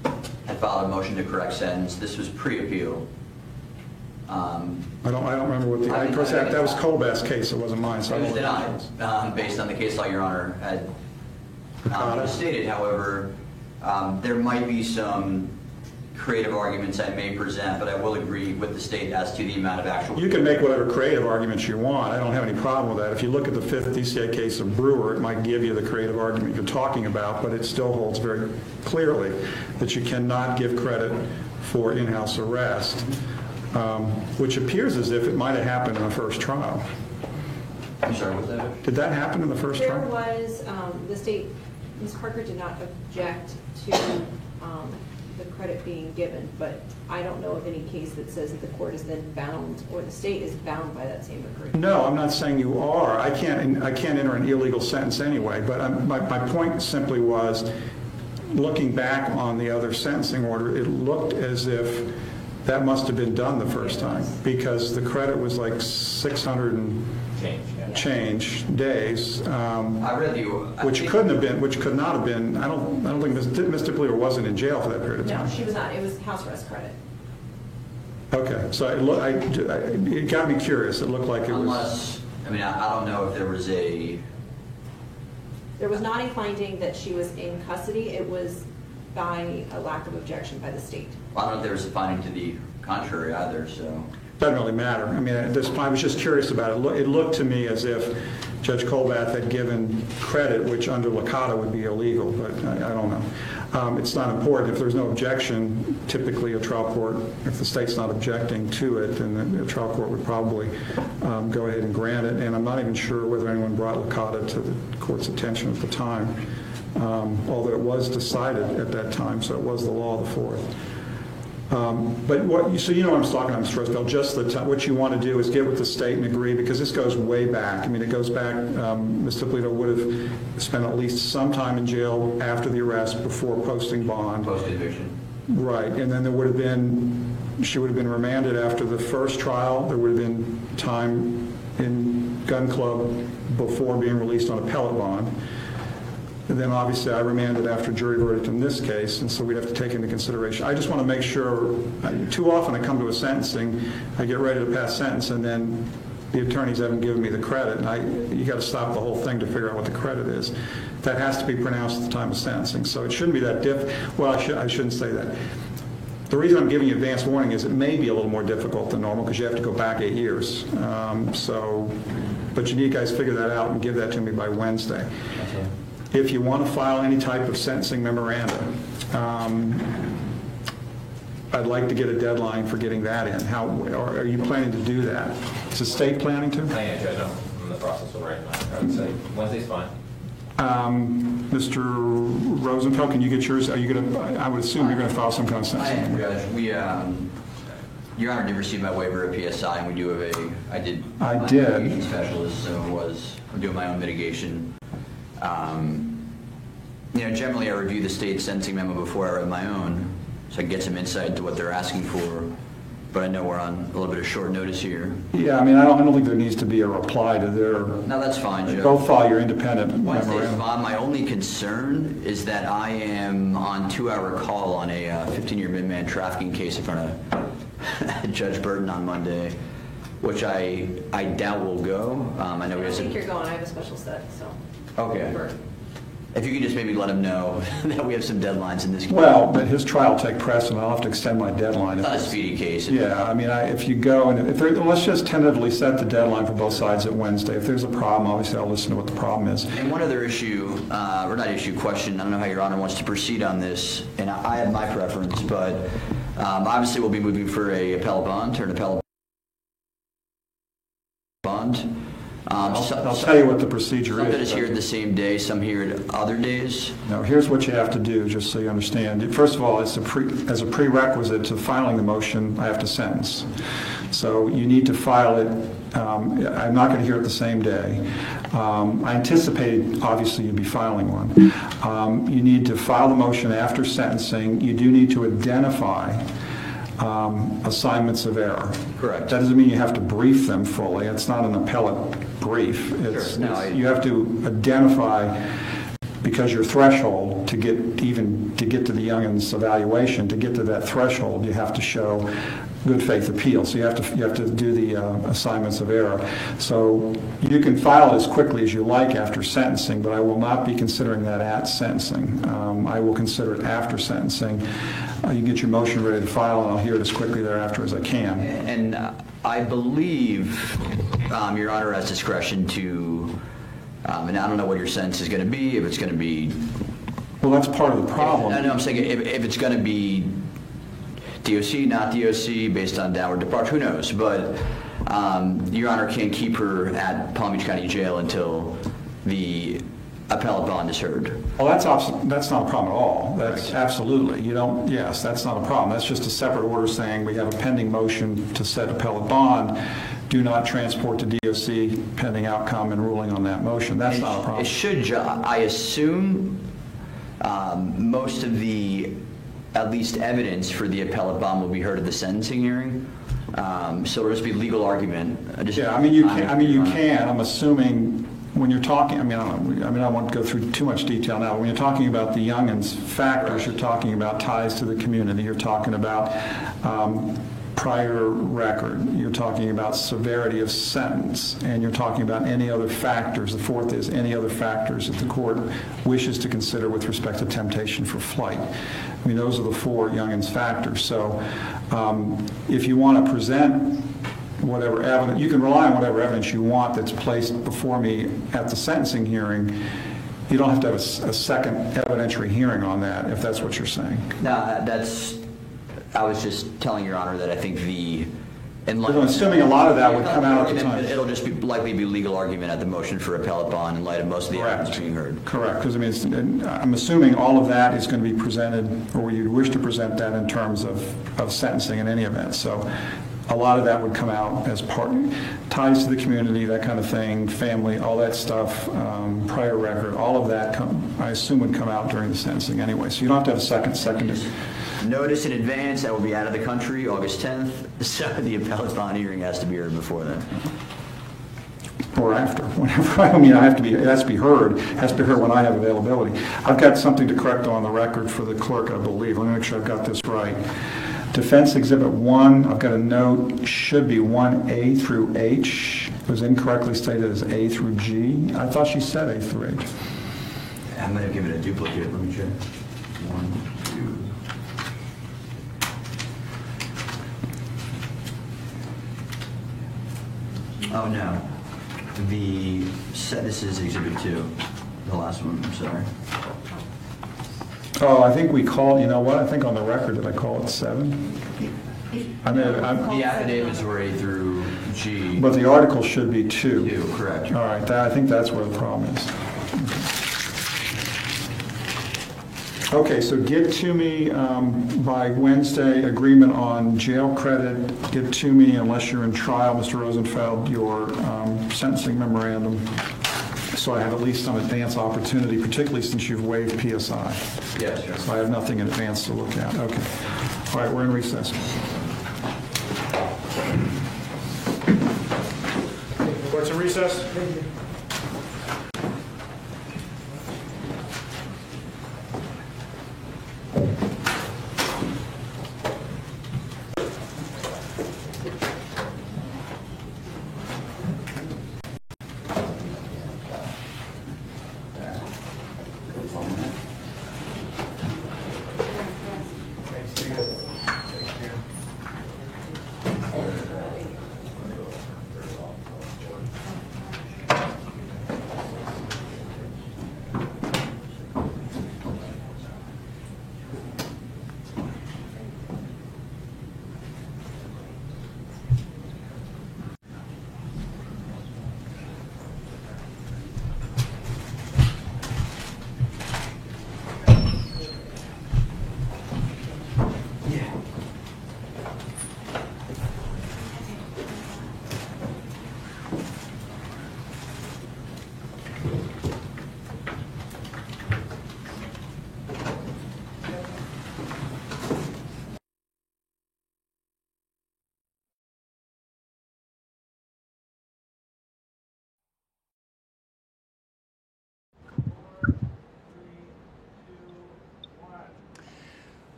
had filed a motion to correct sentence. This was pre-appeal. I don't remember what that was Colbath's case. It wasn't mine. So it was denied based on the case law Your Honor had stated. However, there might be some creative arguments I may present, but I will agree with the state as to the amount of actual. You can make whatever creative arguments you want. I don't have any problem with that. If you look at the 5th DCA case of Brewer, it might give you the creative argument you're talking about, but it still holds very clearly that you cannot give credit for in-house arrest. Which appears as if it might have happened in the first trial. I'm sorry, was that? Did that happen in the first trial? There was, the state, Ms. Parker did not object to the credit credit being given, but I don't know of any case that says that the court is then bound, or the state is bound by that same agreement. No, I'm not saying you are. I can't enter an illegal sentence anyway, but my point simply was, looking back on the other sentencing order, it looked as if that must have been done the first time, because the credit was like 600 and change days, I read which could not have been. I don't think Ms. DiPolito wasn't in jail for that period of time. No, she was not. It was house arrest credit. Okay, so it got me curious. It looked like it was. I mean, I don't know if there was a. There was not a finding that she was in custody. It was by a lack of objection by the state. Well, I don't know if there was a finding to the contrary either, so. Doesn't really matter. I mean, at this point, I was just curious about it. It looked to me as if Judge Colbath had given credit, which under Licata would be illegal, but I don't know. It's not important. If there's no objection, typically a trial court, if the state's not objecting to it, then the trial court would probably go ahead and grant it. And I'm not even sure whether anyone brought Licata to the court's attention at the time, although it was decided at that time, so it was the law of the fourth. So you know what I'm talking about, Mr. Roosevelt. Just what you want to do is get with the state and agree, because this goes way back. I mean, it goes back. Ms. DiPolito would have spent at least some time in jail after the arrest, before posting bond. Post-conviction. Right, and then she would have been remanded after the first trial. There would have been time in gun club before being released on appellate bond. And then obviously I remanded after jury verdict in this case, and so we'd have to take into consideration. I just want to make sure, too often I come to a sentencing, I get ready to pass sentence, and then the attorneys haven't given me the credit, and you got to stop the whole thing to figure out what the credit is. That has to be pronounced at the time of sentencing, so it shouldn't be that well, I shouldn't say that. The reason I'm giving you advance warning is it may be a little more difficult than normal, because you have to go back 8 years. But you need guys figure that out and give that to me by Wednesday. Okay. If you want to file any type of sentencing memorandum, I'd like to get a deadline for getting that in. Are you planning to do that? Is the state planning to? I am, Judge. I'm in the process of right now. I would say Wednesday's fine. Mr. Rosenfeld, can you get yours? Are you going to? I would assume you're going to file some kind of sentencing. I am, Judge. Your Honor did receive my waiver of PSI, and we do have I did. Mitigation specialist, so I'm doing my own mitigation. Generally I review the state sentencing memo before I write my own, so I can get some insight into what they're asking for. But I know we're on a little bit of short notice here. Yeah, I mean, I don't think there needs to be a reply to their. No, that's fine, Joe. Go file your independent Wednesday's memorandum. fine. My only concern is that I am on 2-hour call on a 15-year Midman trafficking case in front of Judge Burton on Monday, which I doubt will go. I know we have I think you're going. I have a special set, so. Okay. If you could just maybe let him know that we have some deadlines in this case. Well, but his trial will take precedent. I'll have to extend my deadline. It's not a speedy case. Yeah, I mean, if you go and let's just tentatively set the deadline for both sides at Wednesday. If there's a problem, obviously I'll listen to what the problem is. And one other issue, question, I don't know how Your Honor wants to proceed on this, and I have my preference, but obviously we'll be moving for an appellate bond. I'll tell you what the procedure some is. Some is here the same day, some here at other days. No, here's what you have to do, just so you understand. First of all, as a prerequisite to filing the motion, I have to sentence. So you need to file it. I'm not going to hear it the same day. I anticipated, obviously, you'd be filing one. You need to file the motion after sentencing. You do need to identify assignments of error. Correct. That doesn't mean you have to brief them fully. It's not an appellate brief. You have to identify, because your threshold to get to the youngin's evaluation, to get to that threshold, you have to show good faith appeal. So you have to do the assignments of error. So you can file it as quickly as you like after sentencing, but I will not be considering that at sentencing. I will consider it after sentencing. You can get your motion ready to file, and I'll hear it as quickly thereafter as I can. And I believe Your Honor has discretion to, and I don't know what your sentence is going to be, if it's going to be. Well, that's part of the problem. I know, I'm saying if it's going to be DOC, not DOC, based on downward departure, who knows? But Your Honor can't keep her at Palm Beach County Jail until the appellate bond is heard. Well, that's not a problem at all. That's absolutely, you don't, yes, that's not a problem. That's just a separate order saying we have a pending motion to set appellate bond. Do not transport to DOC pending outcome and ruling on that motion. That's not a problem. It should, I assume, most of the, at least evidence for the appellate bond will be heard at the sentencing hearing. So it'll just be legal argument. Yeah, I mean, you can. I'm assuming when you're talking, I won't go through too much detail now. When you're talking about the Youngins factors, you're talking about ties to the community. You're talking about prior record. You're talking about severity of sentence, and you're talking about any other factors. The fourth is any other factors that the court wishes to consider with respect to temptation for flight. I mean, those are the four Youngins factors. So if you want to present whatever evidence, you can rely on whatever evidence you want that's placed before me at the sentencing hearing. You don't have to have a second evidentiary hearing on that, if that's what you're saying. No, I was just telling Your Honor that I think I'm assuming a lot of that would come out at the time. It'll just likely be legal argument at the motion for appellate bond in light of most of the evidence being heard. Correct, because I'm assuming all of that is going to be presented, or you'd wish to present that in terms of sentencing in any event. So a lot of that would come out as ties to the community, that kind of thing, family, all that stuff, prior record, all of that, I assume, would come out during the sentencing anyway. So you don't have to have a second. Notice in advance I will be out of the country August 10th, so the appellate bond hearing has to be heard before then. Or after, whenever. I mean, it has to be heard. It has to be heard when I have availability. I've got something to correct on the record for the clerk, I believe. Let me make sure I've got this right. Defense Exhibit 1, I've got a note, should be 1A through H. It was incorrectly stated as A through G. I thought she said A through H. I might have given a duplicate. Let me check. 1, 2. Oh, no. This is Exhibit 2, the last one, I'm sorry. Oh, I think we call, you know what, I think on the record, did I call it 7? The affidavits were A through G. But the article should be 2. 2, correct. All right, I think that's where the problem is. Okay, so get to me by Wednesday, agreement on jail credit. Get to me, unless you're in trial, Mr. Rosenfeld, your sentencing memorandum, so I have at least some advance opportunity, particularly since you've waived PSI. Yes, sure. So I have nothing in advance to look at. Okay. All right, we're in recess. Court's in recess. Thank you.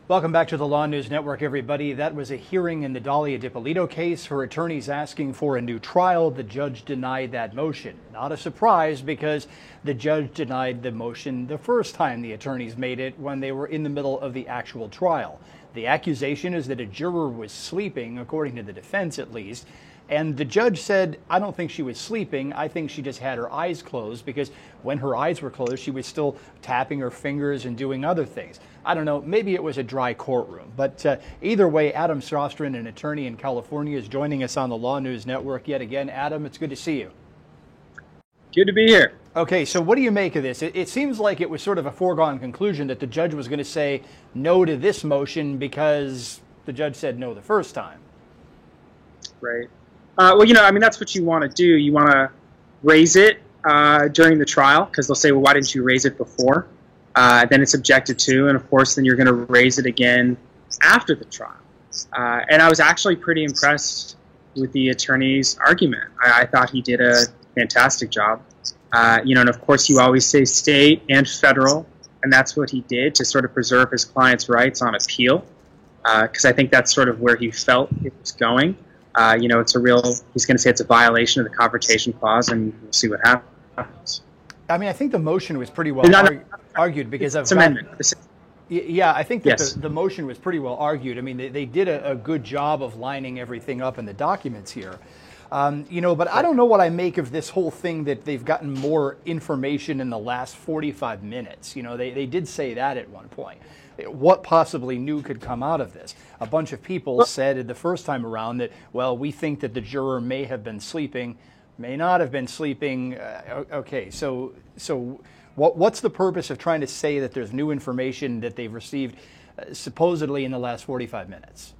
Welcome back to the Law News Network, everybody. That was a hearing in the Dahlia Dippolito case. Her attorneys asking for a new trial. The judge denied that motion. Not a surprise, because the judge denied the motion the first time the attorneys made it, when they were in the middle of the actual trial. The accusation is that a juror was sleeping, according to the defense at least. And the judge said, I don't think she was sleeping. I think she just had her eyes closed, because when her eyes were closed, she was still tapping her fingers and doing other things. I don't know, maybe it was a dry courtroom. But either way, Adam Sostrin, an attorney in California, is joining us on the Law News Network yet again. Adam, it's good to see you. Good to be here. Okay, so what do you make of this? It seems like it was sort of a foregone conclusion that the judge was going to say no to this motion because the judge said no the first time. Right. Well, I mean, that's what you want to do. You want to raise it during the trial because they'll say, well, why didn't you raise it before? Then it's objected to, and of course, then you're going to raise it again after the trial. And I was actually pretty impressed with the attorney's argument. I thought he did a fantastic job. And of course you always say state and federal, and that's what he did to sort of preserve his client's rights on appeal, because I think that's sort of where he felt it was going. It's he's going to say it's a violation of the Confrontation Clause, and we'll see what happens. I mean, I think the motion was pretty well argued because of... Yeah, I think that the motion was pretty well argued. I mean, they did a good job of lining everything up in the documents here. But I don't know what I make of this whole thing that they've gotten more information in the last 45 minutes. They did say that at one point. What possibly new could come out of this? A bunch of people said the first time around that, well, we think that the juror may have been sleeping, may not have been sleeping. Okay, so what's the purpose of trying to say that there's new information that they've received supposedly in the last 45 minutes?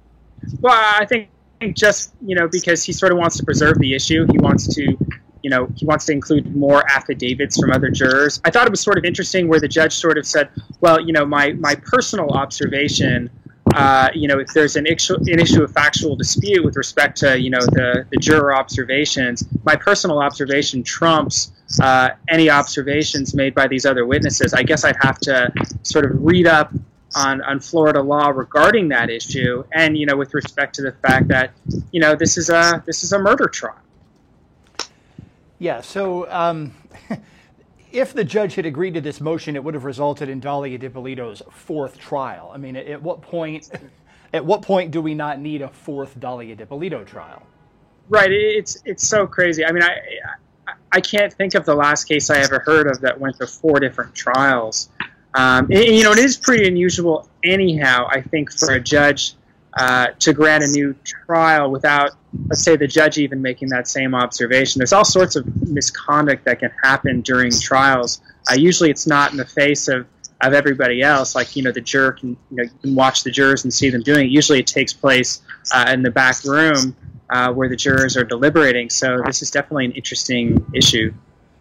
Well, I think just, because he sort of wants to preserve the issue, he wants to include more affidavits from other jurors. I thought it was sort of interesting where the judge sort of said, well, my personal observation, if there's an issue of factual dispute with respect to, the juror observations, my personal observation trumps any observations made by these other witnesses. I guess I'd have to sort of read up on Florida law regarding that issue, and with respect to the fact that this is a murder trial. Yeah. So if the judge had agreed to this motion, it would have resulted in Dahlia Dippolito's fourth trial. I mean, at what point do we not need a fourth Dahlia Dippolito trial? Right. It's so crazy. I mean, I can't think of the last case I ever heard of that went to 4 different trials. It is pretty unusual anyhow, I think, for a judge to grant a new trial without, let's say, the judge even making that same observation. There's all sorts of misconduct that can happen during trials. Usually it's not in the face of everybody else, like, the juror can, you can watch the jurors and see them doing it. Usually it takes place in the back room where the jurors are deliberating. So this is definitely an interesting issue.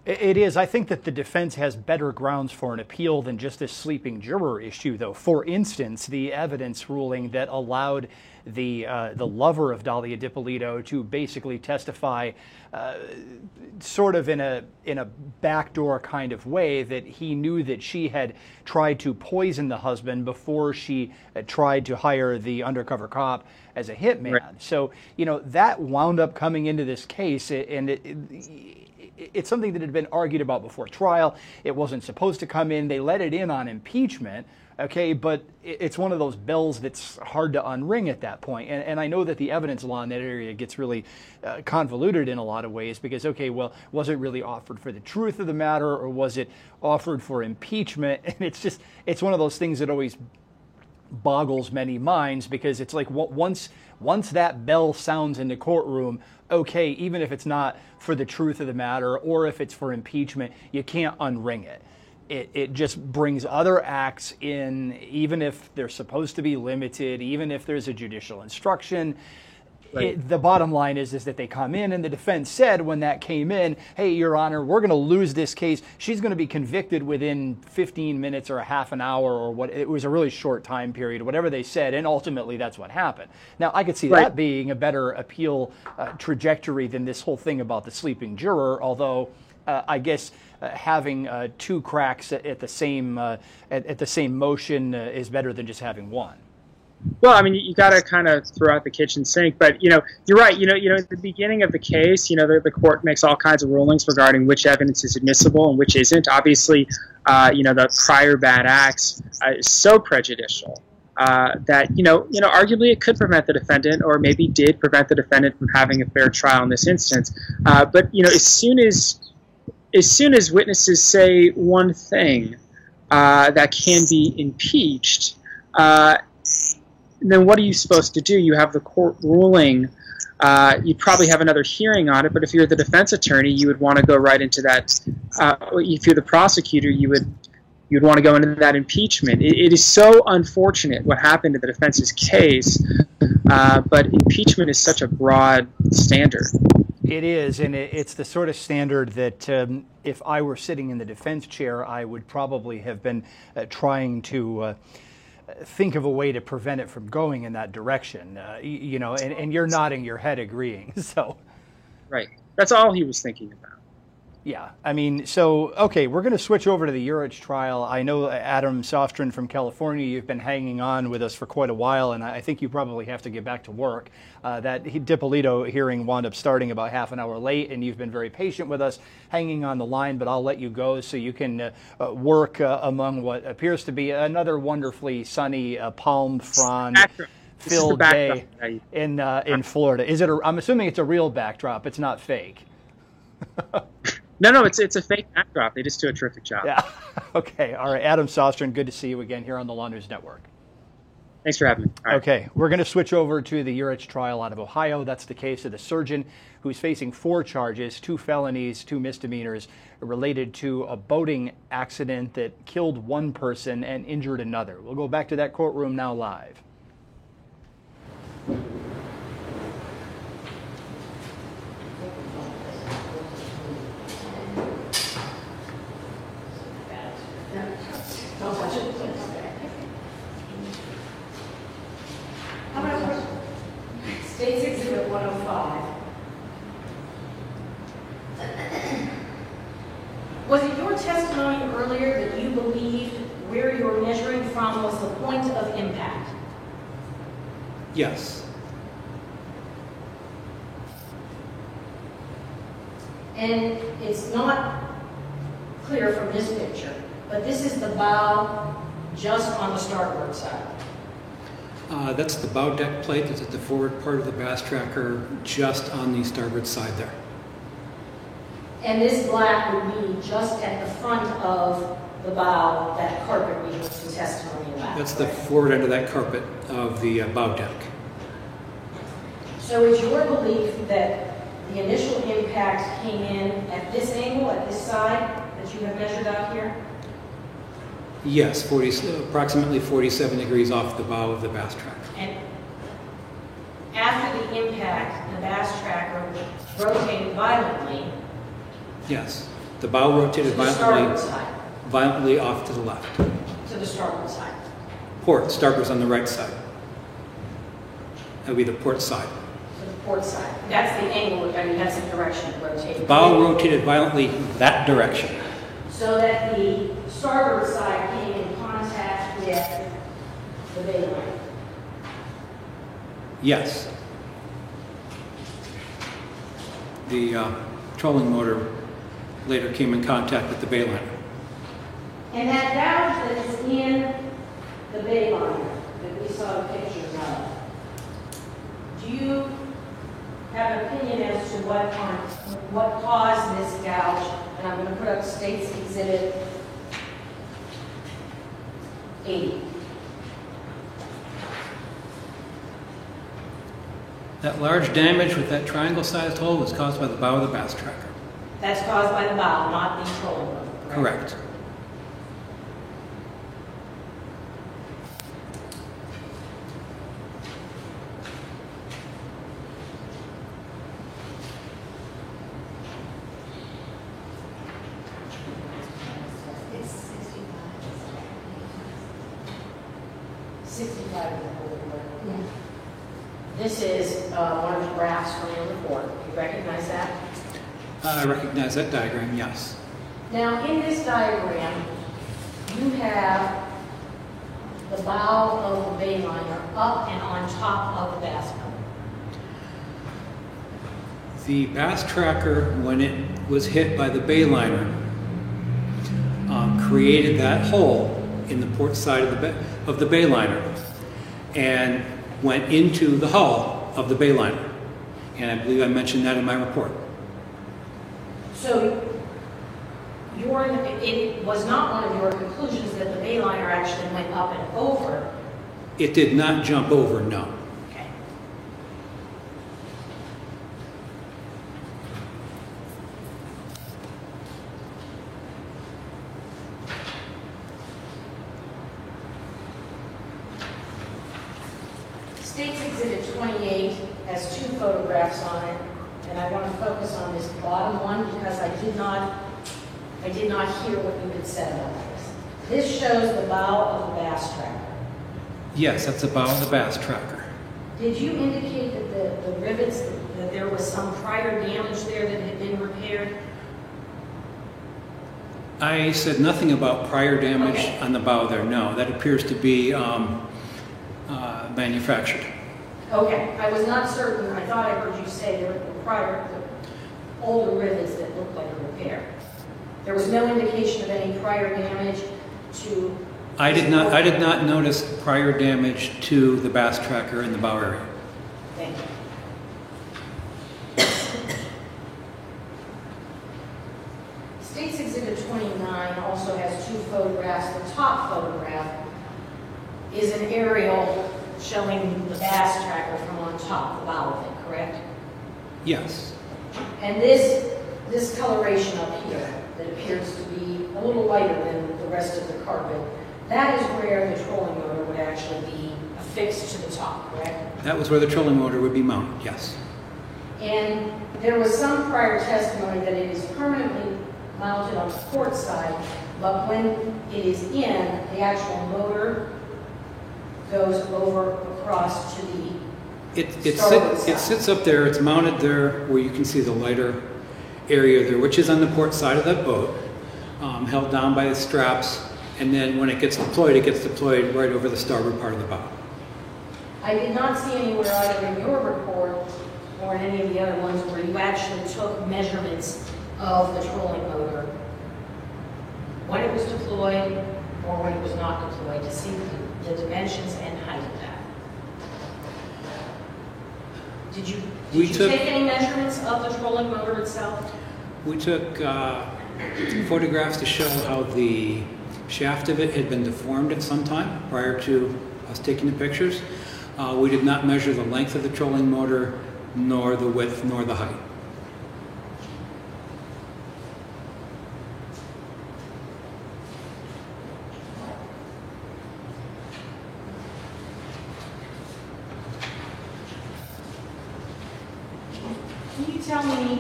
It is. I think that the defense has better grounds for an appeal than just this sleeping juror issue, though. For instance, the evidence ruling that allowed the lover of Dahlia Dippolito to basically testify sort of in a backdoor kind of way, that he knew that she had tried to poison the husband before she tried to hire the undercover cop as a hitman. Right. So, that wound up coming into this case, and it's something that had been argued about before trial. It wasn't supposed to come in. They let it in on impeachment, okay, but it's one of those bells that's hard to unring at that point. And I know that the evidence law in that area gets really convoluted in a lot of ways because, okay, well, was it really offered for the truth of the matter, or was it offered for impeachment? And it's one of those things that always boggles many minds, because it's like once that bell sounds in the courtroom, okay, even if it's not for the truth of the matter or if it's for impeachment, you can't unring it. It just brings other acts in, even if they're supposed to be limited, even if there's a judicial instruction. Right. The bottom line is that they come in, and the defense said when that came in, hey, Your Honor, we're going to lose this case. She's going to be convicted within 15 minutes or a half an hour, or what. It was a really short time period, whatever they said, and ultimately that's what happened. Now, I could see that being a better appeal trajectory than this whole thing about the sleeping juror, although I guess having 2 cracks at the same motion is better than just having one. Well, I mean, you got to kind of throw out the kitchen sink, but you're right. At the beginning of the case, the court makes all kinds of rulings regarding which evidence is admissible and which isn't. Obviously, the prior bad acts is so prejudicial that arguably it could prevent the defendant, or maybe did prevent the defendant from having a fair trial in this instance. But as soon as witnesses say one thing that can be impeached, then what are you supposed to do? You have the court ruling. You'd probably have another hearing on it, but if you're the defense attorney, you would want to go right into that if you're the prosecutor, you'd want to go into that impeachment. It is so unfortunate what happened to the defense's case, but impeachment is such a broad standard. It is, and it's the sort of standard that if I were sitting in the defense chair, I would probably have been trying to think of a way to prevent it from going in that direction. And you're nodding your head agreeing. So, right, that's all he was thinking about. Yeah, I mean, so, okay, we're going to switch over to the Urich trial. I know, Adam Sostrin from California, you've been hanging on with us for quite a while, and I think you probably have to get back to work. That DiPolito hearing wound up starting about half an hour late, and you've been very patient with us, hanging on the line, but I'll let you go so you can work among what appears to be another wonderfully sunny, palm frond filled day in Florida. Is it? I'm assuming it's a real backdrop. It's not fake. No, it's a fake backdrop. They just do a terrific job. Yeah. Okay. All right. Adam Sostrin, good to see you again here on the Law News Network. Thanks for having me. All right. Okay. We're going to switch over to the Urich trial out of Ohio. That's the case of the surgeon who's facing 4 charges, 2 felonies, 2 misdemeanors related to a boating accident that killed 1 person and injured another. We'll go back to that courtroom now live. Don't touch it. State's Exhibit 105. Was it your testimony earlier that you believed where you were measuring from was the point of impact? Yes. And it's not clear from this picture, but this is the bow just on the starboard side. That's the bow deck plate that's at the forward part of the bass tracker, just on the starboard side there. And this black would be just at the front of the bow, that carpet we heard some testimony about. That's the forward end of that carpet of the bow deck. So is your belief that the initial impact came in at this angle, at this side that you have measured out here? Yes, approximately 47 degrees off the bow of the bass tracker. And after the impact, the bass tracker rotated violently. Yes, the bow rotated violently off to the left. To the starboard side. Port, starboard's on the right side. That would be the port side. To the port side. That's the angle, I mean, that's the direction it rotated. The bow rotated violently that direction. So that the starboard side came in contact with the bay line. Yes. The trolling motor later came in contact with the bay liner. And that gouge that is in the bay liner that we saw the pictures of, do you have an opinion as to what caused this gouge? And I'm going to put up State's Exhibit 80. That large damage with that triangle-sized hole was caused by the bow of the bass tracker. That's caused by the bow, not the trolling motor. Correct. This is one of the graphs from your report. You recognize that? I recognize that diagram, yes. Now, in this diagram, you have the bow of the bay liner up and on top of the bass boat. The bass tracker, when it was hit by the bay liner, created that hole in the port side of the bay liner and went into the hull of the bay liner. And I believe I mentioned that in my report. So it was not one of your conclusions that the bay liner actually went up and over. It did not jump over, no. Okay. State's Exhibit 28 has 2 photographs on it, and I want to focus on this bottom one because I did not hear what you had said about this. This shows the bow of the bass tracker. Yes, that's the bow of the bass tracker. Did you indicate that the rivets, that there was some prior damage there that had been repaired? I said nothing about prior damage on the bow there. No, that appears to be manufactured. Okay, I was not certain. I thought I heard you say there were older rivets that looked like a repair. There was no indication of any prior damage to... I did not notice prior damage to the bass tracker in the bow area. Thank you. State's Exhibit 29 also has 2 photographs. The top photograph is an aerial showing the bass tracker from on top, the bow of it, correct? Yes. And this coloration up here that appears to be a little lighter than the rest of the carpet, that is where the trolling motor would actually be affixed to the top, correct? That was where the trolling motor would be mounted, yes. And there was some prior testimony that it is permanently mounted on the port side, but when it is in, the actual motor goes over across to the starboard side. It sits up there, it's mounted there where you can see the lighter area there, which is on the port side of that boat, held down by the straps, and then when it gets deployed right over the starboard part of the bow. I did not see anywhere either in your report or in any of the other ones where you actually took measurements of the trolling motor when it was deployed or when it was not deployed to see the dimensions and height of that. Did you take any measurements of the trolling motor itself? We took photographs to show how the shaft of it had been deformed at some time prior to us taking the pictures. We did not measure the length of the trolling motor, nor the width, nor the height. Can you tell me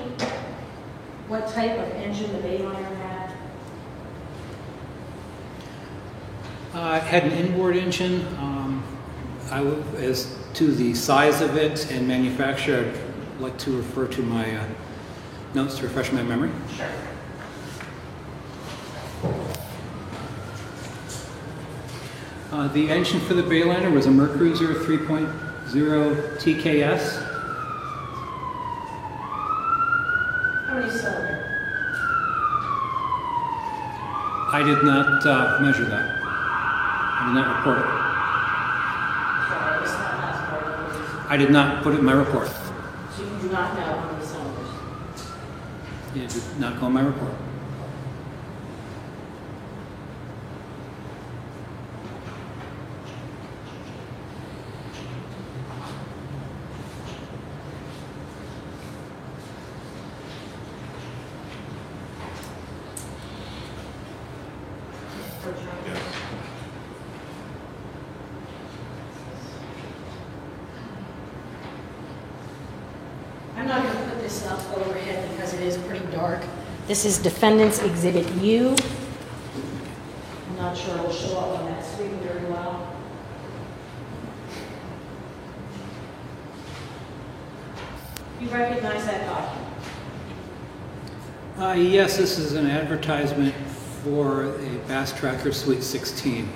what type of engine the Bayliner had? It had an inboard engine. As to the size of it and manufacture, I'd like to refer to my notes to refresh my memory. Sure. The engine for the Bayliner was a Mercruiser 3.0 TKS. How many cylinder? I did not measure that. I did not report it. Sorry, I missed that last part. I did not put it in my report. So you do not know how many cylinders? It did not go in my report. I'm not going to put this up overhead because it is pretty dark. This is Defendant's Exhibit U. I'm not sure it will show up on that screen very well. You recognize that document? Yes, this is an advertisement for a Bass Tracker Sweet 16.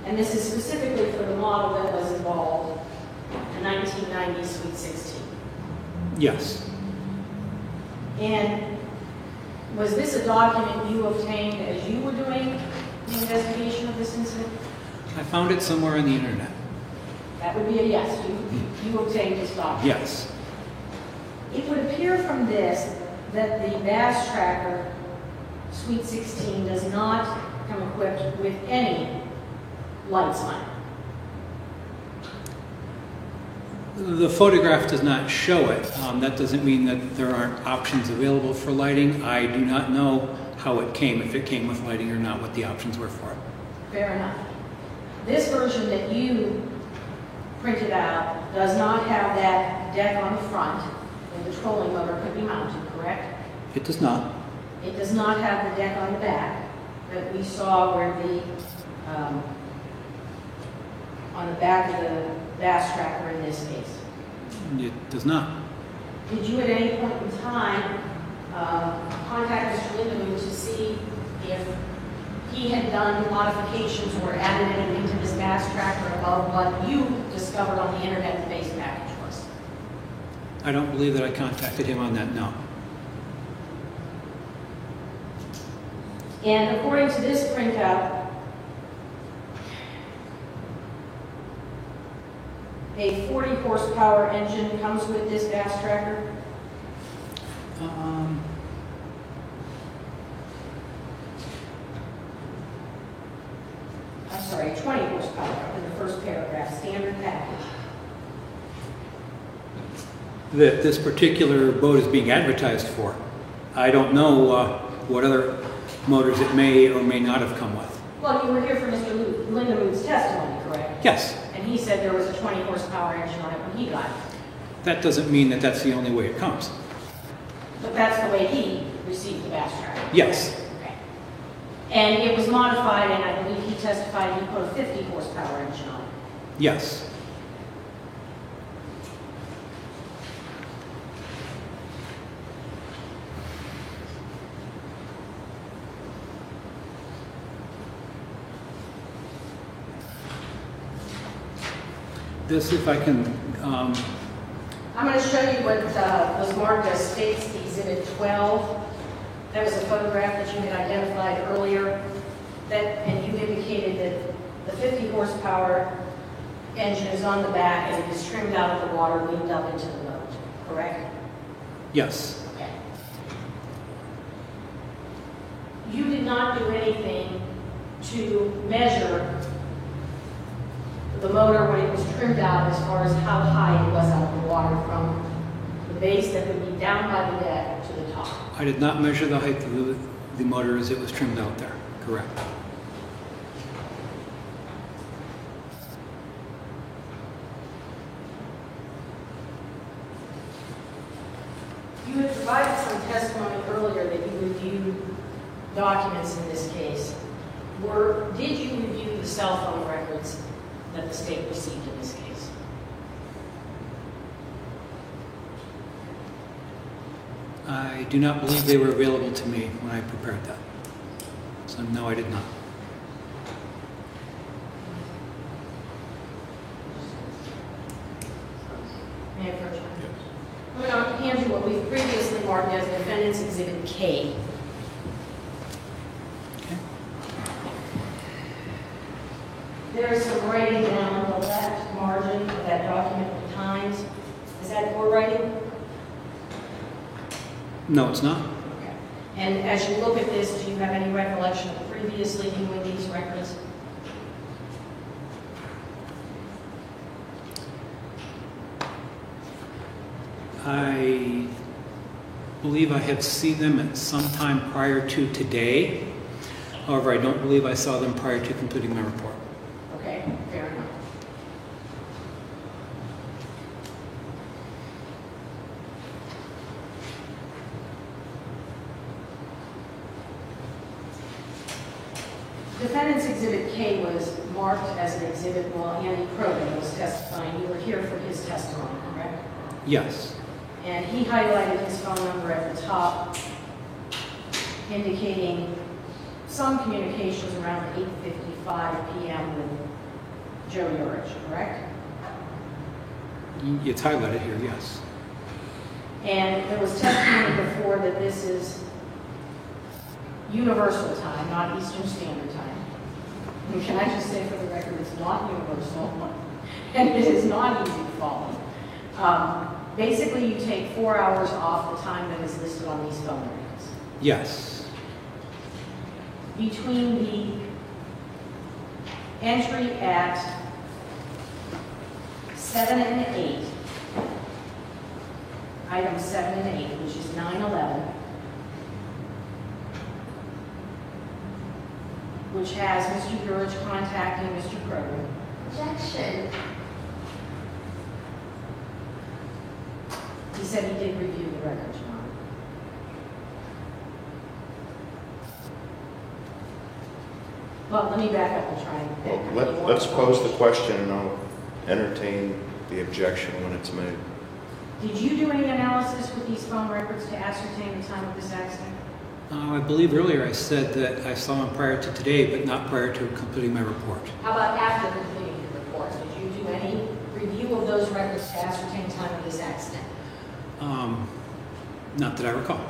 And this is specifically for the model that was involved, the 1990 Sweet 16. Yes. And was this a document you obtained as you were doing the investigation of this incident? I found it somewhere on the internet. That would be a yes. You obtained this document. Yes. It would appear from this that the Bass Tracker Sweet 16 does not come equipped with any lights on it. The photograph does not show it. That doesn't mean that there aren't options available for lighting. I do not know how it came, if it came with lighting or not, what the options were for it. Fair enough. This version that you printed out does not have that deck on the front where the trolling motor could be mounted, correct? It does not. It does not have the deck on the back that we saw where the, on the back of the bass tracker in this case. It does not. Did you at any point in time contact Mr. Lindemood to see if he had done modifications or added anything to this bass tracker above what you discovered on the internet the base package was? I don't believe that I contacted him on that, no. And according to this printout, a 40 horsepower engine comes with this bass tracker. I'm sorry, 20 horsepower in the first paragraph, standard package. That this particular boat is being advertised for. I don't know what other motors it may or may not have come with. Well, you were here for Mr. Lindemood's testimony, correct? Yes. And he said there was a 20 horsepower engine on it when he got it. That doesn't mean that that's the only way it comes. But that's the way he received the bass tracker. Yes. Okay. And it was modified, and I believe he testified he put a 50 horsepower engine on it. Yes. This, if I can. I'm going to show you what was marked as States Exhibit 12. That was a photograph that you had identified earlier. And you indicated that the 50 horsepower engine is on the back and it is trimmed out of the water, leaned up into the boat, correct? Yes. Okay. You did not do anything to measure the motor when it was trimmed out as far as how high it was out of the water from the base that would be down by the deck to the top. I did not measure the height of the motor as it was trimmed out there. Correct. You had provided some testimony earlier that you reviewed documents in this case. Did you review the cell phone records that the state received in this case? I do not believe they were available to me when I prepared that. So no, I did not. May I approach you? I'm going to hand you what we've previously marked as Defendant's Exhibit K. There is some writing down on the left margin of that document with times. Is that your writing? No, it's not. And as you look at this, do you have any recollection of previously viewing these records? I believe I have seen them at some time prior to today. However, I don't believe I saw them prior to completing my report. Okay, fair enough. Defendant's Exhibit K was marked as an exhibit while Andy Krogan was testifying. You were here for his testimony, correct? Yes. And he highlighted his phone number at the top, indicating some communications around 8:55 p.m. with Joe Urich, correct? It's highlighted here, yes. And there was testimony before that this is universal time, not Eastern Standard Time. And can I just say for the record, it's not universal, and it is not easy to follow. Basically, you take 4 hours off the time that is listed on these phone records. Yes. Between the entry at 7 and 8, items 7 and 8, which is 9/11, which has Mr. Urich contacting Mr. Krogan. Objection. He said he did review the records, Your Honor. Well, let me back up and try. Well, let's pose the question and I'll entertain the objection when it's made. Did you do any analysis with these phone records to ascertain the time of this accident? I believe earlier I said that I saw him prior to today, but not prior to completing my report. How about after completing your report? Did you do any review of those records to ascertain the time of this accident? Not that I recall.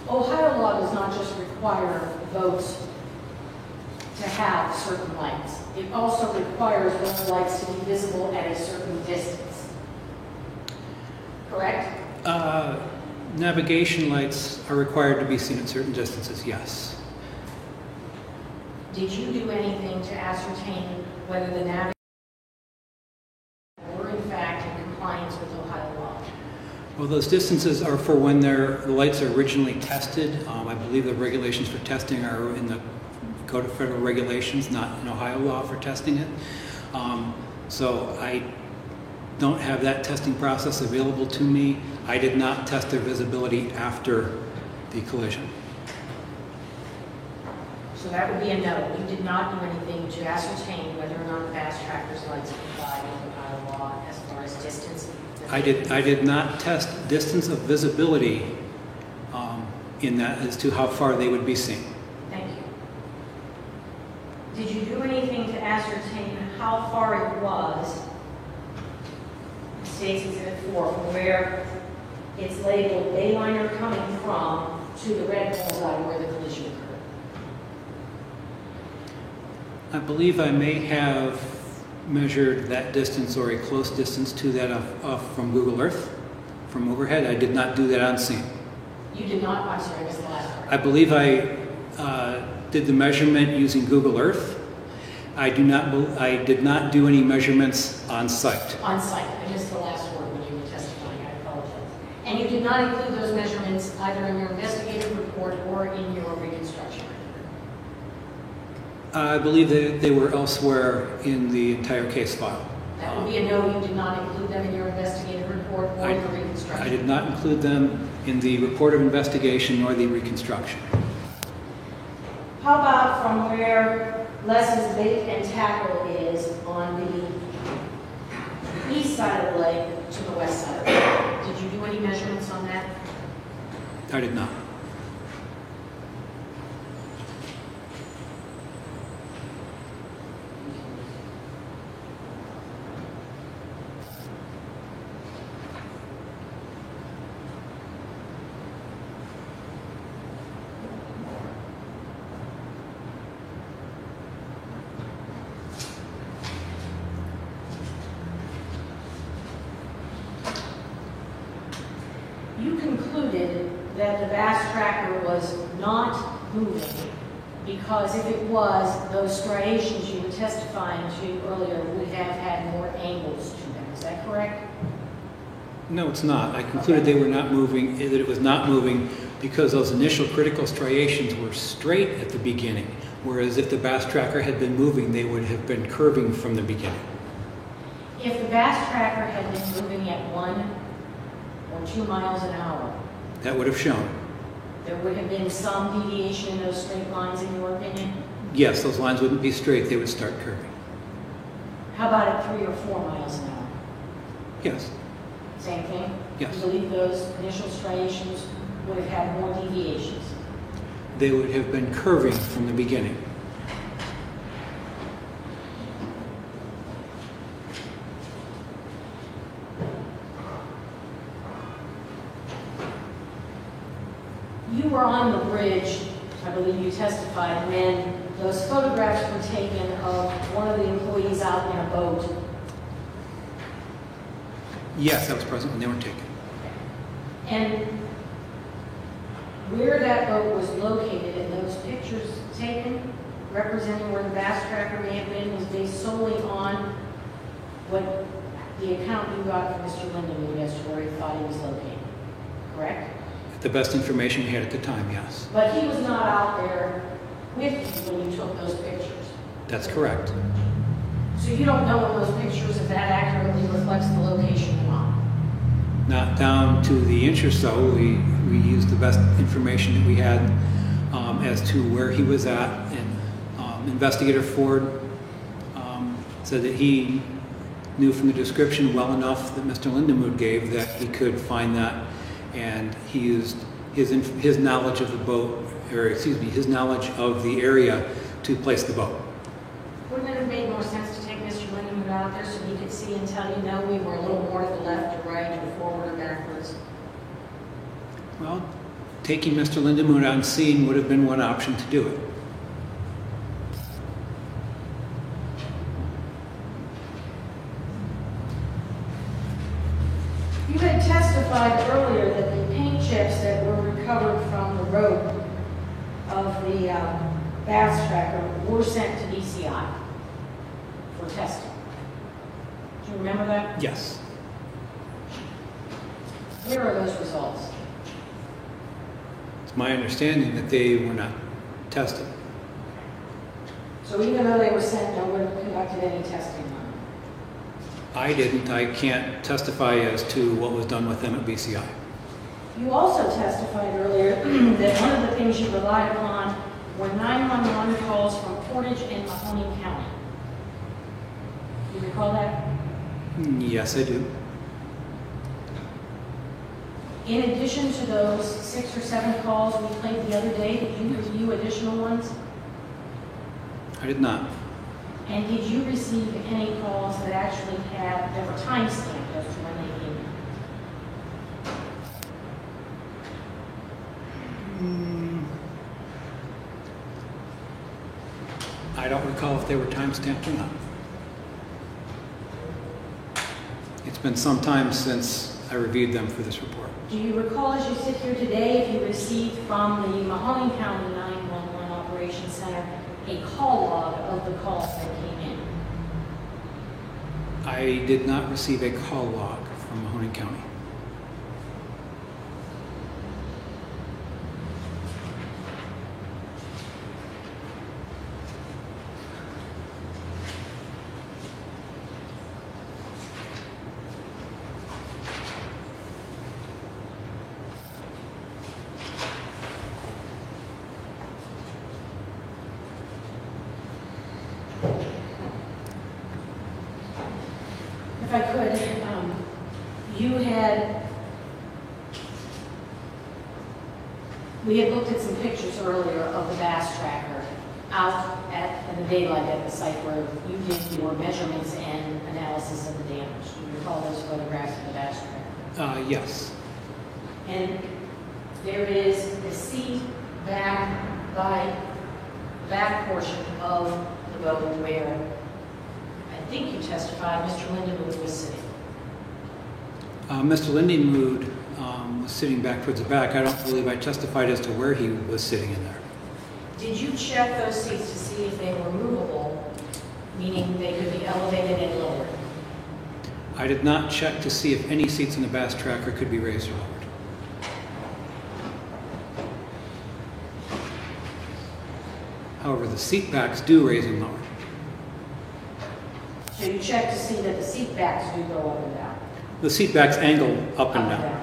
Ohio law does not just require boats to have certain lights. It also requires those lights to be visible at a certain distance. Correct? Navigation lights are required to be seen at certain distances, yes. Did you do anything to ascertain whether the navigators were in fact in compliance with Ohio law? Well, those distances are for when the lights are originally tested. I believe the regulations for testing are in the Code of Federal Regulations, not in Ohio law for testing it. So I don't have that testing process available to me. I did not test their visibility after the collision. So that would be a no. You did not do anything to ascertain whether or not the fast tracker's lights comply with Ohio law as far as distance. I did not test distance of visibility in that as to how far they would be seen. Thank you. Did you do anything to ascertain how far it was, States Exhibit 4, from where it's labeled Bayliner coming from to the red bullseye where the collision occurred? I believe I may have measured that distance or a close distance to that from Google Earth, from overhead. I did not do that on scene. You did not? I'm sorry, I missed the last part. I believe I did the measurement using Google Earth. I did not do any measurements on site. On site. I missed the last word when you were testifying. I apologize. And you did not include those measurements either in your investigative report or in your reconstruction report? I believe that they were elsewhere in the entire case file. That would be a no. You did not include them in your investigative report or your reconstruction? I did not include them in the report of investigation nor the reconstruction. How about from where Les's bait and tackle is on the east side of the lake to the west side of the lake? Did you do any measurements on that? I did not. You concluded that the Bass tracker was not moving because if it was, those striations you were testifying to earlier would have had more angles to them. Is that correct? No, it's not. I concluded they were not moving, that it was not moving because those initial critical striations were straight at the beginning, whereas if the Bass tracker had been moving, they would have been curving from the beginning. If the Bass tracker had been moving at 1 or 2 miles an hour, That would have shown. there would have been some deviation in those straight lines, in your opinion? Yes, those lines wouldn't be straight, they would start curving. How about at 3 or 4 miles an hour? Yes. Same thing? Yes. You believe those initial striations would have had more deviations? They would have been curving from the beginning. You were on the bridge, I believe you testified, when those photographs were taken of one of the employees out in a boat. Yes, I was present when they were taken. And where that boat was located and those pictures taken, representing where the Bass tracker may have been, was based solely on what the account you got from Mr. Lindemann yesterday, where he thought he was located, correct? The best information we had at the time, yes. But he was not out there with you when you took those pictures. That's correct. So you don't know in those pictures if that accurately reflects the location or not? Not down to the inch or so. We used the best information that we had as to where he was at, and Investigator Ford said that he knew from the description well enough that Mr. Lindemood gave that he could find that, and he used his knowledge of the boat, or excuse me, his knowledge of the area to place the boat. Wouldn't it have made more sense to take Mr. Lindemood out there so he could see and tell you, no, we were a little more to the left or right or forward or backwards? Well, taking Mr. Lindemood on scene would have been one option to do it. You had testified earlier that the paint chips that were recovered from the rope of the bass tracker were sent to DCI for testing. Do you remember that? Yes. Where are those results? It's my understanding that they were not tested. So even though they were sent, no one conducted any testing on them? I didn't. I can't testify as to what was done with them at BCI. You also testified earlier that one of the things you relied upon were 911 calls from Portage and Mahoning County. Do you recall that? Yes, I do. In addition to those 6 or 7 calls we played the other day, did you review additional ones? I did not. And did you receive any calls that actually had, that were time-stamped as to when they came in? I don't recall if they were time-stamped or not. It's been some time since I reviewed them for this report. Do you recall as you sit here today if you received from the Mahoning County 911 Operations Center a call log of the calls that came in? I did not receive a call log from Mahoning County. If I could, we had looked at some pictures earlier of the bass tracker out in the daylight at the site where you did your measurements and analysis of the damage. Do you recall those photographs of the bass tracker? Yes. And there is the seat back by the back portion of the boat where I think you testified Mr. Lindemood was sitting. Mr. Lindemood was sitting back towards the back. I don't believe I testified as to where he was sitting in there. Did you check those seats to see if they were movable, meaning they could be elevated and lowered? I did not check to see if any seats in the bass tracker could be raised or lowered. However, the seat backs do raise and lower. So you checked to see that the seat backs do go up and down? The seat backs angle up and down.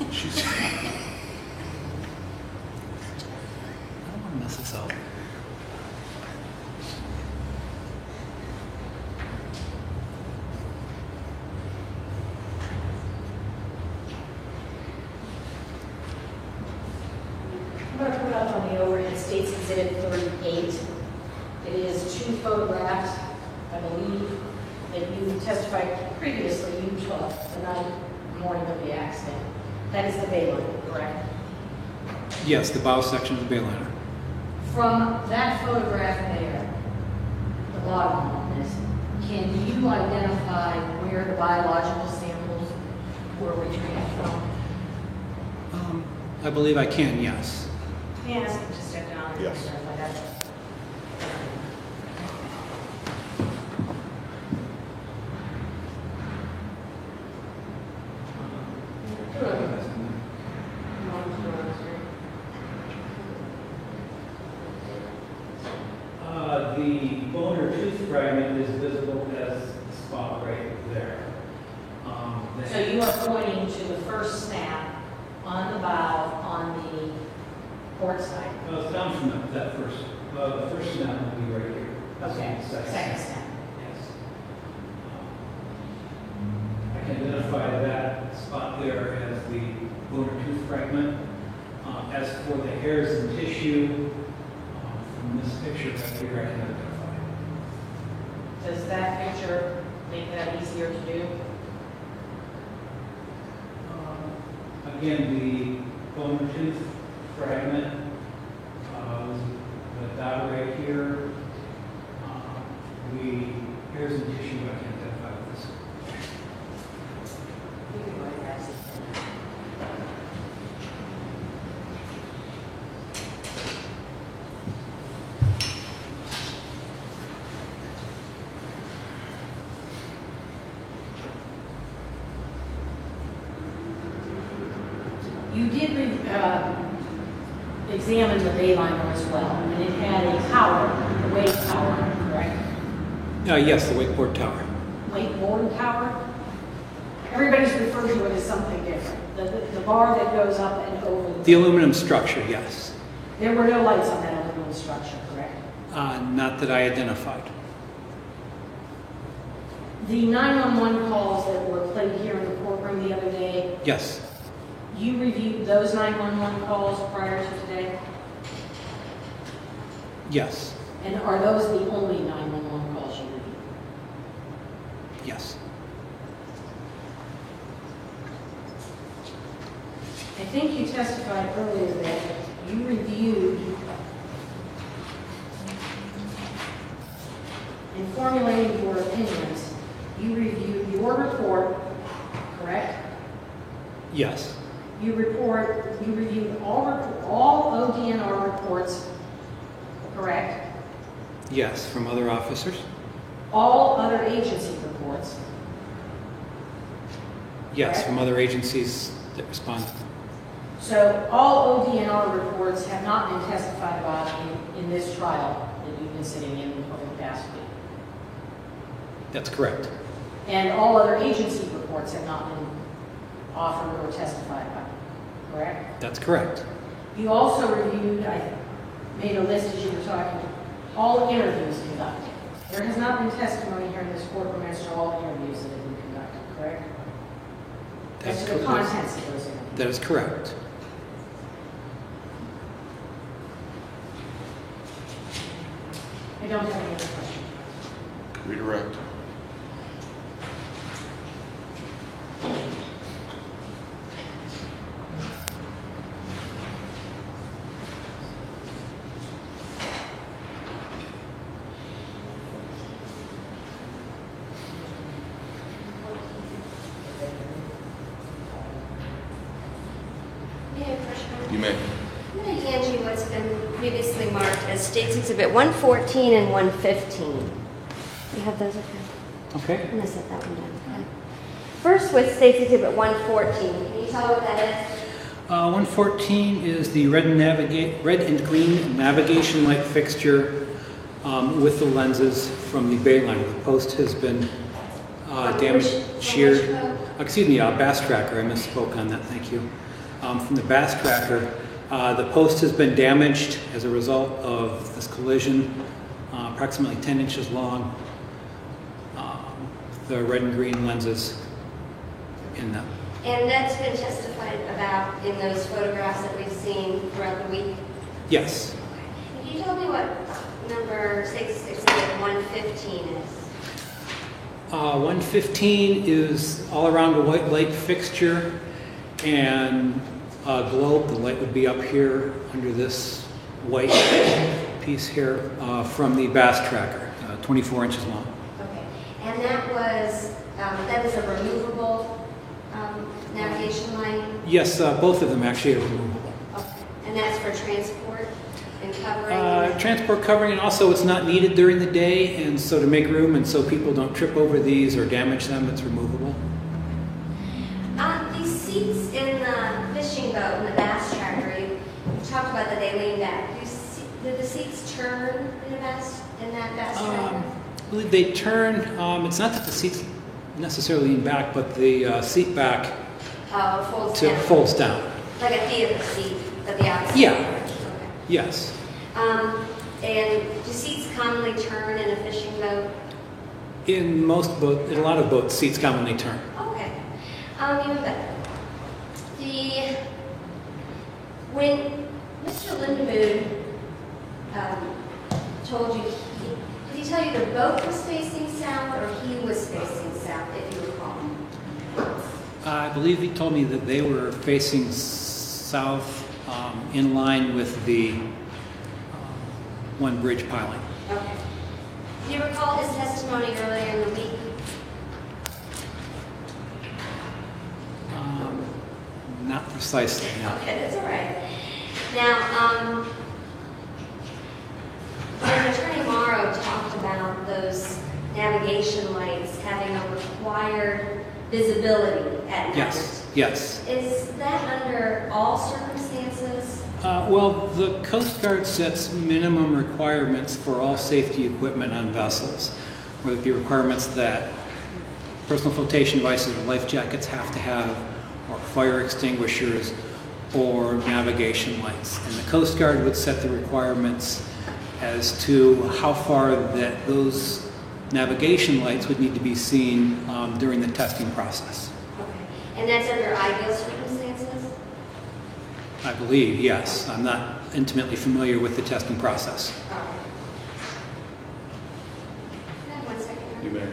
I don't want to mess this up. I'm going to put up on the overhead States Exhibit 38. It is 2 photographs, I believe, that you testified previously you took the night morning of the accident. That is the Bayliner, correct? Yes, the bow section of the Bayliner. From that photograph there, the bottom on this, can you identify where the biological samples were retrieved from? I believe I can, yes. May I ask him to step down and Yes. verify that? The bone or tooth fragment is visible as a spot right there. So you are pointing to the first snap on the bow on the port side? It's down from that first, the first snap will be right here. Okay, The second snap. Yes. I can identify that spot there as the bone or tooth fragment. As for the hairs and tissue, from this picture right here, I can identify. Does that picture make that easier to do? Again, the bone or tooth fragment, the dot right here, the hairs and tissue I can identify with this. You did examine the Bayliner as well, and it had a tower, a weight tower, correct? Yes, the wakeboard tower. Wakeboard tower? Everybody's referred to it as something different. The bar that goes up and over The aluminum structure, yes. There were no lights on that aluminum structure, correct? Not that I identified. The 911 calls that were played here in the courtroom the other day, Yes. you reviewed those 911 calls prior to today? Yes. And are those the only 911 calls you reviewed? Yes. I think you testified earlier that you reviewed, in formulating your opinions, you reviewed your report, correct? Yes. You reviewed all ODNR reports, correct? Yes, from other officers? All other agency reports. Yes, Correct. from other agencies that respond. So all ODNR reports have not been testified about in this trial that you've been sitting in over the past week. That's correct. And all other agency reports have not been offered or testified about, correct? That's correct. You also reviewed, I made a list as you were talking, all interviews conducted. There has not been testimony here in this courtroom as to all interviews that have been conducted, correct? That's As to the correct. contents of those interviews. That is correct. I don't have any other questions. Redirect. May I have a question? You may. I'm going to hand you what's been previously marked as States Exhibit 114 and 115. You have those, okay? Okay. I'm going to set that one down. Okay. First with States Exhibit 114. Can you tell what that is? 114 is the red and green navigation light fixture with the lenses from the Bayliner. The post has been damaged, sheared. Excuse me, Bass Tracker. I misspoke on that. Thank you. from the Bass Tracker. The post has been damaged as a result of this collision, approximately 10 inches long. The red and green lenses in them. And that's been testified about in those photographs that we've seen throughout the week? Yes. Can you tell me what number 115 is? 115 is all around a white light fixture and a globe. The light would be up here under this white piece here from the Bass Tracker, 24 inches long. Okay. And that is a removable navigation light? Yes, both of them actually are removable. Okay. And that's for transport and covering? Transport covering, and also it's not needed during the day, and so to make room and so people don't trip over these or damage them, it's removable. These seats in the fishing boat in the Bass Tracker, you talked about that they lean back. Do the seats turn in that Bass Tracker? I believe they turn. It's not that the seats necessarily lean back, but the seat back folds down. Like a theater seat, but the outside. Yeah. Okay. Yes. And do seats commonly turn in a fishing boat? In a lot of boats, seats commonly turn. Okay. Even better. When Mr. Lindemood told you, did he tell you the boat was facing south or he was facing south, if you recall? I believe he told me that they were facing south in line with the one bridge piling. Okay. Do you recall his testimony earlier in the week? Not precisely, no. Okay, that's all right. Now, when Attorney Morrow talked about those navigation lights having a required visibility at night. Yes, yes. Is that under all circumstances? Well, the Coast Guard sets minimum requirements for all safety equipment on vessels, whether it be requirements that personal flotation devices or life jackets have to have, or fire extinguishers, or navigation lights. And the Coast Guard would set the requirements as to how far that those navigation lights would need to be seen during the testing process. Okay. And that's under ideal circumstances? I believe, yes. I'm not intimately familiar with the testing process. All right. Can I have 1 second? You may.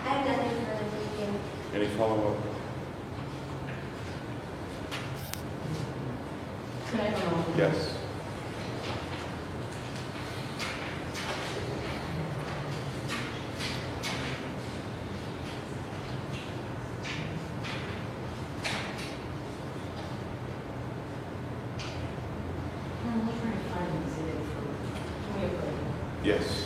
I have nothing further to begin. Any follow-up? Can I go on? Yes. Yes.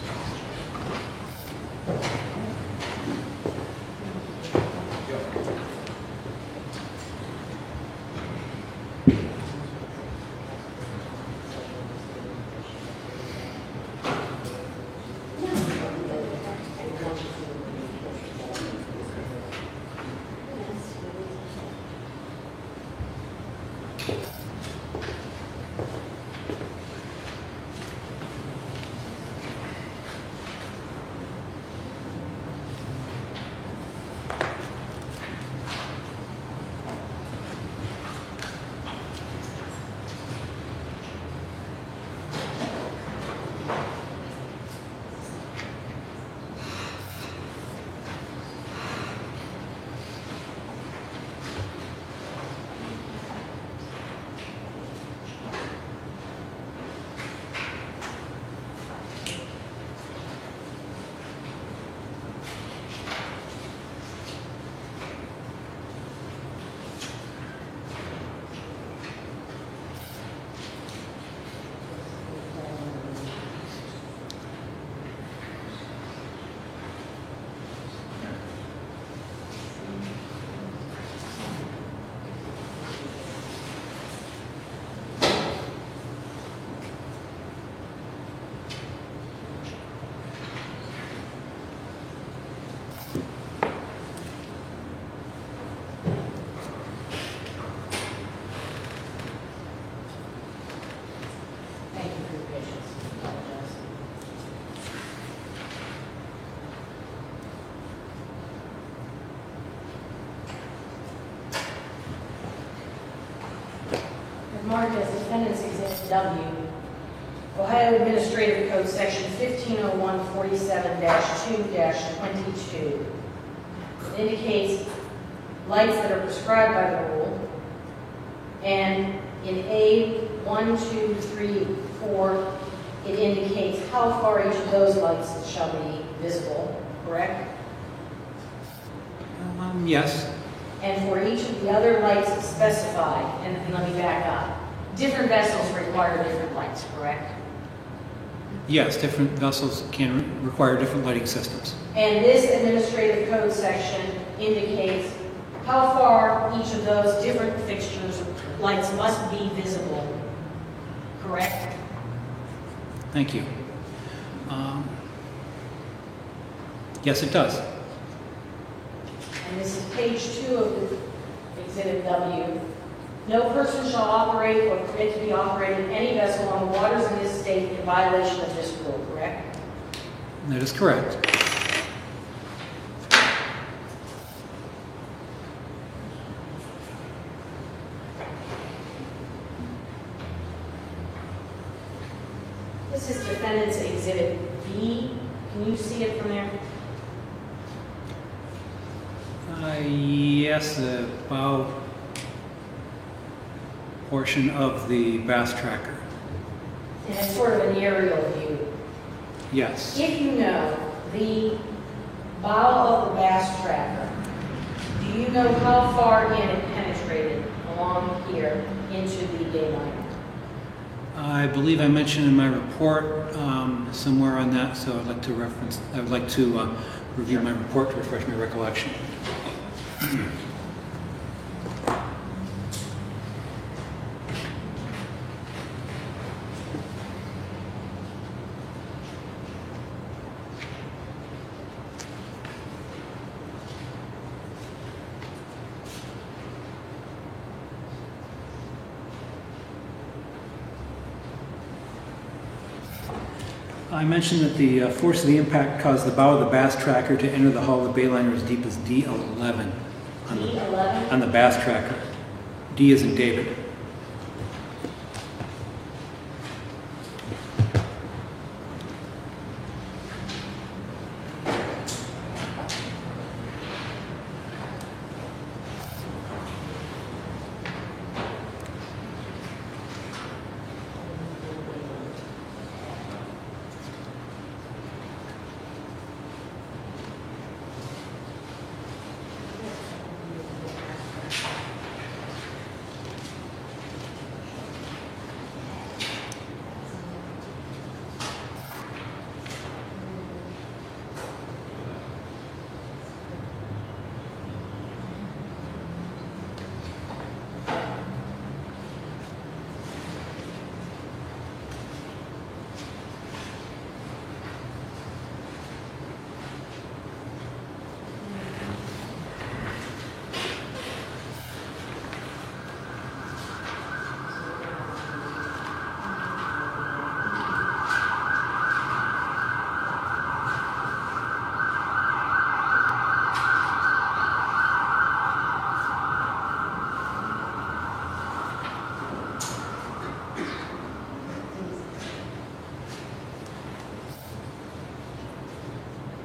Defendant's Exhibit W, Ohio Administrative Code Section 1501-47-2-22. It indicates lights that are prescribed by the rule. And in A1, 2, 3, 4, it indicates how far each of those lights shall be visible, correct? Yes. And for each of the other lights specified, and let me back up, different vessels require different lights, correct? Yes, different vessels can require different lighting systems. And this administrative code section indicates how far each of those different fixtures, lights must be visible, correct? Thank you. Yes, it does. And this is page 2 of the Exhibit W. No person shall operate or permit to be operated any vessel on the waters of this state in violation of this rule, correct? That is correct. This is Defendant's Exhibit B. Can you see it from there? Yes, the bow portion of the bass tracker. And it's sort of an aerial view. Yes. If you know the bow of the bass tracker, do you know how far in it penetrated along here into the daylight? I believe I mentioned in my report somewhere on that, so I'd like to review my report to refresh my recollection. I mentioned that the force of the impact caused the bow of the bass tracker to enter the hull of the Bayliner as deep as D11 on the bass tracker. D as in David.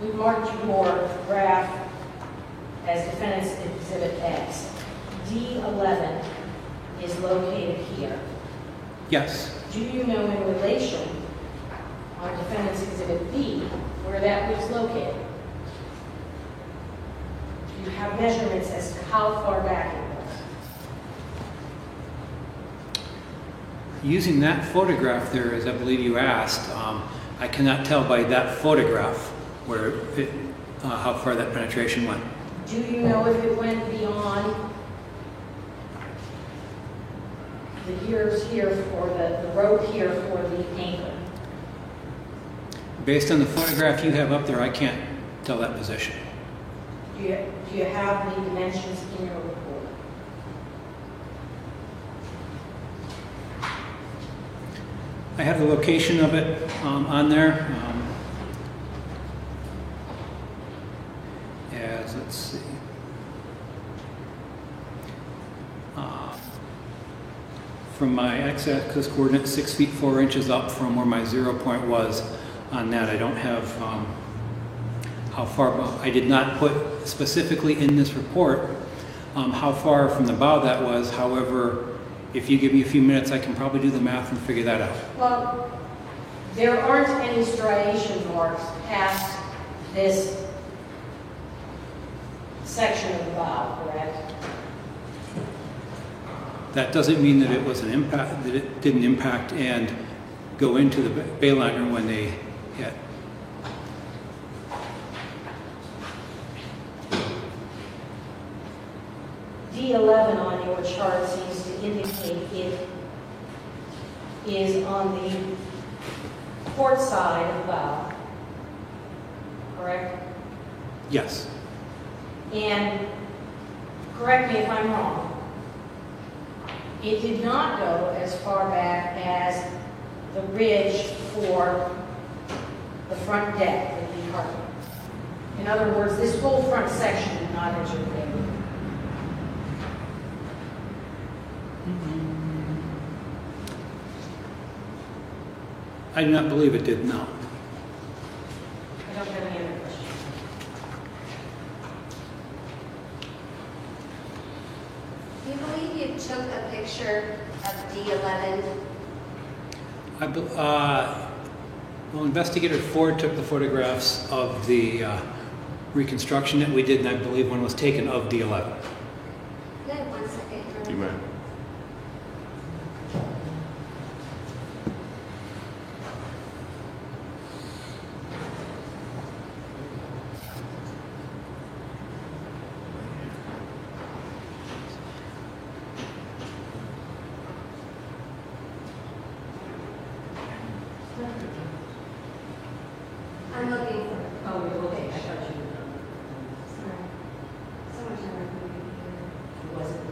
We marked your graph as Defendant's Exhibit X. D11 is located here. Yes. Do you know in relation on Defendant's Exhibit B where that was located? Do you have measurements as to how far back it was? Using that photograph there, as I believe you asked, I cannot tell by that photograph where how far that penetration went. Do you know if it went beyond the gears here for the rope here for the anchor? Based on the photograph you have up there, I can't tell that position. Do you have the dimensions in your report? I have the location of it on there. Let's see. from my x-axis coordinate 6 feet 4 inches up from where my 0 point was on that. I don't have how far, I did not put specifically in this report how far from the bow that was. However, if you give me a few minutes, I can probably do the math and figure that out. Well, there aren't any striation marks past this section of the bow, correct? That doesn't mean that it was an impact, that it didn't impact and go into the bayliner when they hit. D11 on your chart seems to indicate it is on the port side of the bow, correct? Yes. And correct me if I'm wrong, it did not go as far back as the ridge for the front deck of the carpet. In other words, this whole front section did not enter the bay. I do not believe it did, no. I don't have any other questions. Do you believe you took a picture of D11? Well, Investigator Ford took the photographs of the reconstruction that we did, and I believe one was taken of D11. Can I have 1 second? You may. I'm looking for. Oh, okay, I thought you were. Sorry. So much on my computer. It wasn't me.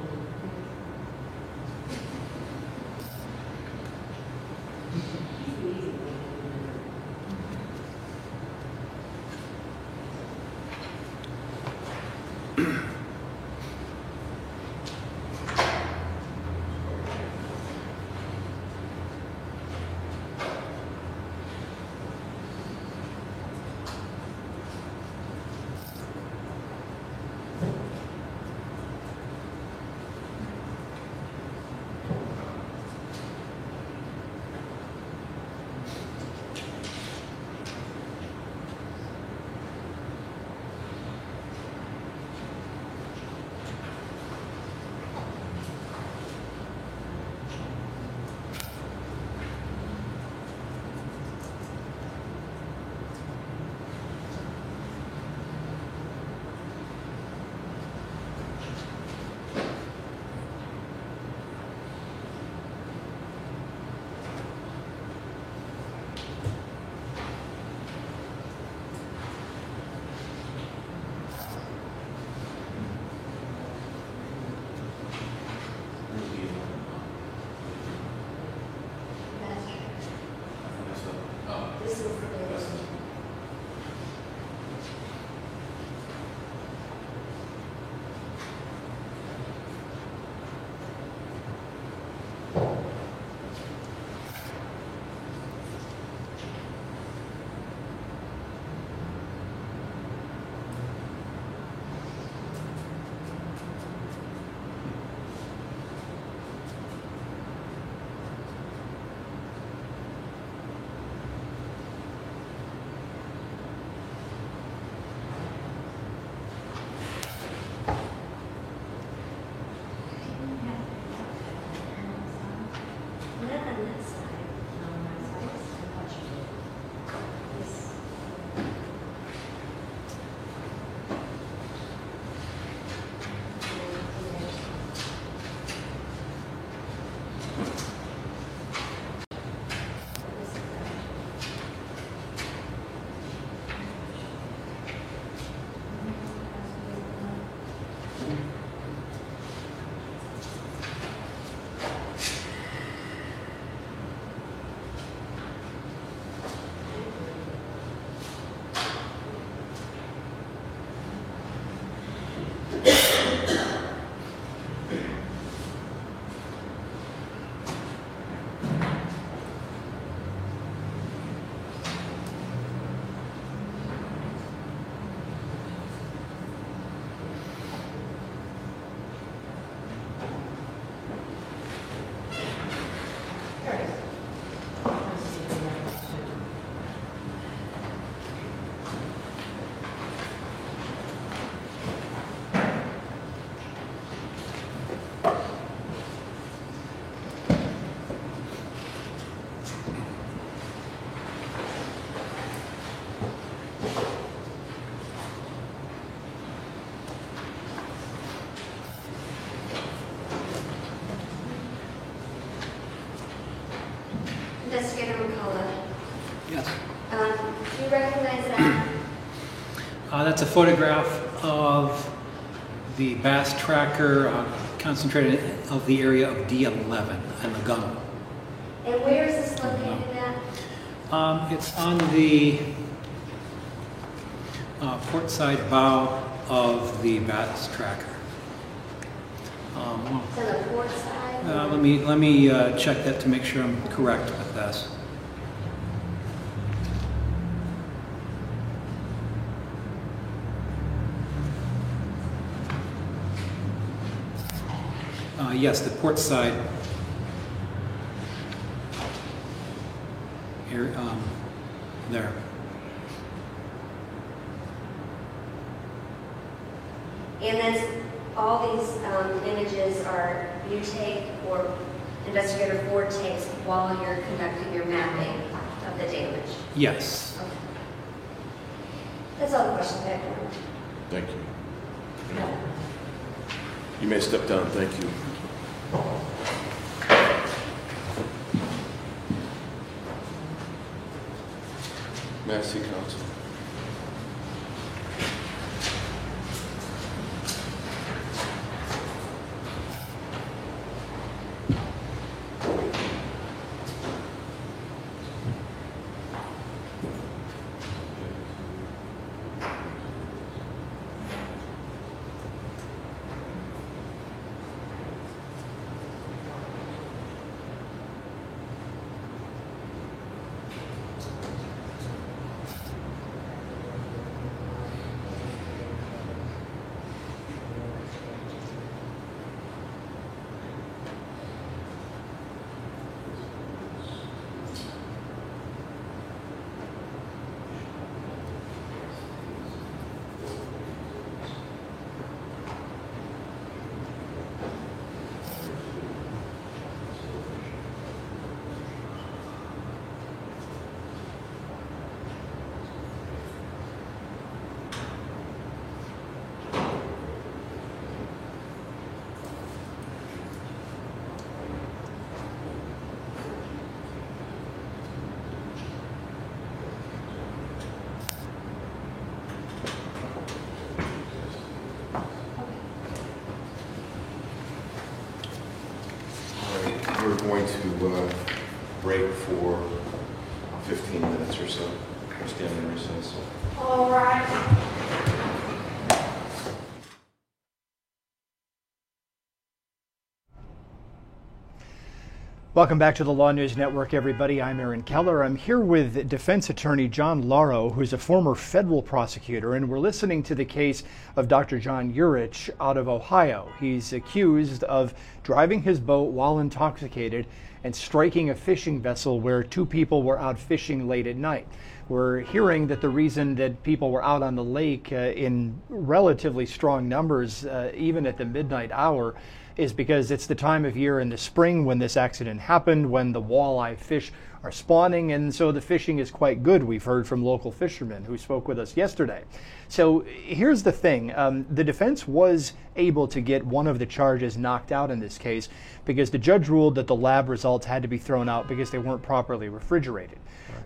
is that? That's a photograph of the Bass Tracker concentrated of the area of D11 and the gunwale. And where is this located at? It's on the port side bow of the Bass Tracker. It's on the port side? Let me check that to make sure I'm correct with this. Yes, the port side. Here, there. And then all these images are you take or Investigator Ford takes while you're conducting your mapping of the damage? Yes. Okay. That's all the questions I have. Thank you. You may step down. Thank you. May I see counsel? We're going to break for 15 minutes or so. We're standing in recess. All right. Welcome back to the Law News Network, everybody. I'm Aaron Keller. I'm here with defense attorney John Lauro, who's a former federal prosecutor, and we're listening to the case of Dr. John Urich out of Ohio. He's accused of driving his boat while intoxicated and striking a fishing vessel where two people were out fishing late at night. We're hearing that the reason that people were out on the lake in relatively strong numbers, even at the midnight hour, is because it's the time of year in the spring when this accident happened, when the walleye fish are spawning, and so the fishing is quite good. We've heard from local fishermen who spoke with us yesterday. So here's the thing. The defense was able to get one of the charges knocked out in this case because the judge ruled that the lab results had to be thrown out because they weren't properly refrigerated.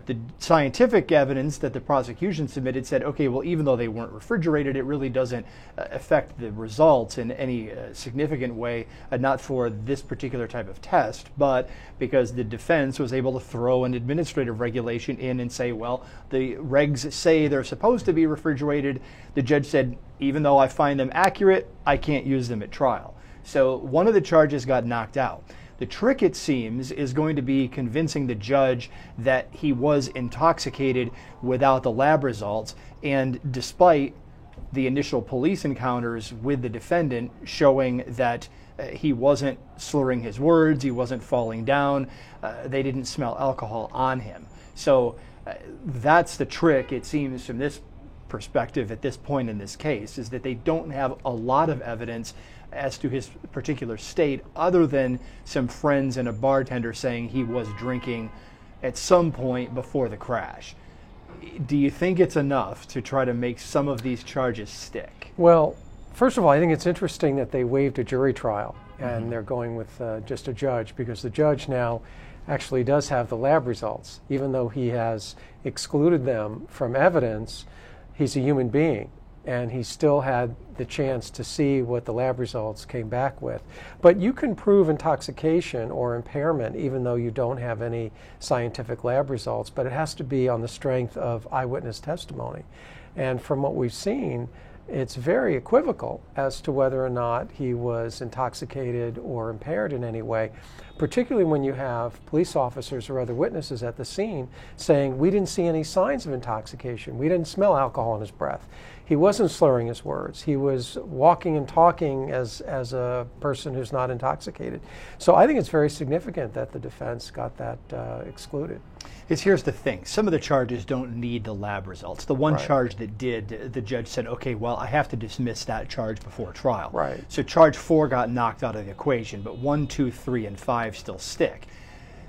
The scientific evidence that the prosecution submitted said, okay, well, even though they weren't refrigerated, it really doesn't affect the results in any significant way, not for this particular type of test, but because the defense was able to throw an administrative regulation in and say, well, the regs say they're supposed to be refrigerated. The judge said, even though I find them accurate, I can't use them at trial. So one of the charges got knocked out. The trick, it seems, is going to be convincing the judge that he was intoxicated without the lab results, and despite the initial police encounters with the defendant showing that he wasn't slurring his words, he wasn't falling down, they didn't smell alcohol on him. So that's the trick, it seems, from this perspective at this point in this case, is that they don't have a lot of evidence as to his particular state other than some friends and a bartender saying he was drinking at some point before the crash. Do you think it's enough to try to make some of these charges stick? Well, first of all, I think it's interesting that they waived a jury trial and they're going with just a judge, because the judge now actually does have the lab results. Even though he has excluded them from evidence, he's a human being, and he still had the chance to see what the lab results came back with. But you can prove intoxication or impairment even though you don't have any scientific lab results, but it has to be on the strength of eyewitness testimony. And from what we've seen, it's very equivocal as to whether or not he was intoxicated or impaired in any way, particularly when you have police officers or other witnesses at the scene saying, we didn't see any signs of intoxication. We didn't smell alcohol in his breath. He wasn't slurring his words. He was walking and talking as a person who's not intoxicated. So I think it's very significant that the defense got that excluded. Here's the thing. Some of the charges don't need the lab results. The one charge that did, the judge said, okay, well, I have to dismiss that charge before trial. Right. So charge 4 got knocked out of the equation, but 1, 2, 3, and 5 still stick.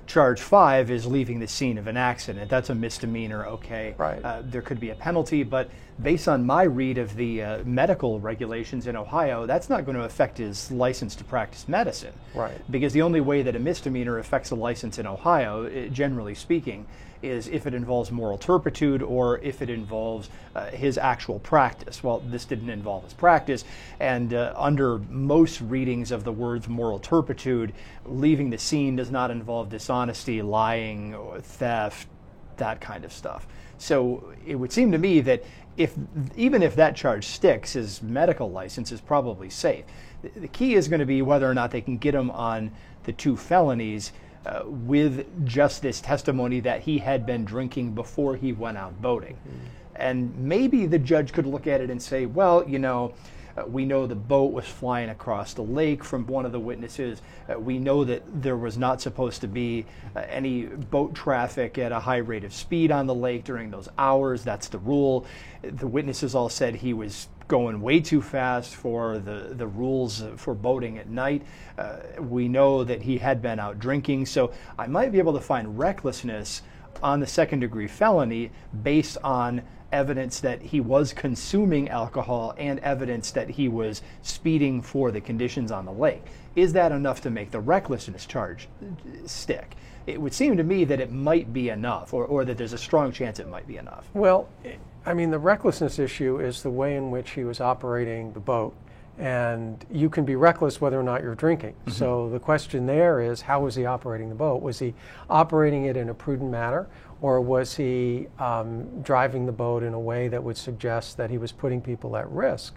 Charge 5 is leaving the scene of an accident. That's a misdemeanor, okay. Right. There could be a penalty, but based on my read of the medical regulations in Ohio, that's not going to affect his license to practice medicine. Right. Because the only way that a misdemeanor affects a license in Ohio, generally speaking, is if it involves moral turpitude or if it involves his actual practice. Well, this didn't involve his practice, and under most readings of the words moral turpitude, leaving the scene does not involve dishonesty, lying, or theft, that kind of stuff. So it would seem to me that even if that charge sticks, his medical license is probably safe. The key is going to be whether or not they can get him on the 2 felonies with just this testimony that he had been drinking before he went out boating. And maybe the judge could look at it and say, well, you know, we know the boat was flying across the lake from one of the witnesses. We know that there was not supposed to be any boat traffic at a high rate of speed on the lake during those hours. That's the rule. The witnesses all said he was going way too fast for the rules for boating at night. We know that he had been out drinking, so I might be able to find recklessness on the second-degree felony based on evidence that he was consuming alcohol and evidence that he was speeding for the conditions on the lake. Is that enough to make the recklessness charge stick? It would seem to me that it might be enough, or that there's a strong chance it might be enough. Well, I mean, the recklessness issue is the way in which he was operating the boat. And you can be reckless whether or not you're drinking. Mm-hmm. So the question there is, how was he operating the boat? Was he operating it in a prudent manner, or was he driving the boat in a way that would suggest that he was putting people at risk?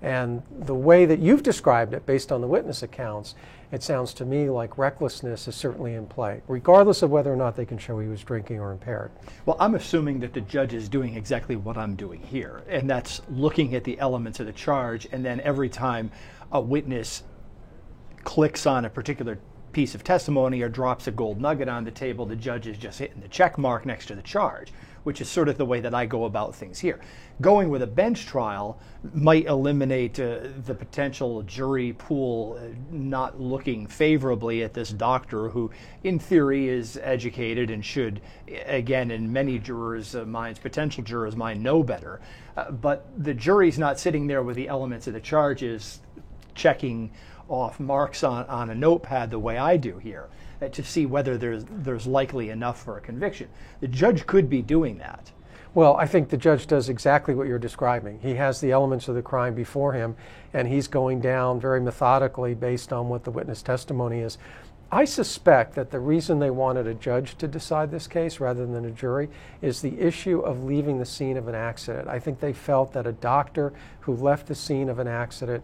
And the way that you've described it, based on the witness accounts, it sounds to me like recklessness is certainly in play, regardless of whether or not they can show he was drinking or impaired. Well, I'm assuming that the judge is doing exactly what I'm doing here, and that's looking at the elements of the charge, and then every time a witness clicks on a particular piece of testimony or drops a gold nugget on the table, the judge is just hitting the check mark next to the charge, which is sort of the way that I go about things here. Going with a bench trial might eliminate the potential jury pool not looking favorably at this doctor who, in theory, is educated and should, again, in many jurors' minds, potential jurors' mind, know better. But the jury's not sitting there with the elements of the charges checking off marks on a notepad the way I do here to see whether there's likely enough for a conviction. The judge could be doing that. Well, I think the judge does exactly what you're describing. He has the elements of the crime before him, and he's going down very methodically based on what the witness testimony is. I suspect that the reason they wanted a judge to decide this case rather than a jury is the issue of leaving the scene of an accident. I think they felt that a doctor who left the scene of an accident,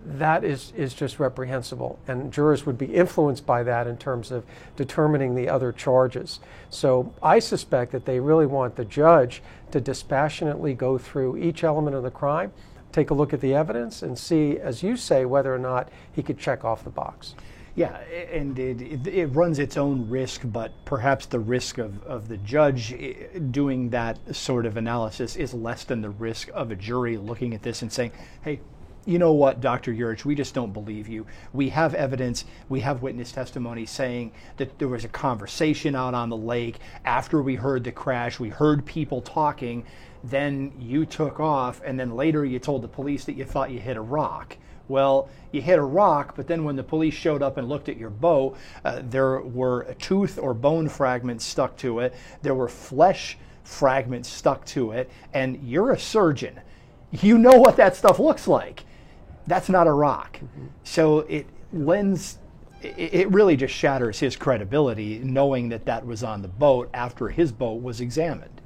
that is just reprehensible, and jurors would be influenced by that in terms of determining the other charges. So I suspect that they really want the judge to dispassionately go through each element of the crime, take a look at the evidence, and see, as you say, whether or not he could check off the box. Yeah, and it runs its own risk, but perhaps the risk of the judge doing that sort of analysis is less than the risk of a jury looking at this and saying, hey, you know what, Dr. Urich, we just don't believe you. We have evidence, we have witness testimony saying that there was a conversation out on the lake. After we heard the crash, we heard people talking, then you took off, and then later you told the police that you thought you hit a rock. Well, you hit a rock, but then when the police showed up and looked at your boat, there were tooth or bone fragments stuck to it. There were flesh fragments stuck to it. And you're a surgeon. You know what that stuff looks like. That's not a rock. So it really just shatters his credibility knowing that that was on the boat after his boat was examined.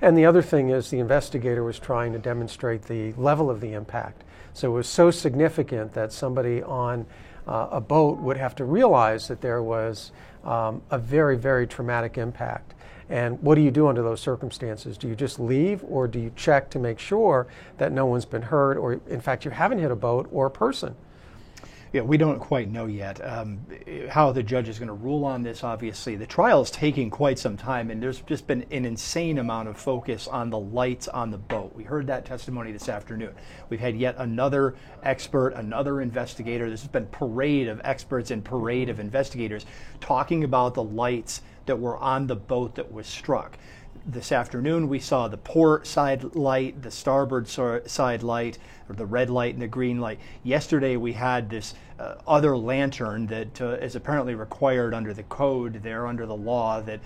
And the other thing is the investigator was trying to demonstrate the level of the impact. So it was so significant that somebody on a boat would have to realize that there was a very, very traumatic impact. And what do you do under those circumstances? Do you just leave, or do you check to make sure that no one's been hurt, or in fact you haven't hit a boat or a person? Yeah, we don't quite know yet how the judge is going to rule on this, obviously. The trial is taking quite some time, and there's just been an insane amount of focus on the lights on the boat. We heard that testimony this afternoon. We've had yet another expert, another investigator. There's been parade of experts and parade of investigators talking about the lights that were on the boat that was struck. This afternoon we saw the port side light, the starboard side light, or the red light and the green light. Yesterday we had this other lantern that is apparently required under the code there, under the law, that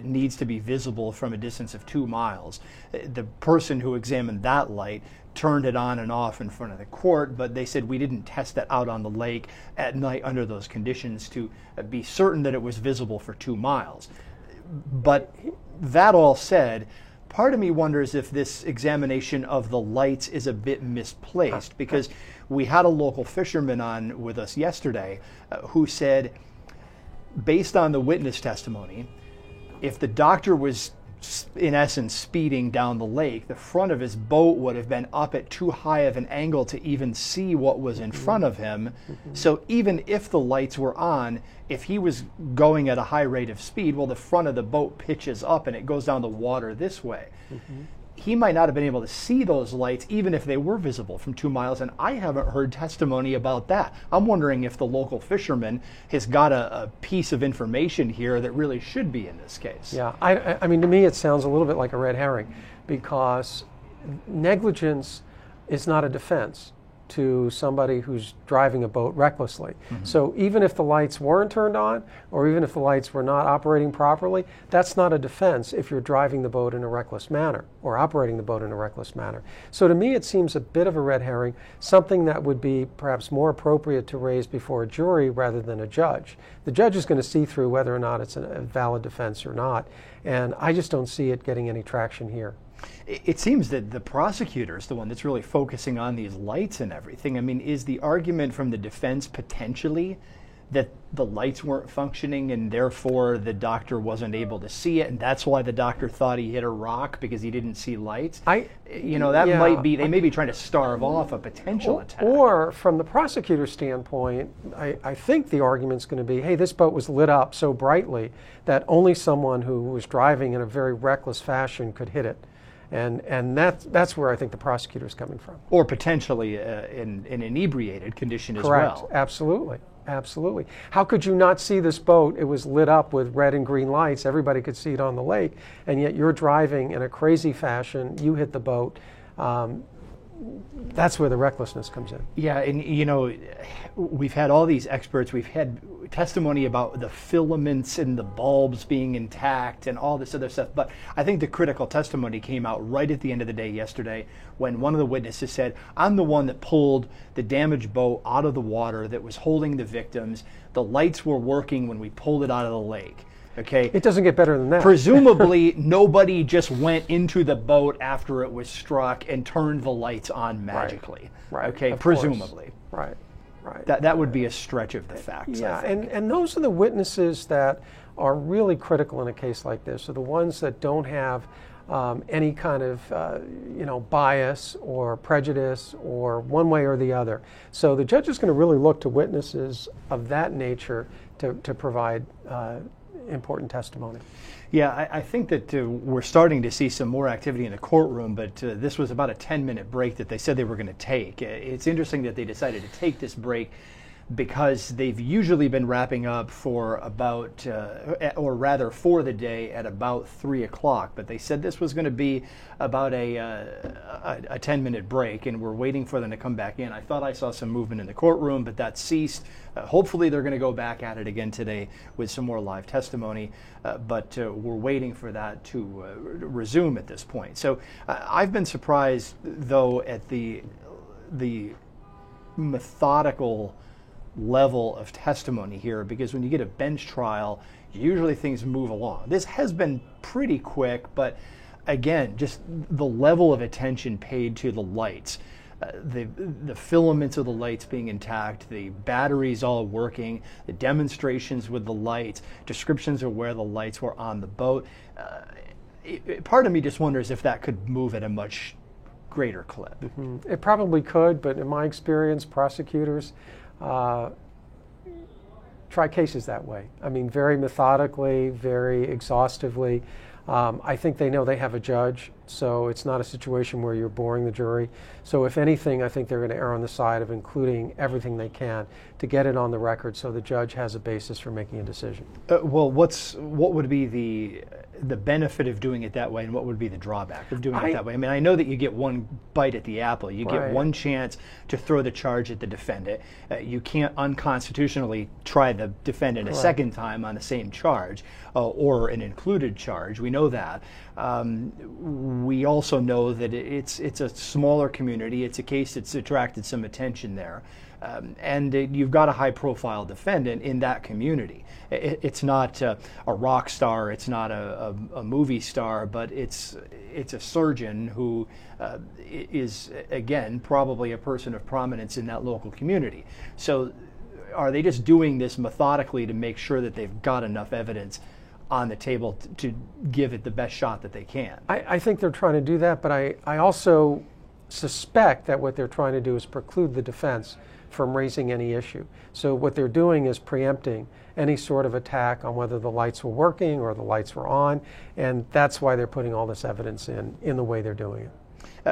needs to be visible from a distance of 2 miles. The person who examined that light turned it on and off in front of the court, but they said we didn't test that out on the lake at night under those conditions to be certain that it was visible for 2 miles. But that all said, part of me wonders if this examination of the lights is a bit misplaced, because we had a local fisherman on with us yesterday who said, based on the witness testimony, if the doctor was in essence speeding down the lake, the front of his boat would have been up at too high of an angle to even see what was in front of him. So even if the lights were on, if he was going at a high rate of speed, well, the front of the boat pitches up and it goes down the water this way. He might not have been able to see those lights even if they were visible from 2 miles, and I haven't heard testimony about that. I'm wondering if the local fisherman has got a piece of information here that really should be in this case. Yeah, I mean, to me it sounds a little bit like a red herring, because negligence is not a defense to somebody who's driving a boat recklessly. So even if the lights weren't turned on, or even if the lights were not operating properly, that's not a defense if you're driving the boat in a reckless manner or operating the boat in a reckless manner. So to me it seems a bit of a red herring, something that would be perhaps more appropriate to raise before a jury rather than a judge. The judge is going to see through whether or not it's a valid defense or not, and I just don't see it getting any traction here. It seems that the prosecutor is the one that's really focusing on these lights and everything. I mean, is the argument from the defense potentially that the lights weren't functioning and therefore the doctor wasn't able to see it, and that's why the doctor thought he hit a rock because he didn't see lights? Might be, they may be trying to starve off a potential attack. Or from the prosecutor's standpoint, I think the argument's going to be, hey, this boat was lit up so brightly that only someone who was driving in a very reckless fashion could hit it. And that's where I think the prosecutor's coming from. Or potentially in an inebriated condition as well. Correct. Absolutely. Absolutely. How could you not see this boat? It was lit up with red and green lights. Everybody could see it on the lake. And yet you're driving in a crazy fashion. You hit the boat. That's where the recklessness comes in. Yeah, and you know, we've had all these experts. We've had testimony about the filaments and the bulbs being intact and all this other stuff. But I think the critical testimony came out right at the end of the day yesterday when one of the witnesses said, I'm the one that pulled the damaged boat out of the water that was holding the victims. The lights were working when we pulled it out of the lake. Okay. It doesn't get better than that. Presumably, nobody just went into the boat after it was struck and turned the lights on magically. Right. Okay. Of presumably. Course. Right. That would be a stretch of the facts. Yeah. And those are the witnesses that are really critical in a case like this. Are the ones that don't have any kind of bias or prejudice or one way or the other. So the judge is going to really look to witnesses of that nature to provide important testimony. Yeah, I think that we're starting to see some more activity in the courtroom, but this was about a 10-minute break that they said they were going to take. It's interesting that they decided to take this break because they've usually been wrapping up for about, or rather for the day at about 3 o'clock. But they said this was going to be about a 10-minute break, and we're waiting for them to come back in. I thought I saw some movement in the courtroom, but that ceased. Hopefully they're going to go back at it again today with some more live testimony, but we're waiting for that to resume at this point. So I've been surprised, though, at the methodical level of testimony here, because when you get a bench trial, usually things move along. This has been pretty quick, but again, just the level of attention paid to the lights, the filaments of the lights being intact, the batteries all working, the demonstrations with the lights, descriptions of where the lights were on the boat. Part of me just wonders if that could move at a much greater clip. Mm-hmm. It probably could, but in my experience, prosecutors try cases that way. I mean, very methodically, very exhaustively. I think they know they have a judge, so it's not a situation where you're boring the jury. So if anything, I think they're going to err on the side of including everything they can to get it on the record so the judge has a basis for making a decision. Well, what would be the benefit of doing it that way, and what would be the drawback of doing it that way? I mean, I know that you get one bite at the apple. You get one chance to throw the charge at the defendant. You can't unconstitutionally try the defendant a second time on the same charge or an included charge. We know that. We also know that it's a smaller community. It's a case that's attracted some attention there. And you've got a high-profile defendant in that community. It's not a rock star, it's not a movie star, but it's a surgeon who is, again, probably a person of prominence in that local community. So are they just doing this methodically to make sure that they've got enough evidence on the table to give it the best shot that they can? I think they're trying to do that, but I also suspect that what they're trying to do is preclude the defense from raising any issue. So what they're doing is preempting any sort of attack on whether the lights were working or the lights were on, and that's why they're putting all this evidence in the way they're doing it.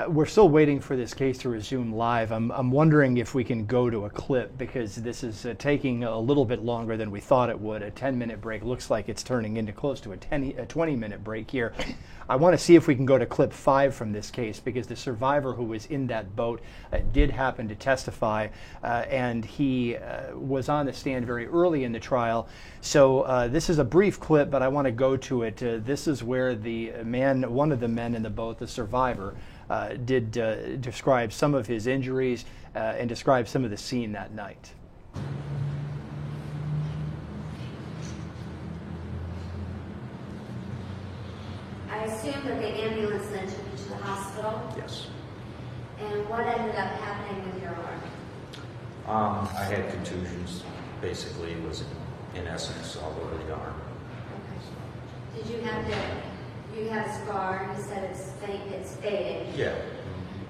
We're still waiting for this case to resume live. I'm wondering if we can go to a clip, because this is taking a little bit longer than we thought it would. A 10-minute break looks like it's turning into close to a 20-minute break here. I want to see if we can go to clip 5 from this case, because the survivor who was in that boat did happen to testify, and he was on the stand very early in the trial. So this is a brief clip, but I want to go to it. This is where the man, one of the men in the boat, the survivor, did describe some of his injuries and describe some of the scene that night. I assume that the ambulance then took you to the hospital? Yes. And what ended up happening with your arm? I had contusions. Basically, it was in essence all over the arm. Okay. Did you have a scar? You said it's fading. Yeah.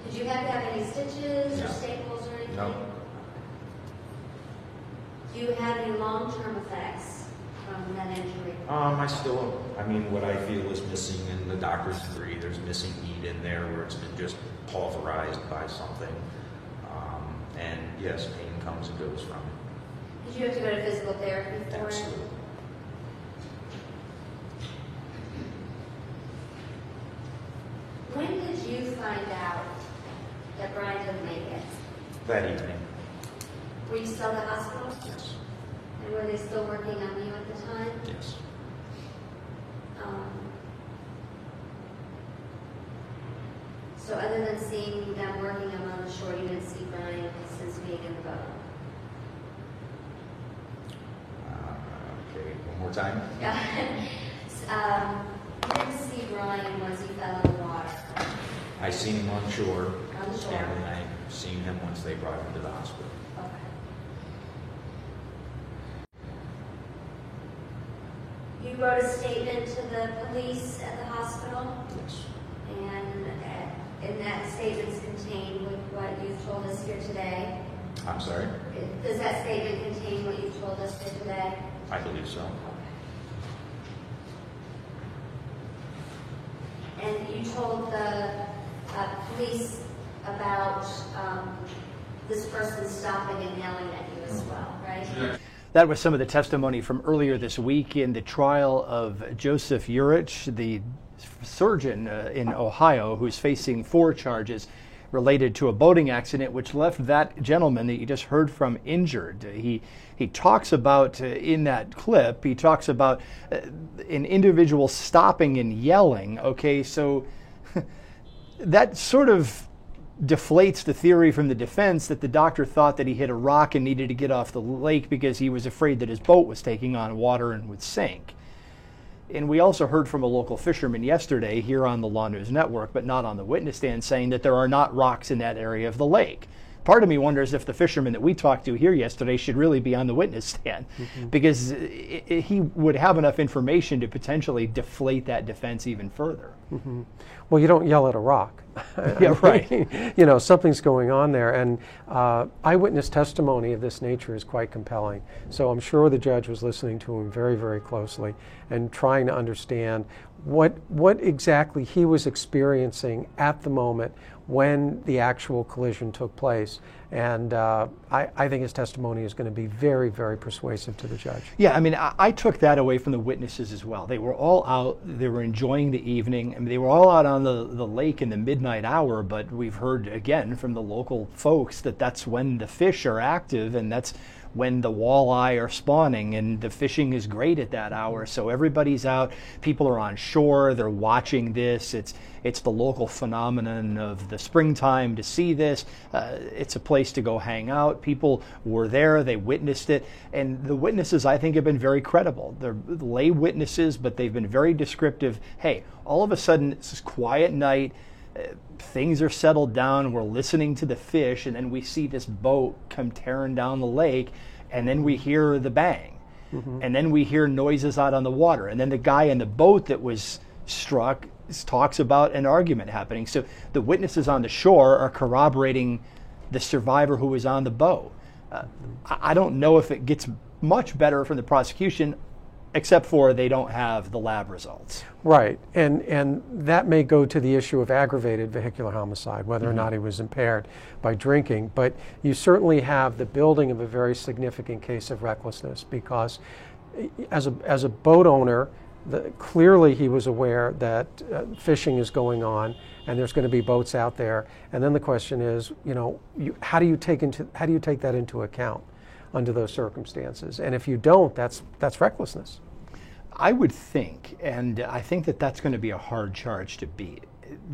Did you have to have any stitches No. or staples or anything? No. Do you have any long-term effects from that injury? What I feel is missing, and the doctors agree, there's missing meat in there where it's been just pulverized by something. And yes, pain comes and goes from it. Did you have to go to physical therapy for Absolutely. it? When did you find out that Brian didn't make it? That evening. Were you still at the hospital? Yes. And were they still working on you at the time? Yes. So other than seeing them working on the shore, you didn't see Brian since being in the boat? Okay, one more time. You didn't see Brian once he fell in the water? I seen him on shore. On the shore. And I seen him once they brought him to the hospital. Okay. You wrote a statement to the police at the hospital? Yes. And in that statement is contained what you've told us here today? I'm sorry? Does that statement contain what you've told us here today? I believe so. And you told the police about this person stopping and yelling at you as well, right? That was some of the testimony from earlier this week in the trial of Joseph Urich, the surgeon in Ohio who's facing 4 charges related to a boating accident which left that gentleman that you just heard from injured. He talks about, in that clip, he talks about an individual stopping and yelling. Okay, so that sort of deflates the theory from the defense that the doctor thought that he hit a rock and needed to get off the lake because he was afraid that his boat was taking on water and would sink. And we also heard from a local fisherman yesterday here on the Law News Network, but not on the witness stand, saying that there are not rocks in that area of the lake. Part of me wonders if the fisherman that we talked to here yesterday should really be on the witness stand, because he would have enough information to potentially deflate that defense even further. Well, you don't yell at a rock. Yeah, right. You know, something's going on there. And eyewitness testimony of this nature is quite compelling. So I'm sure the judge was listening to him very, very closely and trying to understand what exactly he was experiencing at the moment when the actual collision took place. And I think his testimony is going to be very, very persuasive to the judge. Yeah, I mean, I took that away from the witnesses as well. They were all out, they were enjoying the evening. I mean, they were all out on the lake in the midnight hour, but we've heard again from the local folks that that's when the fish are active and that's when the walleye are spawning, and the fishing is great at that hour. So everybody's out, people are on shore, they're watching this. It's the local phenomenon of the springtime to see this. It's a place to go hang out. People were there, they witnessed it, and the witnesses, I think, have been very credible. They're lay witnesses, but they've been very descriptive. Hey, all of a sudden, it's this quiet night, things are settled down, we're listening to the fish, and then we see this boat come tearing down the lake, and then we hear the bang. And then we hear noises out on the water, and then the guy in the boat that was struck talks about an argument happening. So the witnesses on the shore are corroborating the survivor who was on the boat. I don't know if it gets much better from the prosecution, except for they don't have the lab results. Right, and that may go to the issue of aggravated vehicular homicide, whether or not he was impaired by drinking, but you certainly have the building of a very significant case of recklessness, because as a boat owner, clearly he was aware that fishing is going on and there's going to be boats out there, and then the question is, you know, how do you take that into account under those circumstances? And if you don't, that's recklessness. I would think, and I think that that's going to be a hard charge to beat.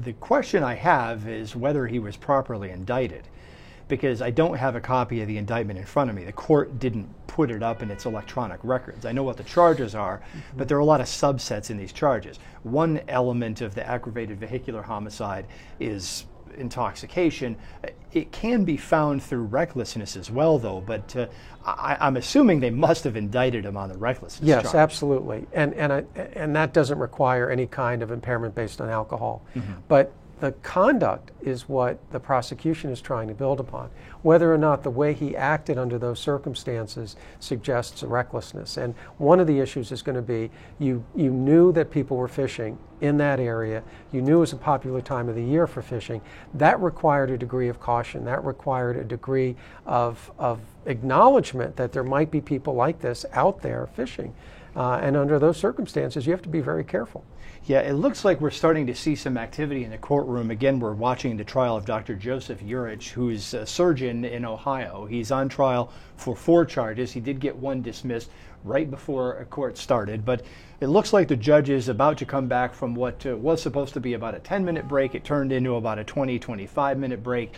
The question I have is whether he was properly indicted, because I don't have a copy of the indictment in front of me. The court didn't put it up in its electronic records. I know what the charges are, but there are a lot of subsets in these charges. One element of the aggravated vehicular homicide is intoxication. It can be found through recklessness as well, though, but I'm assuming they must have indicted him on the recklessness Yes, charge. absolutely. And that doesn't require any kind of impairment based on alcohol. But the conduct is what the prosecution is trying to build upon. Whether or not the way he acted under those circumstances suggests recklessness. And one of the issues is going to be, you knew that people were fishing in that area. You knew it was a popular time of the year for fishing. That required a degree of caution. That required a degree of acknowledgement that there might be people like this out there fishing. And under those circumstances, you have to be very careful. Yeah, it looks like we're starting to see some activity in the courtroom. Again, we're watching the trial of Dr. Joseph Urich, who's a surgeon in Ohio. He's on trial for 4 charges. He did get 1 dismissed right before a court started, but it looks like the judge is about to come back from what was supposed to be about a 10-minute break. It turned into about a 25-minute break.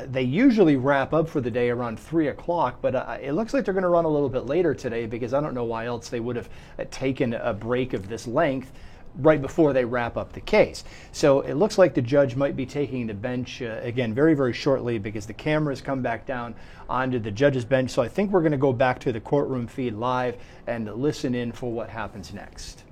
They usually wrap up for the day around 3 o'clock, but it looks like they're going to run a little bit later today, because I don't know why else they would have taken a break of this length right before they wrap up the case. So it looks like the judge might be taking the bench again very, very shortly, because the cameras come back down onto the judge's bench. So I think we're going to go back to the courtroom feed live and listen in for what happens next.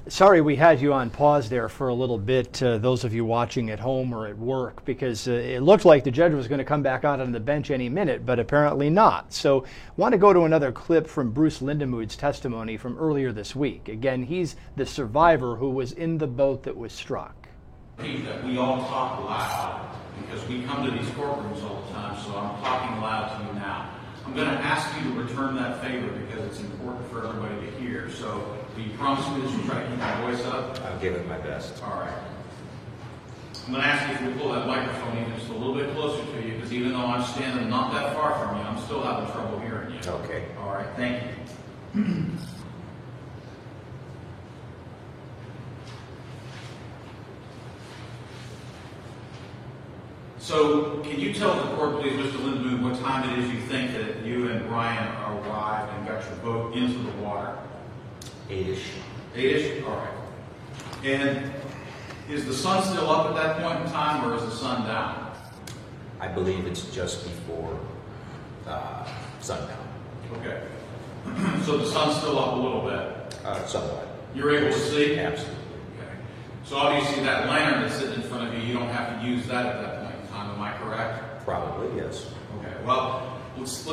Sorry we had you on pause there for a little bit, those of you watching at home or at work, because it looked like the judge was going to come back out on the bench any minute, but apparently not. So I want to go to another clip from Bruce Lindemood's testimony from earlier this week. Again, he's the survivor who was in the boat that was struck. That we all talk loud because we come to these courtrooms all the time, so I'm talking loud to you now. I'm going to ask you to return that favor because it's important for everybody to hear. So, will you promise me that you'll try to keep my voice up? I'll give it my best. All right. I'm going to ask you if you pull that microphone even just a little bit closer to you, because even though I'm standing not that far from you, I'm still having trouble hearing you. Okay. All right. Thank you. So, can you tell the court, please, Mr. Lindemood, what time it is you think that you and Brian arrived and got your boat into the water? 8-ish. 8-ish? All right. And is the sun still up at that point in time, or is the sun down? I believe it's just before sundown. Okay. So the sun's still up a little bit? Somewhat. You're able to see? Absolutely. Okay. So obviously that lantern that's sitting in front of you, you don't have to use that at that point in time, am I correct? Probably, yes. Okay. Well, let's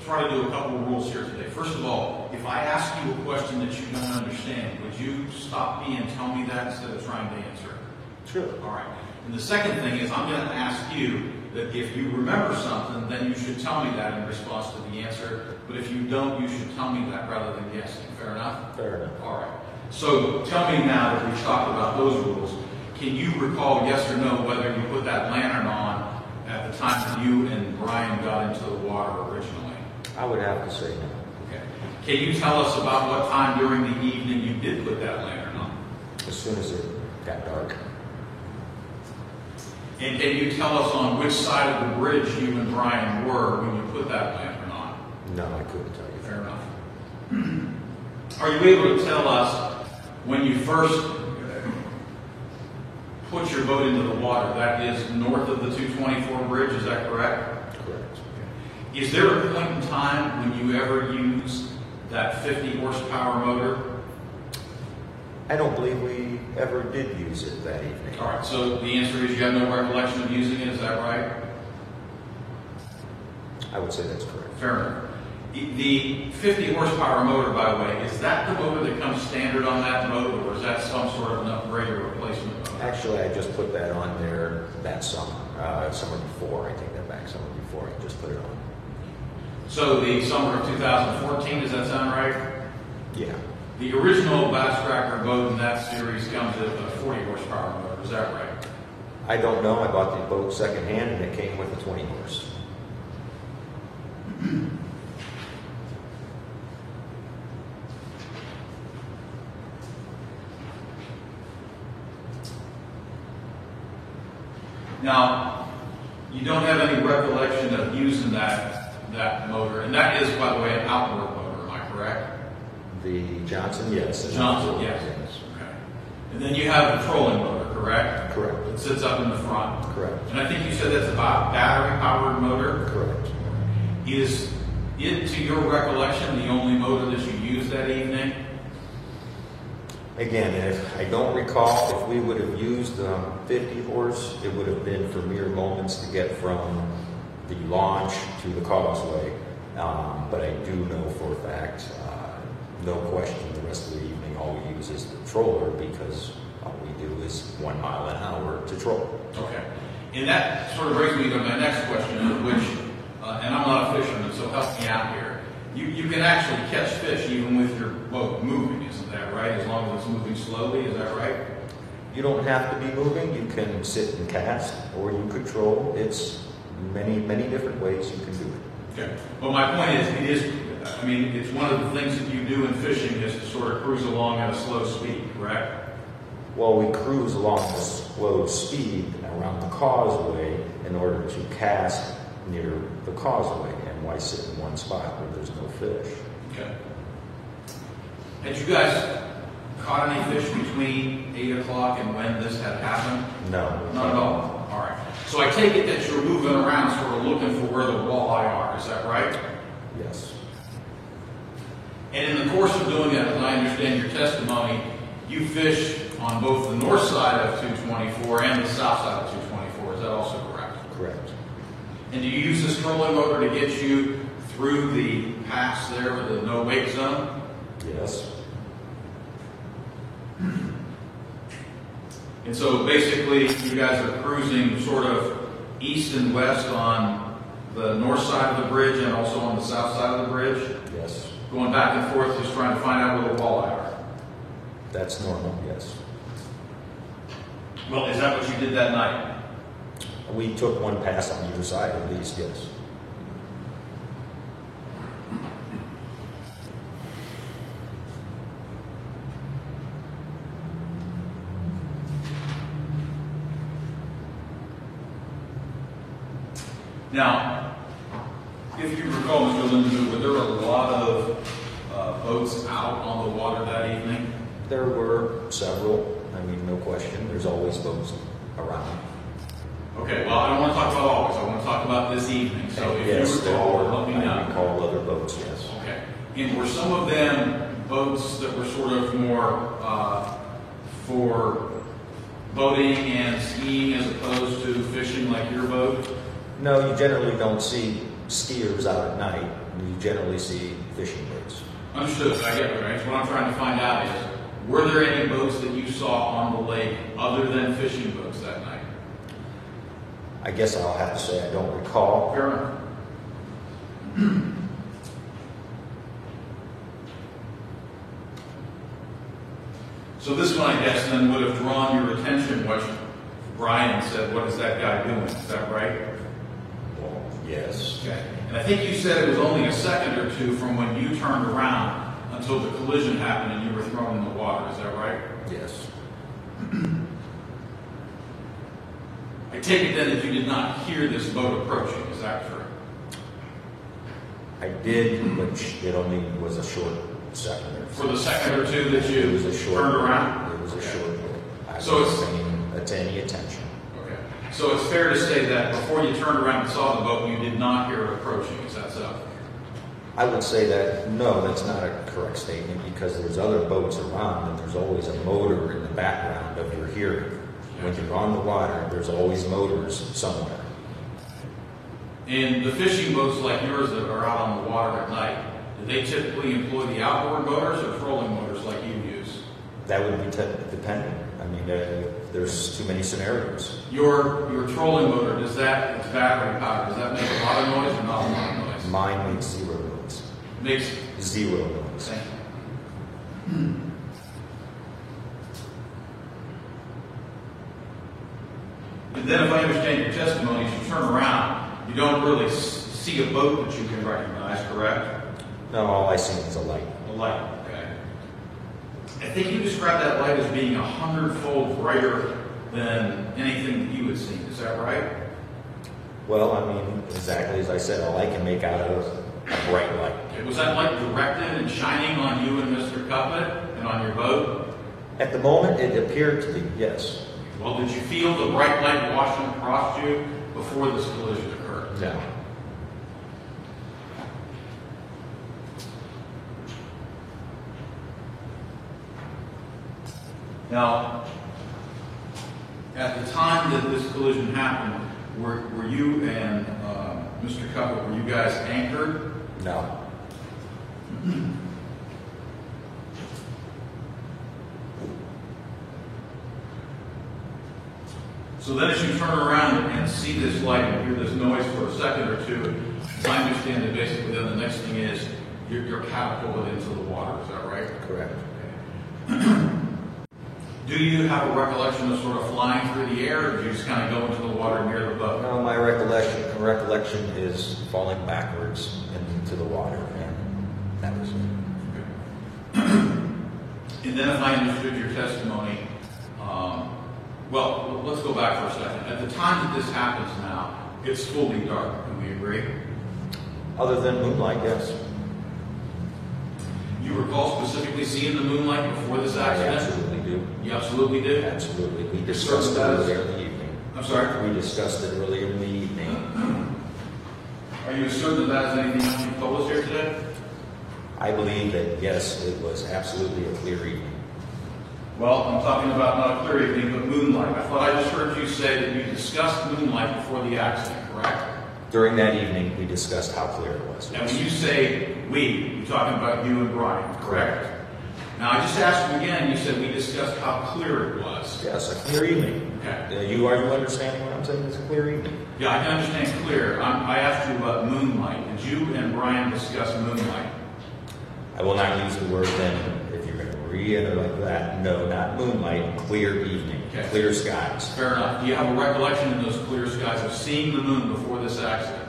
try to do a couple of rules here today. First of all, if I ask you a question that you don't understand, would you stop me and tell me that instead of trying to answer it? Sure. All right. And the second thing is I'm going to ask you that if you remember something, then you should tell me that in response to the answer. But if you don't, you should tell me that rather than guessing. Fair enough? Fair enough. All right. So tell me now that we've talked about those rules, can you recall, yes or no, whether you put that lantern on at the time that you and Brian got into the water originally? I would have to say no. Okay. Can you tell us about what time during the evening you did put that lantern on? As soon as it got dark. And can you tell us on which side of the bridge you and Brian were when you put that lantern on? No, I couldn't tell you. Fair enough. Are you able to tell us when you first put your boat into the water, that is north of the 224 bridge, is that correct? Correct. Is there a point in time when you ever used that 50 horsepower motor? I don't believe we ever did use it that evening. All right, so the answer is you have no recollection of using it, is that right? I would say that's correct. Fair enough. The 50 horsepower motor, by the way, is that the motor that comes standard on that boat, or is that some sort of an upgrade or replacement motor? Actually, I just put that on there that summer. Summer before, I take that back, summer before I just put it on. So the summer of 2014, does that sound right? Yeah. The original Basscracker boat in that series comes with a 40 horsepower motor, is that right? I don't know. I bought the boat secondhand and it came with a 20 horse. Now, you don't have any recollection of using that motor, and that is, by the way, an outboard motor, am I correct? The Johnson, yes. The Johnson, yes. Okay. And then you have the trolling motor, correct? Correct. It sits up in the front. Correct. And I think you said that's a battery-powered motor? Correct. Is it, to your recollection, the only motor that you used that evening? Again, if I don't recall, if we would have used 50 horse, it would have been for mere moments to get from the launch to the causeway. But I do know for a fact, no question, the rest of the evening all we use is the troller because all we do is 1 mile an hour to troll. Okay. And that sort of brings me to my next question, which, and I'm not a fisherman, so help me out here. You can actually catch fish even with your boat moving, isn't that right? As long as it's moving slowly, is that right? You don't have to be moving. You can sit and cast, or you could troll. It's many, many different ways you can do it. Okay. Well, my point is, I mean, it's one of the things that you do in fishing is to sort of cruise along at a slow speed, correct? Well, we cruise along a slow speed around the causeway in order to cast near the causeway. And why sit in one spot where there's no fish? Okay. Had you guys caught any fish between 8 o'clock and when this had happened? No. Not at all? All right. So I take it that you're moving around sort of looking for where the walleye are, is that right? Yes. And in the course of doing that, as I understand your testimony, you fish on both the north side of 224 and the south side of 224. Is that also correct? Correct. And do you use this trolling motor to get you through the pass there with the no wake zone? Yes. And so basically you guys are cruising sort of east and west on the north side of the bridge and also on the south side of the bridge? Yes. Going back and forth just trying to find out where the walleye are? That's normal, yes. Well, is that what you did that night? We took one pass on either side at least, yes. Now, if you recall, Mr. Lindenwood, were there a lot of boats out on the water that evening? There were several. I mean, no question. There's always boats around. Okay, well, I don't want to talk about always. I want to talk about this evening. So if yes, you recall, let me know. I recall other boats, yes. Okay. And were some of them boats that were sort of more for boating and skiing as opposed to fishing like your boat? No, you generally don't see skiers out at night. You generally see fishing boats. Understood. I get it, right? So what I'm trying to find out is, were there any boats that you saw on the lake other than fishing boats that night? I guess I'll have to say I don't recall. Fair enough. So this one, I guess, then would have drawn your attention, what Brian said, what is that guy doing? Is that right? Well, yes. Okay. And I think you said it was only a second or two from when you turned around until the collision happened and you were thrown in the water. Is that right? Yes. I take it then that you did not hear this boat approaching. Is that true? I did, but it only was a short second. For the second or two that you turned around? It was a short look. I So wasn't paying any attention. Okay. So it's fair to say that before you turned around and saw the boat, you did not hear it approaching. Is that so? I would say that, no, that's not a correct statement because there's other boats around and there's always a motor in the background of your hearing. When you're on the water, there's always motors somewhere. And the fishing boats like yours that are out on the water at night, do they typically employ the outboard motors or trolling motors like you use? That would be dependent. I mean, there's too many scenarios. Your trolling motor, does that, it's battery powered, does that make a lot of noise or not a lot of noise? Mine makes zero noise. Makes zero noise. Thank you. And then if I understand your testimony, as you turn around, you don't really see a boat that you can recognize, correct? No, all I see is a light. A light, okay. I think you described that light as being 100-fold brighter than anything that you had seen. Is that right? Well, I mean, exactly as I said, all I can make out of a bright light. Okay. Was that light directed and shining on you and Mr. Cuppet and on your boat? At the moment, it appeared to be, yes. Well, did you feel the bright light washing across you before this collision occurred? No. Now, at the time that this collision happened, were you and Mr. Cuppet, were you guys anchored? No. So then as you turn around and see this light and hear this noise for a second or two, I understand that basically then the next thing is you're catapulted into the water. Is that right? Correct. Okay. Do you have a recollection of sort of flying through the air, or did you just kind of go into the water near the boat? No, my recollection is falling backwards into the water, and that was it. And then if I understood your testimony, well, let's go back for a second. At the time that this happens now, it's fully dark. Can we agree? Other than moonlight, yes. You recall specifically seeing the moonlight before this accident? I absolutely do. You absolutely do? Absolutely. We discussed it earlier in the evening. I'm sorry? We discussed it earlier in the evening. Are you certain that that is anything else you told us here today? I believe that, yes, it was absolutely a clear evening. Well, I'm talking about not a clear evening, but moonlight. I thought I just heard you say that you discussed moonlight before the accident, correct? During that evening, we discussed how clear it was. And when you say we, you're talking about you and Brian, correct? Now, I just asked you again, you said we discussed how clear it was. Yes, a clear evening. Okay. Are you understanding what I'm saying? It's a clear evening. Yeah, I can understand clear. I asked you about moonlight. Did you and Brian discuss moonlight? I will not use the word then, if you're going to reiterate like that. No, not moonlight, clear evening, okay. Clear skies. Fair enough. Do you have a recollection in those clear skies of seeing the moon before this accident?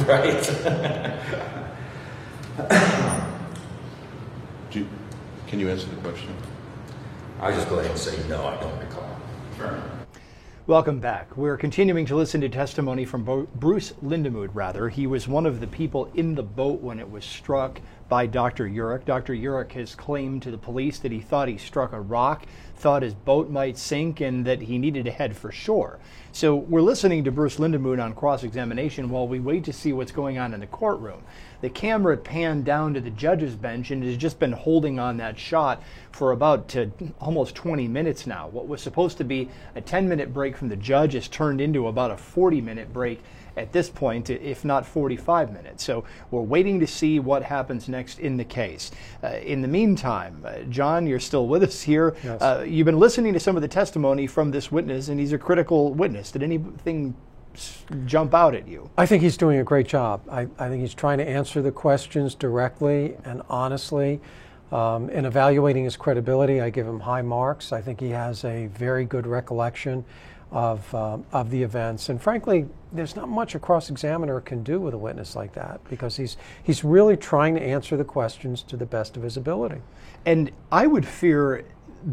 Right. Can you answer the question? I'll just go ahead and say no, I don't recall. Sure. Welcome back. We're continuing to listen to testimony from Bruce Lindemood, He was one of the people in the boat when it was struck by Dr. Urich. Dr. Urich has claimed to the police that he thought he struck a rock, thought his boat might sink, and that he needed to head for shore. So we're listening to Bruce Lindemood on cross-examination while we wait to see what's going on in the courtroom. The camera panned down to the judge's bench and has just been holding on that shot for about almost 20 minutes now. What was supposed to be a 10-minute break from the judge has turned into about a 40-minute break at this point, if not 45 minutes. So we're waiting to see what happens next in the case. In the meantime, John, you're still with us here. Yes. You've been listening to some of the testimony from this witness, and he's a critical witness. Did anything jump out at you? I think he's doing a great job. I think he's trying to answer the questions directly and honestly. In evaluating his credibility, I give him high marks. I think he has a very good recollection of the events. And frankly, there's not much a cross-examiner can do with a witness like that, because he's really trying to answer the questions to the best of his ability. And I would fear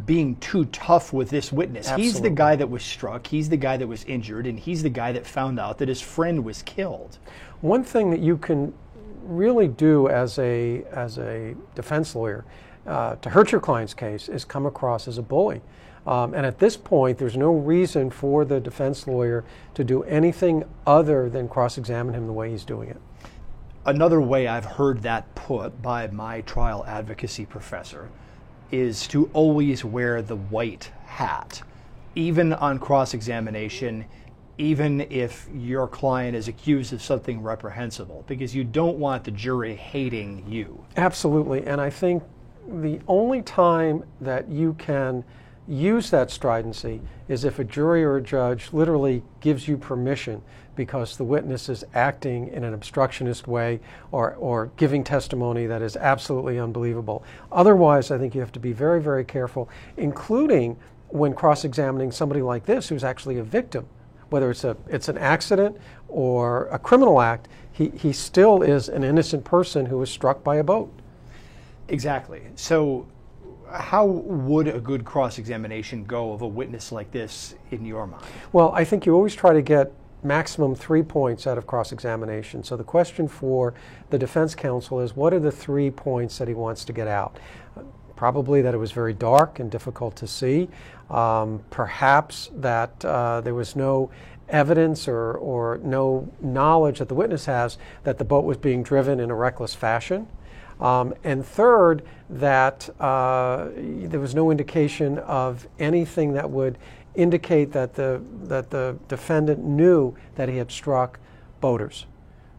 being too tough with this witness. Absolutely. He's the guy that was struck, he's the guy that was injured, and he's the guy that found out that his friend was killed. One thing that you can really do as a defense lawyer to hurt your client's case is come across as a bully. And at this point, there's no reason for the defense lawyer to do anything other than cross-examine him the way he's doing it. Another way I've heard that put by my trial advocacy professor is to always wear the white hat, even on cross-examination, even if your client is accused of something reprehensible, because you don't want the jury hating you. Absolutely, and I think the only time that you can use that stridency is if a jury or a judge literally gives you permission because the witness is acting in an obstructionist way or giving testimony that is absolutely unbelievable. Otherwise, I think you have to be very, very careful, including when cross-examining somebody like this who's actually a victim. Whether it's an accident or a criminal act, he still is an innocent person who was struck by a boat. Exactly. So how would a good cross-examination go of a witness like this in your mind? Well, I think you always try to get maximum 3 points out of cross-examination. So the question for the defense counsel is, what are the 3 points that he wants to get out? Probably that it was very dark and difficult to see. Perhaps that there was no evidence or no knowledge that the witness has that the boat was being driven in a reckless fashion. And third, that there was no indication of anything that would indicate that the defendant knew that he had struck boaters.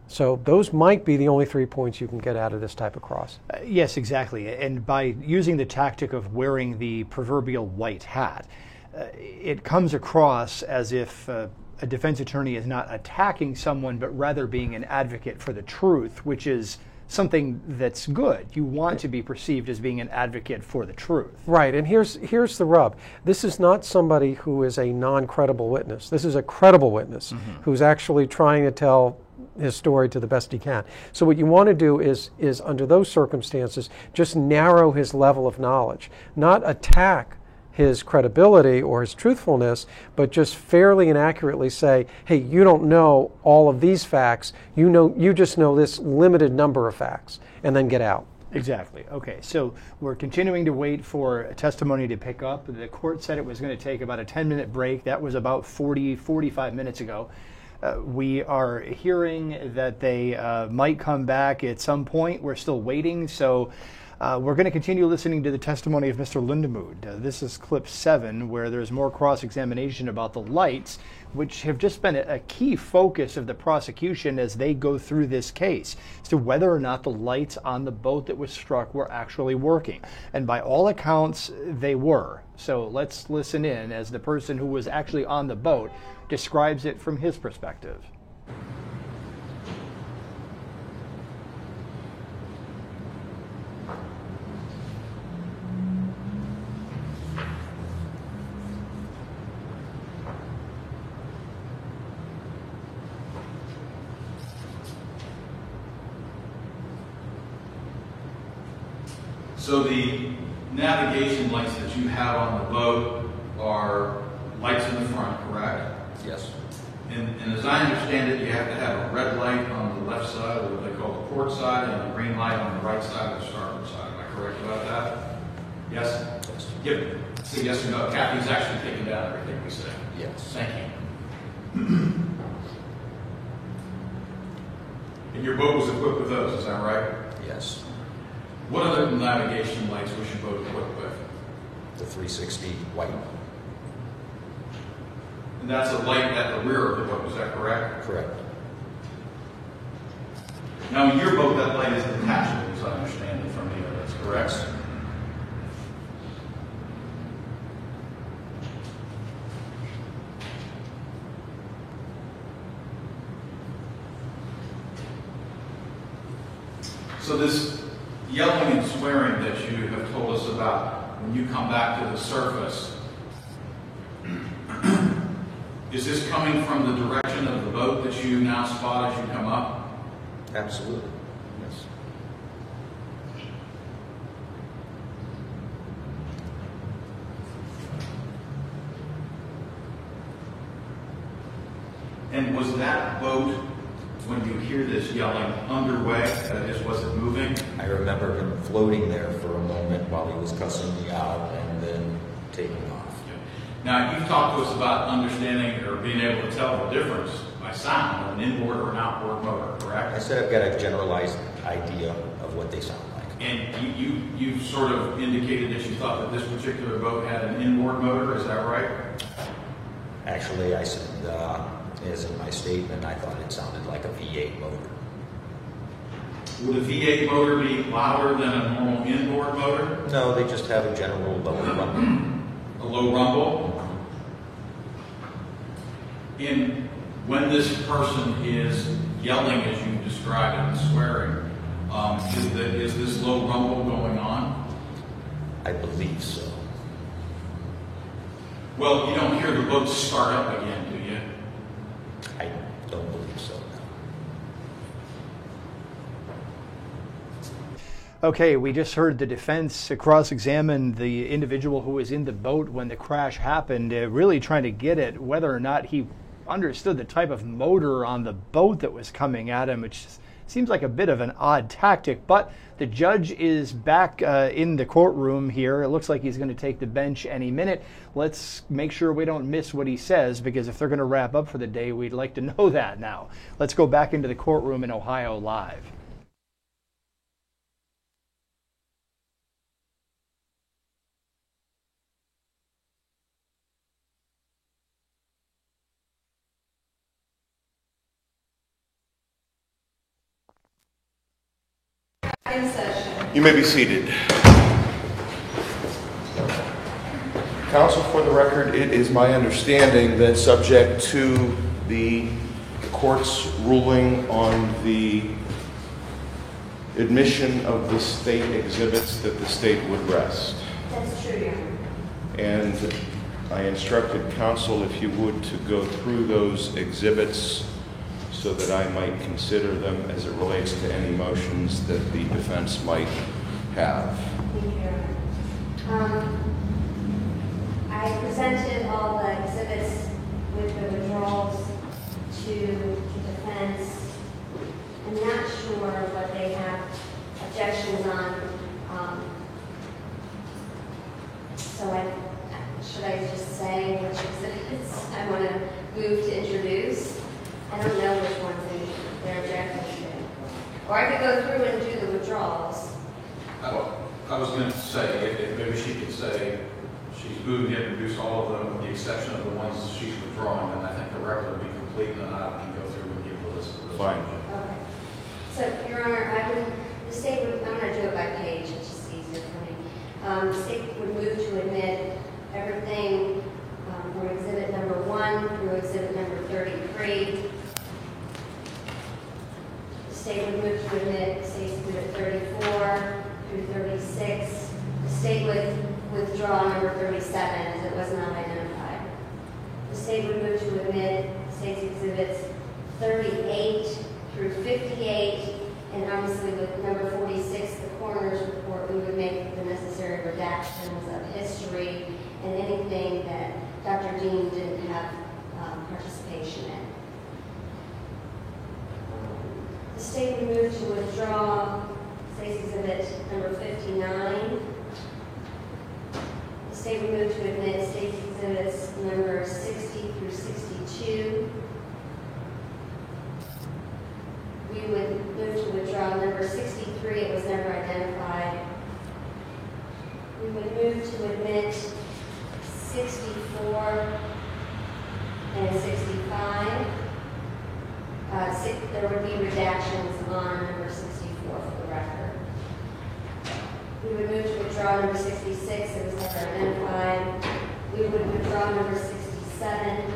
So those might be the only 3 points you can get out of this type of cross. Yes, exactly. And by using the tactic of wearing the proverbial white hat, it comes across as if a defense attorney is not attacking someone, but rather being an advocate for the truth, which is something that's good. You want to be perceived as being an advocate for the truth. Right, and here's the rub. This is not somebody who is a non-credible witness. This is a credible witness who's actually trying to tell his story to the best he can. So what you want to do is under those circumstances, just narrow his level of knowledge, not attack his credibility or his truthfulness, but just fairly and accurately say, hey, you don't know all of these facts, you just know this limited number of facts, and then get out. Exactly. Okay, so we're continuing to wait for a testimony to pick up. The court said it was going to take about a 10-minute break. That was about 45 minutes ago. We are hearing that they might come back at some point. We're still waiting, so we're going to continue listening to the testimony of Mr. Lindemood. This is clip 7, where there's more cross-examination about the lights, which have just been a key focus of the prosecution as they go through this case, as to whether or not the lights on the boat that was struck were actually working. And by all accounts, they were. So let's listen in as the person who was actually on the boat describes it from his perspective. So the navigation lights that you have on the boat are lights in the front, correct? Yes. And as I understand it, you have to have a red light on the left side, or what they call the port side, and a green light on the right side of the starboard side. Am I correct about that? Yes? Yes. Yep. So yes or no? Kathy's actually taken down everything we said. Yes. Thank you. And your boat was equipped with those, is that right? Yes. What other navigation lights was your boat equipped with? The 360 white. And that's a light at the rear of the boat, is that correct? Correct. Now, in your boat, that light is detachable, as I understand it from the others, correct? So this yelling and swearing that you have told us about when you come back to the surface, is this coming from the direction of the boat that you now spot as you come up? Absolutely, yes. And was that boat, when you hear this yelling, underway? That is, was it moving? I remember him floating there for a moment while he was cussing me out and then taking off. Now, you've talked to us about understanding or being able to tell the difference by sound of an inboard or an outboard motor, correct? I said I've got a generalized idea of what they sound like. And you sort of indicated that you thought that this particular boat had an inboard motor, is that right? Actually, I said, as in my statement, I thought it sounded like a V8 motor. Would a V8 motor be louder than a normal inboard motor? No, they just have a general low rumble. A low rumble? And when this person is yelling as you described it and swearing, is this low rumble going on? I believe so. Well, you don't hear the boat start up again, do you? I don't believe so, no. Okay, we just heard the defense cross-examine the individual who was in the boat when the crash happened, really trying to get at whether or not he understood the type of motor on the boat that was coming at him, which seems like a bit of an odd tactic. But the judge is back in the courtroom here. It looks like he's going to take the bench any minute. Let's make sure we don't miss what he says, because if they're going to wrap up for the day, we'd like to know that now. Let's go back into the courtroom in Ohio live. In session. You may be seated. Counsel, for the record, it is my understanding that subject to the court's ruling on the admission of the state exhibits that the state would rest. That's true, Your Honor. And I instructed counsel, if you would, to go through those exhibits so that I might consider them as it relates to any motions that the defense might have. Thank you, Your Honor. I presented all the exhibits with the withdrawals to defense. I'm not sure what they have objections on. So should I just say which exhibits I want to move to introduce? I don't know which ones they're objecting to. Or I could go through and do the withdrawals. Well, I was going to say, if maybe she could say she's moving to introduce all of them with the exception of the ones she's withdrawing, and I think the record will be complete, and then I can go through and give the list of those. Fine. Okay. So, Your Honor, the state would, I'm going to do it by page, it's just easier for me. The state would move to admit everything from exhibit number 1 through exhibit number 33. The state would move to admit, say, exhibit 34 through 36. The state would withdraw number 37 as it was not identified. The state would move to admit state's exhibits 38 through 58, and obviously with number 46, the coroner's report, we would make the necessary redactions of history and anything that Dr. Dean didn't have participation in. The state would move to withdraw state's exhibit number 59. The state would move to admit state's exhibits number 60 through 62. We would move to withdraw number 63, it was never identified. We would move to admit 64 and 65. There would be redactions on number 64 for the record. We would move to withdraw number 66, it was never identified. We would withdraw number 67.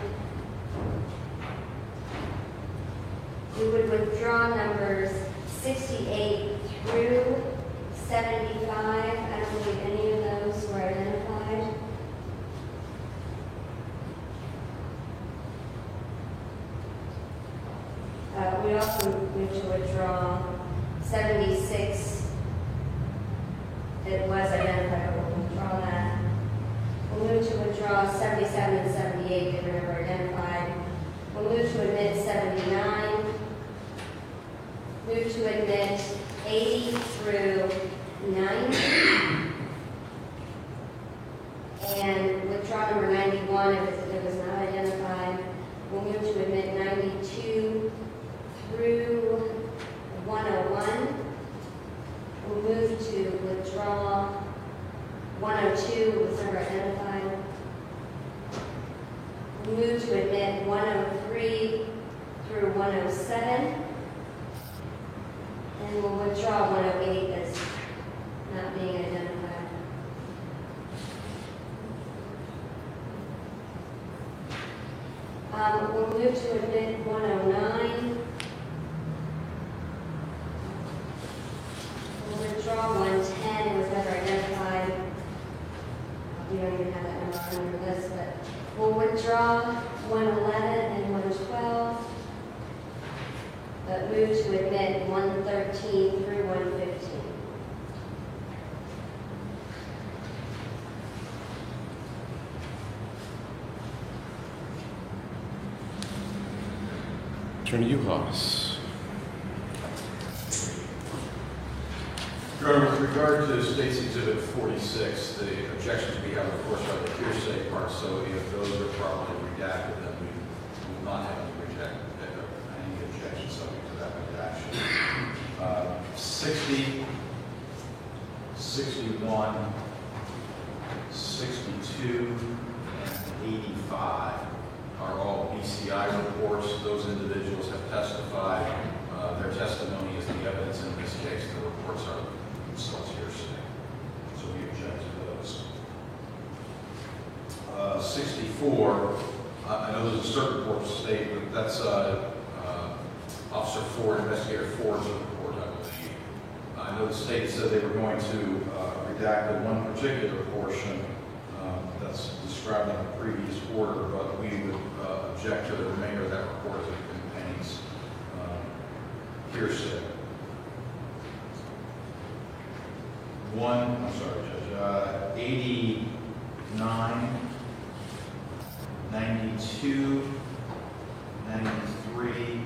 We would withdraw numbers 68 through 75. I don't believe any of those were identified. We also move to withdraw 76. It was identified, but we'll withdraw that. We'll move to withdraw 77 and 78. They were never identified. We'll move to admit 79. Move to admit 80 through 90. And withdraw number 91 if it was not identified. We'll move to admit 92 through 101. We'll move to withdraw 102, was never identified. We'll move to admit 103 through 107. And we'll withdraw 108 as not being identified. We'll move to admit 109. We'll withdraw 110. It was never identified. We don't even have that number on your list, but we'll withdraw 111 and 112. But move to admit 113 through 115. Attorney Uhas. Your Honor, with regard to State's Exhibit 46, the objections we have, of course, are the hearsay part, so if those are properly redacted, then we will not have any objections subject to that redaction. 60, 61, 62, and 85 are all BCI reports. Those individuals have testified. Their testimony is the evidence in this case. The reports are themselves hearsay. So we object to those. 64, I know there's a certain report to state, but that's Officer Ford, Investigator Ford's report, I believe. I know the state said they were going to redact the one particular portion that's described in the previous order, but we would object to the remainder of that report as it contains hearsay. I'm sorry, Judge, 89 92, 93,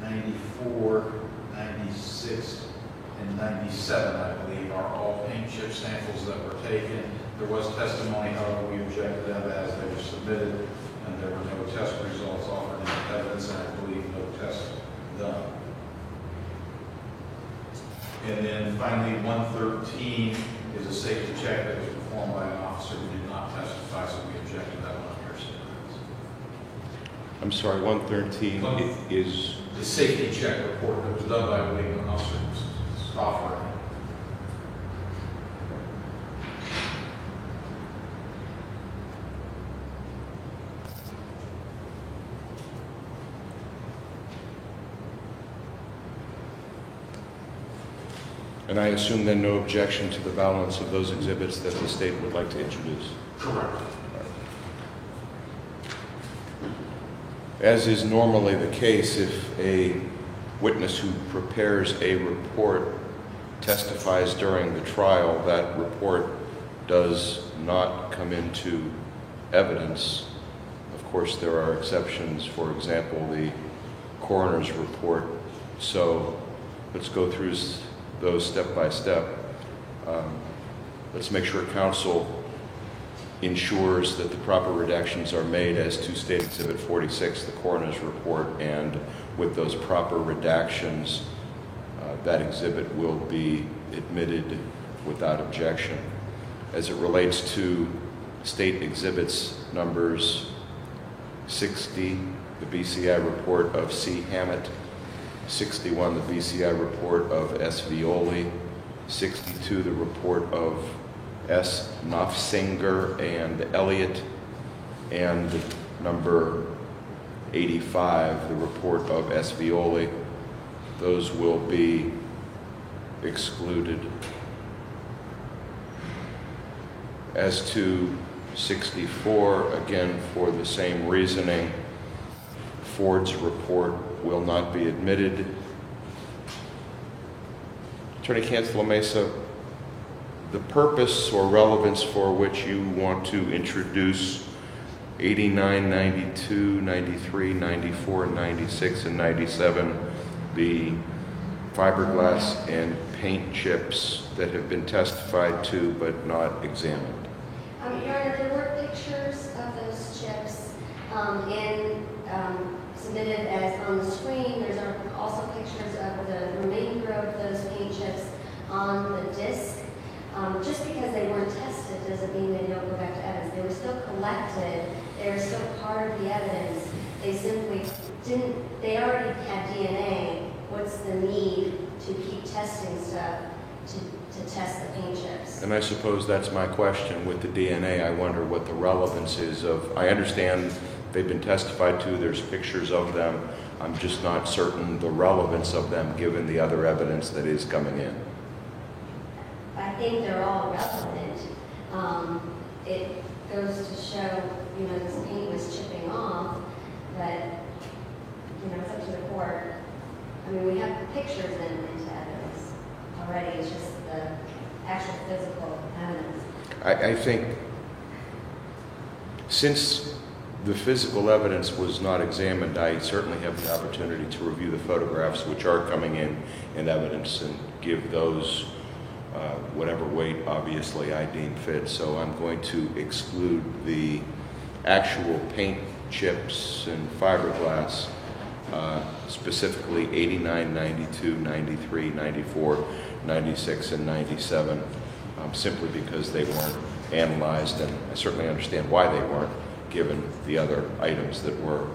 94, 96, and 97, I believe, are all paint chip samples that were taken. There was testimony, however, we objected them as they were submitted, and there were no test results offered in evidence, and I believe no tests done. And then finally, 113 is a safety check that was performed by an officer who did not testify, so we objected that one on hearsay grounds. I'm sorry, 113 is... The safety check report that was done by a legal officer was offered. And I assume then no objection to the balance of those exhibits that the state would like to introduce? Correct. As is normally the case, if a witness who prepares a report testifies during the trial, that report does not come into evidence. Of course, there are exceptions, for example, the coroner's report. So let's go through those step by step. Let's make sure counsel ensures that the proper redactions are made as to State Exhibit 46, the coroner's report, and with those proper redactions, that exhibit will be admitted without objection. As it relates to State Exhibits numbers 60, the BCI report of C. Hammett, 61, the BCI report of S. Violi, 62, the report of S. Knopfsinger and Elliott, and number 85, the report of S. Violi. Those will be excluded. As to 64, again, for the same reasoning, Ford's report will not be admitted. Attorney Cancela-Mesa, the purpose or relevance for which you want to introduce 89, 92, 93, 94, 96, and 97, the fiberglass and paint chips that have been testified to but not examined. Your Honor, there were pictures of those chips submitted as on the screen. There's also pictures of the remainder of those paint chips on the disc. Just because they weren't tested doesn't mean they don't go back to evidence. They were still collected. They were still part of the evidence. They simply didn't, they already had DNA. What's the need to keep testing stuff to test the paint chips? And I suppose that's my question with the DNA. I wonder what the relevance is of, I understand they've been testified to, there's pictures of them. I'm just not certain the relevance of them given the other evidence that is coming in. I think they're all relevant. It goes to show, this paint was chipping off, but, it's up to the court. I mean, we have pictures into evidence already. It's just the actual physical evidence. I think since the physical evidence was not examined, I certainly have the opportunity to review the photographs which are coming in evidence and give those whatever weight, obviously, I deem fit. So I'm going to exclude the actual paint chips and fiberglass, specifically 89, 92, 93, 94, 96, and 97, simply because they weren't analyzed, and I certainly understand why they weren't, given the other items that were.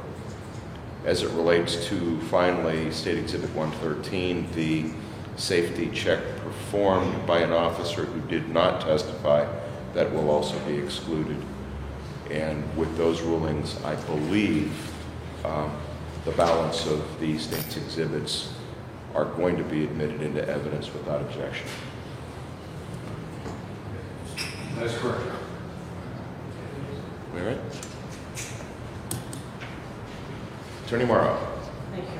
As it relates to, finally, State Exhibit 113, the safety check performed by an officer who did not testify, that will also be excluded. And with those rulings, I believe the balance of the state's exhibits are going to be admitted into evidence without objection. That's correct. All right. Attorney Morrow. Thank you.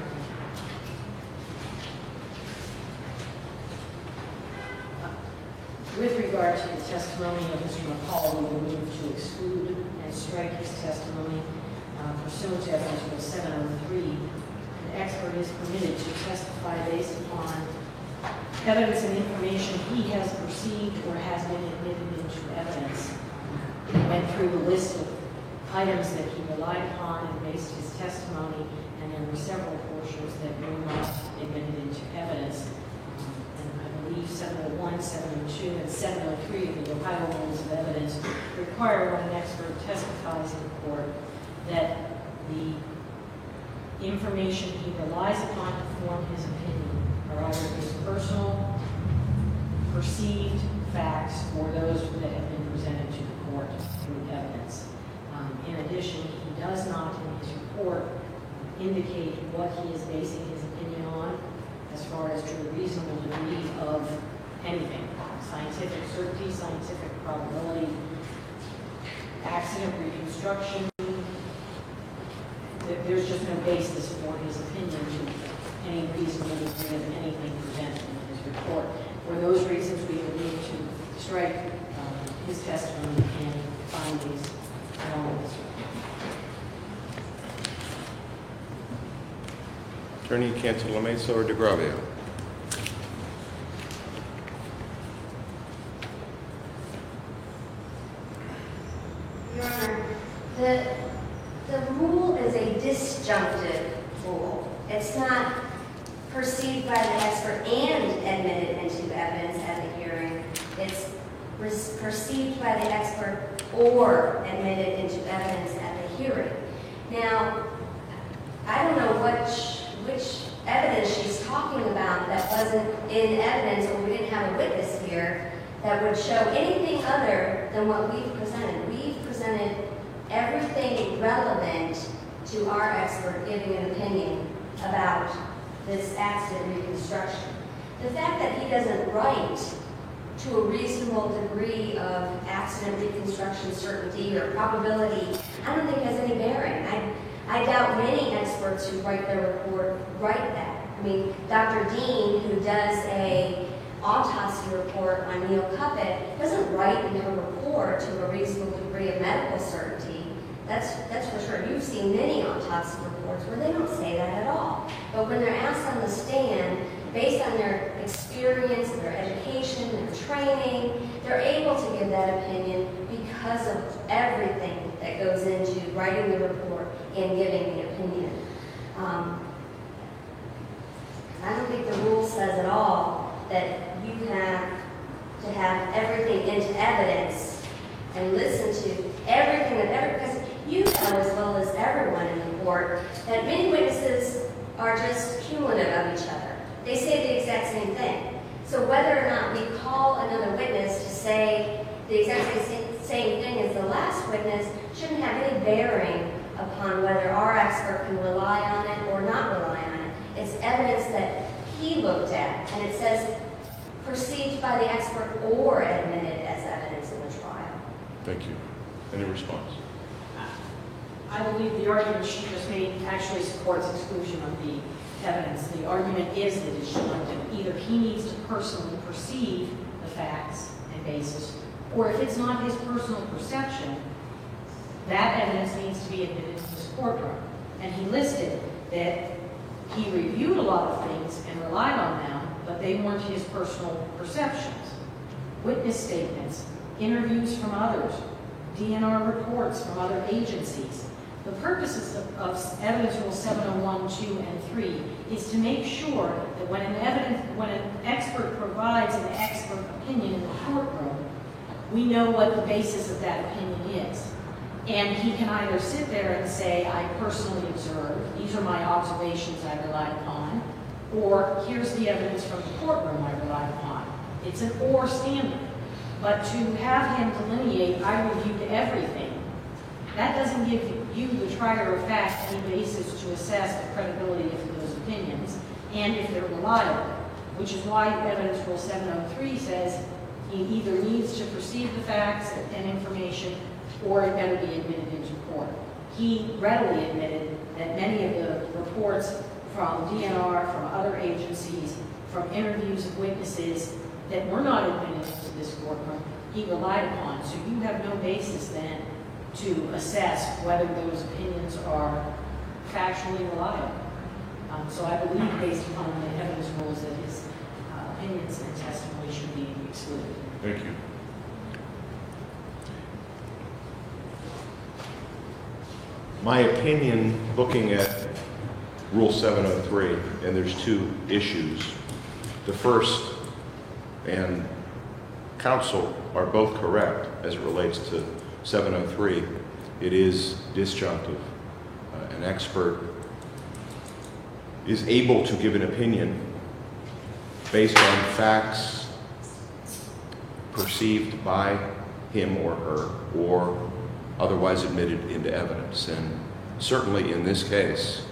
With regard to the testimony of Mr. McCall, we will move to exclude and strike strike his testimony pursuant to evidence rule 703. An expert is permitted to testify based upon evidence and information he has perceived or has been admitted into evidence. He went through the list of items that he relied upon and based his testimony, and there were several portions that were not admitted into evidence. And I believe 701, 702, and 703 of the Ohio Rules of Evidence require when an expert testifies in court that the information he relies upon to form his opinion are either his personal, perceived facts or those that have been presented to the court through evidence. In addition, he does not in his report indicate what he is basing his opinion on as far as to a reasonable degree of anything. Scientific certainty, scientific probability, accident reconstruction. There's just no basis for his opinion to any reasonable degree of anything presented in his report. For those reasons, we would need to strike his testimony and findings along with this. Attorney Cantalamessa or DeGravia? Your Honor, the rule is a disjunctive rule. It's not perceived by the expert and admitted into evidence at the hearing. It's perceived by the expert or admitted into evidence at the hearing. Now, I don't know which evidence she's talking about that wasn't in evidence, or we didn't have a witness here that would show anything other than what we've presented. We've presented everything relevant to our expert giving an opinion about this accident reconstruction. The fact that he doesn't write to a reasonable degree of accident reconstruction certainty or probability, I don't think has any bearing. I doubt many experts who write their report write that. I mean, Dr. Dean, who does a autopsy report on Neil Cuppett, doesn't write in her report to a reasonable degree of medical certainty. That's for sure. You've seen many autopsy reports where they don't say that at all. But when they're asked on the stand, based on their experience, their education, their training, they're able to give that opinion because of everything that goes into writing the report and giving the opinion. I don't think the rule says at all that you have to have everything into evidence and listen to everything because you know as well as everyone in the court that many witnesses are just cumulative of each other. They say the exact same thing. So whether or not we call another witness to say the exact same thing as the last witness shouldn't have any bearing upon whether our expert can rely on it or not rely on it. It's evidence that he looked at, and it says perceived by the expert or admitted as evidence in the trial. Thank you. Any response? I believe the argument she just made actually supports exclusion of the evidence. The argument is that it's disjunctive. Either he needs to personally perceive the facts and basis, or if it's not his personal perception, that evidence needs to be admitted to this courtroom. And he listed that he reviewed a lot of things and relied on them, but they weren't his personal perceptions. Witness statements, interviews from others, DNR reports from other agencies. The purposes of Evidence Rule 701, 2, and 3 is to make sure that when an expert provides an expert opinion in the courtroom, we know what the basis of that opinion is. And he can either sit there and say, I personally observed, these are my observations I relied upon, or here's the evidence from the courtroom I relied upon. It's an or standard. But to have him delineate, I reviewed everything, that doesn't give you, the trier of fact, any basis to assess the credibility of those opinions and if they're reliable, which is why Evidence Rule 703 says he either needs to perceive the facts and information or it better be admitted into court. He readily admitted that many of the reports from DNR, from other agencies, from interviews of witnesses that were not admitted into this courtroom, he relied upon. So you have no basis then to assess whether those opinions are factually reliable. So I believe, based upon the evidence rules, that his opinions and testimony should be excluded. Thank you. My opinion, looking at Rule 703, and there's two issues. The first, and counsel are both correct as it relates to 703, it is disjunctive. An expert is able to give an opinion based on facts perceived by him or her or otherwise admitted into evidence. And certainly in this case,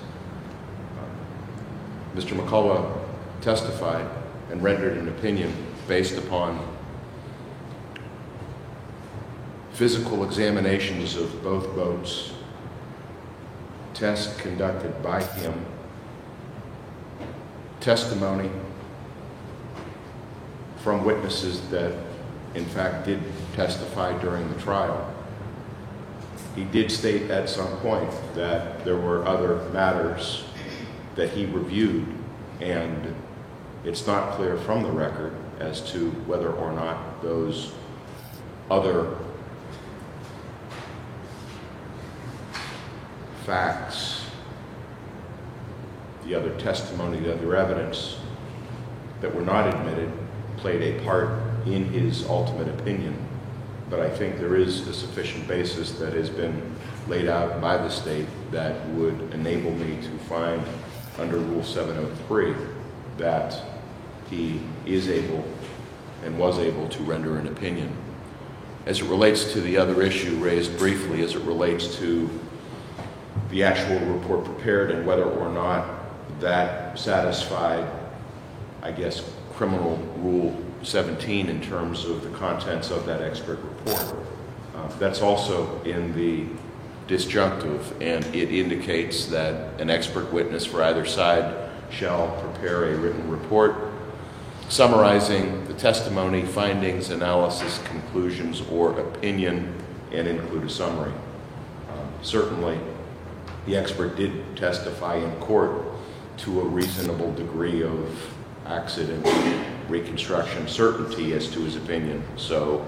Mr. McCullough testified and rendered an opinion based upon physical examinations of both boats, tests conducted by him, testimony from witnesses that in fact did testify during the trial. He did state at some point that there were other matters that he reviewed, and it's not clear from the record as to whether or not those other facts, the other testimony, the other evidence that were not admitted played a part in his ultimate opinion. But I think there is a sufficient basis that has been laid out by the state that would enable me to find under Rule 703 that he is able and was able to render an opinion. As it relates to the other issue raised briefly, as it relates to the actual report prepared and whether or not that satisfied, I guess, criminal Rule 17 in terms of the contents of that expert report. That's also in the disjunctive, and it indicates that an expert witness for either side shall prepare a written report summarizing the testimony, findings, analysis, conclusions, or opinion, and include a summary. Certainly, the expert did testify in court to a reasonable degree of accident reconstruction certainty as to his opinion. So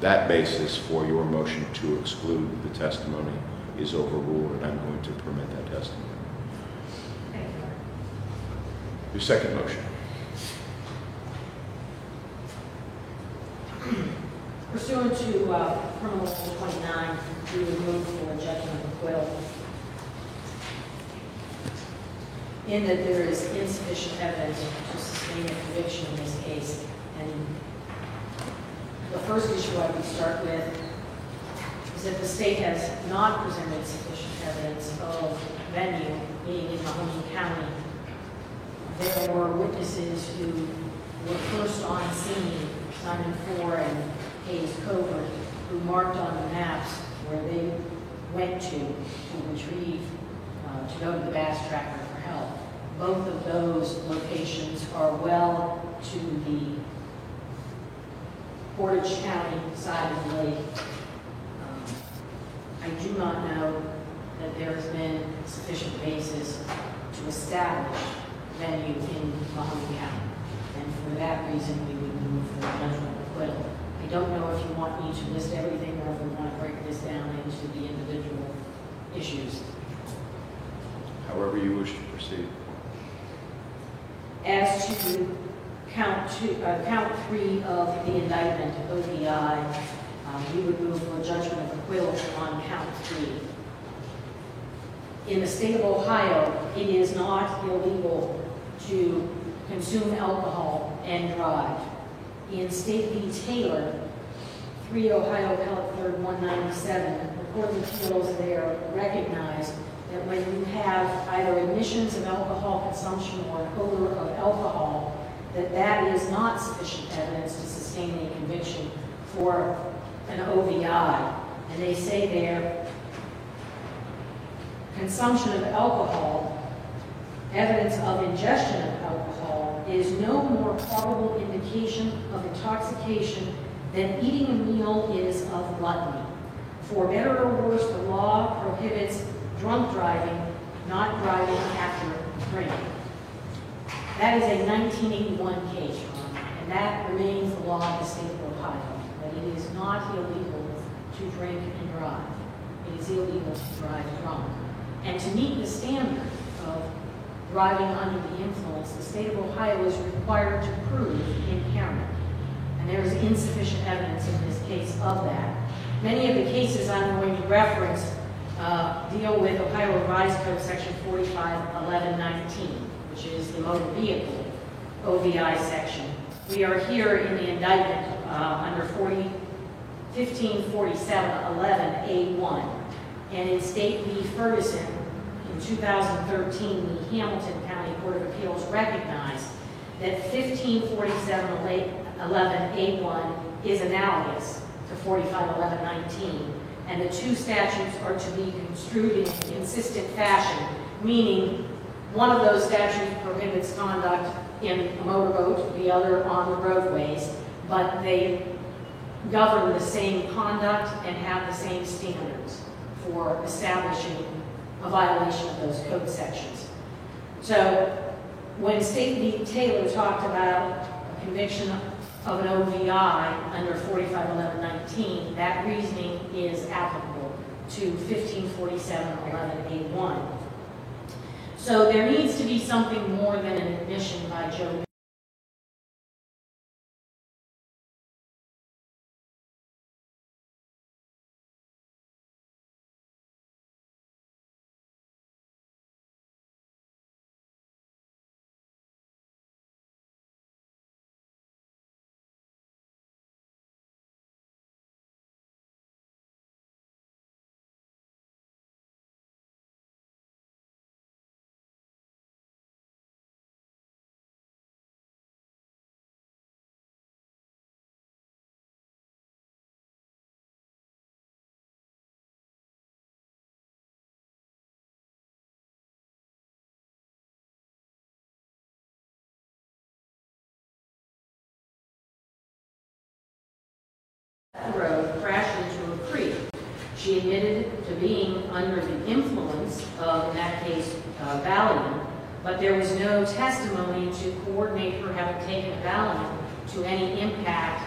that basis for your motion to exclude the testimony is overruled, and I'm going to permit that testimony. Your second motion. Pursuant to Criminal Rule 29, we would move for a judgment of acquittal in that there is insufficient evidence to sustain a conviction in this case. And the first issue I would start with is that the state has not presented sufficient evidence of venue, being in Mahoney County. There were witnesses who were first on scene, Simon Four and Hayes Covert, who marked on the maps where they went to retrieve, to go to the Bass Tracker for help. Both of those locations are well to the Portage County side of the lake. I do not know that there has been sufficient basis to establish venue in Mahoney County. And for that reason, we would move for a judgment of acquittal. I don't know if you want me to list everything or if we want to break this down into the individual issues. However you wish to proceed. As to count 3 of the indictment, OVI, we would move for a judgment of acquittal on count 3. In the state of Ohio, it is not illegal to consume alcohol and drive. In State v. Taylor, 3 Ohio Appellate 3rd 197, the Court of Appeals there recognized that when you have either admissions of alcohol consumption or an odor of alcohol, that is not sufficient evidence to sustain a conviction for an OVI. And they say there, consumption of alcohol, evidence of ingestion of alcohol, is no more probable indication of intoxication than eating a meal is of gluttony. For better or worse, the law prohibits drunk driving, not driving after drinking. That is a 1981 case, and that remains the law of the state of Ohio, that it is not illegal to drink and drive. It is illegal to drive drunk. And to meet the standard of driving under the influence, the state of Ohio is required to prove impairment. And there is insufficient evidence in this case of that. Many of the cases I'm going to reference deal with Ohio Revised Code Section 451119, which is the motor vehicle OVI section. We are here in the indictment under 154711A1. And in State v. Ferguson in 2013, the Hamilton County Court of Appeals recognized that 154711A1 is analogous to 451119, and the two statutes are to be construed in a consistent fashion, meaning one of those statutes prohibits conduct in a motorboat, the other on the roadways, but they govern the same conduct and have the same standards for establishing a violation of those code sections. So when State v. Taylor talked about a conviction of an OVI under 451119, that reasoning is applicable to 154711A1. So there needs to be something more than an admission by Joe road crashed into a creek. She admitted to being under the influence of, in that case, Valium, but there was no testimony to coordinate her having taken Valium to any impact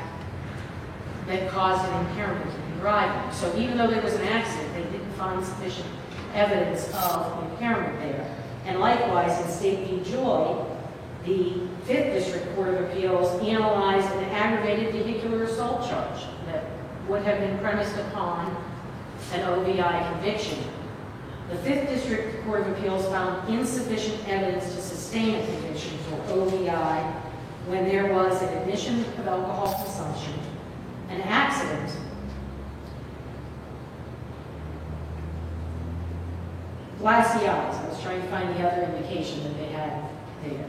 that caused an impairment in driving. So even though there was an accident, they didn't find sufficient evidence of impairment there. And likewise, in State v. Joy, the 5th District Court of Appeals analyzed an aggravated vehicular assault charge that would have been premised upon an OVI conviction. The 5th District Court of Appeals found insufficient evidence to sustain a conviction for OVI when there was an admission of alcohol consumption, an accident, glassy eyes. I was trying to find the other indication that they had there.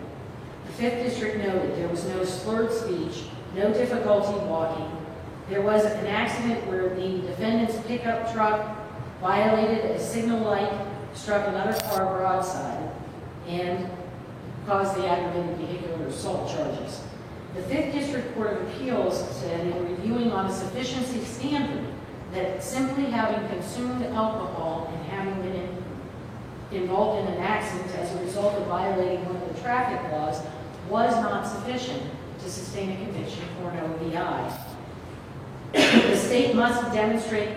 The 5th District noted there was no slurred speech, no difficulty walking. There was an accident where the defendant's pickup truck violated a signal light, struck another car broadside, and caused the aggravated vehicular assault charges. The 5th District Court of Appeals said in reviewing on a sufficiency standard that simply having consumed alcohol and having been involved in an accident as a result of violating one of the traffic laws was not sufficient to sustain a conviction for an OVI. The state must demonstrate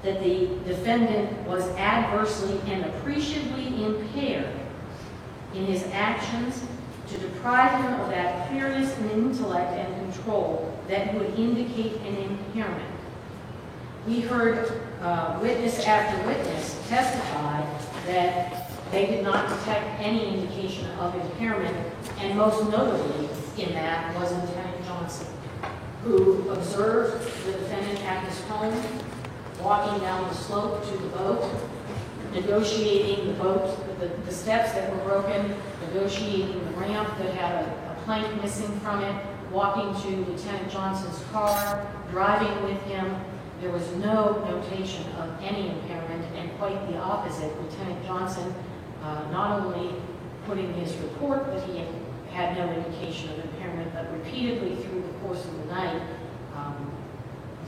that the defendant was adversely and appreciably impaired in his actions to deprive him of that clearness and intellect and control that would indicate an impairment. We heard witness after witness testify that they did not detect any indication of impairment, and most notably in that was Lieutenant Johnson, who observed the defendant at his home, walking down the slope to the boat, negotiating the boat, the steps that were broken, negotiating the ramp that had a plank missing from it, walking to Lieutenant Johnson's car, driving with him. There was no notation of any impairment, and quite the opposite. Lieutenant Johnson not only put in his report that he had no indication of impairment, but repeatedly through the course of the night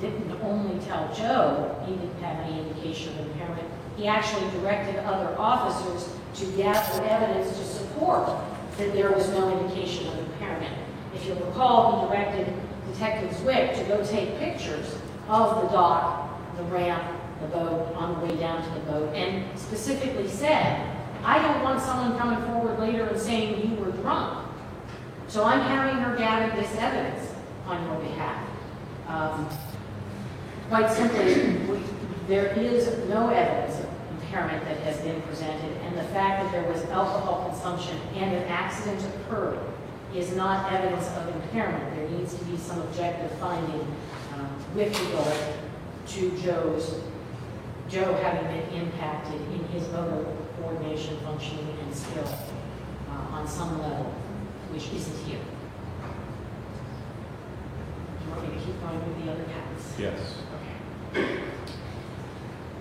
didn't only tell Joe he didn't have any indication of impairment, he actually directed other officers to gather evidence to support that there was no indication of impairment. If you'll recall, he directed Detective Zwick to go take pictures of the dock, the ramp, the boat, on the way down to the boat, and specifically said, I don't want someone coming forward later and saying you were drunk. So I'm having her gather this evidence on your behalf. Quite simply, there is no evidence of impairment that has been presented, and the fact that there was alcohol consumption and an accident occurred is not evidence of impairment. There needs to be some objective finding with regard to Joe having been impacted in his motor coordination, functioning, and skill on some level, which isn't here. Do you want me to keep going with the other counts? Yes. Okay.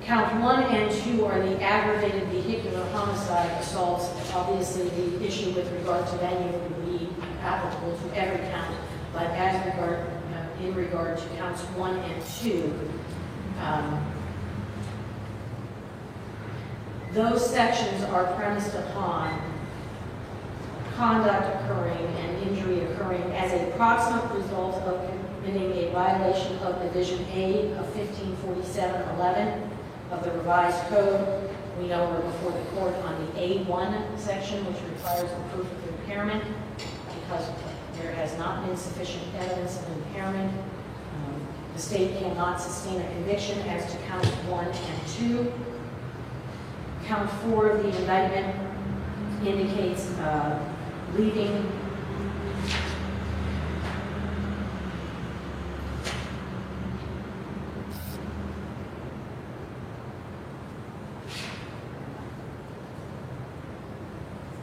Count 1 and 2 are the aggravated vehicular homicide assaults. Obviously, the issue with regard to venue would be applicable to every count, but in regard to counts 1 and 2, those sections are premised upon conduct occurring and injury occurring as a proximate result of committing a violation of Division A of 1547-11 of the revised code. We know we're before the court on the A1 section, which requires the proof of impairment, because there has not been sufficient evidence of impairment. The state cannot sustain a conviction as to count 1 and 2. Count 4 of the indictment indicates leaving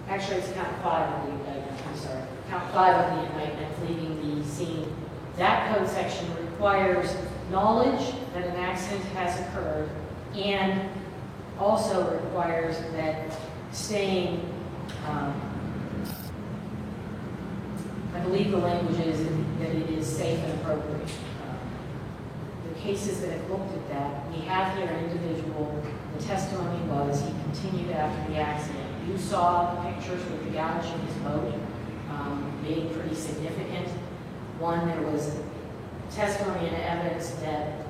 actually it's count 5 of the indictment, I'm sorry. Count 5 of the indictment, leaving the scene. That code section requires knowledge that an accident has occurred and also requires that staying, I believe the language is that it is safe and appropriate. The cases that have looked at that, we have here an individual, the testimony was he continued after the accident. You saw the pictures with the gouge in his boat being pretty significant. One, there was testimony and evidence that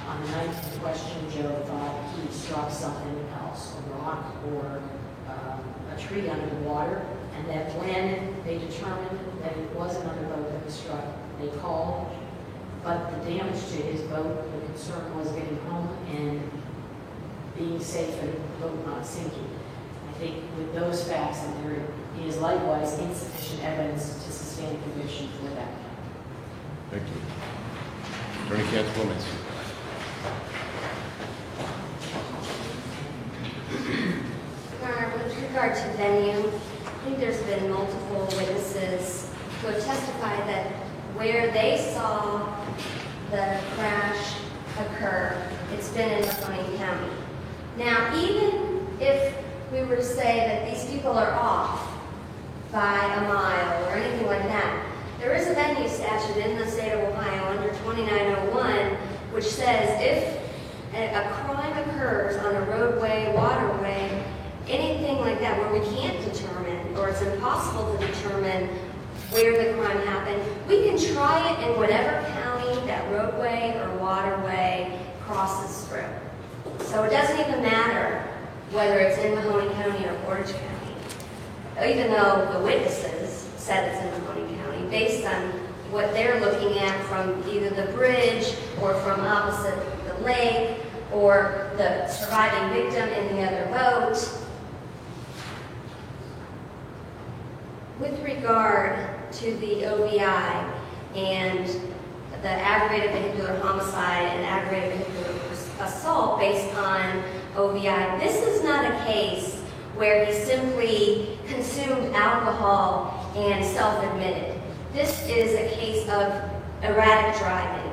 on the night in question, Joe thought he struck something else, a rock or a tree under the water, and that when they determined that it was another boat that was struck, they called. But the damage to his boat, the concern was getting home and being safe and the boat not sinking. I think with those facts, and there is likewise insufficient evidence to sustain a conviction for that. Thank you. Attorney Katz-Clements. With regard to venue, I think there's been multiple witnesses who have testified that where they saw the crash occur, it's been in Mahoning County. Now, even if we were to say that these people are off by a mile or anything like that, there is a venue statute in the state of Ohio under 2901 which says if a crime occurs on a roadway, waterway, anything like that where we can't determine or it's impossible to determine where the crime happened, we can try it in whatever county that roadway or waterway crosses through. So it doesn't even matter whether it's in Mahoning County or Portage County, even though the witnesses said it's in Mahoning County, based on what they're looking at from either the bridge or from opposite the lake or the surviving victim in the other boat. With regard to the OVI and the aggravated vehicular homicide and aggravated vehicular assault based on OVI, this is not a case where he simply consumed alcohol and self-admitted. This is a case of erratic driving.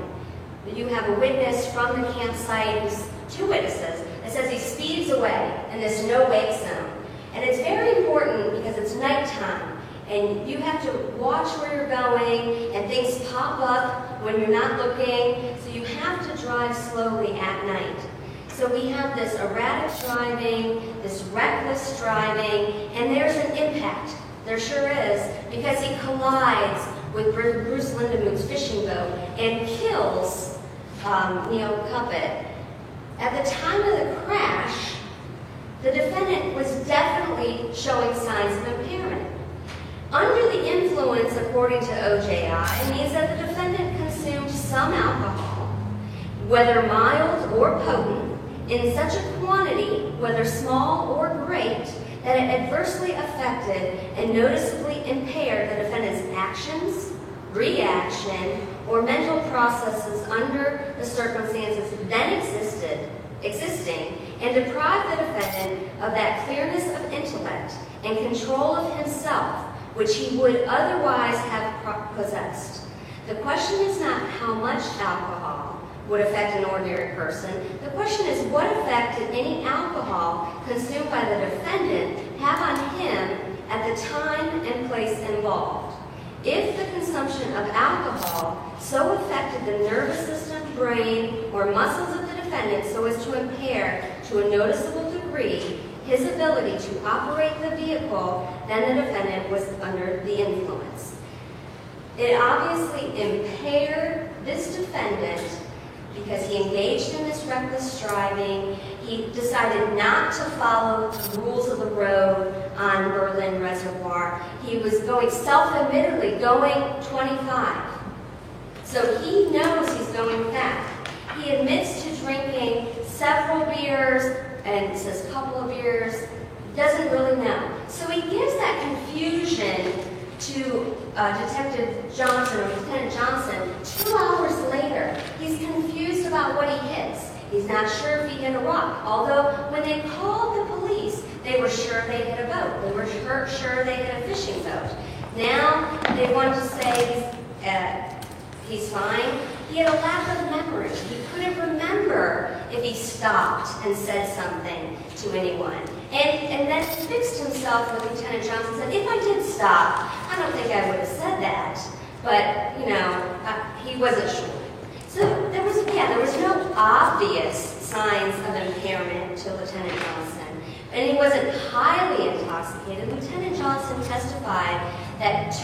You have a witness from the campsite, two witnesses, that says he speeds away in this no-wake zone. And it's very important because it's nighttime. and you have to watch where you're going, and things pop up when you're not looking, so you have to drive slowly at night. So we have this erratic driving, this reckless driving, and there's an impact. There sure is, because he collides with Bruce Lindemood's fishing boat and kills Neil Cuppet. At the time of the crash, the defendant was definitely showing signs of impairment. Under the influence, according to OJI, means that the defendant consumed some alcohol, whether mild or potent, in such a quantity, whether small or great, that it adversely affected and noticeably impaired the defendant's actions, reaction, or mental processes under the circumstances then existing, and deprived the defendant of that clearness of intellect and control of himself which he would otherwise have possessed. The question is not how much alcohol would affect an ordinary person. The question is what effect did any alcohol consumed by the defendant have on him at the time and place involved. If the consumption of alcohol so affected the nervous system, brain, or muscles of the defendant so as to impair to a noticeable degree his ability to operate the vehicle, then the defendant was under the influence. It obviously impaired this defendant because he engaged in this reckless driving. He decided not to follow the rules of the road on Berlin Reservoir. He was going, self-admittedly, going 25. So he knows he's going fast. He admits to drinking several beers and says a couple of beers, doesn't really know. So he gives that confusion to Detective Johnson, or Lieutenant Johnson, 2 hours later. He's confused about what he hits. He's not sure if he hit a rock, although when they called the police, they were sure they hit a boat. They were sure they hit a fishing boat. Now they want to say he's fine. He had a lack of memory. He couldn't remember if he stopped and said something to anyone. And then he fixed himself with Lieutenant Johnson and said, if I did stop, I don't think I would have said that. But, you know, he wasn't sure. So there was no obvious signs of impairment to Lieutenant Johnson. And he wasn't highly intoxicated. Lieutenant Johnson testified that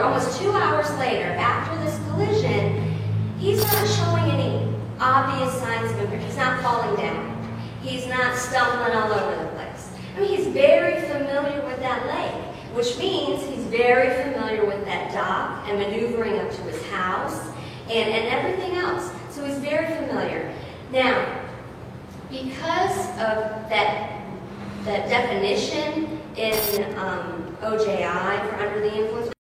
almost 2 hours later, after this collision, he's not showing any obvious signs of impairment. He's not falling down. He's not stumbling all over the place. I mean, he's very familiar with that lake, which means he's very familiar with that dock and maneuvering up to his house and everything else. So he's very familiar. Now, because of that definition in OJI for under the influence,